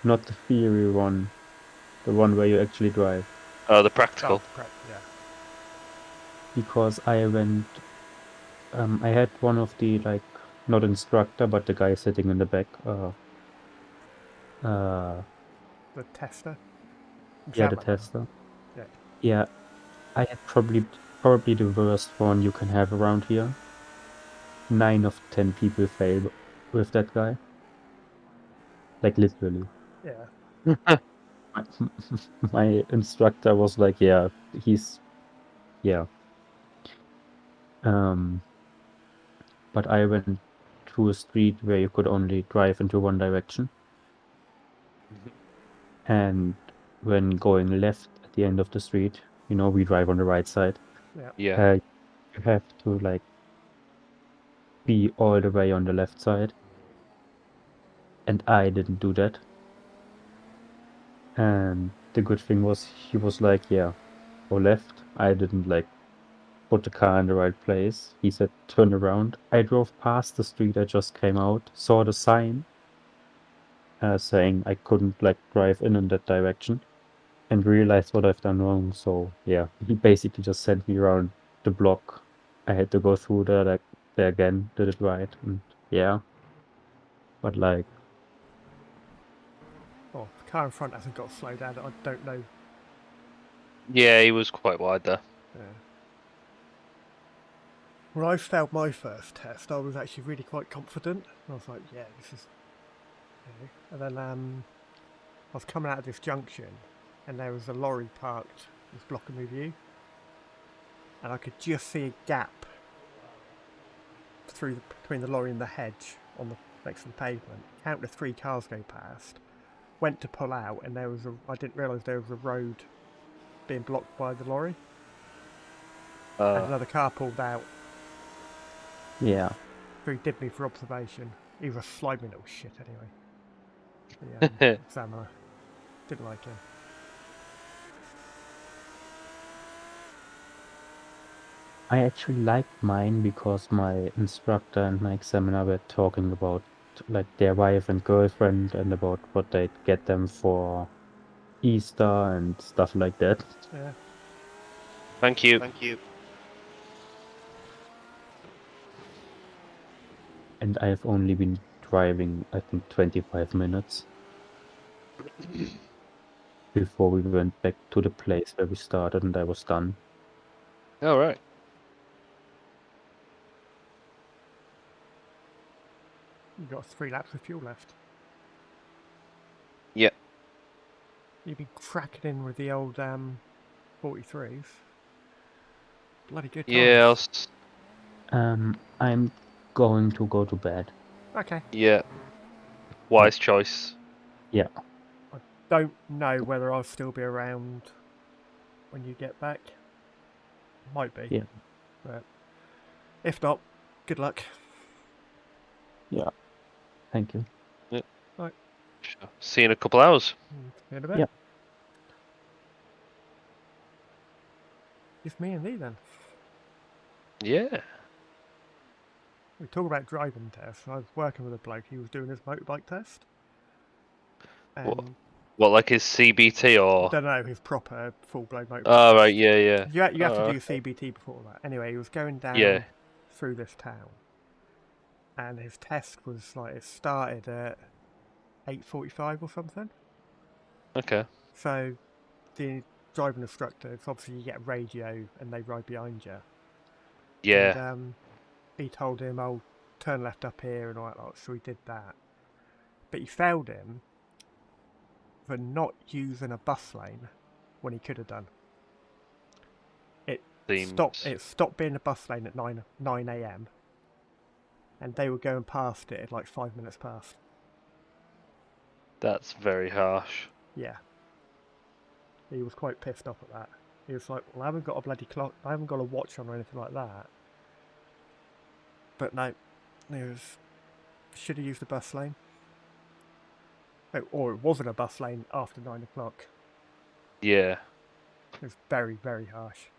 not the theory one, the one where you actually drive. Oh, the practical. Yeah. Because I went I had one of the like, not instructor, but the guy sitting in the back, The tester? yeah, the Examiner. tester. Yeah. Yeah, I had probably the worst one you can have around here. 9 of 10 people fail with that guy. Like literally. Yeah. My instructor was like, yeah, yeah. But I went to a street where you could only drive into one direction. And when going left at the end of the street, we drive on the right side. Yeah. Yeah. You have to like be all the way on the left side. And I didn't do that. And the good thing was he was like, yeah, go left. I didn't like put the car in the right place. He said, turn around. I drove past the street I just came out, saw the sign saying I couldn't like drive in that direction, and realized what I've done wrong. So yeah, he basically just sent me around the block. I had to go through there again, did it right, and yeah. But like, Oh, the car in front hasn't got to slow down. I don't know. Yeah, he was quite wide there. Yeah. When I failed my first test, I was actually really quite confident. I was like, yeah, this is... Okay. And then I was coming out of this junction, and there was a lorry parked, was blocking my view. And I could just see a gap between the lorry and the hedge on the next to the pavement. Counted to 3 cars go past. Went to pull out, and I didn't realise there was a road being blocked by the lorry. And another car pulled out. yeah. So he did me for observation. He was a slimy little shit anyway. The examiner. Didn't like him. I actually liked mine because my instructor and my examiner were talking about like their wife and girlfriend and about what they'd get them for Easter and stuff like that. Yeah. Thank you. Thank you. And I've only been driving, I think, 25 minutes before we went back to the place where we started and I was done. All right. You've got 3 laps of fuel left. Yeah. You've been cracking in with the old 43s. Bloody good times. Yeah. I'm going to go to bed. Okay. Yeah. Wise choice. Yeah. I don't know whether I'll still be around when you get back. Might be. Yeah. But if not, good luck. Yeah. Thank you. Yeah. Right. Sure. See you in a couple hours. See you in a bit. Yeah. It's me and thee then. Yeah. We talk about driving tests. I was working with a bloke. He was doing his motorbike test. And What, like his CBT I or? don't know, his proper full-blown motorbike. Oh, right, yeah. You have to Oh, do CBT before that. Anyway, he was going down Yeah. through this town. And his test was like, it started at 8:45 or something. Okay. So the driving instructor, it's obviously you get a radio and they ride behind you. Yeah. And he told him, "Oh, turn left up here," and all that lot. So he did that. But he failed him for not using a bus lane when he could have done. It stopped being a bus lane at 9 a.m. and they were going past it at like 5 minutes past. That's very harsh. Yeah. He was quite pissed off at that. He was like, "Well, I haven't got a bloody clock, I haven't got a watch on or anything like that." But no, should have used the bus lane. Or it wasn't a bus lane after 9 o'clock. Yeah. It was very, very harsh.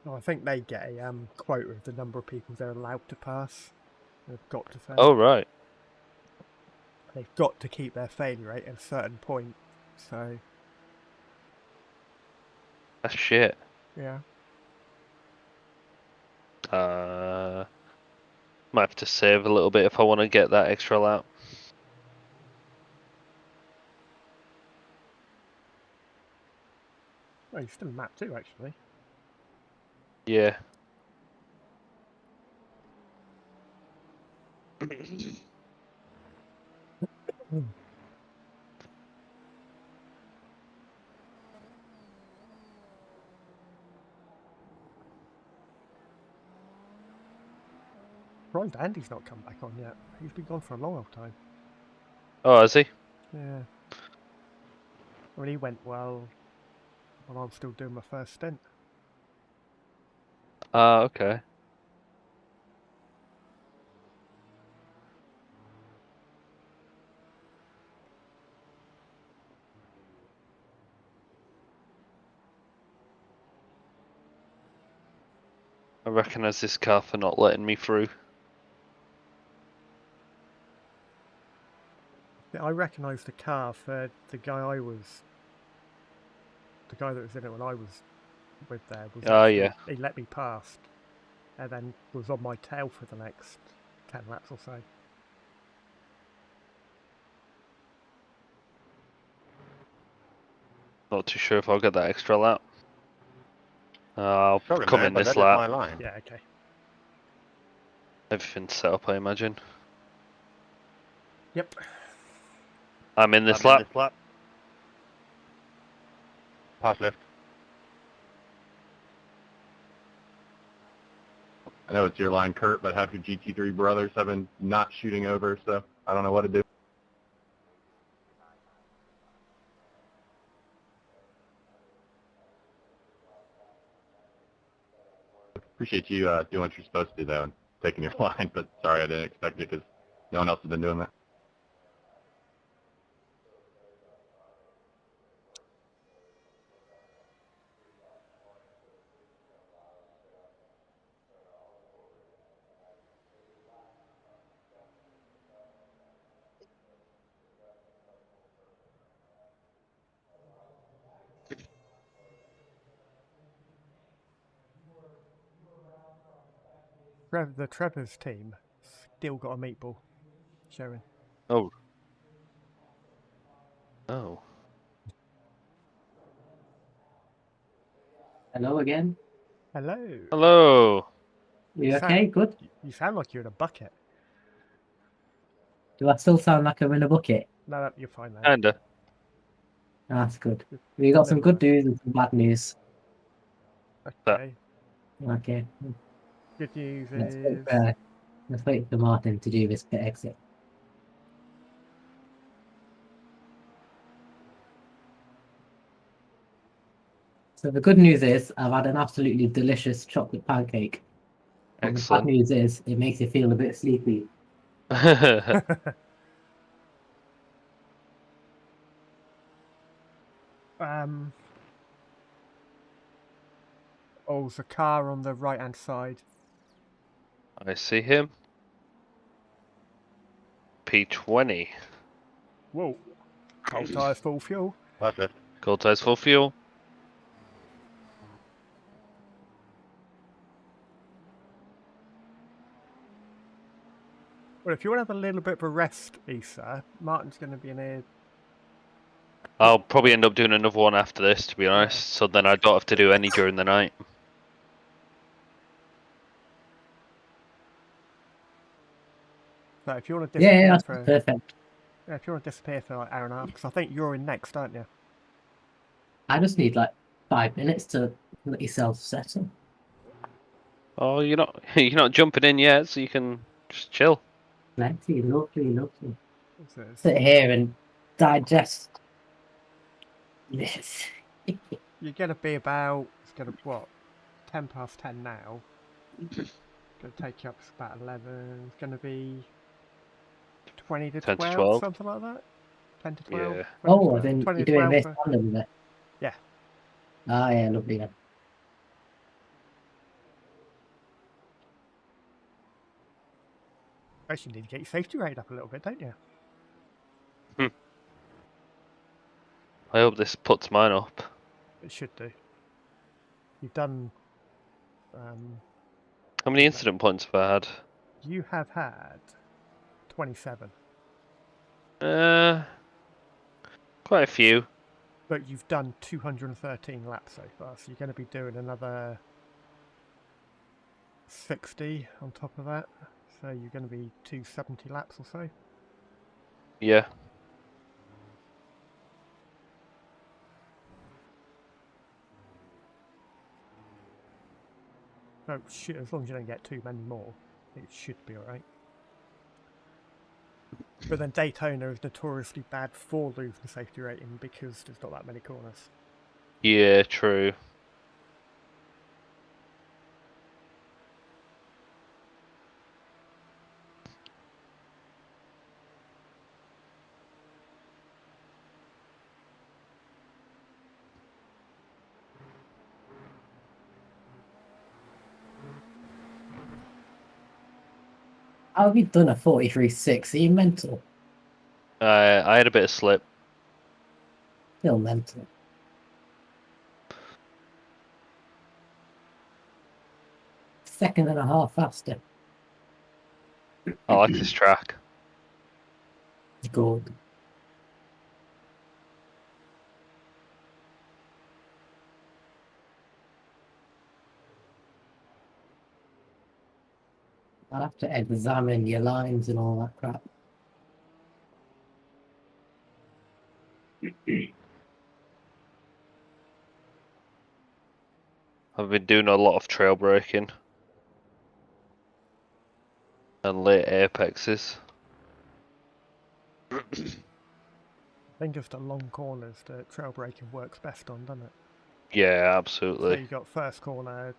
No, I think they get a quota of the number of people they're allowed to pass. They've got to fail. Oh, right. They've got to keep their failure rate at a certain point. So That's shit. yeah. Might have to save a little bit if I want to get that extra lap. Well, you're still in map 2 actually. Yeah. Surprised Andy's not come back on yet. He's been gone for a long old time. Oh, is he? Yeah. I mean, he went well when I was still doing my first stint. Okay. I recognise this car for not letting me through. Yeah, I recognised the car for the guy that was in it when I was with there. Yeah. He let me past and then was on my tail for the next 10 laps or so. Not too sure if I'll get that extra lap. I'll Sorry, come man, in but this that is my lap. line. Yeah, okay. Everything's set up, I imagine. Yep. I'm in this lap. Pass left. I know it's your line, Kurt, but half your GT3 brothers have been not shooting over, so I don't know what to do. Appreciate you doing what you're supposed to do, though, and taking your line, but sorry, I didn't expect it because no one else has been doing that. The Trevor's team still got a meatball showing. Oh. Oh. Hello again. Hello. Hello. You okay? Good. You sound like you're in a bucket. Do I still sound like I'm in a bucket? No, you're fine now. Kinda. That's good. We got some good news and some bad news. Okay. Okay. Good news Let's is... wait for Martin to do this pit exit. So the good news is I've had an absolutely delicious chocolate pancake. And the bad Excellent. news is it makes you feel a bit sleepy. Oh, there's a car on the right-hand side. I see him. P20. Whoa. Cold tyres, full fuel. Perfect. Cold tires full fuel. Well, if you want to have a little bit of a rest, Essa, Martin's going to be in here. I'll probably end up doing another one after this, to be honest. So then I don't have to do any during the night. So if you want to disappear Yeah, that's for... perfect. Yeah, if you want to disappear for like an hour and a half, because I think you're in next, aren't you? I just need like 5 minutes to let yourself settle. Oh, you're not jumping in yet, so you can just chill. Lovely. What's this? Sit here and digest this. You're going to be about... It's going to, what? 10 past 10 now. It's going to take you up to about 11. It's going to be 20 to 10 12, to 12. something like that. 10 to 12. Yeah. 20 to Oh, 12, then 20 you're to doing 12 this for... randomly. Yeah. Ah, yeah, lovely then. Actually, you need to get your safety rate up a little bit, don't you? I hope this puts mine up. It should do. You've done... How many incident points have I had? You have had 27. Quite a few. But you've done 213 laps so far, so you're going to be doing another 60 on top of that. So you're going to be 270 laps or so. Yeah. Oh shit, as long as you don't get too many more, it should be alright. But then Daytona is notoriously bad for losing safety rating because there's not that many corners. Yeah, true. How have you done a 43.6? Are you mental? I had a bit of slip. Still mental. Second and a half faster. I like this track. Good. I'll have to examine your lines and all that crap. I've been doing a lot of trail braking. And late apexes. I think just at long corners the trail braking works best on, doesn't it? Yeah, So absolutely. you've got first corner,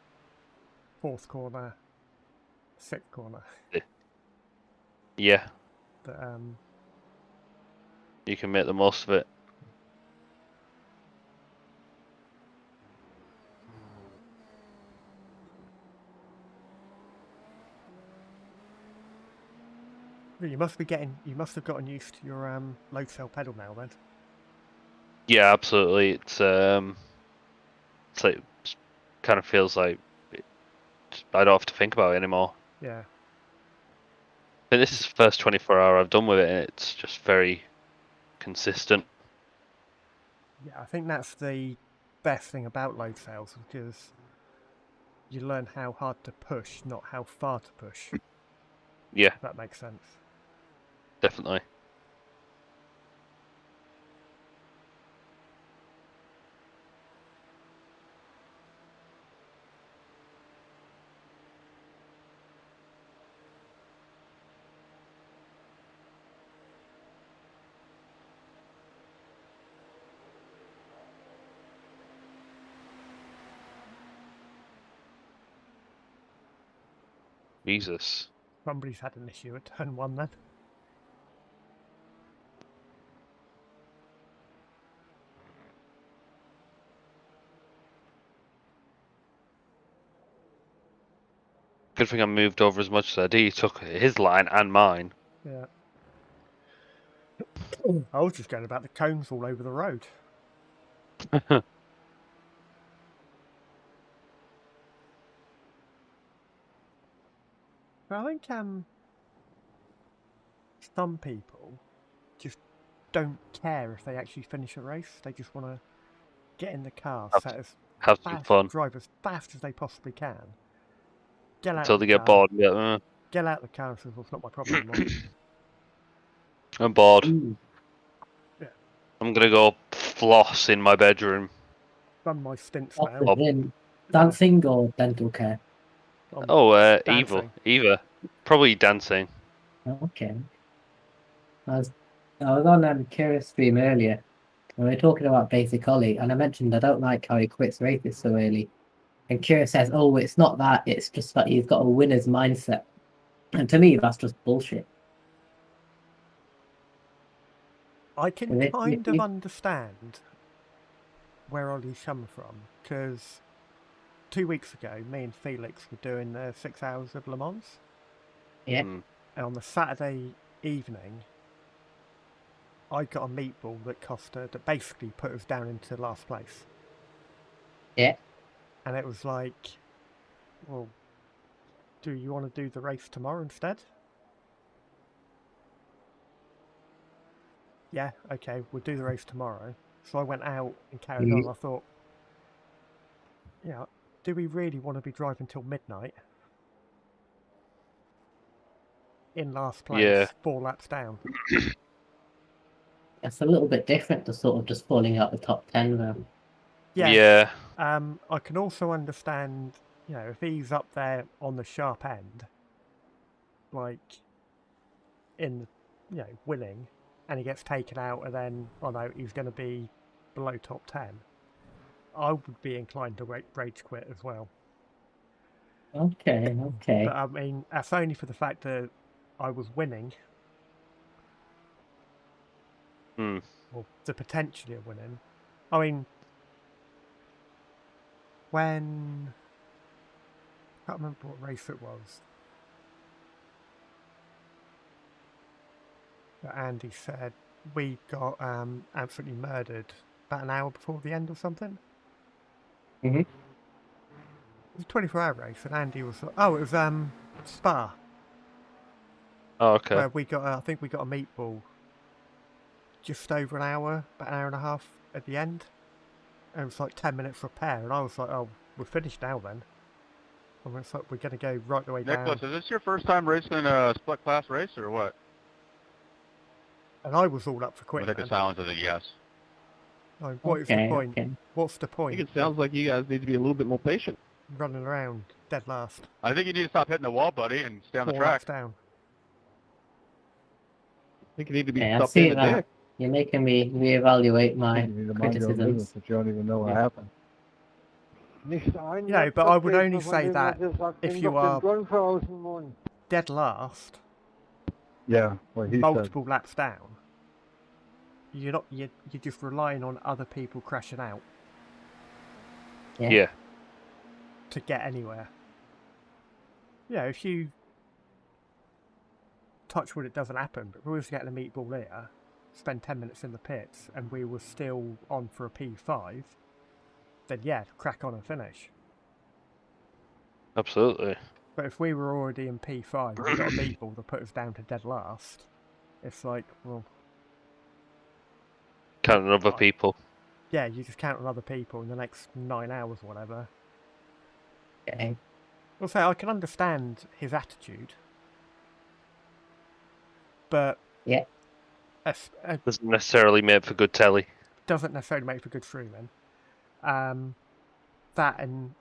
fourth corner, sixth corner. Yeah, But you can make the most of it. you must have gotten used to your load cell pedal now then. Yeah, absolutely. It's like kind of feels like I don't have to think about it anymore. Yeah. But this is the first 24-hour I've done with it, and it's just very consistent. Yeah, I think that's the best thing about load cells, because you learn how hard to push, not how far to push. Yeah, If that makes sense. definitely. Jesus. Somebody's had an issue at turn 1 then. Good thing I moved over as much as I did. He took his line and mine. Yeah. I was just going about the cones all over the road. But I think some people just don't care if they actually finish a race. They just want to get in the car, Have some fun. drive as fast as they possibly can. Get out Until of they the get car, bored. Yeah, get out of the car and say, well, it's not my problem anymore. I'm bored. Yeah. I'm gonna go floss in my bedroom. Done my stints What's now. the in dancing or dental care? Dancing. Either. Probably dancing. Okay. I was on Kira's stream earlier, and we were talking about Basic Ollie, and I mentioned I don't like how he quits races so early. And Kira says, "Oh, it's not that. It's just that he's got a winner's mindset." And to me, that's just bullshit. I can kind of understand where Ollie's come from, because 2 weeks ago, me and Felix were doing the 6 hours of Le Mans. Yeah. And on the Saturday evening, I got a meatball that basically put us down into last place. Yeah. And it was like, well, do you want to do the race tomorrow instead? Yeah, okay, we'll do the race tomorrow. So I went out and carried on. I thought, do we really want to be driving till midnight? In last place, 4 laps down. It's a little bit different to sort of just falling out the top 10 though. Yes. Yeah. I can also understand, if he's up there on the sharp end, like in, winning, and he gets taken out, and then, he's going to be below top 10. I would be inclined to rage quit as well. Okay. But I mean, that's only for the fact that I was winning. Or the potentially of winning. I mean, when... I can't remember what race it was. But Andy said we got absolutely murdered about an hour before the end or something. Mm-hmm. It was a 24-hour race, and Andy was... Oh, it was Spa. Oh, okay. Where we got, I think we got a meatball just over an hour, about an hour and a half at the end. And it was like 10 minutes repair, and I was like, oh, we're finished now then. And it's like, we're going to go right the way down. Nicholas, is this your first time racing a split class race, or what? And I was all up for quitting. I think the silence is a yes. Like, what is the point? Okay. What's the point? I think it sounds like you guys need to be a little bit more patient. Running around, dead last. I think you need to stop hitting the wall, buddy, and stay on the 4 track. laps down. I think you need to be I stopped see in the that. dick. You're making me reevaluate my You need to mind your own business, criticisms. but you don't even know what happened. Yeah, but I would only say that if you are dead last, Yeah, what he said. multiple laps down, you're just relying on other people crashing out Yeah. to get anywhere. Yeah, if you touch wood, it doesn't happen. But if we was getting a meatball here, spend 10 minutes in the pits, and we were still on for a P5, then yeah, crack on and finish. Absolutely. But if we were already in P5 and we got a meatball to put us down to dead last, it's like, well... Counting other people. Yeah, you just count on other people in the next 9 hours or whatever. Okay. Also, I can understand his attitude, but... Yeah. Doesn't necessarily make for good telly. Doesn't necessarily make for good streaming. That, and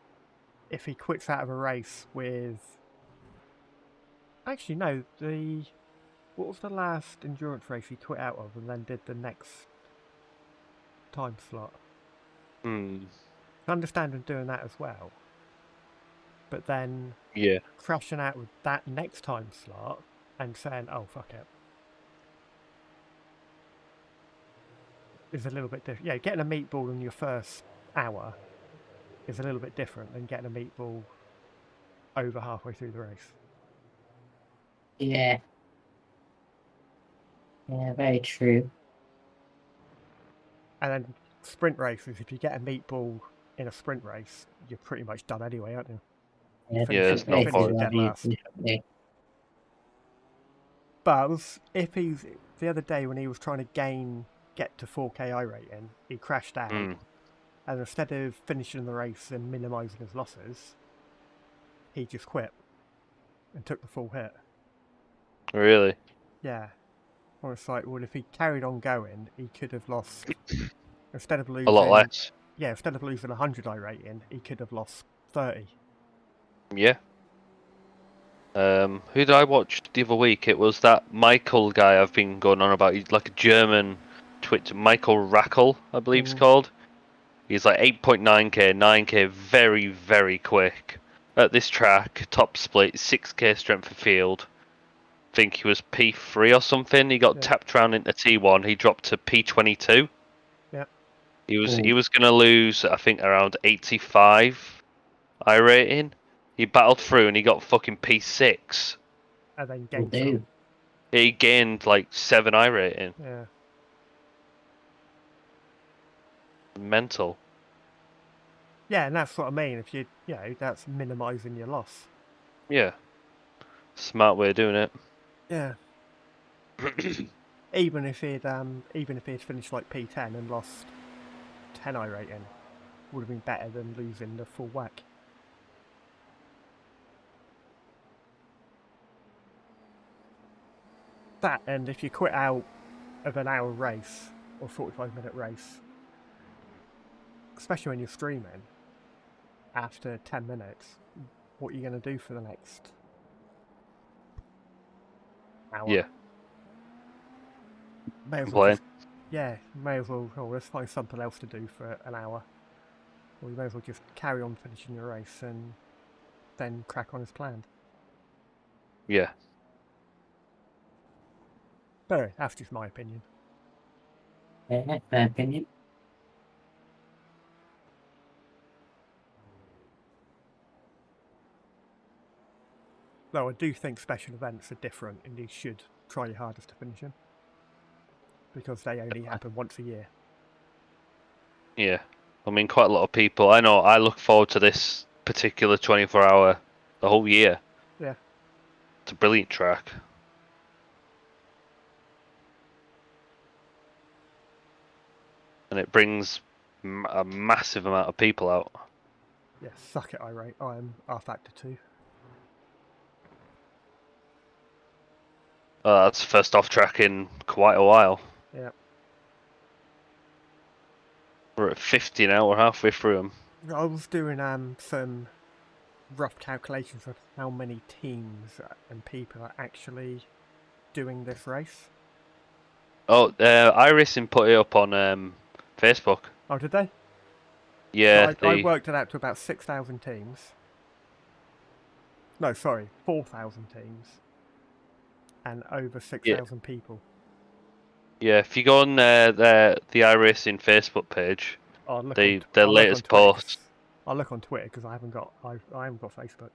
if he quits out of a race with... Actually, no, what was the last endurance race he quit out of and then did the next time slot? I understand him doing that as well. But then crashing out with that next time slot and saying, oh, fuck it, is a little bit different. Yeah, getting a meatball in your first hour is a little bit different than getting a meatball over halfway through the race. Yeah. Yeah, very true. And then sprint races, if you get a meatball in a sprint race, you're pretty much done anyway, aren't you? Yeah, it's no point. Dead last. But if he's the other day when he was trying to get to 4K I rating, he crashed out, and instead of finishing the race and minimising his losses, he just quit and took the full hit. Really? Yeah. Or it's like, well, if he carried on going, he could have lost instead of losing a lot less. Yeah, instead of losing 100 I rating, he could have lost 30. Yeah. Who did I watch the other week? It was that Michael guy I've been going on about. He's like a German Twitch, Michael Rackel, I believe it's called. He's like 8.9k, 9k, very, very quick. At this track, top split, 6k strength of field. I think he was P3 or something. He got tapped round into T1. He dropped to P22. Yeah. He was gonna lose, I think, around 85 I rating. He battled through and he got fucking P6. And then gained some. He gained like 7 I rating. Yeah. Mental. Yeah, and that's what I mean. If that's minimising your loss. Yeah. Smart way of doing it. Yeah. even if he'd finished like P10 and lost 10 I rating, would have been better than losing the full whack. That, and if you quit out of an hour race or 45-minute race, especially when you're streaming, after 10 minutes, what are you going to do for the next hour? Yeah. May as well let's find something else to do for an hour. Or you may as well just carry on finishing your race and then crack on as planned. Yeah. But anyway, that's just my opinion. Yeah, fair opinion. Though I do think special events are different and you should try your hardest to finish them. Because they only happen once a year. Yeah. I mean, quite a lot of people. I know I look forward to this particular 24-hour the whole year. Yeah. It's a brilliant track. And it brings a massive amount of people out. Yeah, suck it, irate. I'm R-Factor 2. That's the first off track in quite a while. Yeah. We're at 50 now, we're halfway through them. I was doing some rough calculations of how many teams and people are actually doing this race. Oh, iRacing put it up on Facebook. Oh, did they? Yeah, So I worked it out to about 6,000 teams. No, sorry, 4,000 teams. And over 6,000 people. Yeah, if you go on the iRacing Facebook page, I'll look their on latest Twitter, post. I'll look on Twitter because I haven't got Facebook.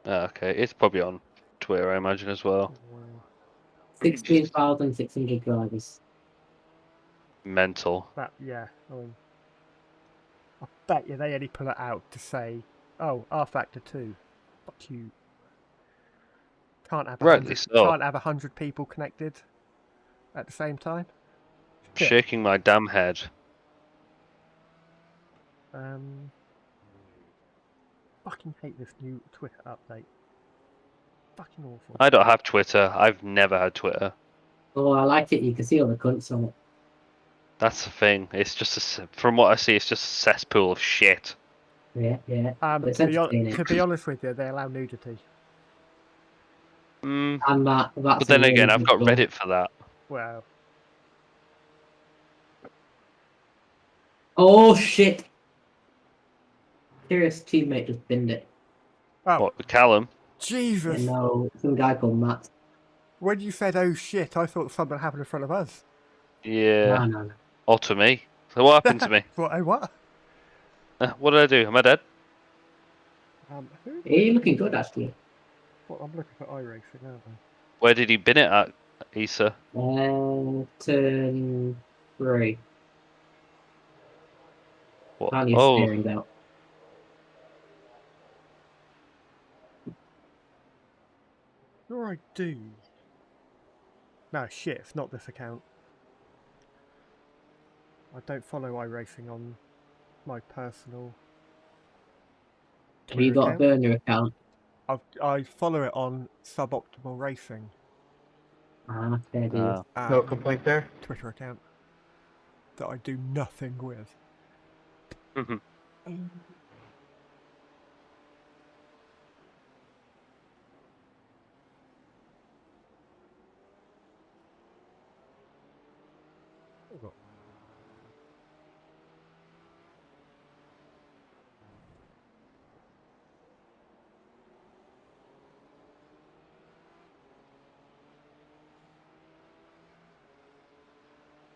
Okay, it's probably on Twitter, I imagine, as well. 16,600 drivers. Mental. That I mean, I bet you they only pull it out to say, "Oh, R Factor 2, fuck you." Can't have Rightly so. Can't have 100 people connected at the same time. Shaking my damn head. Fucking hate this new Twitter update. Fucking awful. I don't have Twitter. I've never had Twitter. Oh, I like it. You can see all the cunts on it. That's the thing. It's just from what I see, it's just a cesspool of shit. Yeah. But it's to be honest with you, they allow nudity. And But that's then really again, I've got good Reddit for that. Well. Oh shit! Serious teammate just binned it. Oh. What, with Callum? Jesus! Yeah, no, some guy called Matt. When you said, "Oh shit," I thought something happened in front of us. Yeah. No. Or to me. So what happened to me? What? What did I do? Am I dead? You're looking good, actually. Well, I'm looking for iRacing now. Where did he bin it at, Essa? Turn 3. What? And your steering's out. Your ID. No, shit, it's not this account. I don't follow iRacing on my personal. Have you got a burner account? I follow it on Suboptimal Racing. Fair deal. No complaint there? Twitter account that I do nothing with.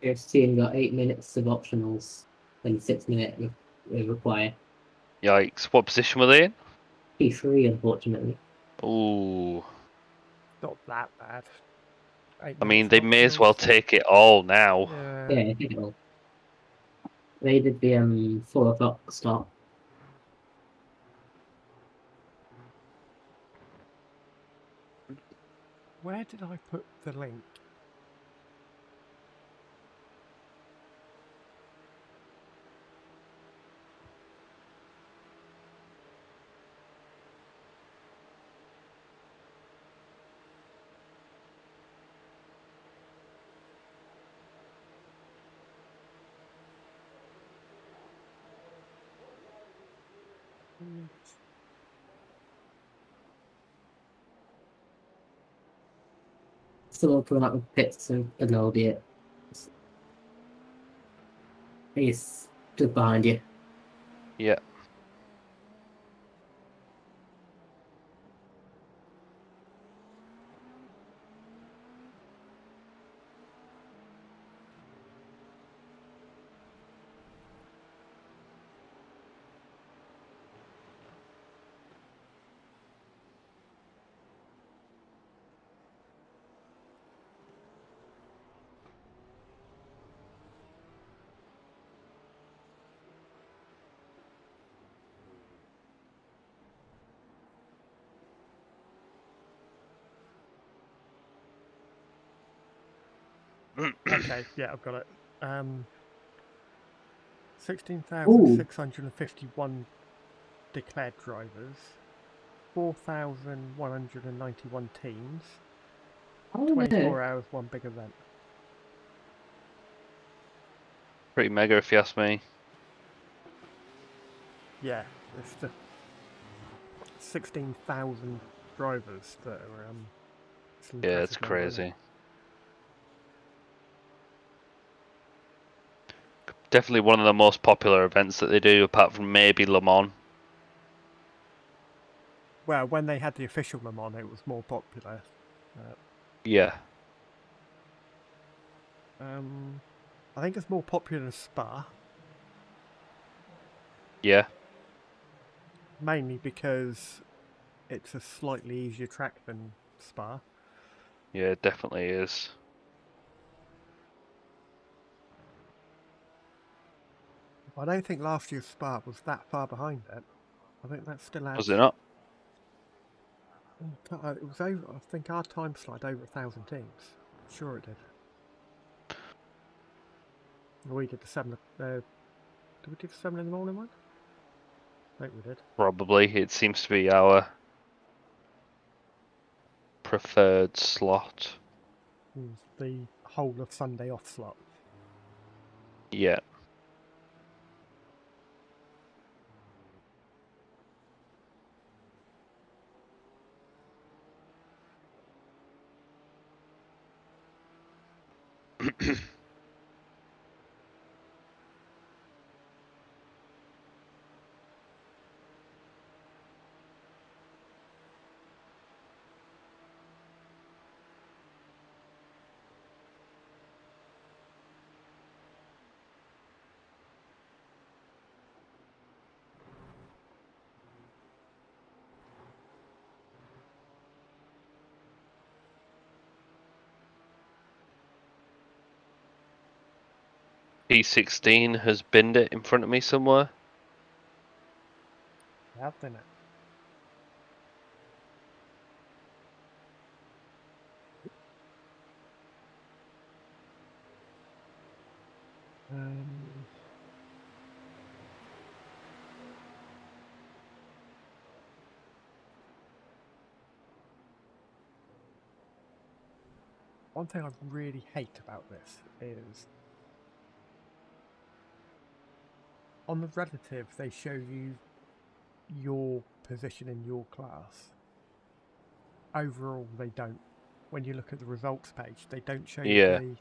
Your team got 8 minutes of optionals and 6 minutes we require. Yikes. What position were they in? P3, unfortunately. Ooh. Not that bad. I mean, they may as well take it all now. Yeah, take it all. They did the 4 o'clock start. Where did I put the link? Still open up with pits and albeit. He's just behind you. Yeah. Okay, yeah, I've got it. 16,651 declared drivers, 4,191 teams, 24 hours, one big event. Pretty mega, if you ask me. Yeah, it's the 16,000 drivers that are. Yeah, it's crazy. Definitely one of the most popular events that they do, apart from maybe Le Mans. Well, when they had the official Le Mans, it was more popular. Yeah. I think it's more popular than Spa. Yeah. Mainly because it's a slightly easier track than Spa. Yeah, it definitely is. I don't think last year's Spa was that far behind it. I think that still has... Was it not? It was over. I think our time slide over 1,000 teams. Sure it did. We did the 7. Did we do the 7 in the morning one? I think we did. Probably. It seems to be our preferred slot. The whole of Sunday off slot. Yeah. P16 has binned it in front of me somewhere. Yeah, didn't it? One thing I really hate about this is on the relative they show you your position in your class. Overall they don't. When you look at the results page, they don't show you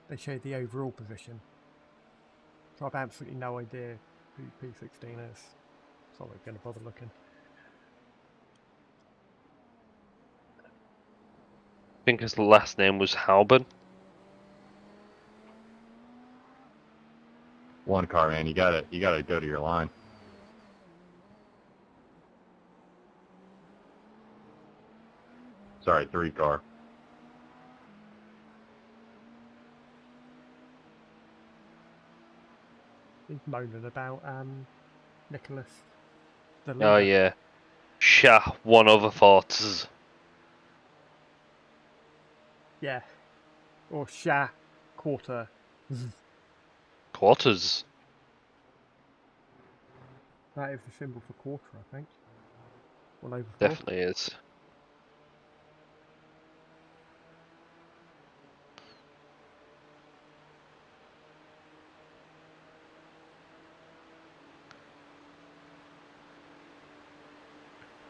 they show the overall position. So I've absolutely no idea who P16 is. So I'm not going to bother looking. I think his last name was Halban. One car, man. You gotta go to your line. Sorry, 3 car. He's moaning about Nicholas, the leader. Oh yeah. Shah 1/4. Yeah. Or Shah quarter. Quarters. That is the symbol for quarter, I think. 1/4. Definitely is.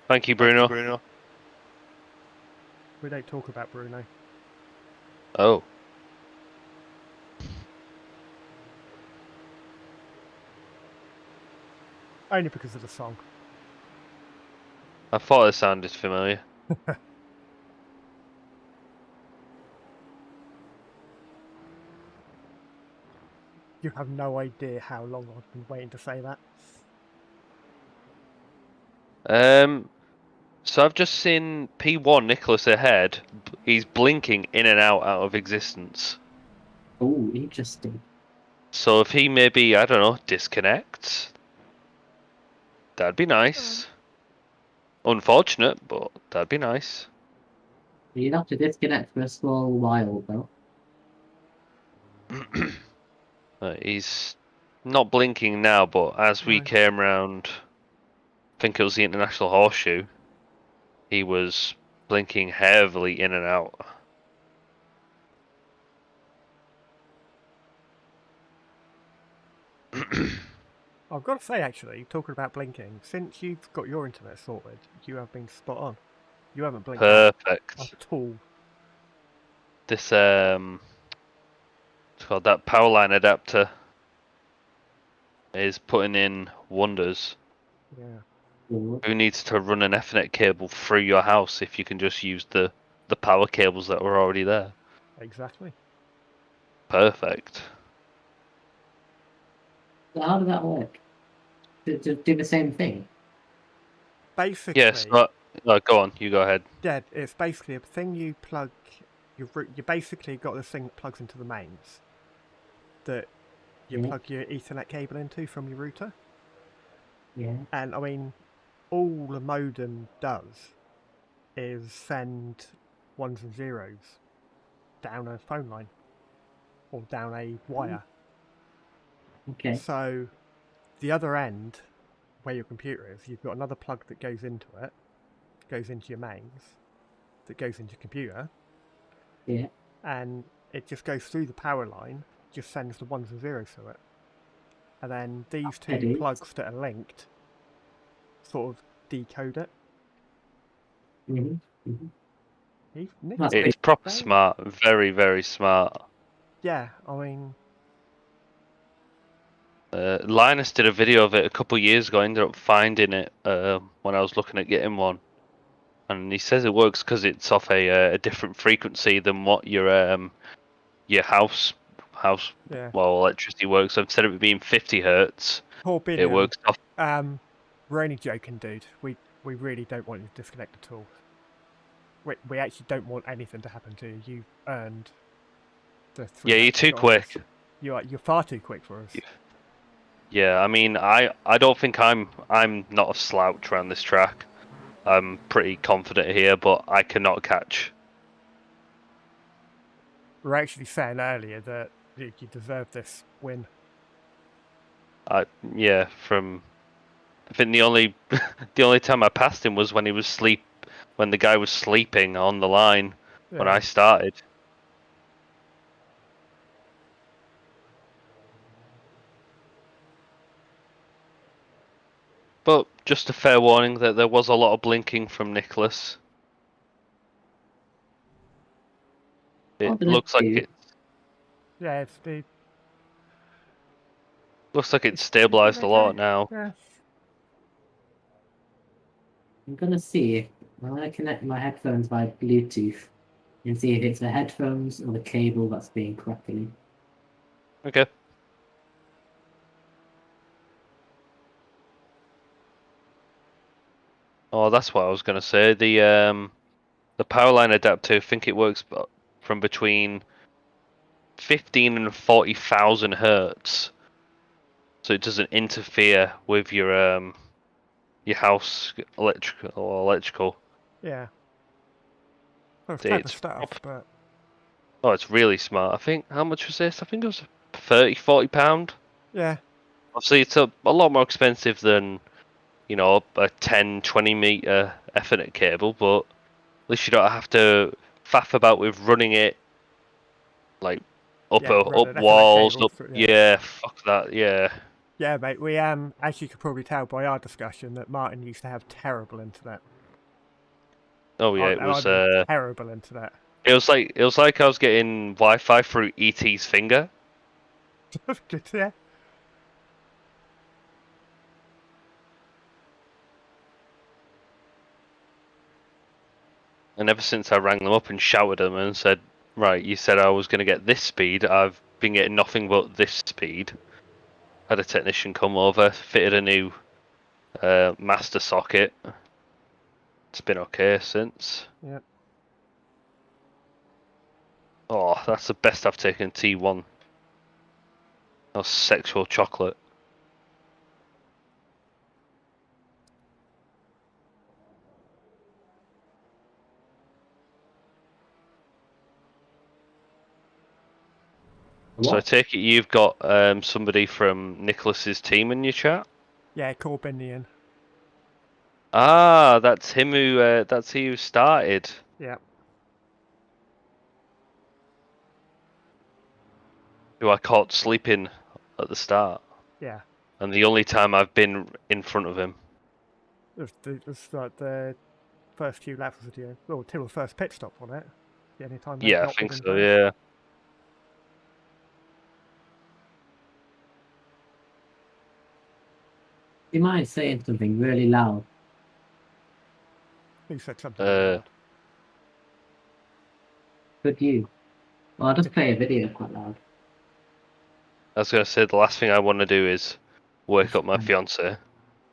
Thank you, Bruno. We don't talk about Bruno. Oh. Only because of the song. I thought it sounded familiar. You have no idea how long I've been waiting to say that. So I've just seen P1 Nicholas ahead. He's blinking in and out of existence. Oh, interesting. So if he maybe, I don't know, disconnects, that'd be nice. Unfortunate, but that'd be nice. You'd have to disconnect for a small while, though. He's not blinking now, but as we came round, I think it was the International Horseshoe, he was blinking heavily in and out. I've got to say, actually, talking about blinking, since you've got your internet sorted, you have been spot on. You haven't blinked Perfect. at all. This, it's called that power line adapter. is putting in wonders. Yeah. Who needs to run an Ethernet cable through your house if you can just use the power cables that were already there? Exactly. Perfect. So how does that work? To do the same thing? Basically, Yes. Go on. You go ahead. yeah, it's basically a thing you plug. You basically got this thing that plugs into the mains that you Yeah. plug your Ethernet cable into from your router. Yeah. And I mean, all the modem does is send ones and zeros down a phone line or down a wire. Okay. So the other end, where your computer is, you've got another plug that goes into it, goes into your mains, that goes into your computer. Yeah. And it just goes through the power line, just sends the ones and zeros to it. And then these two plugs that are linked sort of decode it. Mm-hmm. Mm-hmm. It's proper smart. Very, very smart. Yeah, I mean... Linus did a video of it a couple of years ago. I ended up finding it when I was looking at getting one. And he says it works because it's off a different frequency than what your house electricity works. So instead of it being 50 hertz, it works off. We're only joking, dude. We really don't want you to disconnect at all. We actually don't want anything to happen to you. You've earned the 3. Yeah, you're too quick. You're far too quick for us. Yeah, I mean, I don't think I'm not a slouch around this track. I'm pretty confident here, but I cannot catch. We were actually saying earlier that you deserve this win. I think the only time I passed him was when when the guy was sleeping on the line when I started. But just a fair warning that there was a lot of blinking from Nicholas. It looks like it. Yeah, it's the. Looks like it's stabilized a lot now. Yeah. I'm gonna see when I connect my headphones by Bluetooth and see if it's the headphones or the cable that's being crackly. Okay. Oh, that's what I was gonna say. The power line adapter, I think it works from between 15 and 40,000 hertz, so it doesn't interfere with your house electrical. Yeah. Well, it's clever stuff, but... Oh, it's really smart. I think, how much was this? I think it was £30-40. Yeah. Obviously, it's a lot more expensive than, a 10-20 meter Ethernet cable, but at least you don't have to faff about with running it like up walls. Fuck that. Yeah. Yeah, mate. We as you could probably tell by our discussion, that Martin used to have terrible internet. Oh yeah, it was terrible internet. It was like I was getting Wi-Fi through ET's finger. Good, yeah. And ever since I rang them up and shouted them and said, right, you said I was going to get this speed, I've been getting nothing but this speed. Had a technician come over, fitted a new master socket. It's been okay since. Yeah. Oh, that's the best I've taken T1. That was sexual chocolate. So I take it you've got somebody from Nicholas's team in your chat? Yeah, Corbinian. Ah, that's him who. That's he who started. Yeah. Who I caught sleeping at the start. Yeah. And the only time I've been in front of him. It was like the first few laps of the video. Well, till the first pit stop on it. The only time. Yeah, I think so. Yeah. you mind saying something really loud? Who said something loud? Could you? Well, I'll just play a video quite loud. I was going to say, the last thing I want to do is wake up my fiance.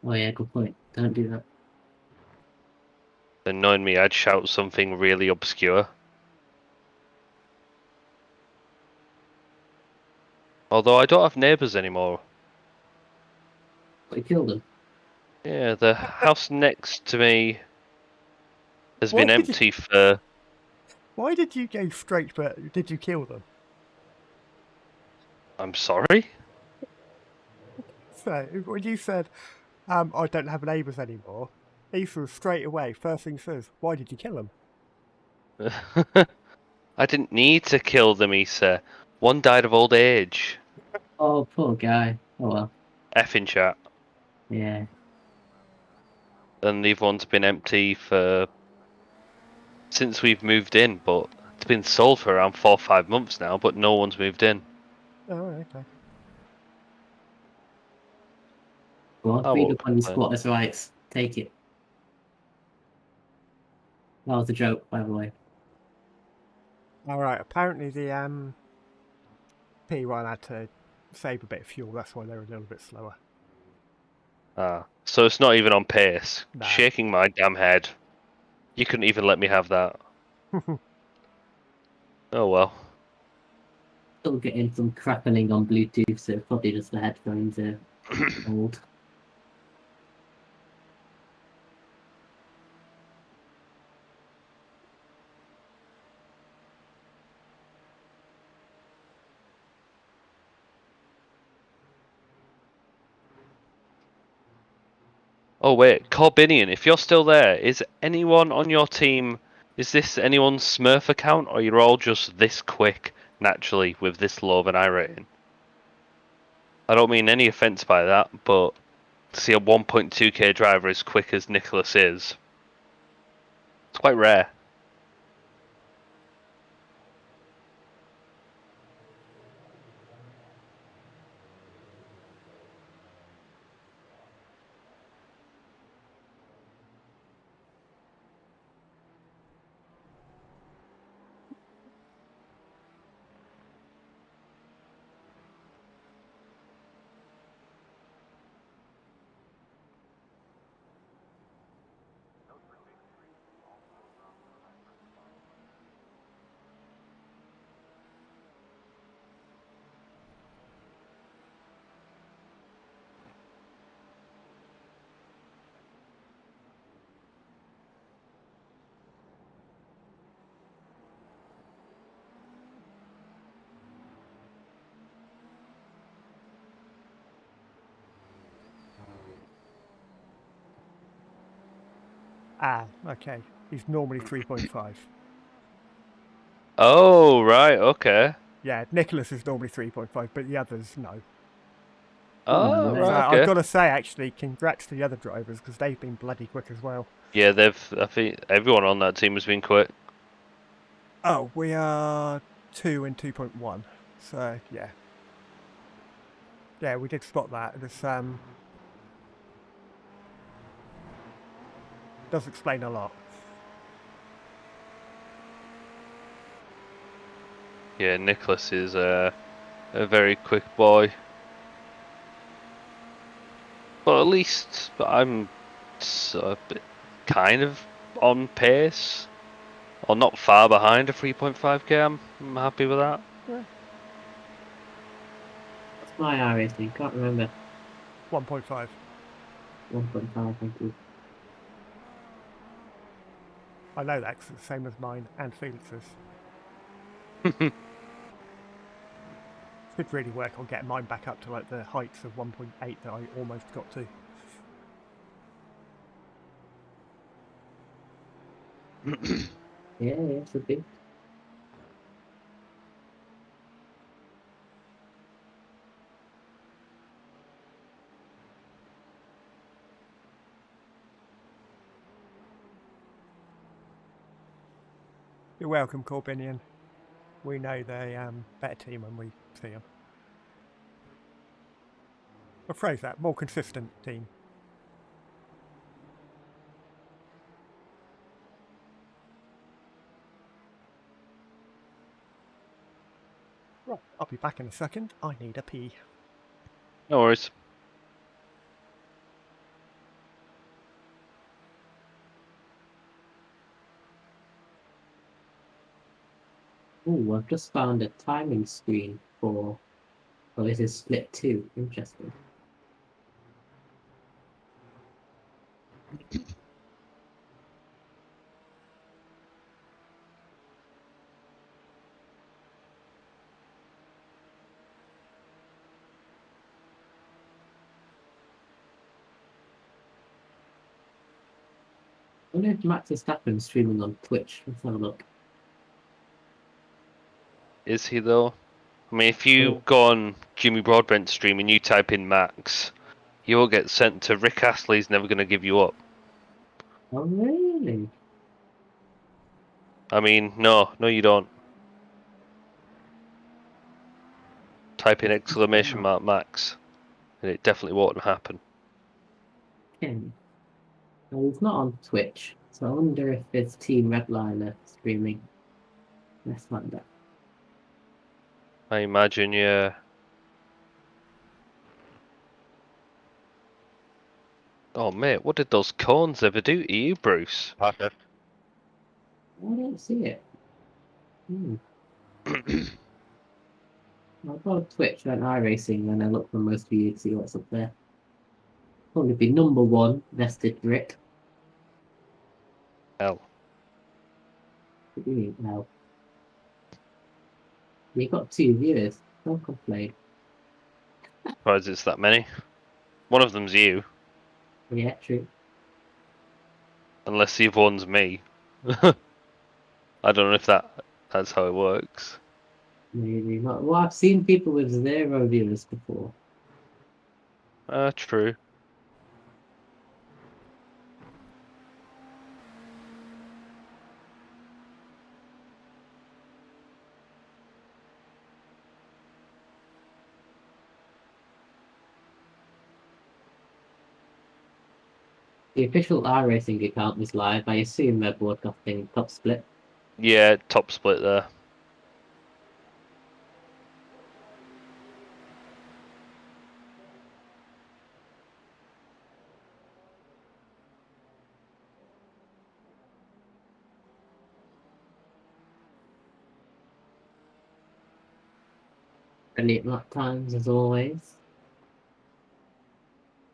Oh yeah, good point. Don't do that. Then knowing me, I'd shout something really obscure. Although I don't have neighbours anymore. But you killed him. Yeah, the house next to me has Why been did you- empty for... Why did you go straight for... Did you kill them? I'm sorry? So, when you said, I don't have neighbours anymore, Essa straight away, first thing says, why did you kill them? I didn't need to kill them, Issa. One died of old age. Oh, poor guy. Oh well. Effing chat. Yeah. And the other one's been empty for... since we've moved in, but it's been sold for around 4 or 5 months now, but no one's moved in. Oh, okay. Go on, I read won't up on your complain. squatters' rights. Take it. That was a joke, by the way. Alright, apparently the P1 had to save a bit of fuel, that's why they were a little bit slower. So it's not even on pace. No. Shaking my damn head. You couldn't even let me have that. Oh well. Still getting some crackling on Bluetooth, so probably just the headphones are old. Oh wait, Corbinian, if you're still there, is anyone on your team, is this anyone's Smurf account, or you're all just this quick, naturally, with this low of an I rating? I don't mean any offence by that, but to see a 1.2k driver as quick as Nicholas is, it's quite rare. Ah, okay. He's normally 3.5. Oh, right, okay. Yeah, Nicholas is normally 3.5, but the others, no. Oh, So right, I've okay. got to say, actually, congrats to the other drivers, because they've been bloody quick as well. Yeah, I think everyone on that team has been quick. Oh, we are 2 and 2.1, so yeah. Yeah, we did spot that. This does explain a lot. Yeah, Nicholas is a very quick boy. But at least I'm kind of on pace, or not far behind a 3.5k. I'm happy with that. Yeah. What's my R rating? Can't remember. 1.5. 1.5, thank you. I know that 'cause it's the same as mine and Felix's. Could really work on getting mine back up to like the heights of 1.8 that I almost got to. Yeah, should be. You're welcome, Corbinian. We know they're better team when we see them. I'll phrase that, more consistent team. Right, I'll be back in a second. I need a pee. No worries. Oh, I've just found a timing screen for. Oh, this is split 2. Interesting. I wonder if Max Verstappen streaming on Twitch. Let's have a look. Is he though? I mean, if you go on Jimmy Broadbent's stream and you type in Max, you will get sent to Rick Astley's Never Gonna Give You Up. Oh, really? I mean, no, you don't. Type in exclamation mark Max, and it definitely won't happen. Okay. Well, it's not on Twitch, so I wonder if it's Team Redliner streaming. Let's find out. I imagine, yeah. Oh, mate, what did those cones ever do to you, Bruce? Past shift. I don't see it. I'll go to Twitch and iRacing and I look for most views to see what's up there. Probably be number 1, Vested Rick. Hell. What do you mean, hell? You got 2 viewers. Don't complain. Surprised it's that many. One of them's you, Yeah, true. unless the other one's me. I don't know if that's how it works. Maybe not. Well, I've seen people with 0 viewers before. True. The official iRacing account is live. I assume they're broadcasting Top Split. Yeah, top split there. Elliot lap times as always.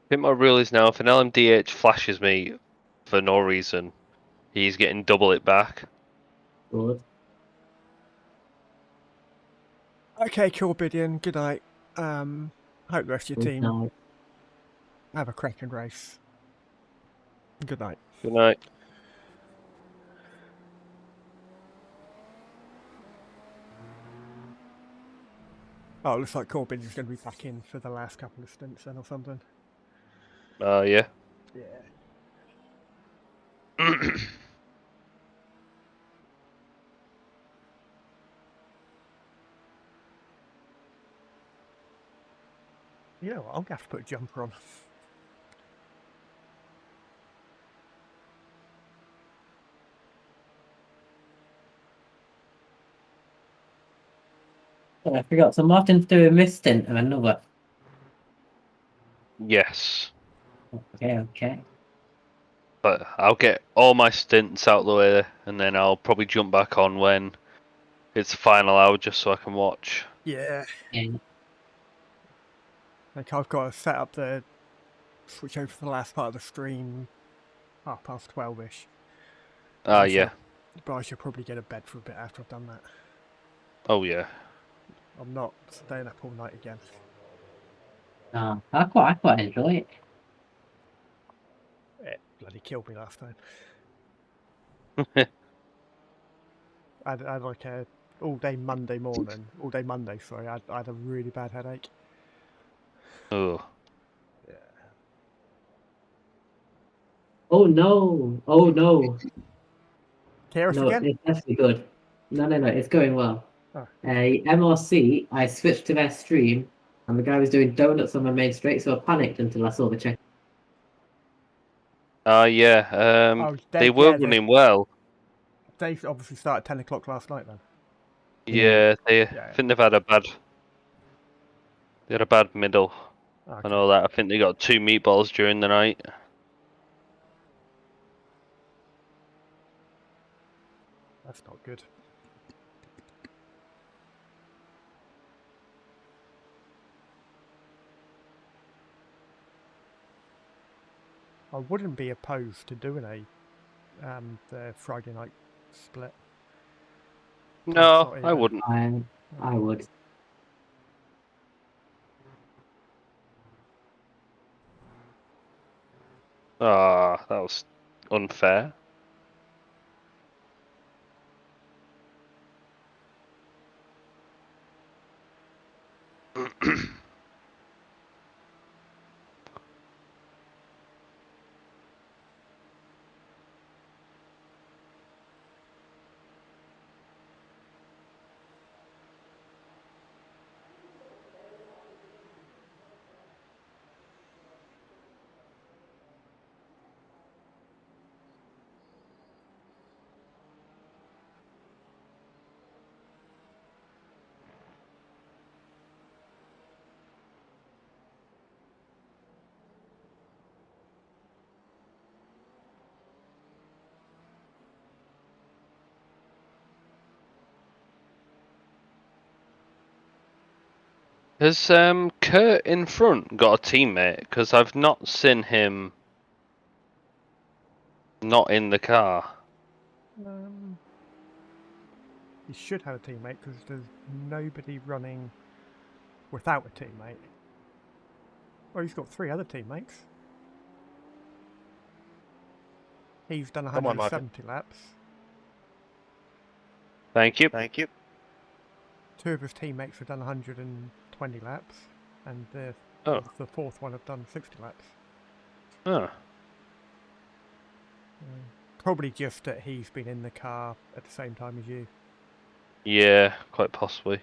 I think my rule is now if an LMDH flashes me for no reason, he's getting double it back. Good. Okay, Corbidian, good night. Hope the rest of your team night. have a cracking race. Good night. Good night. Oh, looks like Corbin's going to be back in for the last couple of stints then or something. Yeah. Yeah. You know what, I'm going to have to put a jumper on. Oh, I forgot. So Martin's doing this stint and another. Yes. Okay. But I'll get all my stints out of the way, and then I'll probably jump back on when it's the final hour, just so I can watch. Yeah. Yeah. Like I've got to set up the switch over to the last part of the stream 12:30ish. Yeah. But I should probably get to bed for a bit after I've done that. Oh yeah. I'm not staying up all night again. I quite enjoy it. It bloody killed me last time. I had like a all day Monday, sorry. I had a really bad headache. Oh. Yeah. Oh no. Hear us No, again? it's definitely good. No, it's going well. Oh. MRC, I switched to their stream, and the guy was doing donuts on my main straight, so I panicked until I saw the check. Yeah. They were running well. They obviously started at 10 o'clock last night then. Yeah, I Yeah. think they've had a bad. They had a bad middle Okay. and all that. I think they got 2 meatballs during the night. That's not good. I wouldn't be opposed to doing the Friday night split. No, I wouldn't. I would. Ah, that was unfair. Has Kurt in front got a teammate? Because I've not seen him not in the car. He should have a teammate because there's nobody running without a teammate. Well, he's got 3 other teammates. He's done Come on, Martin. 170 laps. Thank you. Thank you. 2 of his teammates have done 120 laps, and the 4th one have done 60 laps. Oh. Probably just that he's been in the car at the same time as you. Yeah, quite possibly.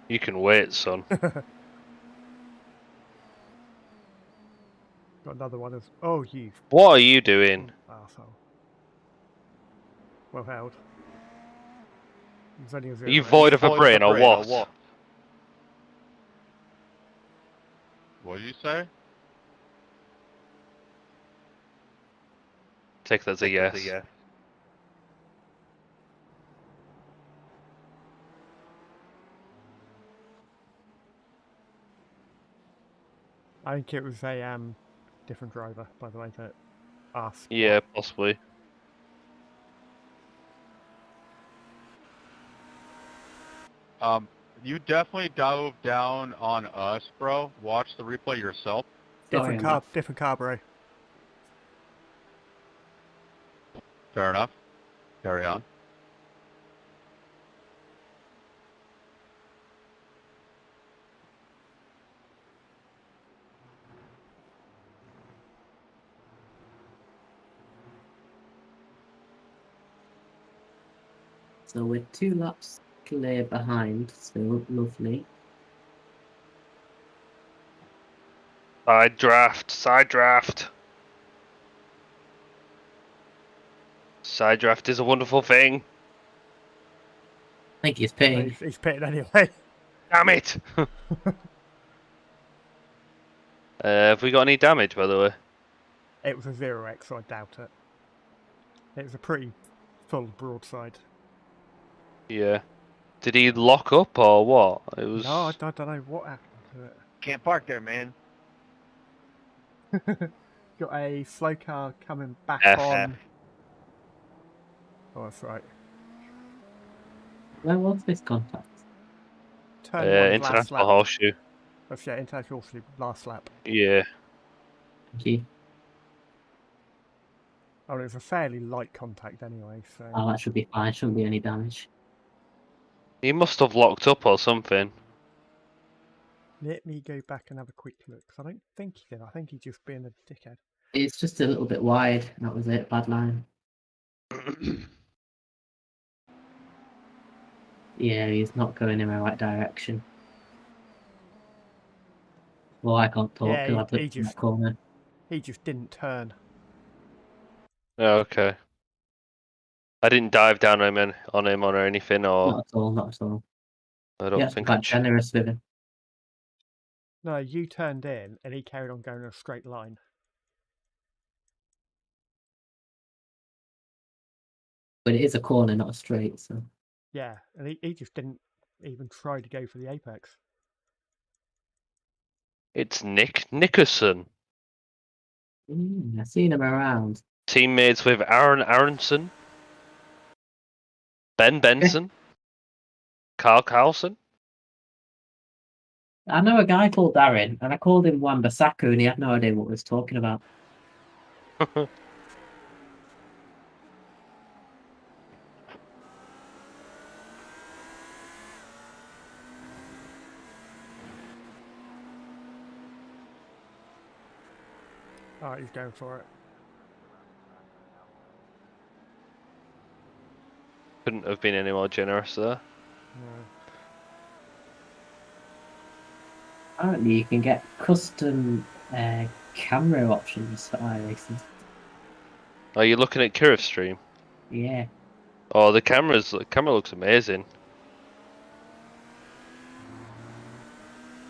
You can wait, son. Got another one of. Oh, you. What are you doing? Arsehole. Well held. He's only a Are you 0-8. void of a brain or what? What did you say? Take that as a yes. I think it was a different driver, by the way, that asked. Yeah, possibly. You definitely dove down on us, bro. Watch the replay yourself. Different car, bro. Fair enough. Carry on. So we're 2 laps clear behind, so lovely. Side draft. Side draft is a wonderful thing. I think he's pitting. He's pitting anyway. Damn it! Have we got any damage, by the way? It was a 0x, so I doubt it. It was a pretty full broadside. Yeah. Did he lock up or what? It was. No, I don't know what happened to it. Can't park there, man. Got a slow car coming back F. on. Oh, that's right. Where was this contact? turn one, last International lap. Horseshoe. That's yeah, International Horseshoe, last lap. Yeah. Thank you. Oh, it was a fairly light contact anyway, so... Oh, that should be fine. Shouldn't be any damage. He must have locked up or something. Let me go back and have a quick look, 'cause I don't think he did. I think he's just being a dickhead. It's just a little bit wide. That was it. Bad line. Yeah, he's not going in the right direction. Well, I can't talk Yeah, because I put he in that corner. He just didn't turn. Oh, okay. I didn't dive down on him or anything, or Not at all. Not at all. I don't Yeah, think quite generous with him. No, you turned in and he carried on going in a straight line. But it is a corner, not a straight, so... Yeah, and he just didn't even try to go for the apex. It's Nick Nickerson. I've seen him around. Teammates with Aaron Aronson, Ben Benson, Carl Carlson. I know a guy called Darren, and I called him Wan-Bissaka, and he had no idea what I was talking about. Alright, he's going for it. Couldn't have been any more generous there. No. Apparently, you can get custom camera options for iRacing. Are you looking at Kirif stream? Yeah. Oh, the camera looks amazing.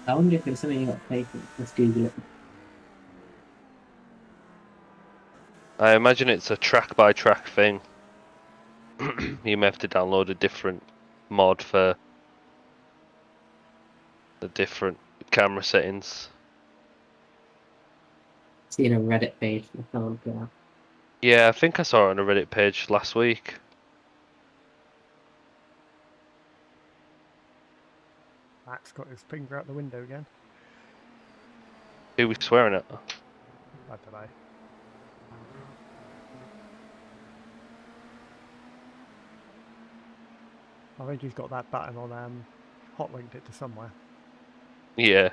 I wonder if it's something you got to pay for. Let's Google it. I imagine it's a track by track thing. You may have to download a different mod for the different camera settings. Seen a Reddit page. Let's have a look at that. Yeah, I think I saw it on a Reddit page last week. Max got his finger out the window again. Who was swearing at? I don't know. I think he's got that button on hot linked it to somewhere. Yeah.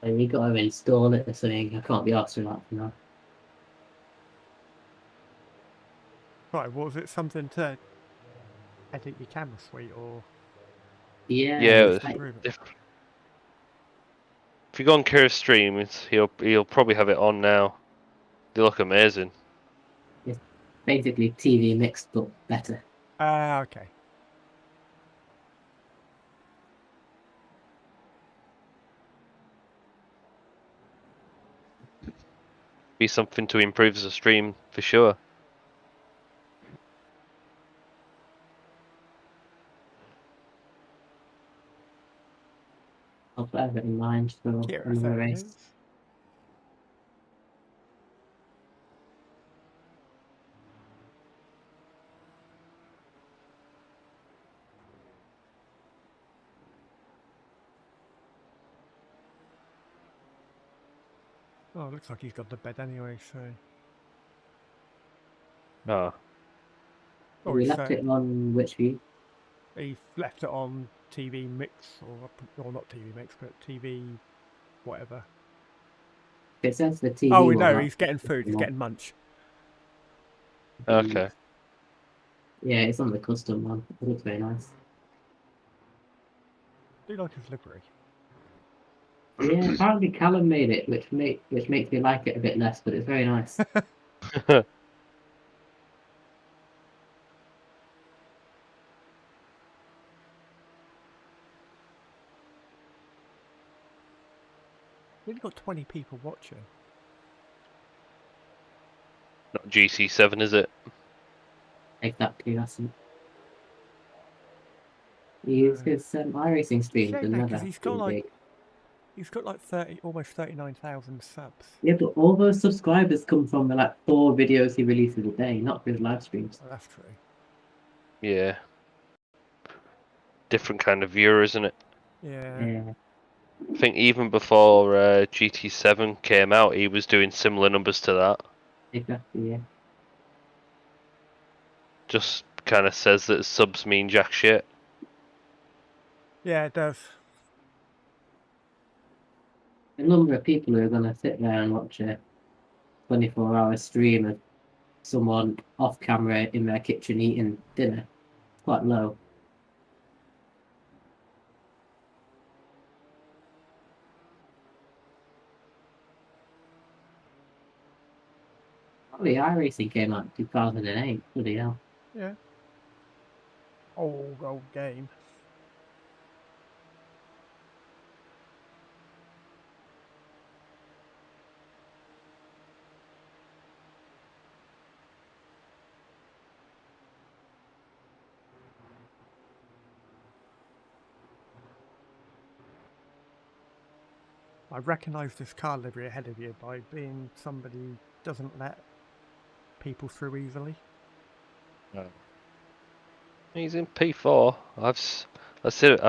And you got to install it or something. I can't be asked for that for now. Right, what was it? Something to edit your camera suite or... Yeah. Yeah, just improve it? if you go on Kirif stream, he'll probably have it on now. They look amazing. It's basically TV mixed, but better. Ah, okay. Be something to improve as a stream for sure. I'll bear it in mind for Here, another there it race. is. Oh, it looks like he's got the bed anyway, so... Ah. Oh, We he's left it on which view? he left it on TV Mix, or not TV Mix, but TV whatever. It says the TV. Oh, we one, know, not he's getting food, he's one. getting munch. Okay. Yeah, it's on the custom one. It looks very nice. Do you like his livery? Yeah, apparently Callum made it, which makes me like it a bit less, but it's very nice. We've only got 20 people watching. Not GC7, is it? Exactly, that's it. His iRacing streams are Shame, never because he's got too like... big. He's got like 30, almost 39,000 subs. Yeah, but all those subscribers come from the like 4 videos he releases a day, not his live streams. Oh, that's true. Yeah. Different kind of viewer, isn't it? Yeah. Yeah. I think even before GT7 came out, he was doing similar numbers to that. Exactly, yeah. Just kind of says that subs mean jack shit. Yeah, it does. The number of people who are going to sit there and watch a 24-hour stream of someone off camera in their kitchen eating dinner is quite low. Oh, the iRacing came out in 2008. Bloody hell. Yeah. Old game. I recognise this car livery ahead of you by being somebody who doesn't let people through easily. No. He's in P4. I've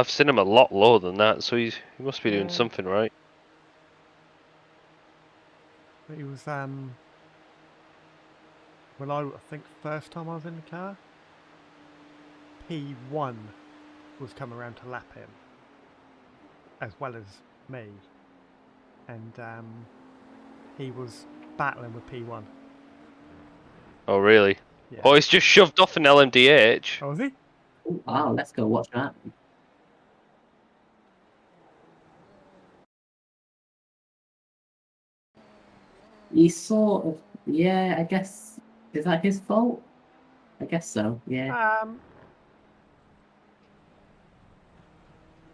seen him a lot lower than that, so he must be doing something right. But he was well, I think first time I was in the car, P1 was coming around to lap him, as well as me, and he was battling with P1. Oh really? Yeah. Oh, he's just shoved off an LMDH. Oh, is he? Oh, wow, let's go watch that. He sort of, yeah, I guess, is that his fault? I guess so, yeah.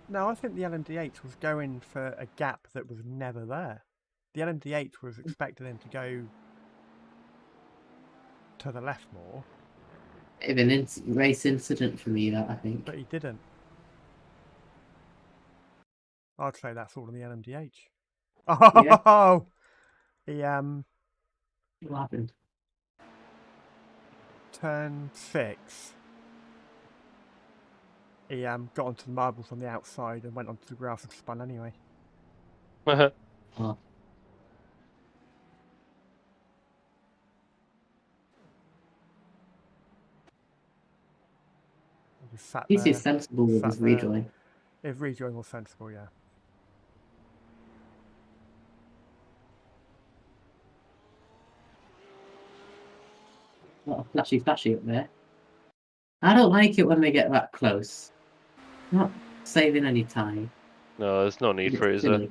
No, I think the LMDH was going for a gap that was never there. The LMDH was expecting him to go to the left more. Bit of an race incident for me, that, I think. But he didn't. I'd say that's all in the LMDH. Oh! Yeah. He, What happened? Turn 6. He got onto the marbles on the outside and went onto the grass and spun anyway. Oh. He's just sensible with his rejoin. His rejoin was sensible, yeah. A lot of flashy up there. I don't like it when they get that close. Not saving any time. No, there's no need for it, is there? You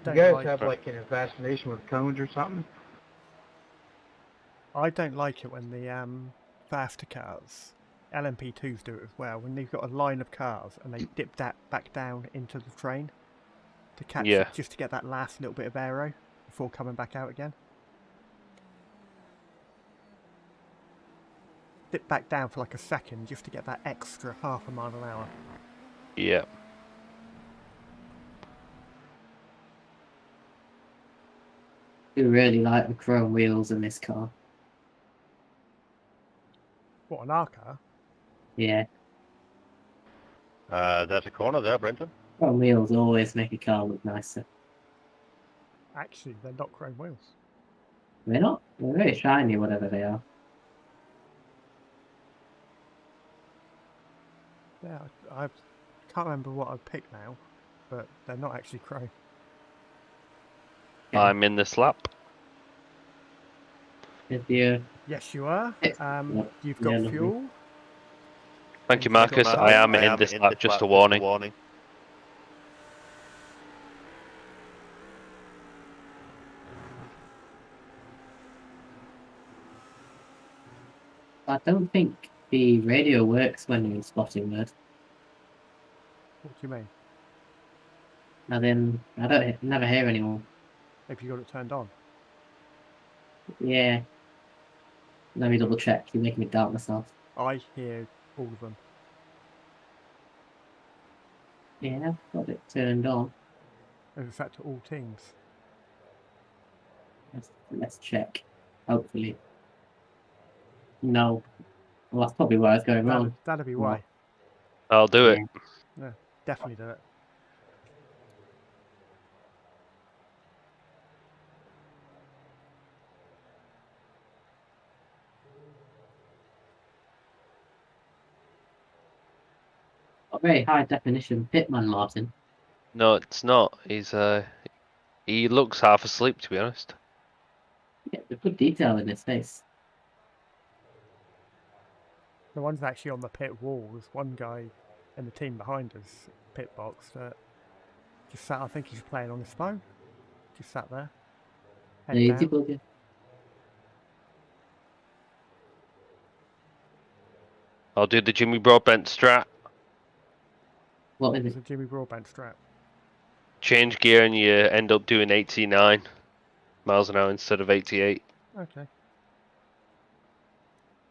guys have like an fascination with cones or something? I don't like it when the faster cars, LMP2s do it as well, when they've got a line of cars and they dip that back down into the train to catch it, just to get that last little bit of aero before coming back out again. Dip back down for like a second just to get that extra half a mile an hour. Yeah. I really like the chrome wheels in this car. What, an our car? Yeah. That's a corner there, Brenton. Chrome wheels always make a car look nicer. Actually, they're not chrome wheels. They're not. They're very shiny, whatever they are. Yeah, I can't remember what I picked now, but they're not actually chrome. I'm in this lap. Yes, you are. You've got fuel. Thank you, Marcus. I am in this lap, just a warning. I don't think the radio works when you're in spotting mode. What do you mean? And then I never hear anyone. Have you got it turned on? Yeah. Let me double check. You're making me doubt myself. I hear all of them. Yeah, got it turned on. Is that to all teams? Let's check. Hopefully. No. Well, that's probably where I was going wrong. That'd be Well, why. I'll do it. Yeah, definitely do it. A very high definition pitman, Martin. No, it's not. He looks half asleep, to be honest. Yeah, the good detail in his face. The one's actually on the pit wall. There's one guy in the team behind us, pit box, that just sat. I think he's playing on his phone. Just sat there. Head Easy down. bugger. I'll do the Jimmy Broadbent strat. What is It's it? a Jimmy Broadbent strap. Change gear and you end up doing 89 miles an hour instead of 88. Okay.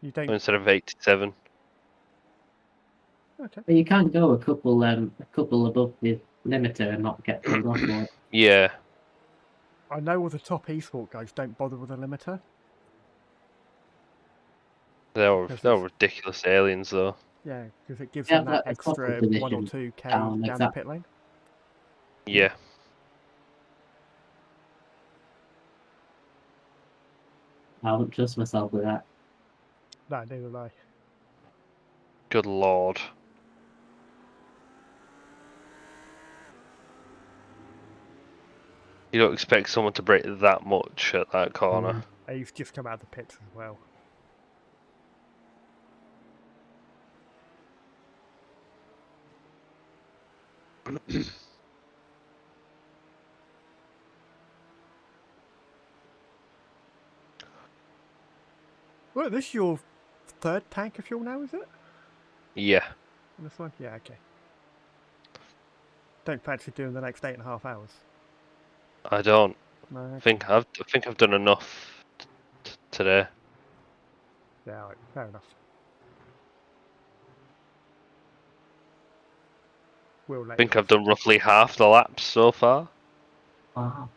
You don't. Instead of 87. Okay. But you can't go a couple above the limiter and not get pulled off for it. Yeah. I know all the top esport guys don't bother with a limiter. They're ridiculous aliens, though. Yeah, because it gives Yeah, them that but a couple extra 1 or position 2k down, down the exactly. pit lane. Yeah. I wouldn't trust myself with that. No, neither do I. Good lord. You don't expect someone to break that much at that corner. He's just come out of the pits as well. Well, this is your third tank of fuel now, is it? Yeah. On this one? Yeah, okay. Don't fancy doing the next 8.5 hours. I don't. No, okay. I think I've done enough today. Yeah, right, fair enough. We'll let I think you I've done roughly half the laps so far. Wow.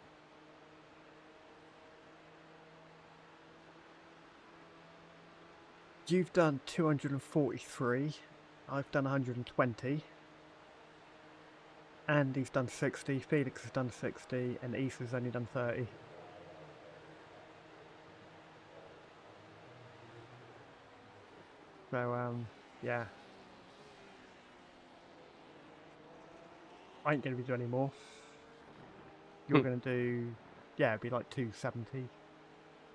You've done 243. I've done 120. Andy's done 60. Felix has done 60. And Issa's only done 30. So, yeah. I ain't going to be doing any more. You're going to do, yeah, it'd be like 270,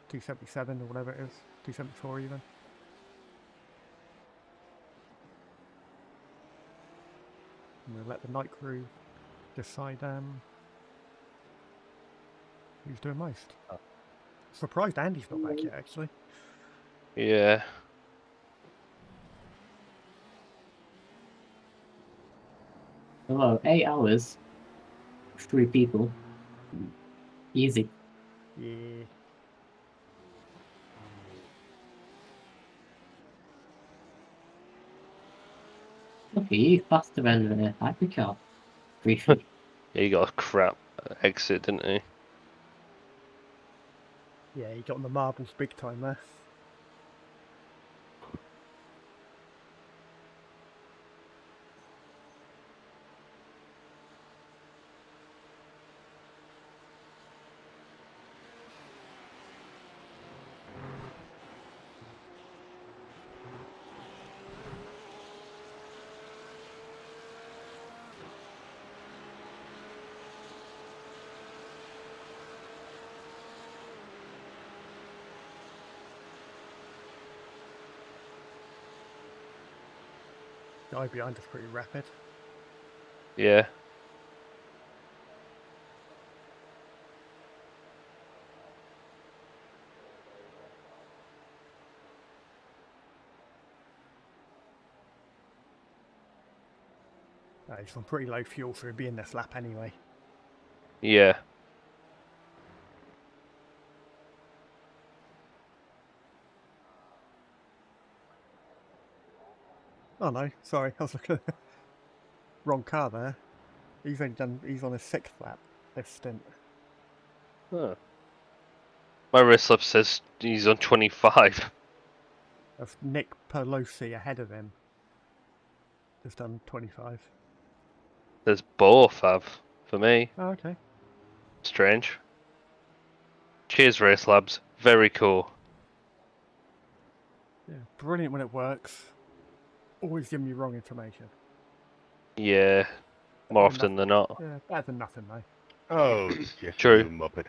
277 or whatever it is. 274 even. I'm going to let the night crew decide who's doing most. Surprised Andy's not back yet, actually. Yeah. Hello, 8 hours. 3 people. Easy. Yeah. Look at you, faster than the hypercar. Briefly. Yeah, he got a crap exit, didn't he? Yeah, he got on the marbles big time there. The guy behind us pretty rapid. Yeah. He's on pretty low fuel, so he'd be in this lap anyway. Yeah. Oh no, sorry, I was looking at the wrong car there. He's on his 6th lap this stint. Huh. My race lap says he's on 25. That's Nick Pelosi ahead of him. Just done 25. There's both have for me. Oh, okay. Strange. Cheers, Race Labs. Very cool. Yeah, brilliant when it works. Always giving you wrong information. Yeah, more often than not. Yeah, better than nothing, though. Oh, just True. you muppet.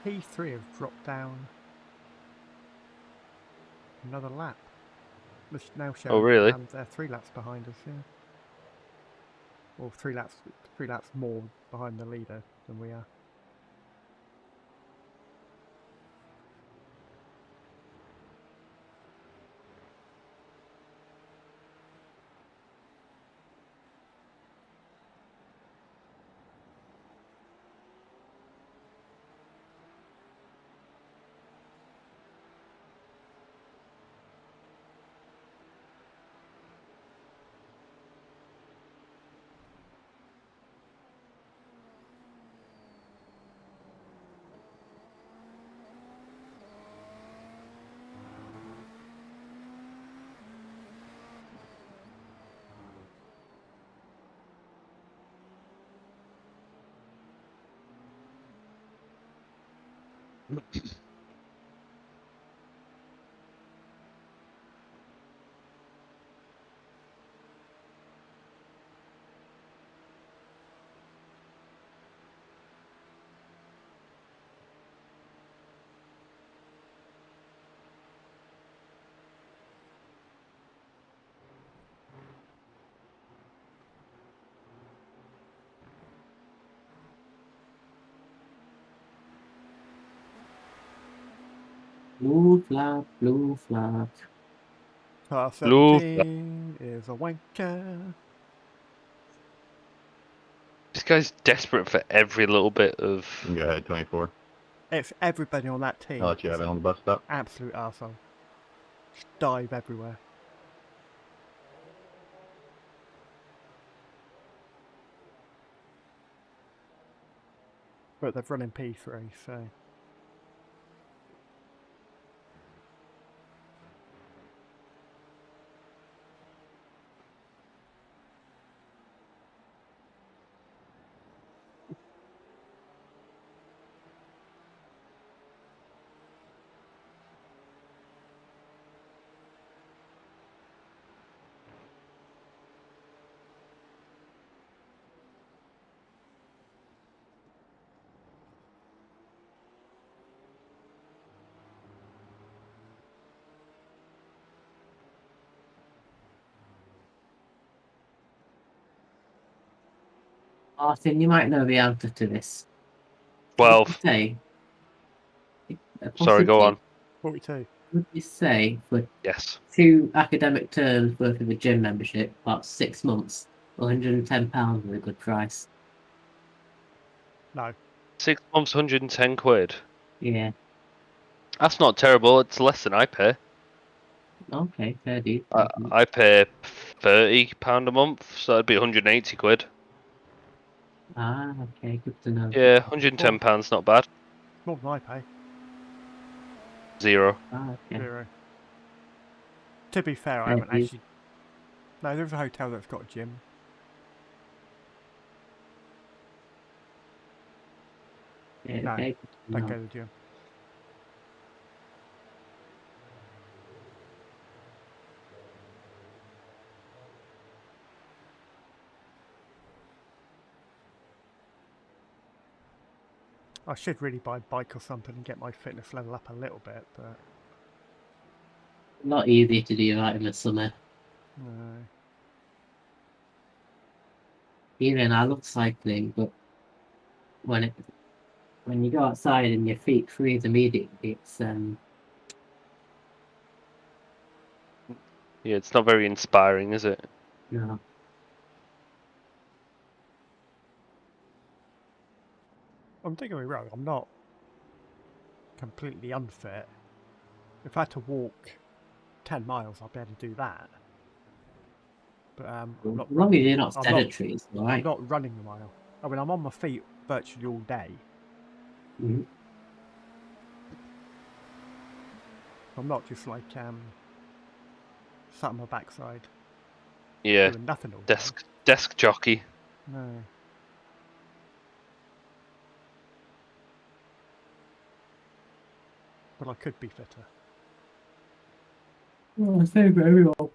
P3 have dropped down another lap. Which now shows Oh, really? they're 3 laps behind us, yeah. Or 3 laps more behind the leader than we are. Blue flag, blue flag. Car Blue 17 is a wanker. This guy's desperate for every little bit of. Go ahead, 24. It's everybody on that team. I'll let you have it on the bus stop. Absolute arsehole. Just dive everywhere. But they've run in P3, so... Martin, you might know the answer to this. 12. Say, Sorry, go on. 42. Would you say for Yes. 2 academic terms worth of a gym membership, about 6 months, £110 is a good price? No. 6 months, 110 quid. Yeah. That's not terrible. It's less than I pay. Okay, fair dude. I pay £30 a month, so that'd be 180 quid. Ah, okay, good to know. Yeah, £110, not bad. More than I pay. 0. Ah, okay. 0. To be fair, I haven't actually... No, there's a hotel that's got a gym. Yeah, No, okay. don't go to the gym. I should really buy a bike or something and get my fitness level up a little bit, but Not easy to do that in the summer. no. Even I love cycling, but when you go outside and your feet freeze immediately, it's Yeah, it's not very inspiring, is it? no. Don't get me wrong, I'm not completely unfit. If I had to walk 10 miles, I'd be able to do that. But I'm not As long as you're not I'm sedentary, it's I'm alright. not running the mile. I mean, I'm on my feet virtually all day. Mhm. I'm not just like sat on my backside Yeah, doing nothing all day. desk jockey. No. But I could be fitter. Oh, so very well.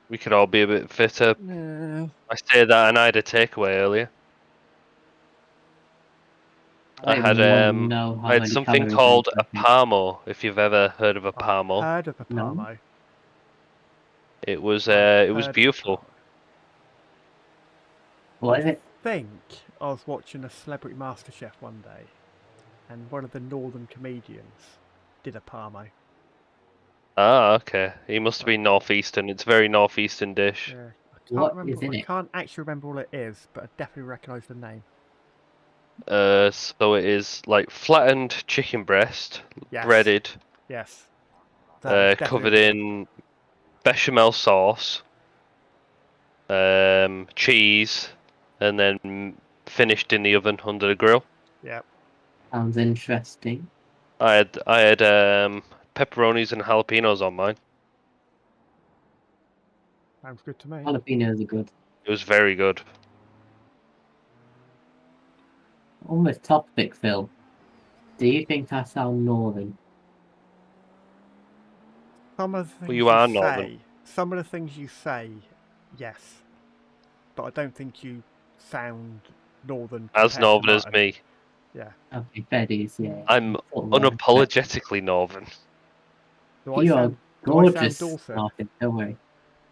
We could all be a bit fitter. Yeah. I say that and I had a takeaway earlier. I had something called a Parmo, if you've ever heard of a Parmo. I've heard of a No. Parmo. It was I've heard of a beautiful. Parmo. What is it? I think I was watching a Celebrity MasterChef one day, and one of the northern comedians did a Parmo. Ah, okay. He must have been northeastern. It's a very northeastern dish. Yeah. I can't actually remember what it is, but I definitely recognise the name. So it is like flattened chicken breast, Yes. breaded, Yes. That is covered definitely in bechamel sauce, cheese, and then finished in the oven under the grill. Yep. Sounds interesting. I had pepperonis and jalapenos on mine. Sounds good to me. Jalapenos are good. It was very good. Almost topic, Phil. Do you think I sound northern? Some of the things you are say, northern. some of the things you say, yes, but I don't think you sound northern. As compared to northern as mine. me. Yeah. Okay, Betty's, yeah. I'm unapologetically northern. Do You are I sound gorgeous, Dorset? Martin, don't worry.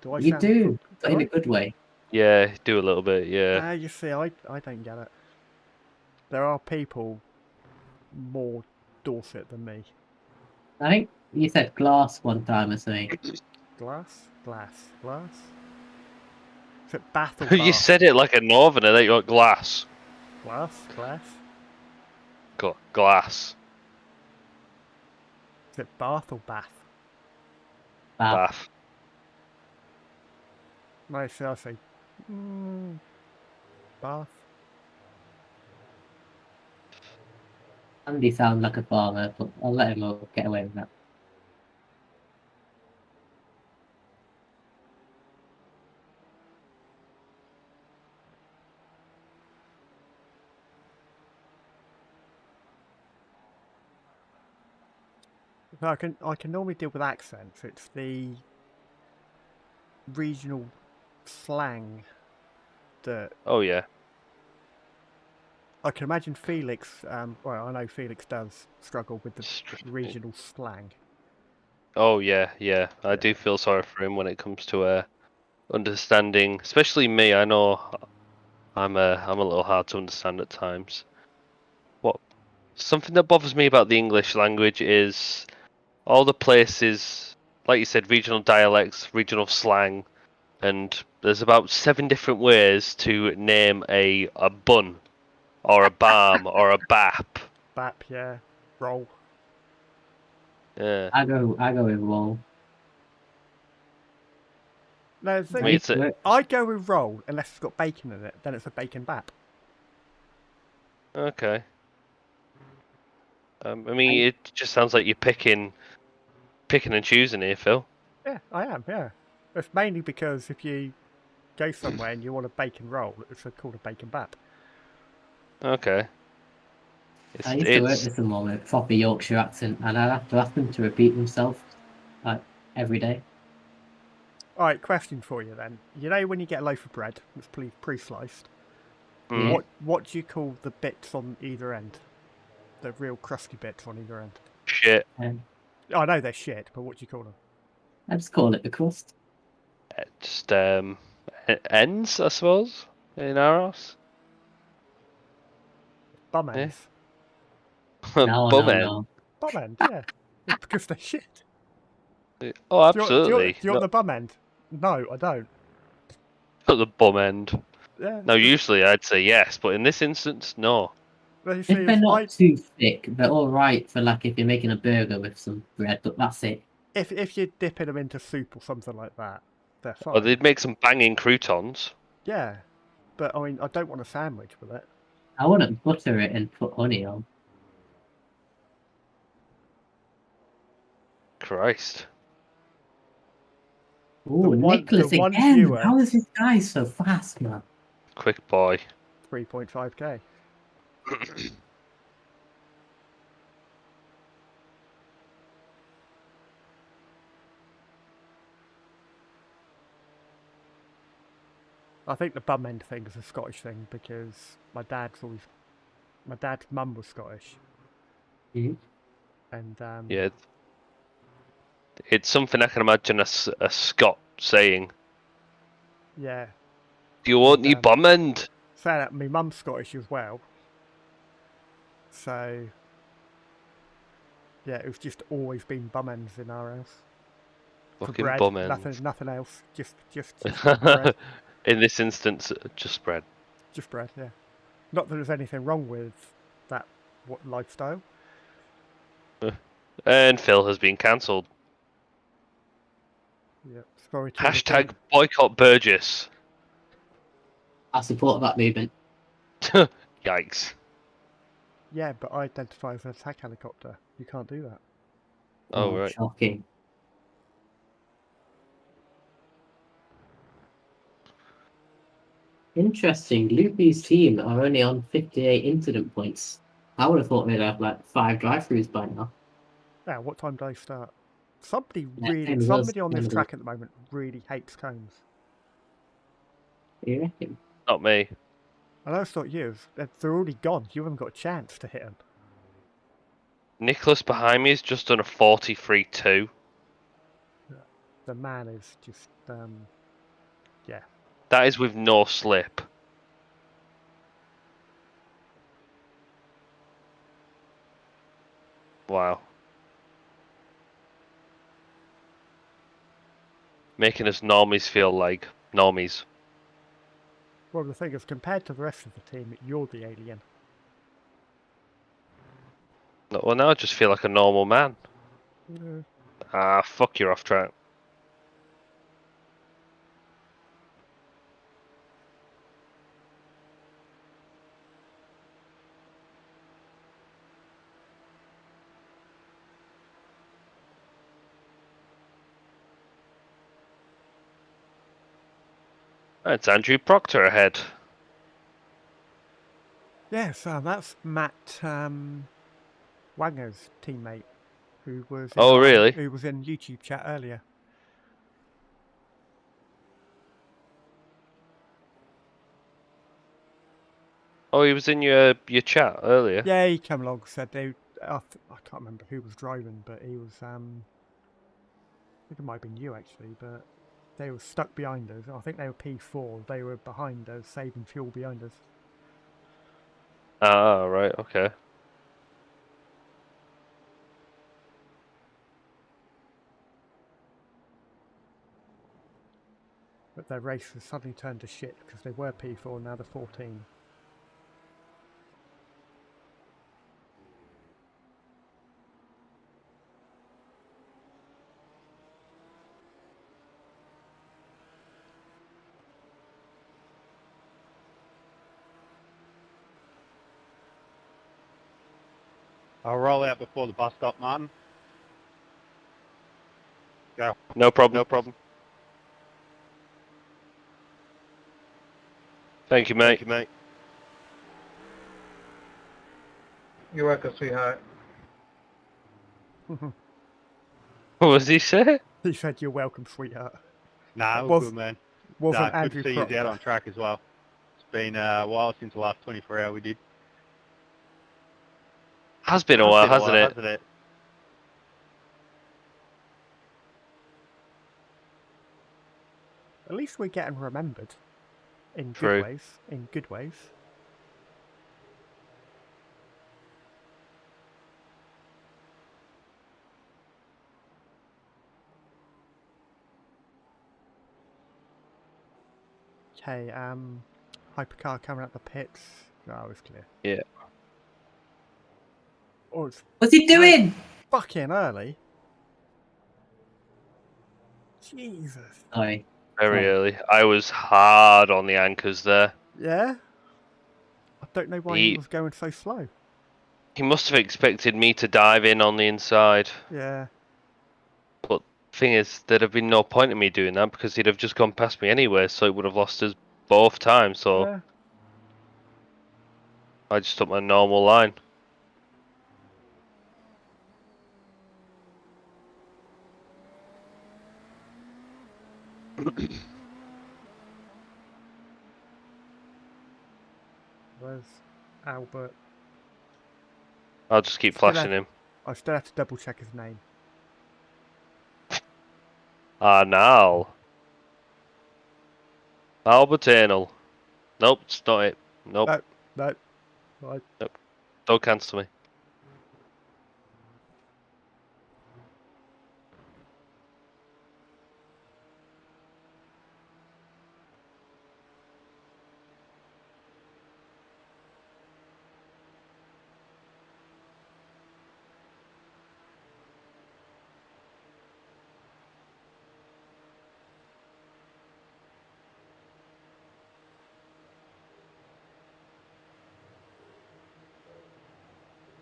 Do I You sound do, but in a I? good way. Yeah, do a little bit, yeah. You see, I don't get it. There are people more Dorset than me. I think you said glass one time or something. Glass? Is it Bath or You Bath? said it like a northerner, that you got glass. Glass? Glass. Is it Bath or Bath? Bath. No, see, I say Bath. Andy sounds like a farmer, but I'll let him get away with that. I can normally deal with accents. It's the regional slang that Oh yeah. I can imagine Felix. Well, I know Felix does struggle with the regional slang. Oh yeah. I do feel sorry for him when it comes to understanding, especially me. I know I'm a little hard to understand at times. Something that bothers me about the English language is all the places, like you said, regional dialects, regional slang, and there's about 7 different ways to name a bun, or a balm, or a bap. Bap, yeah. Roll. Yeah. I go with roll. No, the thing I mean, I go with roll unless it's got bacon in it. Then it's a bacon bap. Okay. I mean, it just sounds like you're picking and choosing here, Phil. Yeah, I am. Yeah, it's mainly because if you go somewhere and you want a bacon roll, it's called a bacon bap. Okay. I used to work with someone with a proper Yorkshire accent, and I'd have to ask them to repeat themselves like every day. Alright, question for you then. You know when you get a loaf of bread that's pre-sliced, Mm. what do you call the bits on either end? The real crusty bits on either end. Shit. I know they're shit, but what do you call them? I just call it the crust. Just ends, I suppose, in our house. Bum Yeah. ends. No, Bum no, end. no. Bum end, yeah. It's because they're shit. Oh, absolutely. Do you want the bum end? No, I don't. Not the bum end. Yeah. No, usually I'd say yes, but in this instance, no. Well, you see, If they're not too thick, they're alright for like if you're making a burger with some bread, but that's it. if you're dipping them into soup or something like that, they're fine. Or they'd make some banging croutons. Yeah, but I mean, I don't want a sandwich with it. I wouldn't butter it and put honey on. Christ. Ooh, Nicholas the one again! viewer- How is this guy so fast, man? Quick boy. 3.5k. I think the bum end thing is a Scottish thing because my dad's mum was Scottish. Mhm. And Yeah. It's something I can imagine a Scot saying. yeah. Do you want your bum end? Say that my mum's Scottish as well. So yeah, it's just always been bum ends in our house. For Fucking bread, bum ends. nothing else. Just bread. In this instance, just bread. Just bread, yeah. Not that there's anything wrong with that lifestyle. And Phil has been cancelled. Yeah. Sorry to Hashtag boycott Burgess. I support that movement. Yikes. Yeah, but I identify as an attack helicopter. You can't do that. Oh, right. Shocking. Interesting. Loopy's team are only on 58 incident points. I would have thought they'd have like 5 drive-throughs by now. Yeah, what time do they start? Somebody same as us, somebody on this same as track at the moment really hates cones. You reckon? Not me. I know it's not you. They're already gone. You haven't got a chance to hit them. Nicholas behind me has just done a 43.2. The man is just, yeah. That is with no slip. Wow. Making us normies feel like normies. Well, the thing is, compared to the rest of the team, you're the alien. Well, now I just feel like a normal man. Yeah. Ah, fuck, you're off track. It's Andrew Proctor ahead. Yes, that's Matt Wanger's teammate, who was in Oh, really? who was in YouTube chat earlier. Oh, he was in your chat earlier. Yeah, he came along and said I can't remember who was driving, but he was I think it might have been you actually, but they were stuck behind us. I think they were P4. They were behind us, saving fuel behind us. Ah, right, okay. But their race has suddenly turned to shit because they were P4, now they're 14. I'll roll out before the bus stop, Martin. Go. No problem. No problem. Thank you, mate. Thank you, mate. You're welcome, sweetheart. What was he say? He said, "You're welcome, sweetheart." Nah, It all was- good, man. Wasn't Good Andrew to see you Proctor. out on track as well. It's been a while since the last 24 hour we did. Has been a while, hasn't it? Hasn't it? At least we're getting remembered. In True. good ways. In good ways. Okay, hypercar coming out the pits. No, it was clear. Yeah. Oh, it's What's he doing? fucking early. Jesus. Sorry. Very Sorry. early. I was hard on the anchors there. Yeah? I don't know why he was going so slow. He must have expected me to dive in on the inside. Yeah. But thing is, there'd have been no point in me doing that because he'd have just gone past me anyway, so he would have lost us both times. So Yeah. I just took my normal line. Where's Albert? I'll just keep flashing him. I still have to double check his name. Now. Albertanal. Nope, it's not it. Nope. No. Right. Nope. Don't cancel me.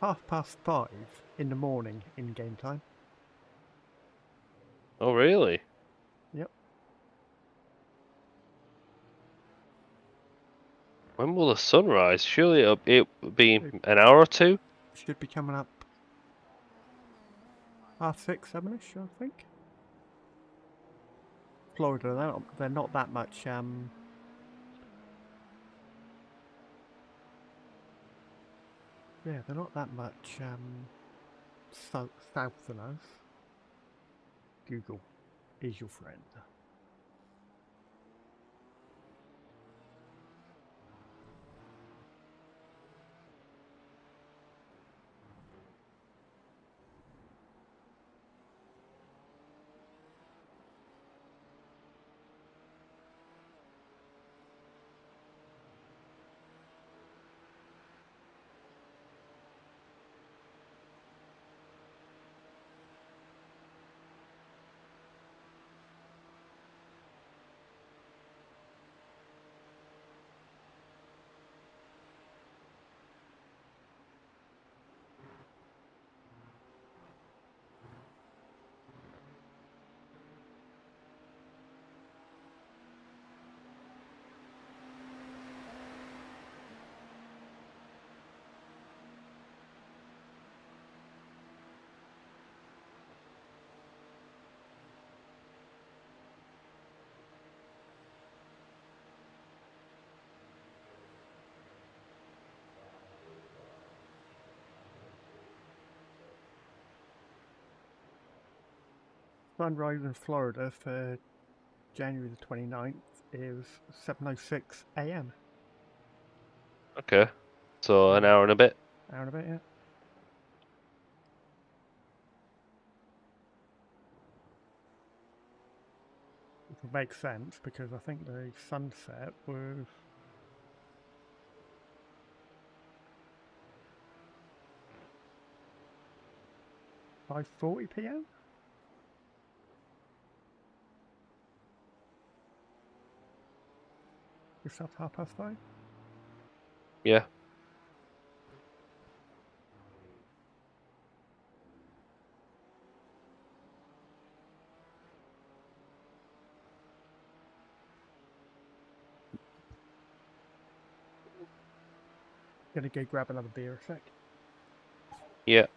"5:30 in the morning in game time." Oh, really? Yep. When will the sun rise? Surely it'll be an hour or two? Should be coming up 6:30, 7ish, I think. Florida, they're not that much. Yeah, they're not that much south than us. Google is your friend. Sunrise in Florida for January the 29th is 7:06 a.m. Okay. So an hour and a bit. Hour and a bit, yeah. Which would make sense because I think the sunset was 5:40 p.m. Just after 5:30. Yeah. Gonna go grab another beer a sec. Yeah.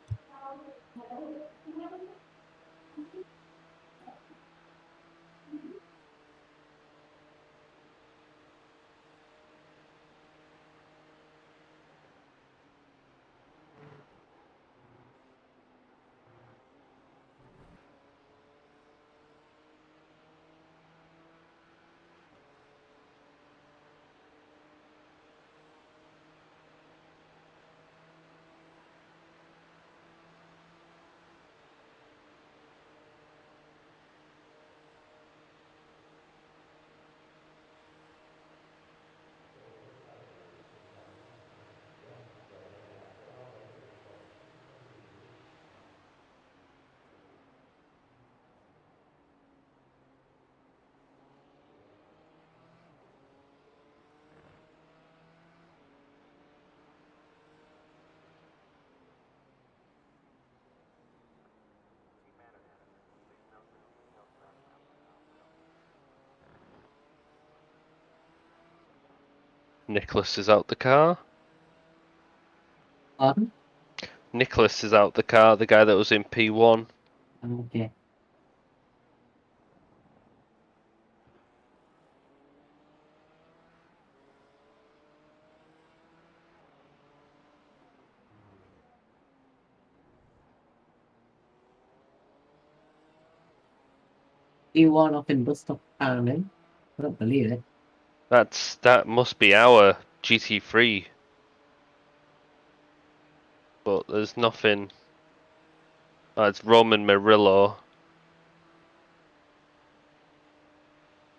Nicholas is out the car. Pardon? Nicholas is out the car, the guy that was in P1. Okay. E1 up in bus stop, apparently. I don't believe it. That must be our GT3. But there's nothing. Oh, it's Roman Murillo.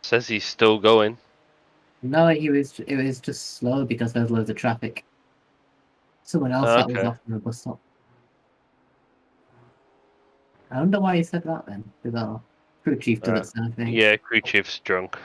Says he's still going. No, it was just slow because there was loads of traffic. Someone else that was Okay. off from the bus stop. I wonder why he said that then. Because our crew chief did it, so I think. Yeah, crew chief's drunk.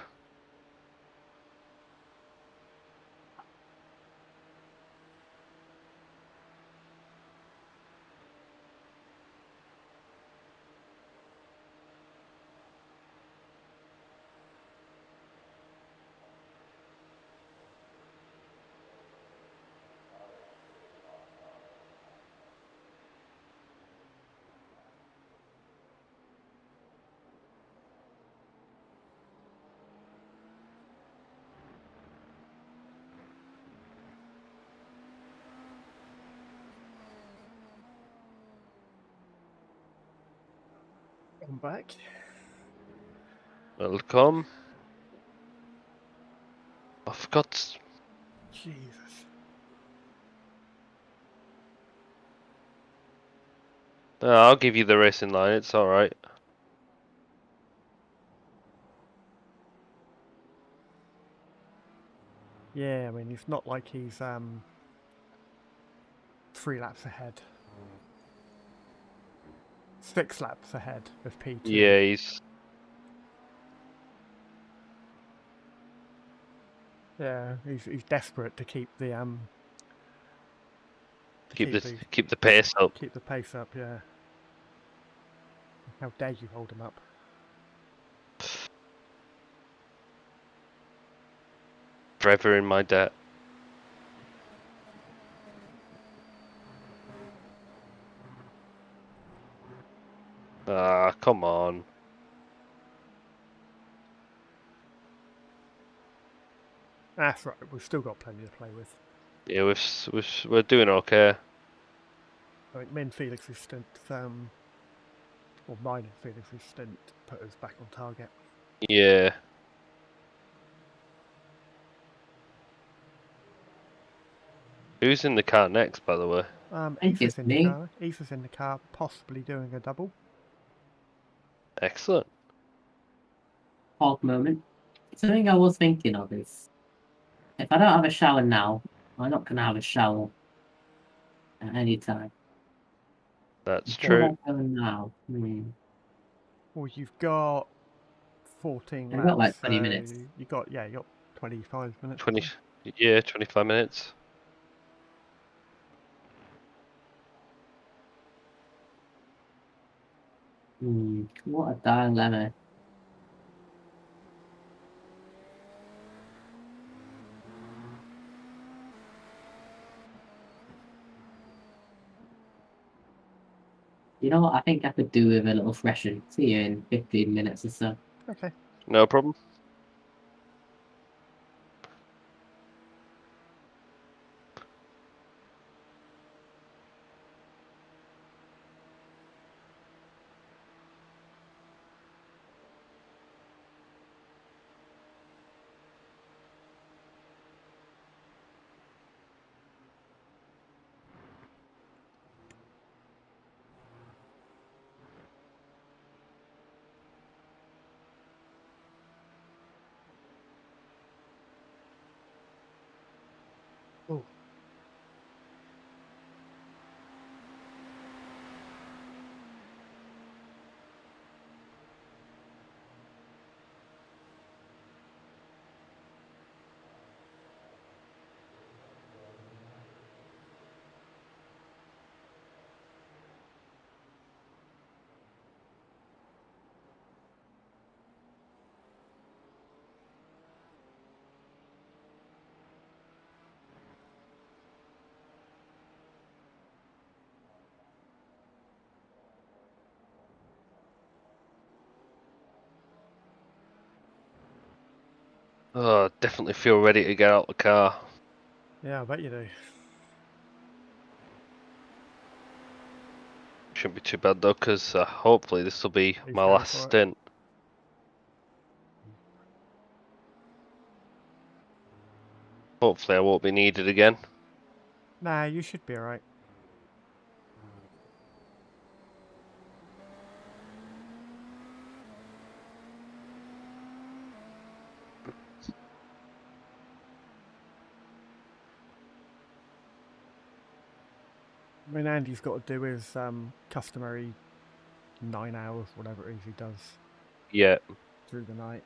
I'm back. Welcome. I forgot. Jesus. I'll give you the racing line. It's all right. Yeah, I mean, it's not like he's 3 laps ahead. 6 laps ahead of P2. Yeah, he's. Yeah, he's desperate to keep the Keep the pace up. Keep the pace up, yeah. How dare you hold him up? Forever in my debt. Ah, come on. That's right, we've still got plenty to play with. Yeah, we're doing okay. I think me and Felix's stint, or mine and Felix's stint, put us back on target. Yeah. Who's in the car next, by the way? Issa's in the car. Issa's in the car, possibly doing a double. Excellent. Hot moment. Something I was thinking of is, if I don't have a shower now, I'm not going to have a shower at any time. That's true. Now. Well, you've got 14 laps. I've got like 20 minutes. You got 25 minutes. 25 minutes. What a dilemma. You know what? I think I could do with a little freshen. See you in 15 minutes or so. Okay. No problem. Oh, definitely feel ready to get out the car. Yeah, I bet you do. Shouldn't be too bad though, because hopefully this will be He's my going last for it. stint. Hopefully I won't be needed again. Nah, you should be alright. I mean, Andy's got to do his customary 9 hours, whatever it is he does Yeah. through the night.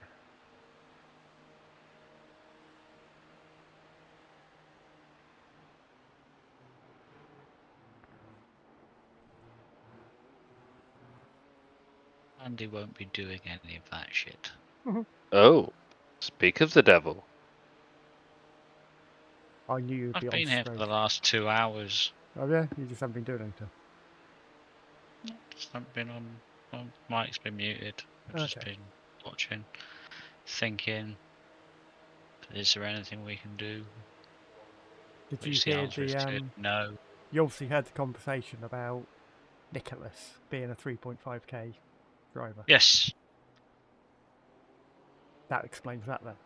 Andy won't be doing any of that shit. Oh, speak of the devil. I knew you'd be I've on been here for stroke. the last 2 hours. Oh yeah, you just haven't been doing anything. Just haven't been on. Well, mic's been muted. I've just Okay. been watching, thinking. Is there anything we can do? Did you Which the hear answer is the no. You obviously heard the conversation about Nicholas being a 3.5k driver. Yes. That explains that then.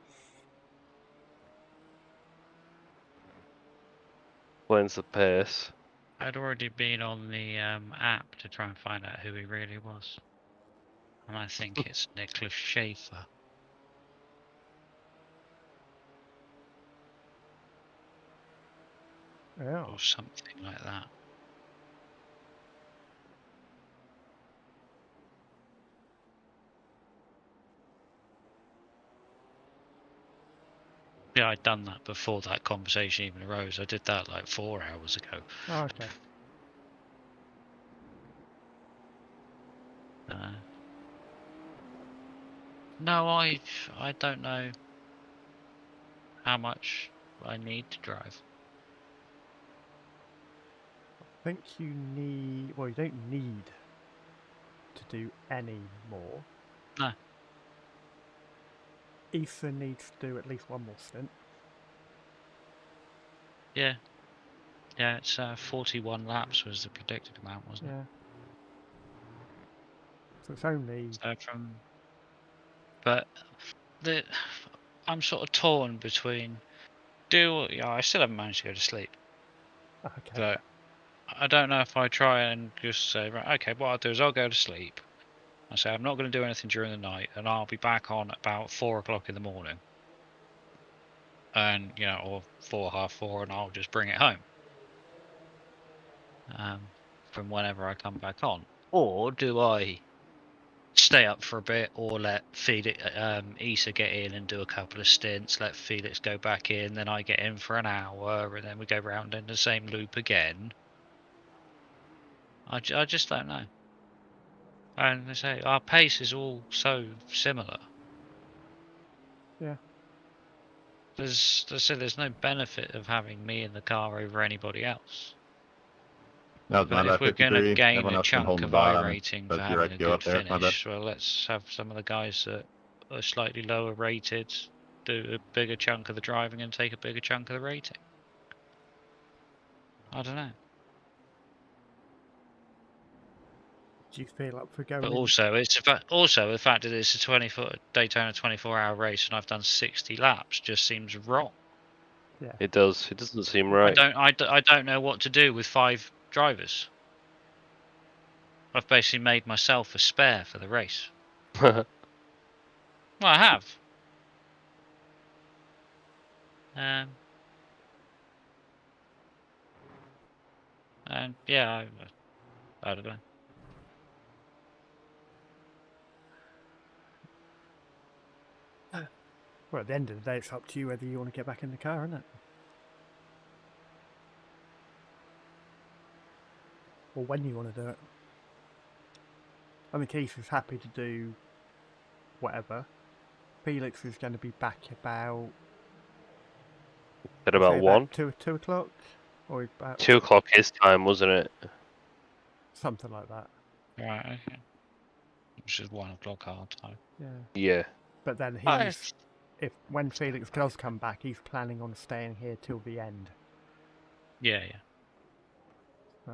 When's the pace? I'd already been on the app to try and find out who he really was. And I think it's Nicholas Schaefer. Yeah. Or something like that. Yeah, I'd done that before that conversation even arose. I did that like 4 hours ago. Oh, okay. No, I don't know how much I need to drive. I think you need. Well, you don't need to do any more. No. Essa needs to do at least one more stint. Yeah. Yeah, it's 41 laps was the predicted amount, wasn't Yeah. So it's only. it? So but I'm sort of torn between I still haven't managed to go to sleep. Okay. But I don't know if I try and just say, right, okay, what I'll do is I'll go to sleep. I say I'm not going to do anything during the night, and I'll be back on about 4 o'clock in the morning. And or 4, half 4, and I'll just bring it home. From whenever I come back on. Or do I stay up for a bit, or let Essa get in and do a couple of stints, let Felix go back in, then I get in for an hour, and then we go round in the same loop again. I just don't know. And they say our pace is all so similar. Yeah. There's no benefit of having me in the car over anybody else. That was But my if bad, we're going to 53. gain Everyone a else been chunk holding of the bottom. iRating for That's having your a IQ good up there. My bad. finish, well, let's have some of the guys that are slightly lower rated do a bigger chunk of the driving and take a bigger chunk of the rating. I don't know. Do you feel up for going? But also, the fact that it's a Daytona 24-hour race and I've done 60 laps just seems wrong. Yeah. It does. It doesn't seem right. I don't know what to do with 5 drivers. I've basically made myself a spare for the race. Well, I have. And yeah, I don't know. Well, at the end of the day, it's up to you whether you want to get back in the car, isn't it? Or when you want to do it. I think Issa's happy to do whatever. Felix is going to be back about. At about 1? 2 o'clock? Or about 2 o'clock his time, wasn't it? something like that. Right, okay. Which is 1 o'clock our time. Yeah. Yeah. But then when Felix does come back, he's planning on staying here till the end. Yeah, yeah. So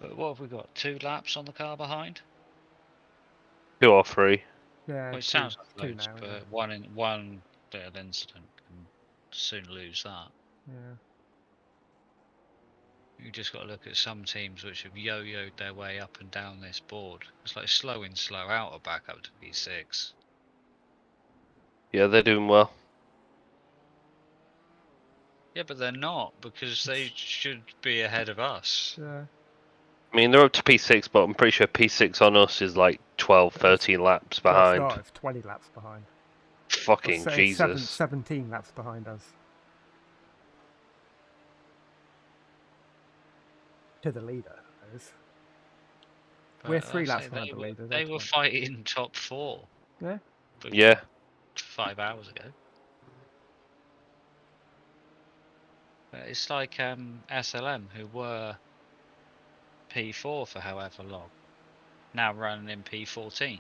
But what have we got? 2 laps on the car behind? 2 or 3. yeah, Well, it two, sounds like two loads, now. but one bit of incident can soon lose that. Yeah. You just got to look at some teams which have yo-yoed their way up and down this board. It's like slow in, slow out, or back up to P6. Yeah, they're doing well. Yeah, but they're not, because they should be ahead of us. Yeah. I mean, they're up to P6, but I'm pretty sure P6 on us is like 12, 13 laps Well, behind. it's not, it's 20 laps behind. Fucking It's Jesus. 17 laps behind us. To the leader, that is. But We're 3 I laps say behind the leader. They they're were 20. fighting top 4. Yeah. Yeah. 5 hours ago. But it's like SLM, who were P4 for however long, now running in P14.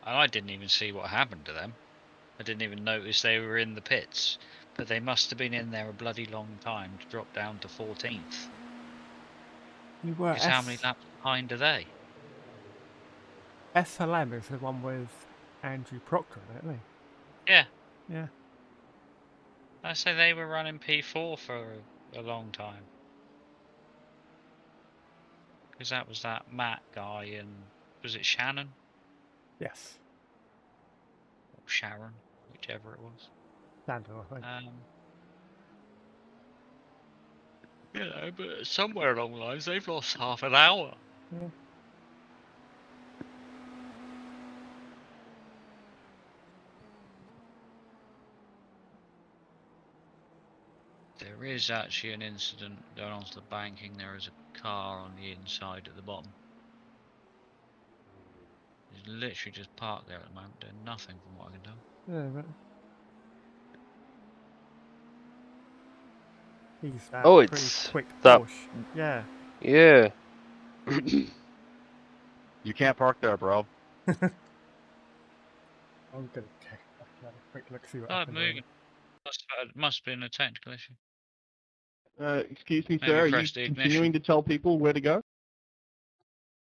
And I didn't even see what happened to them. I didn't even notice they were in the pits. But they must have been in there a bloody long time to drop down to 14th. You were Because how many laps behind are they? SLM is the one with Andrew Proctor in it, isn't Yeah. he? Yeah. I say they were running P4 for a long time. Because that was that Matt guy and... Was it Shannon? Yes. Or Sharon, whichever it was. Sandon, I think. You know, but somewhere along the lines they've lost half an hour. Yeah. There is actually an incident going onto the banking. There is a car on the inside at the bottom. It's literally just parked there at the moment, doing nothing from what I can tell. Yeah, but he's that Oh, pretty it's quick that. Porsche. Yeah. Yeah. You can't park there, bro. I'm gonna have a quick look, see what Oh, happened. moving. Must have been a technical issue. Excuse me, Maybe sir. Are you press the ignition. continuing to tell people where to go?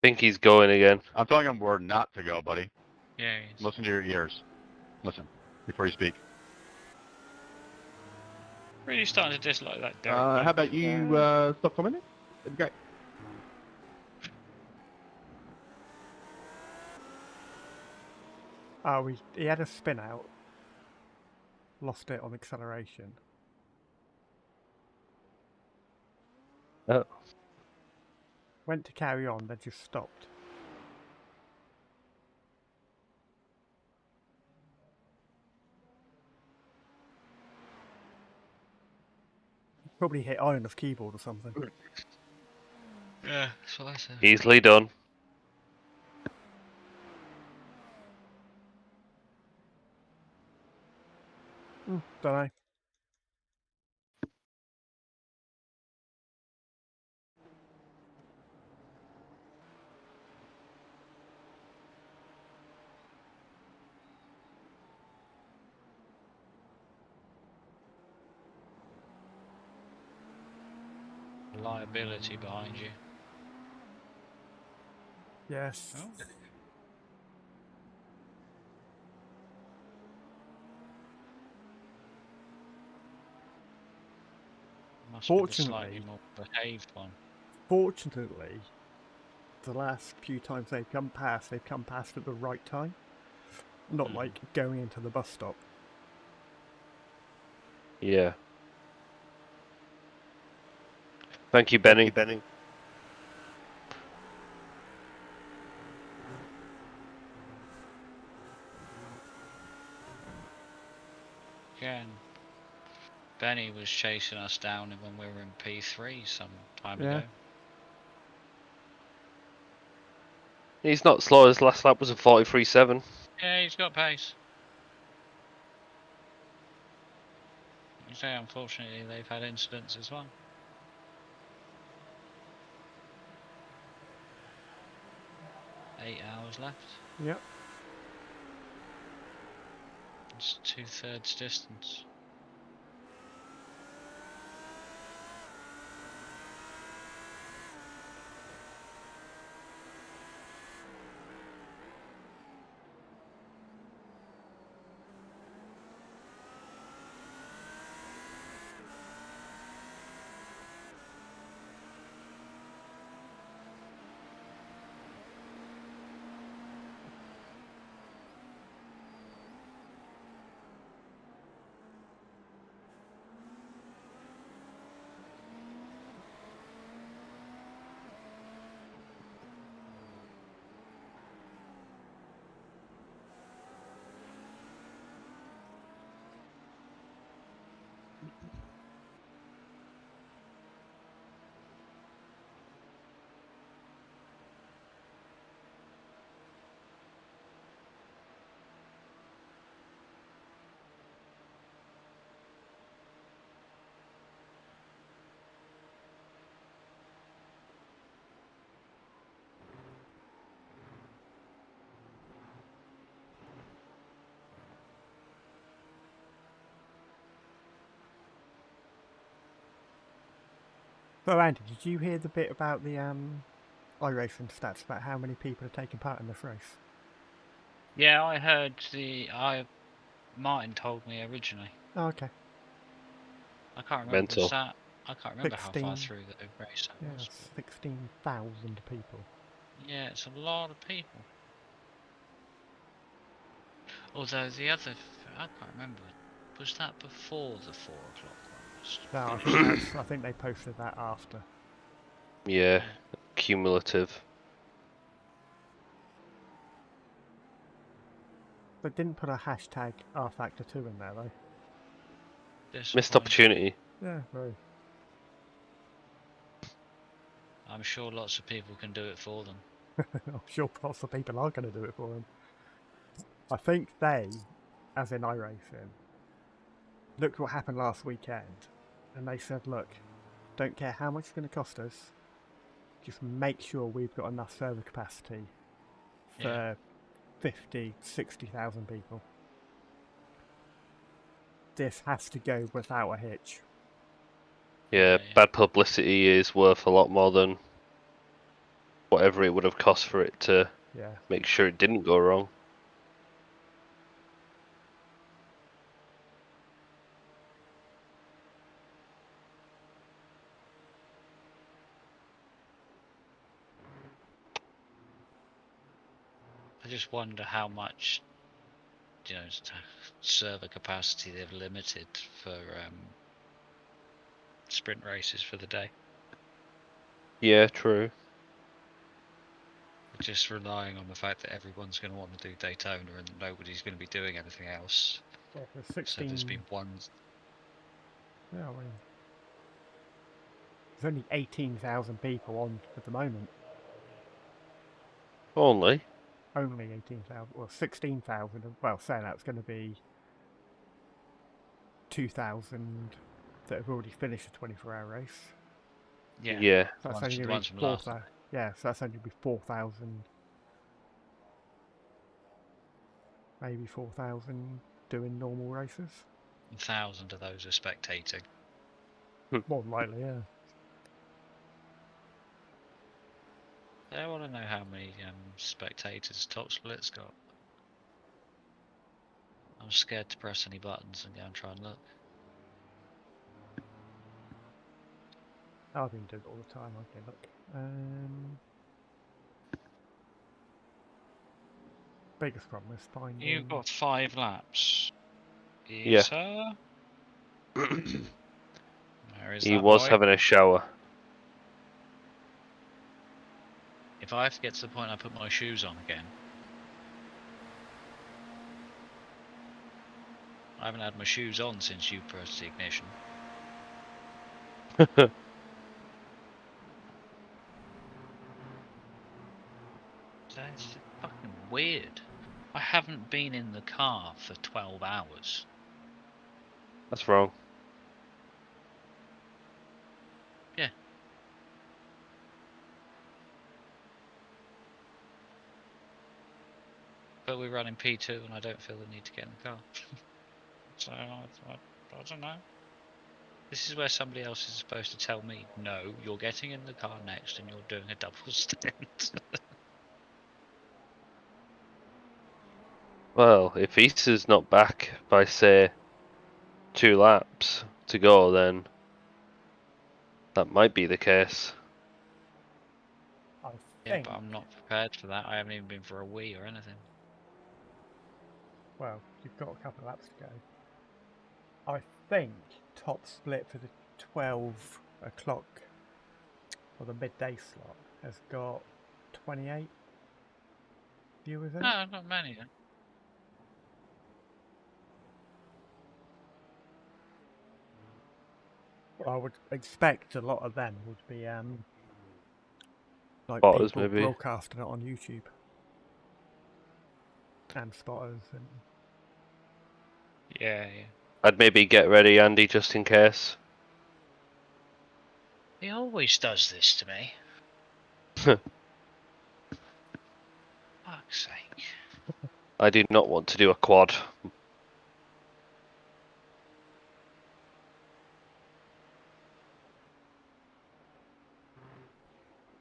Think he's going again. I'm telling him where not to go, buddy. Yeah, he is. Listen to your ears. Listen before you speak. Really starting to dislike that Derek. How about you stop commenting? That'd be great. Oh, he had a spin out. Lost it on acceleration. Oh. Went to carry on, then just stopped. Probably hit iron of keyboard or something. Yeah, that's what I said. Easily done. Don't know. Liability behind you. Yes. Oh. Must be the slightly more behaved one. Fortunately, the last few times they've come past at the right time. Not like going into the bus stop. Yeah. Thank you, Benny. Again, Benny was chasing us down when we were in P3 some time ago. He's not slow. His last lap was a 43.7. Yeah, he's got pace. You say, unfortunately, they've had incidents as well. hours left. Yep. It's 2/3 distance. So Andy, did you hear the bit about the iRacing stats about how many people are taking part in this race? Yeah, I heard Martin told me originally. Oh, okay. I can't remember Mental. that. I can't remember how far 16 through the race that Yeah, was. 16,000 people. Yeah, it's a lot of people. Although the other, I can't remember. Was that before the 4 o'clock one was No, finished? I think they posted that after. Yeah, cumulative. But didn't put a hashtag rFactor2 in there though. Missed opportunity. Yeah, very. I'm sure lots of people can do it for them. I'm sure lots of people are going to do it for them. I think they, as in iRacing, looked what happened last weekend, and they said, look, don't care how much it's going to cost us, just make sure we've got enough server capacity for 50, 60,000 people. This has to go without a hitch. Yeah, bad publicity is worth a lot more than whatever it would have cost for it to make sure it didn't go wrong. I just wonder how much, server capacity they've limited for sprint races for the day. Yeah, true. Just relying on the fact that everyone's going to want to do Daytona and nobody's going to be doing anything else. Yeah, there's 16... So there's been one. Yeah, I mean, there's only 18,000 people on at the moment. Only 18,000. Well, 16,000. Well, saying that's going to be 2,000 that have already finished the 24-hour race. Yeah. So that's The only ones from last night. Yeah, so that's only be 4,000. Maybe 4,000 doing normal races. 1,000 of those are spectating. More than likely, yeah. I want to know how many spectators Top Split's got. I'm scared to press any buttons and go and try and look. I've been doing it all the time. Okay, look. Biggest problem is finding... You've got 5 laps. Yeah. Essa? Where is He that was boy? having a shower. If I have to get to the point I put my shoes on again. I haven't had my shoes on since you pressed the ignition. That's fucking weird. I haven't been in the car for 12 hours. That's wrong. Yeah. but we're running P2 and I don't feel the need to get in the car. So I don't know. This is where somebody else is supposed to tell me, no, you're getting in the car next and you're doing a double stint. Well, if Issa's not back by, say, 2 laps to go, then that might be the case. I Yeah, think. but I'm not prepared for that. I haven't even been for a wee or anything. Well, you've got a couple of laps to go. I think top split for the 12 o'clock or the midday slot has got 28 viewers in it. No, not many. I would expect a lot of them would be like Spotters, people maybe. broadcasting it on YouTube and spotters and Yeah. I'd maybe get ready, Andy, just in case. He always does this to me. Fuck's sake. I do not want to do a quad.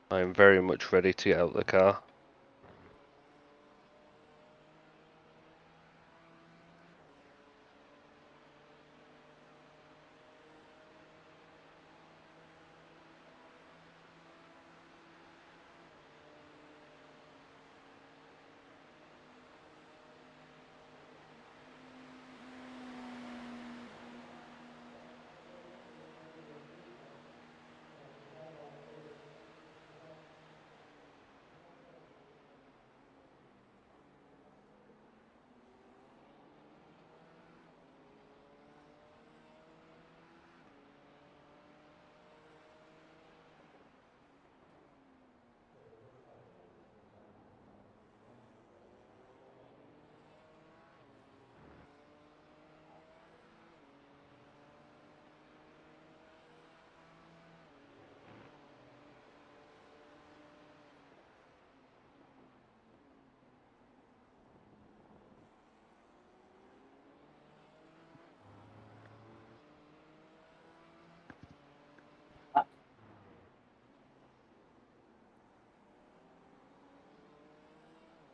I am very much ready to get out of the car.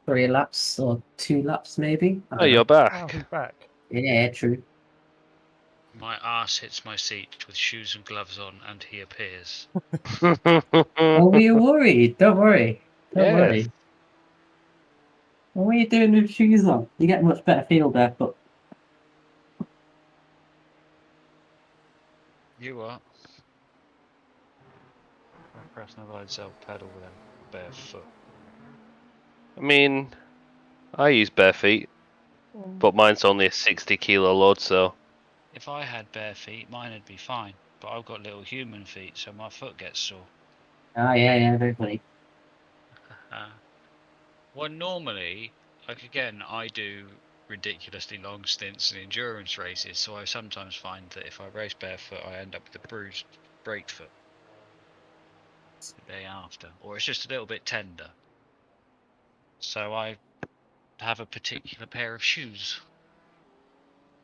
Three laps or 2 laps maybe. I Oh, don't you're know. back. oh, he's back. Yeah, true. My arse hits my seat with shoes and gloves on, and he appears. Oh, were you worried? Don't worry. Don't Yes. worry. What are you doing with shoes on? You get much better feel barefoot. You what? I press the ride self pedal with them barefoot. I mean, I use bare feet, but mine's only a 60-kilo load, so... If I had bare feet, mine would be fine. But I've got little human feet, so my foot gets sore. Ah, yeah, very funny. Well, normally, like again, I do ridiculously long stints in endurance races, so I sometimes find that if I race barefoot, I end up with a bruised brake foot the day after, or it's just a little bit tender. So I have a particular pair of shoes,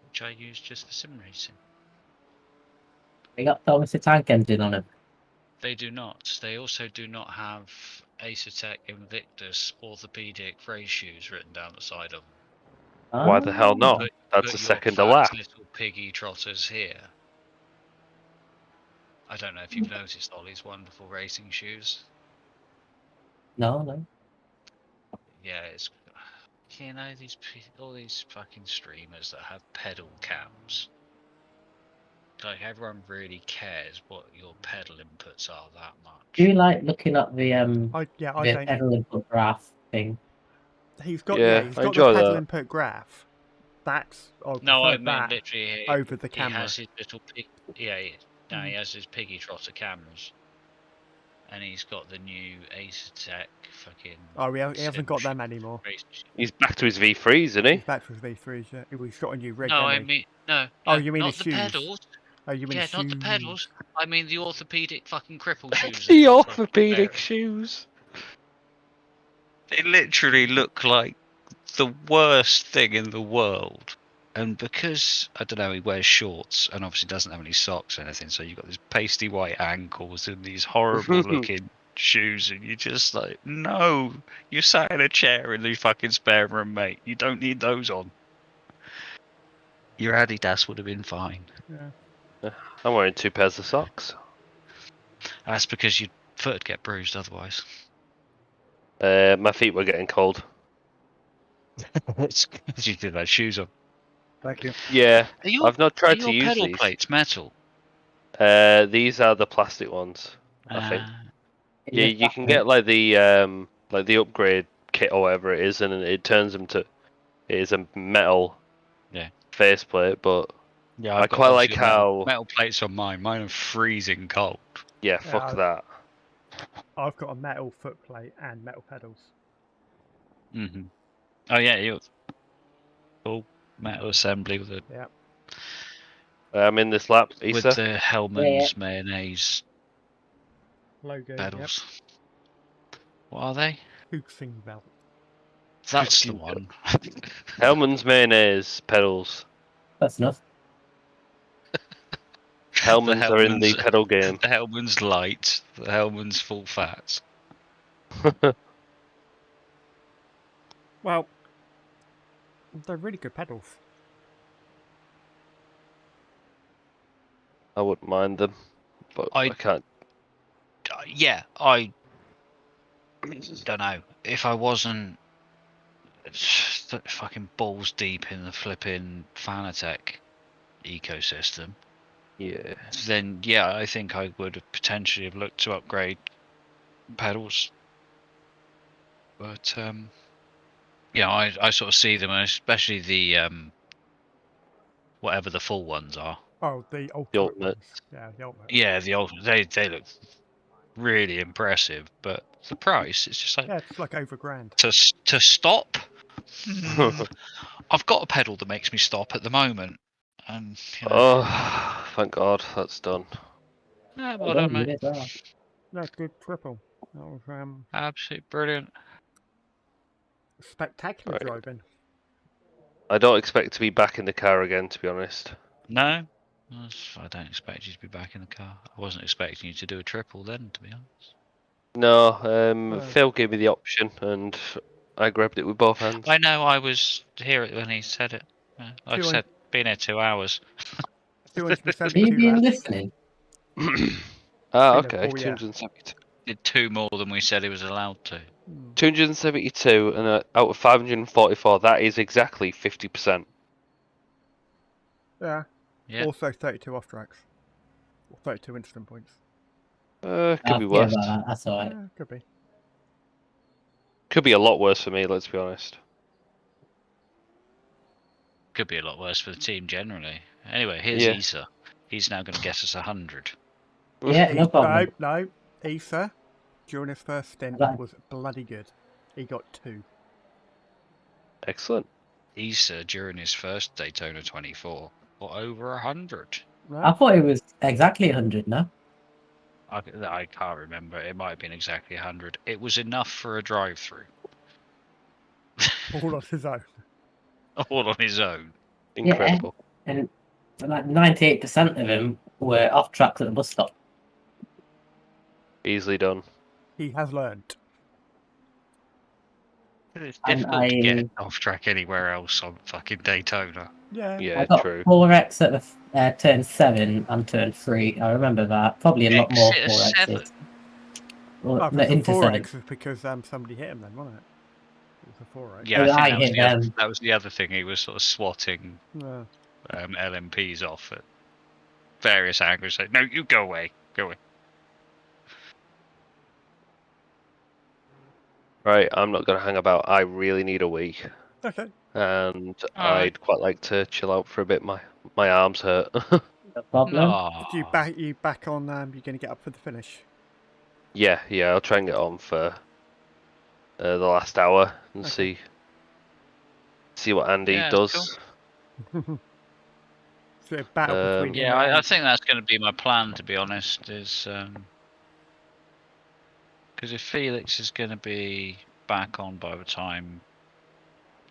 which I use just for sim racing. They got Thomas the Tank Engine on it. They do not. They also do not have Essa Invictus orthopedic race shoes written down the side of them. Why the hell not? That's But a your second a fat lap. little piggy trotters here. I don't know if you've noticed Ollie's wonderful racing shoes. No. Yeah, it's all these fucking streamers that have pedal cams. Like everyone really cares what your pedal inputs are that much. Do you like looking at the I the don't. pedal input graph thing? He's got Yeah, he's I got enjoy the pedal that. input graph. That's No, I prefer mean that literally. over the He camera. has his little he has his piggy trotter cameras, and he's got the new Essa fucking. Oh, he hasn't got them anymore. He's back to his V3s, isn't He's he? back to his V3s. Yeah, he's got a new rig. No, hasn't I he? mean no. Oh, no, you mean not his the shoes? pedals? Oh, you mean Yeah, shoes? not the pedals. I mean the orthopedic fucking cripple shoes. The that fucking orthopedic wear. shoes. They literally look like the worst thing in the world. And because, I don't know, he wears shorts and obviously doesn't have any socks or anything, so you've got these pasty white ankles and these horrible looking shoes, and you're just like, no, you sat in a chair in the fucking spare room, mate. You don't need those on. Your Adidas would have been fine. Yeah. I'm wearing 2 pairs of socks. That's because your foot would get bruised otherwise. My feet were getting cold. It's because you did have shoes on. Thank you. Yeah, Are I've not tried to your use pedal these. plates metal? These are the plastic ones, I think. Yeah, Is it you can get like the upgrade kit or whatever it is, and it turns them to. It is a metal. Yeah. Faceplate, but Yeah, I quite like how. metal plates on mine. Mine are freezing cold. Yeah, fuck that. I've got a metal footplate and metal pedals. Mm-hmm. Oh yeah, you full metal assembly with a Yeah. I'm in this lap, with Essa. the Hellman's mayonnaise Logo. pedals. What are they? Hooksing belt. That's the one. Hellman's mayonnaise pedals. That's enough. Hellman's are in the Hellmann's- pedal game. The Hellman's light, the Hellman's full fat. Well, they're really good pedals. I wouldn't mind them, but I can't. Yeah, I don't know. If I wasn't fucking balls deep in the flipping Fanatec ecosystem, Yeah. then yeah, I think I would have potentially have looked to upgrade pedals. But yeah, I sort of see them, and especially the whatever the full ones are. Oh, the ultimate. The ultimate. Ones. Yeah, the ultimate. Yeah, the ultimate. They look really impressive, but the price, it's just like Yeah, it's like over grand. to stop. I've got a pedal that makes me stop at the moment, and you know, Oh, thank God that's done. yeah, well done, mate. No, good triple. That was Absolutely brilliant. spectacular Right. driving. I don't expect to be back in the car again, to be honest. No, I don't expect you to be back in the car. I wasn't expecting you to do a triple then, to be honest. No, Phil gave me the option, and I grabbed it with both hands. I know, I was here when he said it. Yeah, like I said, been here 2 hours. Have you been listening? Okay, Oh, yeah. 272. Did 2 more than we said he was allowed to. 272, and out of 544, that is exactly 50%. Yeah. Yeah. Also 32 off tracks. Or 32 instant points. Could be worse. That's alright. Yeah, could be. Could be a lot worse for me, let's be honest. Could be a lot worse for the team generally. Anyway, here's Yeah. Issa. He's now going to get us 100. Yeah, no problem. No. Essa, during his first stint, Right. was bloody good. He got 2. Excellent. Issa, during his first Daytona 24, got over 100. I thought it was exactly 100, no? I can't remember. It might have been exactly 100. It was enough for a drive-through. All on his own. All on his own. Incredible. Yeah, and like 98% of them were off tracks at the bus stop. Easily done. He has learnt. It's And difficult to get off track anywhere else on fucking Daytona. Yeah. I Yeah, got true. 4x at the turn 7 and turn 3. I remember that. Probably a lot more Exit 4x's. 7. Well, Oh, no, if it's a into 7. 4x is because somebody hit him then, wasn't it? It was a 4x. Yeah, Oh, I I think hit that was the other thing. He was sort of swatting Yeah. LMPs off at various angles. Like, no, you go away. Go away. Right, I'm not going to hang about. I really need a wee. Okay. And Alright. I'd quite like to chill out for a bit. My arms hurt. No problem. Aw. You back on? You're going to get up for the finish. Yeah, I'll try and get on for the last hour and Okay. see what Andy Yeah, does. So a battle between him Yeah, and I think that's going to be my plan, to be honest, is because if Felix is going to be back on by the time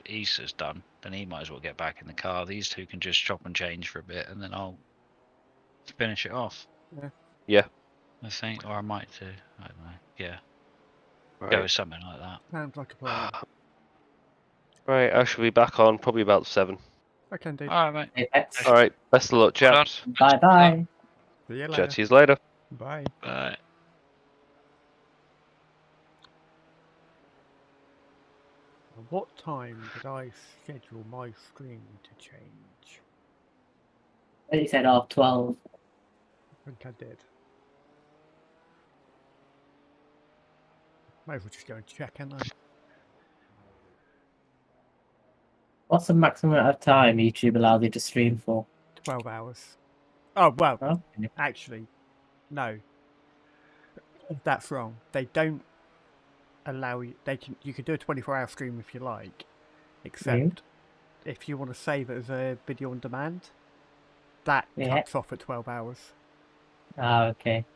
Issa's done, then he might as well get back in the car. These two can just chop and change for a bit, and then I'll finish it off. Yeah. I think, or I might do. I don't know. Yeah, go Right. with something like that. Sounds like a plan. Right, I shall be back on probably about 7. Okay, indeed. All right, mate. Apex. All right, best of luck, Well done. chaps. Bye bye. See you Chat later. to you later. Bye. Bye. At what time did I schedule my stream to change? I think you said 12. I think I did. Might as well just go and check, ain't I? What's the maximum amount of time YouTube allows you to stream for? 12 hours. Oh, well, Okay. actually, no. That's wrong. They don't allow you... You can do a 24-hour stream if you like, except if you want to save it as a video on demand, that cuts off at 12 hours. Ah, okay.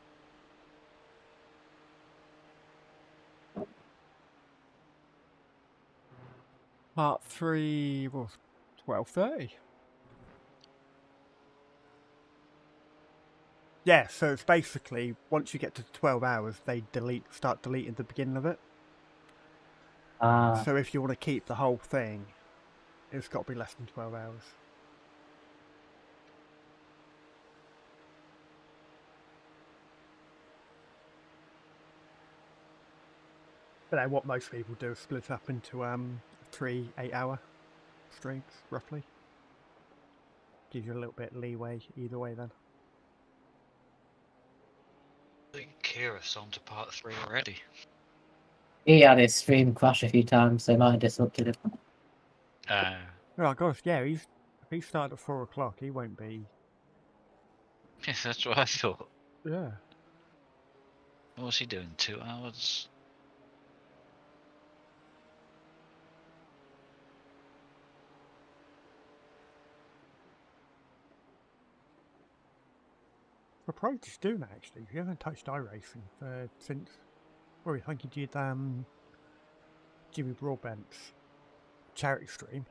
Part 3 was 12:30. Yeah, so it's basically, once you get to 12 hours, they start deleting the beginning of it. Ah. So if you want to keep the whole thing, it's got to be less than 12 hours. But then what most people do is split up into 3 8-hour streams, roughly. Gives you a little bit leeway either way then. I think Kira's on to part 3 already. He had his stream crash a few times, so it might have disrupted him. Oh gosh, yeah, if he started at 4 o'clock, he won't be... Yeah, that's what I thought. Yeah. What was he doing? 2 hours? We're probably just doing that actually. He hasn't touched iRacing since... Well, I think he did Jimmy Broadbent's charity stream.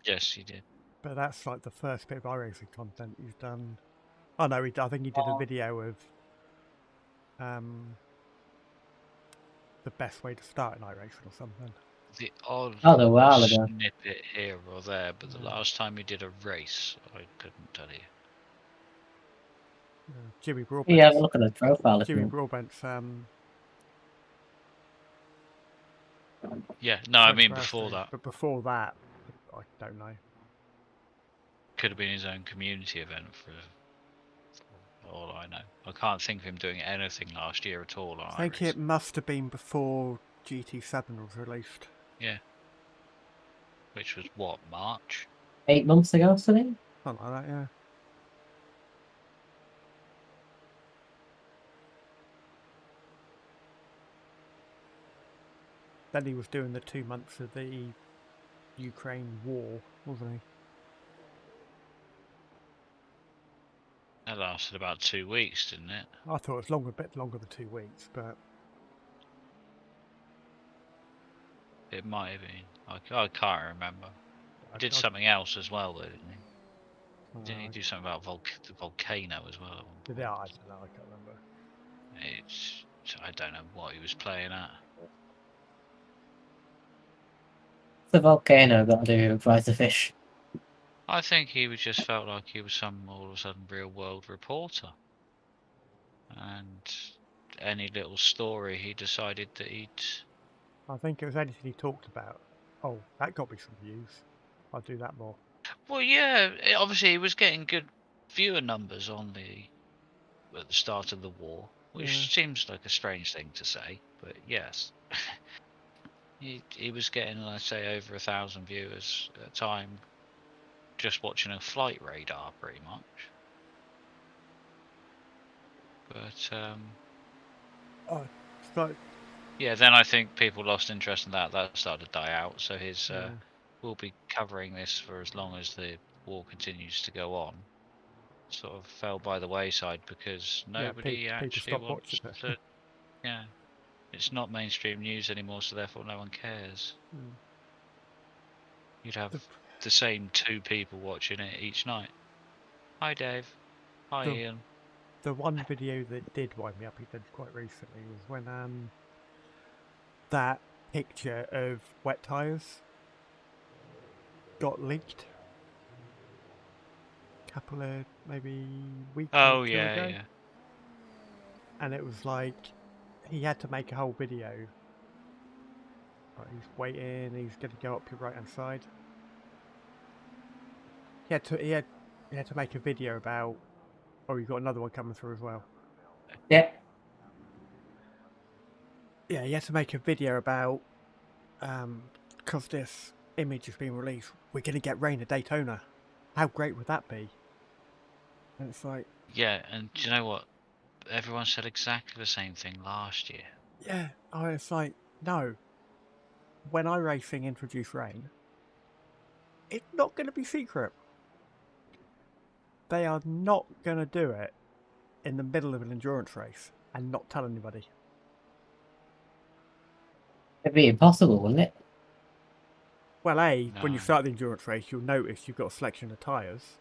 Yes, he did. But that's like the first bit of iRacing content he's done. Oh no, I think he did a video of the best way to start an iRacing or something. The odd a while ago. snippet here or there, but the last time he did a race, I couldn't tell you. Jimmy Broadbent's... Yeah, have a look at the profile. Jimmy Broadbent's Yeah, no, I mean before that. But before that, I don't know. Could have been his own community event for all I know. I can't think of him doing anything last year at all. I think it must have been before GT7 was released. Yeah. Which was what, March? 8 months ago, something? Something like that, yeah. Then he was doing the 2 months of the Ukraine war, wasn't he? That lasted about 2 weeks, didn't it? I thought it was a bit longer than 2 weeks, but... It might have been. I can't remember. He did something else as well, though, didn't he? Didn't he do something about the volcano as well? Yeah, I don't know, I can't remember. I don't know what he was playing at. The volcano got to do with Rise of Fish. I think he just felt like he was some all of a sudden real world reporter. And any little story he decided that he'd... I think it was anything he talked about. Oh, that got me some views. I'll do that more. Well, yeah, obviously he was getting good viewer numbers at the start of the war, which seems like a strange thing to say, but yes. He was getting, let's say, over 1,000 viewers at a time just watching a flight radar, pretty much. But, yeah, then I think people lost interest in that. That started to die out, so we'll be covering this for as long as the war continues to go on. Sort of fell by the wayside because nobody actually wants to... Yeah. It's not mainstream news anymore, so therefore no one cares. You'd have the same 2 people watching it each night. Hi, Dave. Hi, Ian. The one video that did wind me up, he did quite recently, was when that picture of wet tyres got leaked. Couple of maybe week or two ago. Yeah. And it was like he had to make a whole video. Right, he's waiting, he's gonna go up your right hand side. He had to make a video about, oh, you've got another one coming through as well. Yeah. Yeah, he had to make a video about because this image has been released, we're gonna get rain at Daytona. How great would that be? And it's like, Yeah, and do you know what? Everyone said exactly the same thing last year. yeah, it's like, no. When iRacing introduced rain, it's not going to be secret. They are not going to do it in the middle of an endurance race and not tell anybody. It'd be impossible, wouldn't it? Well, when you No. start the endurance race, you'll notice you've got a selection of tyres.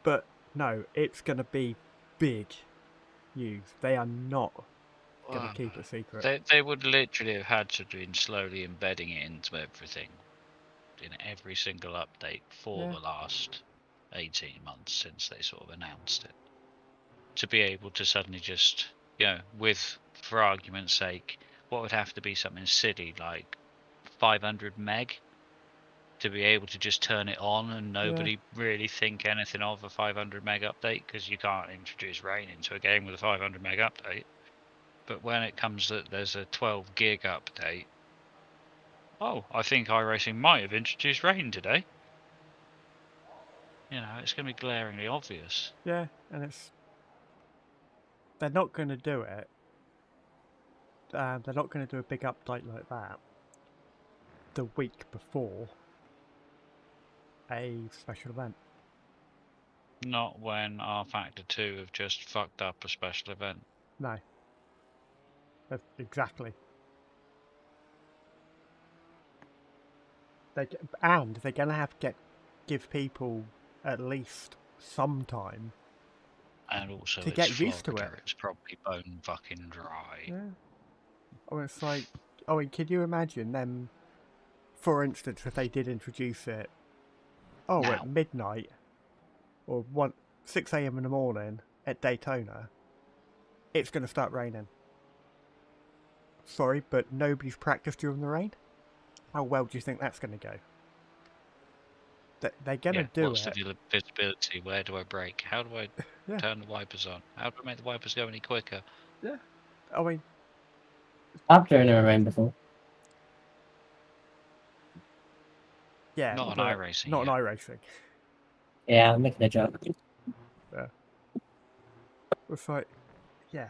But no, it's going to be big news. They are not going to keep it secret. They would literally have had to been slowly embedding it into everything, in every single update for the last 18 months since they sort of announced it. To be able to suddenly just, for argument's sake, what would have to be something silly like 500 meg to be able to just turn it on and nobody really think anything of a 500 meg update, because you can't introduce rain into a game with a 500 meg update. But when it comes that there's a 12 gig update, I think iRacing might have introduced rain today. It's going to be glaringly obvious. Yeah, and they're not going to do it. They're not going to do a big update like that the week before a special event. Not when R Factor 2 have just fucked up a special event. No. Exactly. They're going to have to give people at least some time. And also, to get used to it. It's probably bone fucking dry. Yeah. It's like, can you imagine them? For instance, if they did introduce it, at midnight or 6 a.m. in the morning at Daytona, it's going to start raining. Sorry, but nobody's practiced during the rain. How well do you think that's going to go? They're going to do what's it. What's the visibility? Where do I brake? How do I turn the wipers on? How do I make the wipers go any quicker? Yeah. I've driven in rain before. Yeah. Not on iRacing. Not on iRacing. Yeah, I'm making a joke. Yeah. It's like, yeah.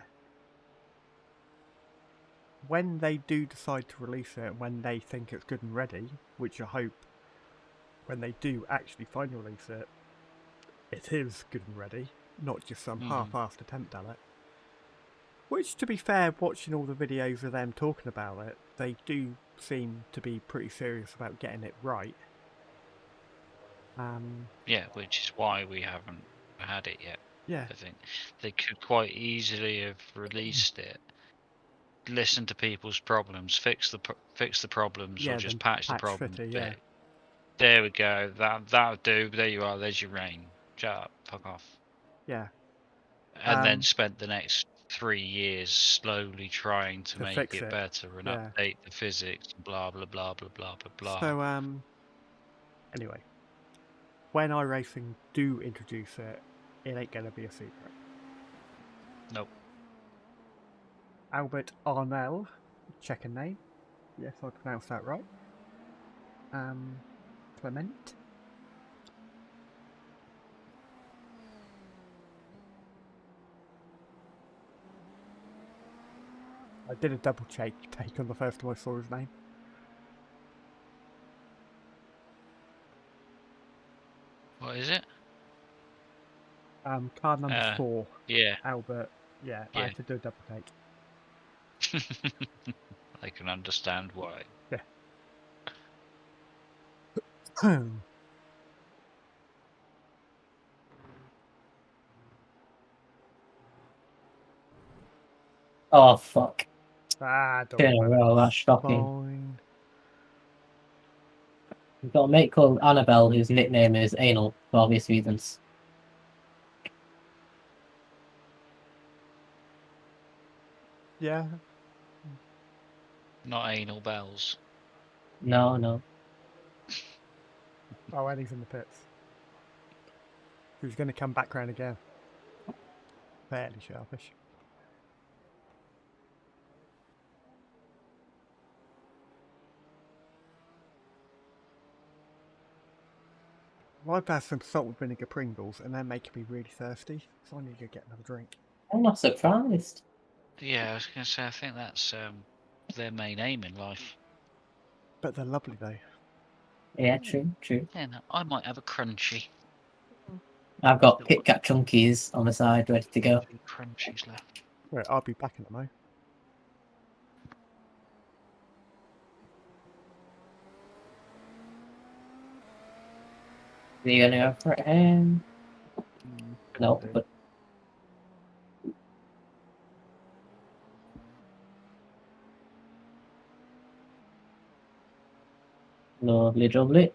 When they do decide to release it, when they think it's good and ready, which I hope when they do actually finally release it, it is good and ready, not just some half-assed attempt at it. Which, to be fair, watching all the videos of them talking about it, they do seem to be pretty serious about getting it right. Which is why we haven't had it yet. Yeah. I think they could quite easily have released it, listen to people's problems, fix the problems, or just patch the problems. There we go. That'll do. There you are. There's your rain. Shut up. Fuck off. Yeah. And then spent the next 3 years slowly trying to make it better and update the physics. Blah blah blah blah blah blah blah. So anyway, when iRacing do introduce it, it ain't gonna be a secret. Nope. Albert Arnell, checking name. Yes, I pronounced that right. Clement. I did a double take on the first time I saw his name. What is it? Car number 4. Yeah. Albert. Yeah, I had to do a double take. I can understand why. Yeah. Oh, fuck. Don't Turn worry. around, that's shocking. Fine. We've got a mate called Annabelle whose nickname is Anal, for obvious reasons. Yeah. Not anal bells. No, no. Oh, Eddie's in the pits. Who's going to come back round again? Fairly sharpish. Well, I've had some salt and vinegar Pringles and they're making me really thirsty, so I need to go get another drink. I'm not surprised. Yeah, I was going to say, I think that's their main aim in life. But they're lovely though. Yeah, true, true. Yeah, no, I might have a crunchy. I've got Kit Kat Chunkies on the side, ready to go. Crunchies left. Right, I'll be back in a moment. Are you gonna go for it? No, but lovely jubbly.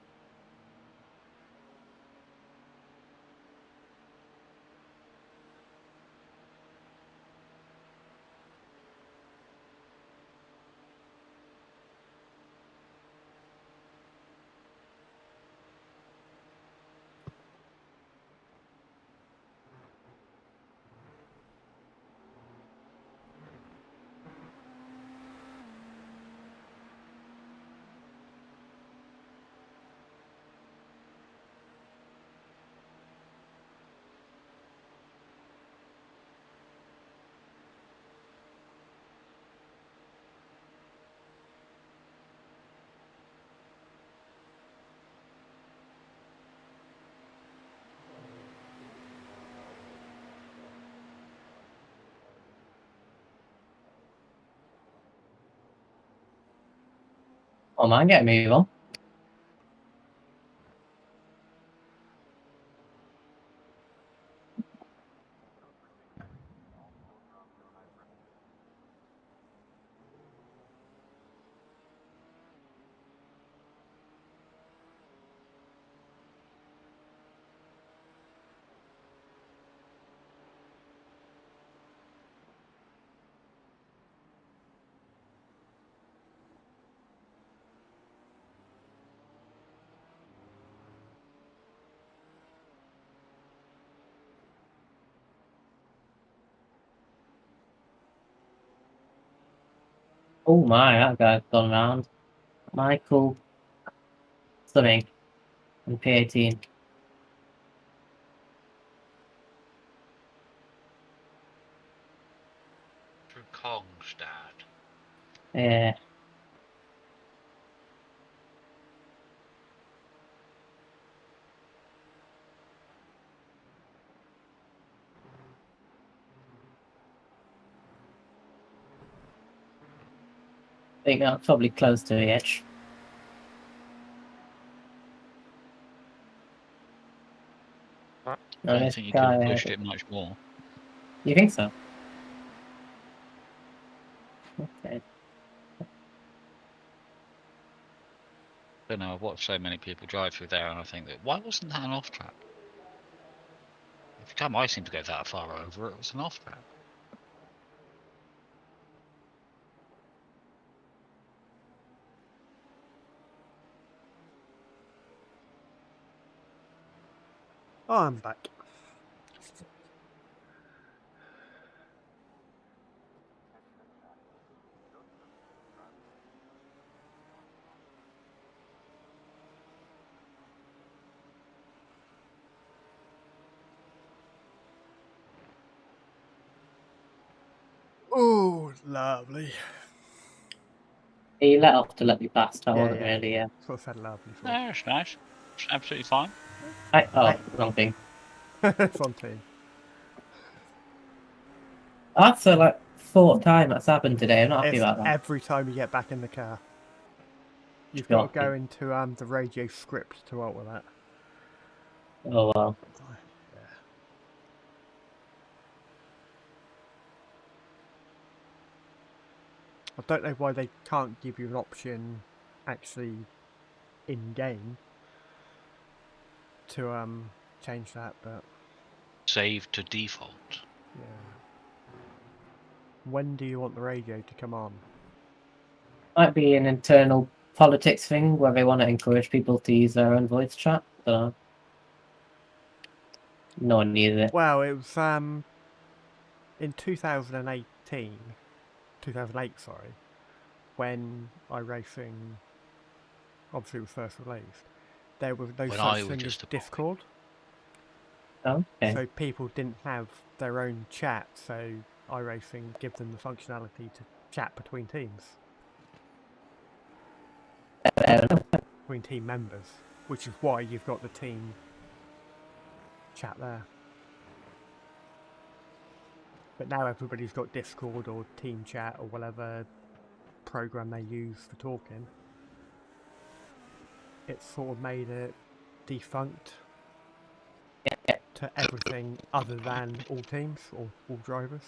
Oh man, get me on. Oh my, that guy's gone round. Michael something on P18. From Kongstad. Yeah. I think that's probably close to the edge. I No, don't this think you could have guy. pushed it much more. You think so? Okay. I don't know, I've watched so many people drive through there and I think that, why wasn't that an off track? Every time I seem to go that far over, it was an off track. Oh, I'm back. Oh, lovely. He let off to let me past. I Yeah, wasn't yeah. really. That's what I said lovely for. No, it's nice. It's absolutely fine. Wrong thing. It's on team. That's the like fourth time that's happened today. I'm not happy It's about that. every time you get back in the car. You've got to Shocking. go into the radio script to alter that. Oh well. Yeah. I don't know why they can't give you an option actually in game to change that, but Save to default. yeah. When do you want the radio to come on? Might be an internal politics thing where they want to encourage people to use their own voice chat. So no one needed it. Well, it was in 2008, sorry, when iRacing obviously was first released. There was no When I such was thing as just a boy. Discord, Okay. so people didn't have their own chat. So iRacing give them the functionality to chat between teams, between team members, which is why you've got the team chat there. But now everybody's got Discord or Team Chat or whatever program they use for talking. It's sort of made it defunct to everything other than all teams or all drivers.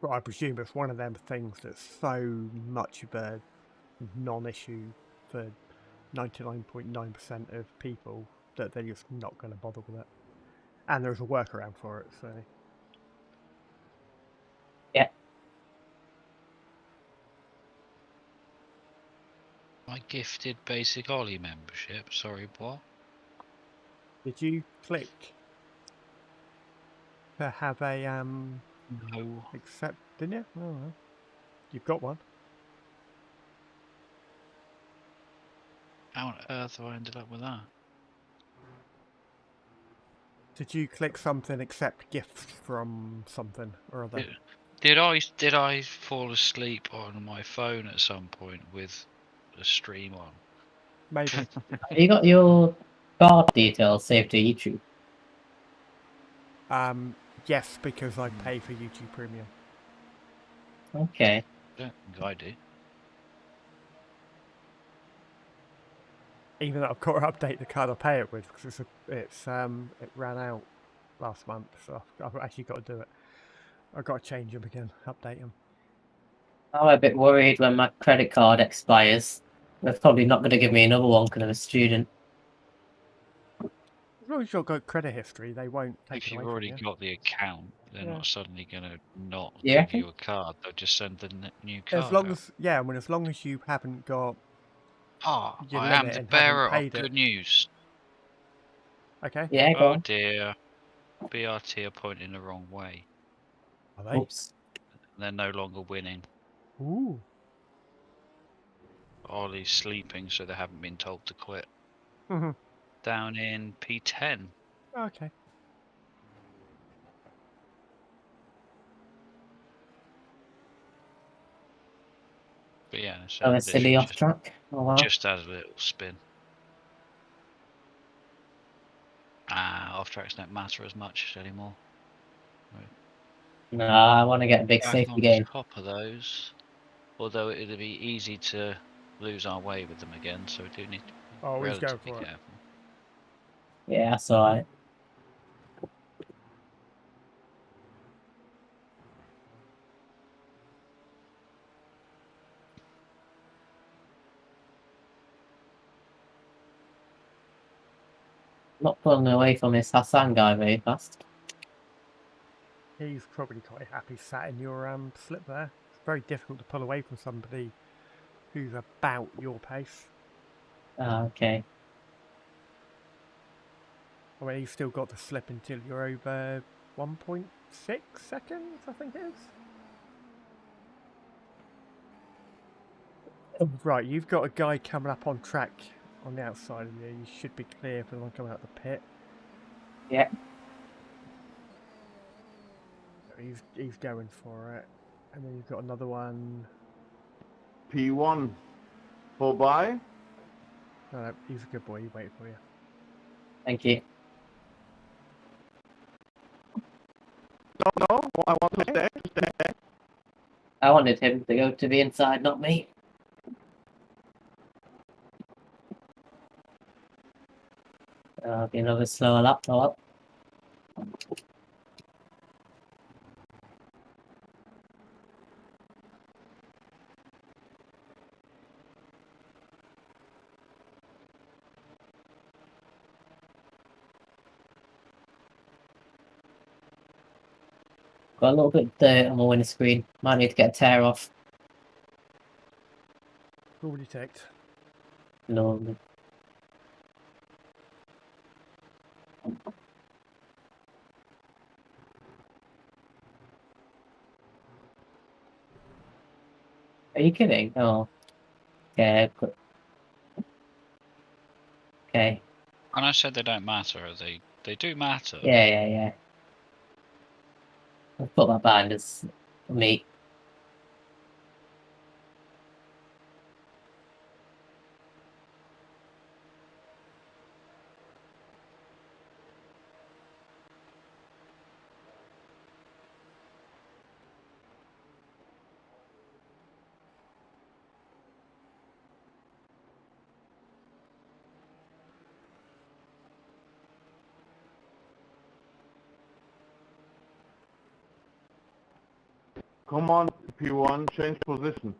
But I presume it's one of them things that's so much of a non-issue for 99.9% of people that they're just not going to bother with it. And there's a workaround for it, so... Yeah. My gifted basic Ollie membership. Sorry, what? Did you click to have a No. accept? Didn't you? Oh, well. You've got one. How on earth have I ended up with that? Did you click something accept gifts from something or other? Did I fall asleep on my phone at some point with the stream on? Maybe. Have you got your card details saved to YouTube? Yes, because I pay for YouTube Premium. Okay. I don't think I do. Even though I've got to update the card I pay it with because it ran out last month, so I've actually got to do it. I've got to change them again, update them. I'm a bit worried when my credit card expires. They're probably not going to give me another one because I'm a student. As long as you've got credit history, they won't take If it you've away already from you. got the account, they're Yeah. not suddenly going to not You give reckon? you a card. They'll just send the new As card long out. as as long as you haven't got your I am limit the and haven't bearer of paid good it. news. Okay. Yeah, go Oh on. dear. BRT are pointing the wrong way. Are they? Oops. They're no longer winning. Ooh. Ollie's sleeping, so they haven't been told to quit. Mhm. Down in P10. Okay. But yeah, so Oh, a literally silly off track. Oh wow. just had a little spin. Off tracks don't matter as much anymore. No, I want to get a big Back safety on game. top of those. Although it'd be easy to lose our way with them again, so we do need to be Always go relatively for it. careful. Yeah, that's alright. Not pulling away from this Hassan guy very fast. He's probably quite happy sat in your slip there. It's very difficult to pull away from somebody who's about your pace. Okay. I mean, he's still got the slip until you're over 1.6 seconds, I think it is. Right, you've got a guy coming up on track on the outside of you. You should be clear for the one coming out the pit. Yeah. He's going for it. And then you've got another one. P1. Full by. No, he's a good boy. He waited for you. Thank you. No, I want to stay. I wanted him to go to the inside, not me. Be another slower lap, up. Got a little bit of dirt on my windscreen. Might need to get a tear off. Already ticked. No. Are you kidding? Oh. Yeah. Okay. And I said they don't matter. They do matter. Yeah. I'll put that behind us. Me. Come on, P1, change position.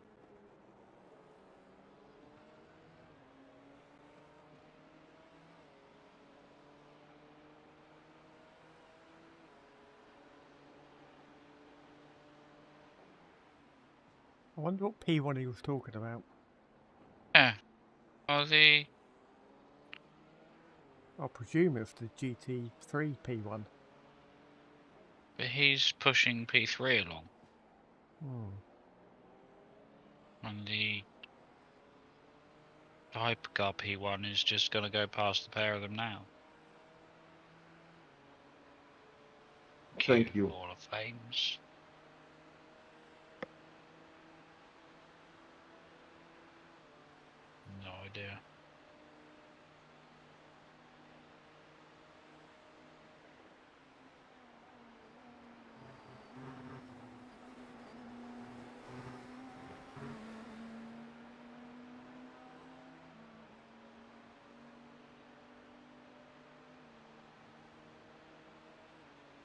I wonder what P1 he was talking about. Yeah. Oh, I presume it's the GT3 P1. but he's pushing P3 along. And the hypercar P1 is just going to go past the pair of them now. Thank you. Hall of Fames. No idea.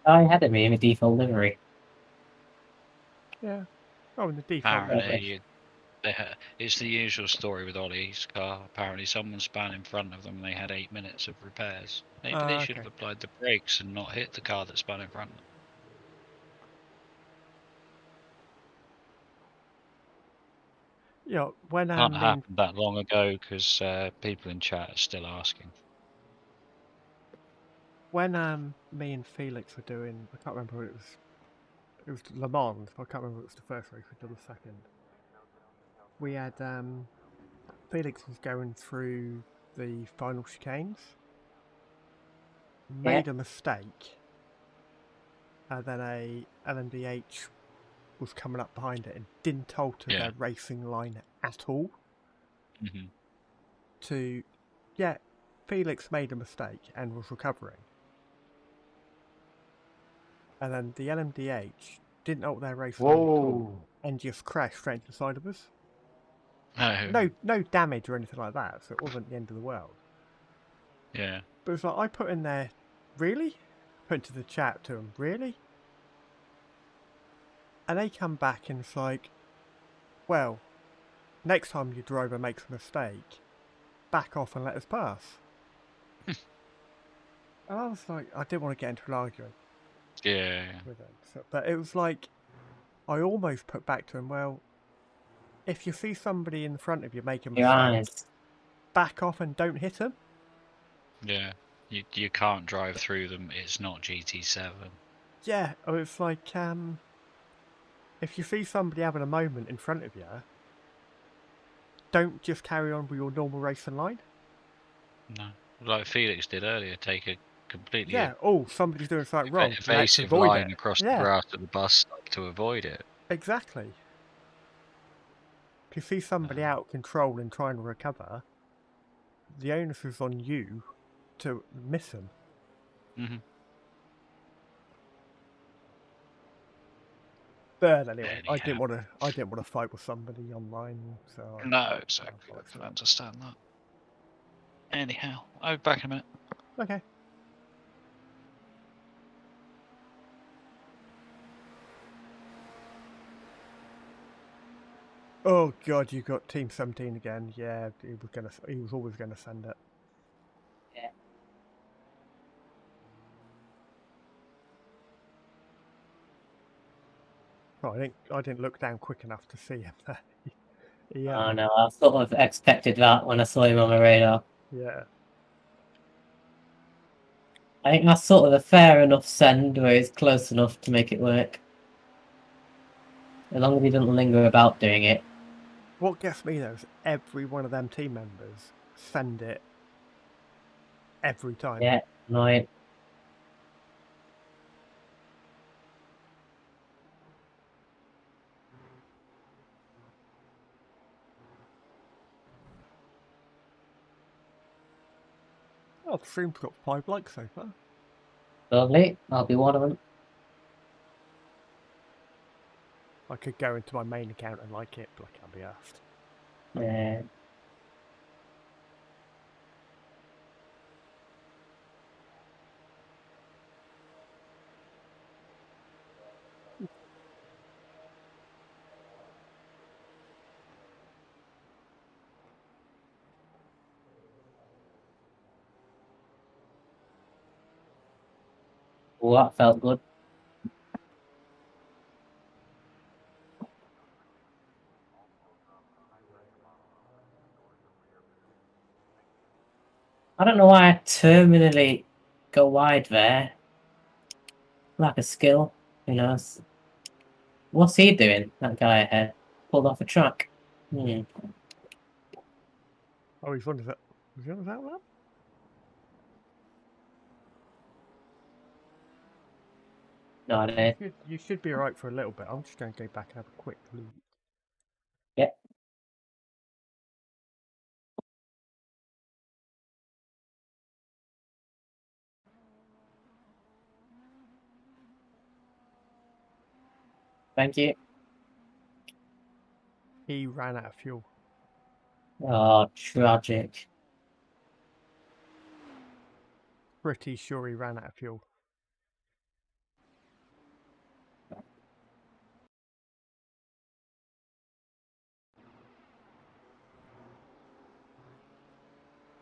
I had it in a default livery. Yeah. Oh, in the default. Apparently, it's the usual story with Ollie's car. Apparently, someone span in front of them and they had 8 minutes of repairs. Maybe they should have applied the brakes and not hit the car that spun in front of them. Yeah, when Can't happen that long ago because people in chat are still asking. When me and Felix were doing, I can't remember what it was. It was Le Mans. I can't remember if it was the first race. We'd done the second. We had Felix was going through the final chicanes. Made a mistake, and then a LMDH was coming up behind it and didn't alter their racing line at all. Felix made a mistake and was recovering. And then the LMDH didn't alter their race line at all and just crashed straight into the side of us. No damage or anything like that, so it wasn't the end of the world. Yeah. But it's like, I put in there, really? Put into the chat to them, really? And they come back and it's like, well, next time your driver makes a mistake, back off and let us pass. And I was like, I didn't want to get into an argument. Yeah. With them. So, but it was like, I almost put back to him, well, if you see somebody in front of you make a mistake, back off and don't hit them. Yeah. You can't drive through them. It's not GT7. Yeah, it's like, if you see somebody having a moment in front of you, don't just carry on with your normal racing line. No. Like Felix did earlier, take a completely somebody's doing something wrong. Evasive line across the grass of the bus stop to avoid it. Exactly. If you see somebody out of control and trying to recover, the onus is on you to miss them. But anyway, I Anyhow. didn't want to fight with somebody online, so No, exactly. I apologize for can that. understand that. Anyhow, I'll be back in a minute. Okay. Oh god, you got Team 17 again. Yeah, he was always gonna send it. Yeah. Oh, I didn't look down quick enough to see him there. Yeah. Oh no, I sort of expected that when I saw him on my radar. Yeah. I think that's sort of a fair enough send where it's close enough to make it work. As long as he doesn't linger about doing it. What gets me though is every one of them team members send it every time. Yeah, annoying. Oh, the stream's got 5 likes so far. Lovely, I'll be one of them. I could go into my main account and like it, but I can't be asked. Yeah. Oh, that felt good. I don't know why I terminally go wide there. Like a skill, who knows? What's he doing, that guy ahead? Pulled off a track. Hmm. Oh, he's on that. Was he on that lap? No, I don't. You should be alright for a little bit. I'm just going to go back and have a quick look. Yeah. Thank you. He ran out of fuel. Oh, tragic. Pretty sure he ran out of fuel.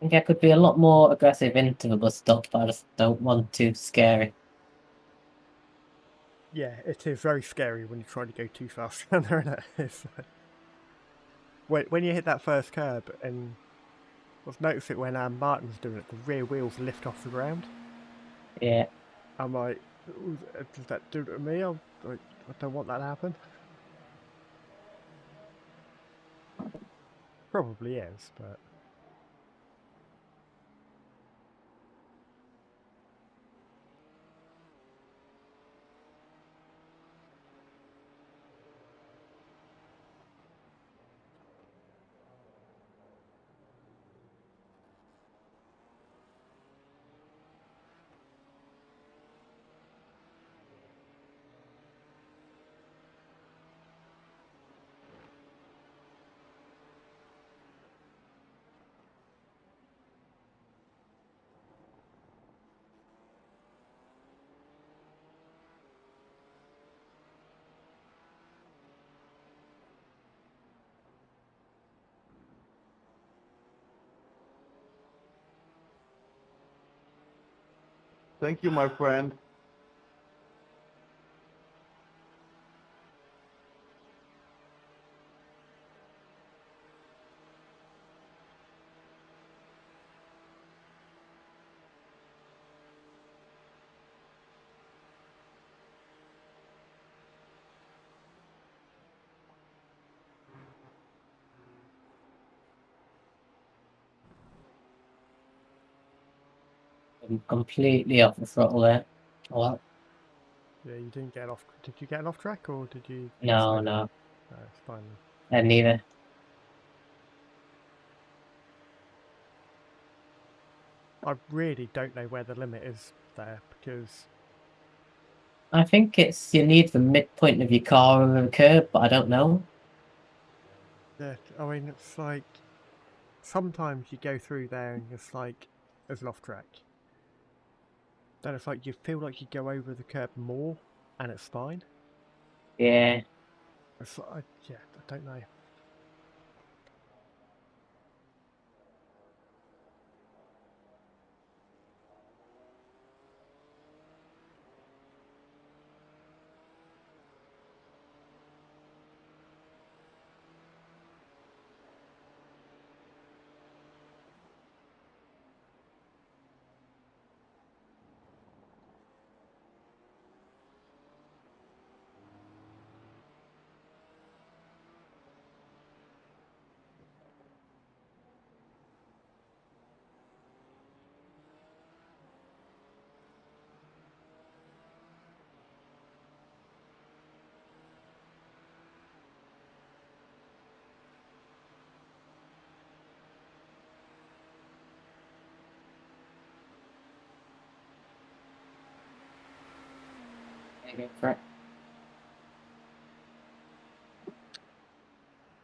I think I could be a lot more aggressive into the bus stop, but I just don't want to scare it. Yeah, it is very scary when you try to go too fast down there, isn't it? It's like, when you hit that first curb, and I've noticed it when Martin was doing it, the rear wheels lift off the ground. Yeah. I'm like, does that do it to me? I don't want that to happen. Probably is, but... Thank you, my friend. I'm completely off the throttle there. Oh, well. Yeah, you didn't get off... Did you get off track, or did you... No, No, no. it's fine. And neither. I really don't know where the limit is there, because I think it's you need the midpoint of your car over the curb, but I don't know. Yeah, I mean, it's like sometimes you go through there and it's like there's an off track. Then it's like you feel like you go over the curb more, and it's fine. Yeah. It's like, yeah, I don't know.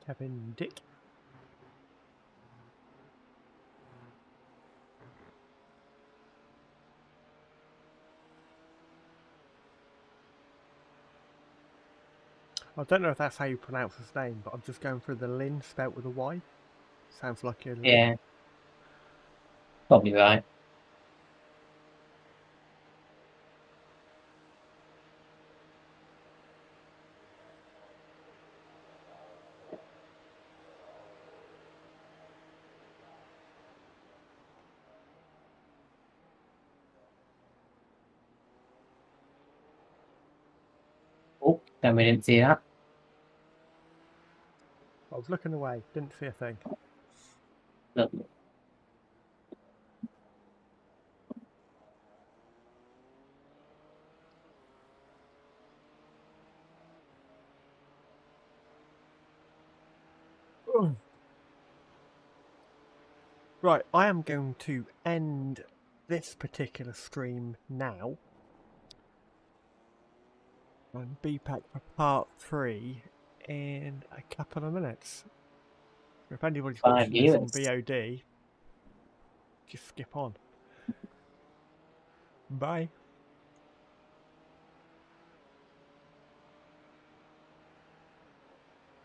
Kevin Dick. I don't know if that's how you pronounce his name, but I'm just going through the Lin spelt with a Y. Sounds like a Lin. Yeah. Probably right. Oh, then we didn't see that. I was looking away, didn't see a thing. Lovely. Right, I am going to end this particular stream now. And be back for part 3 in a couple of minutes. If anybody's 5 watching this on viewers. VOD, just skip on. Bye.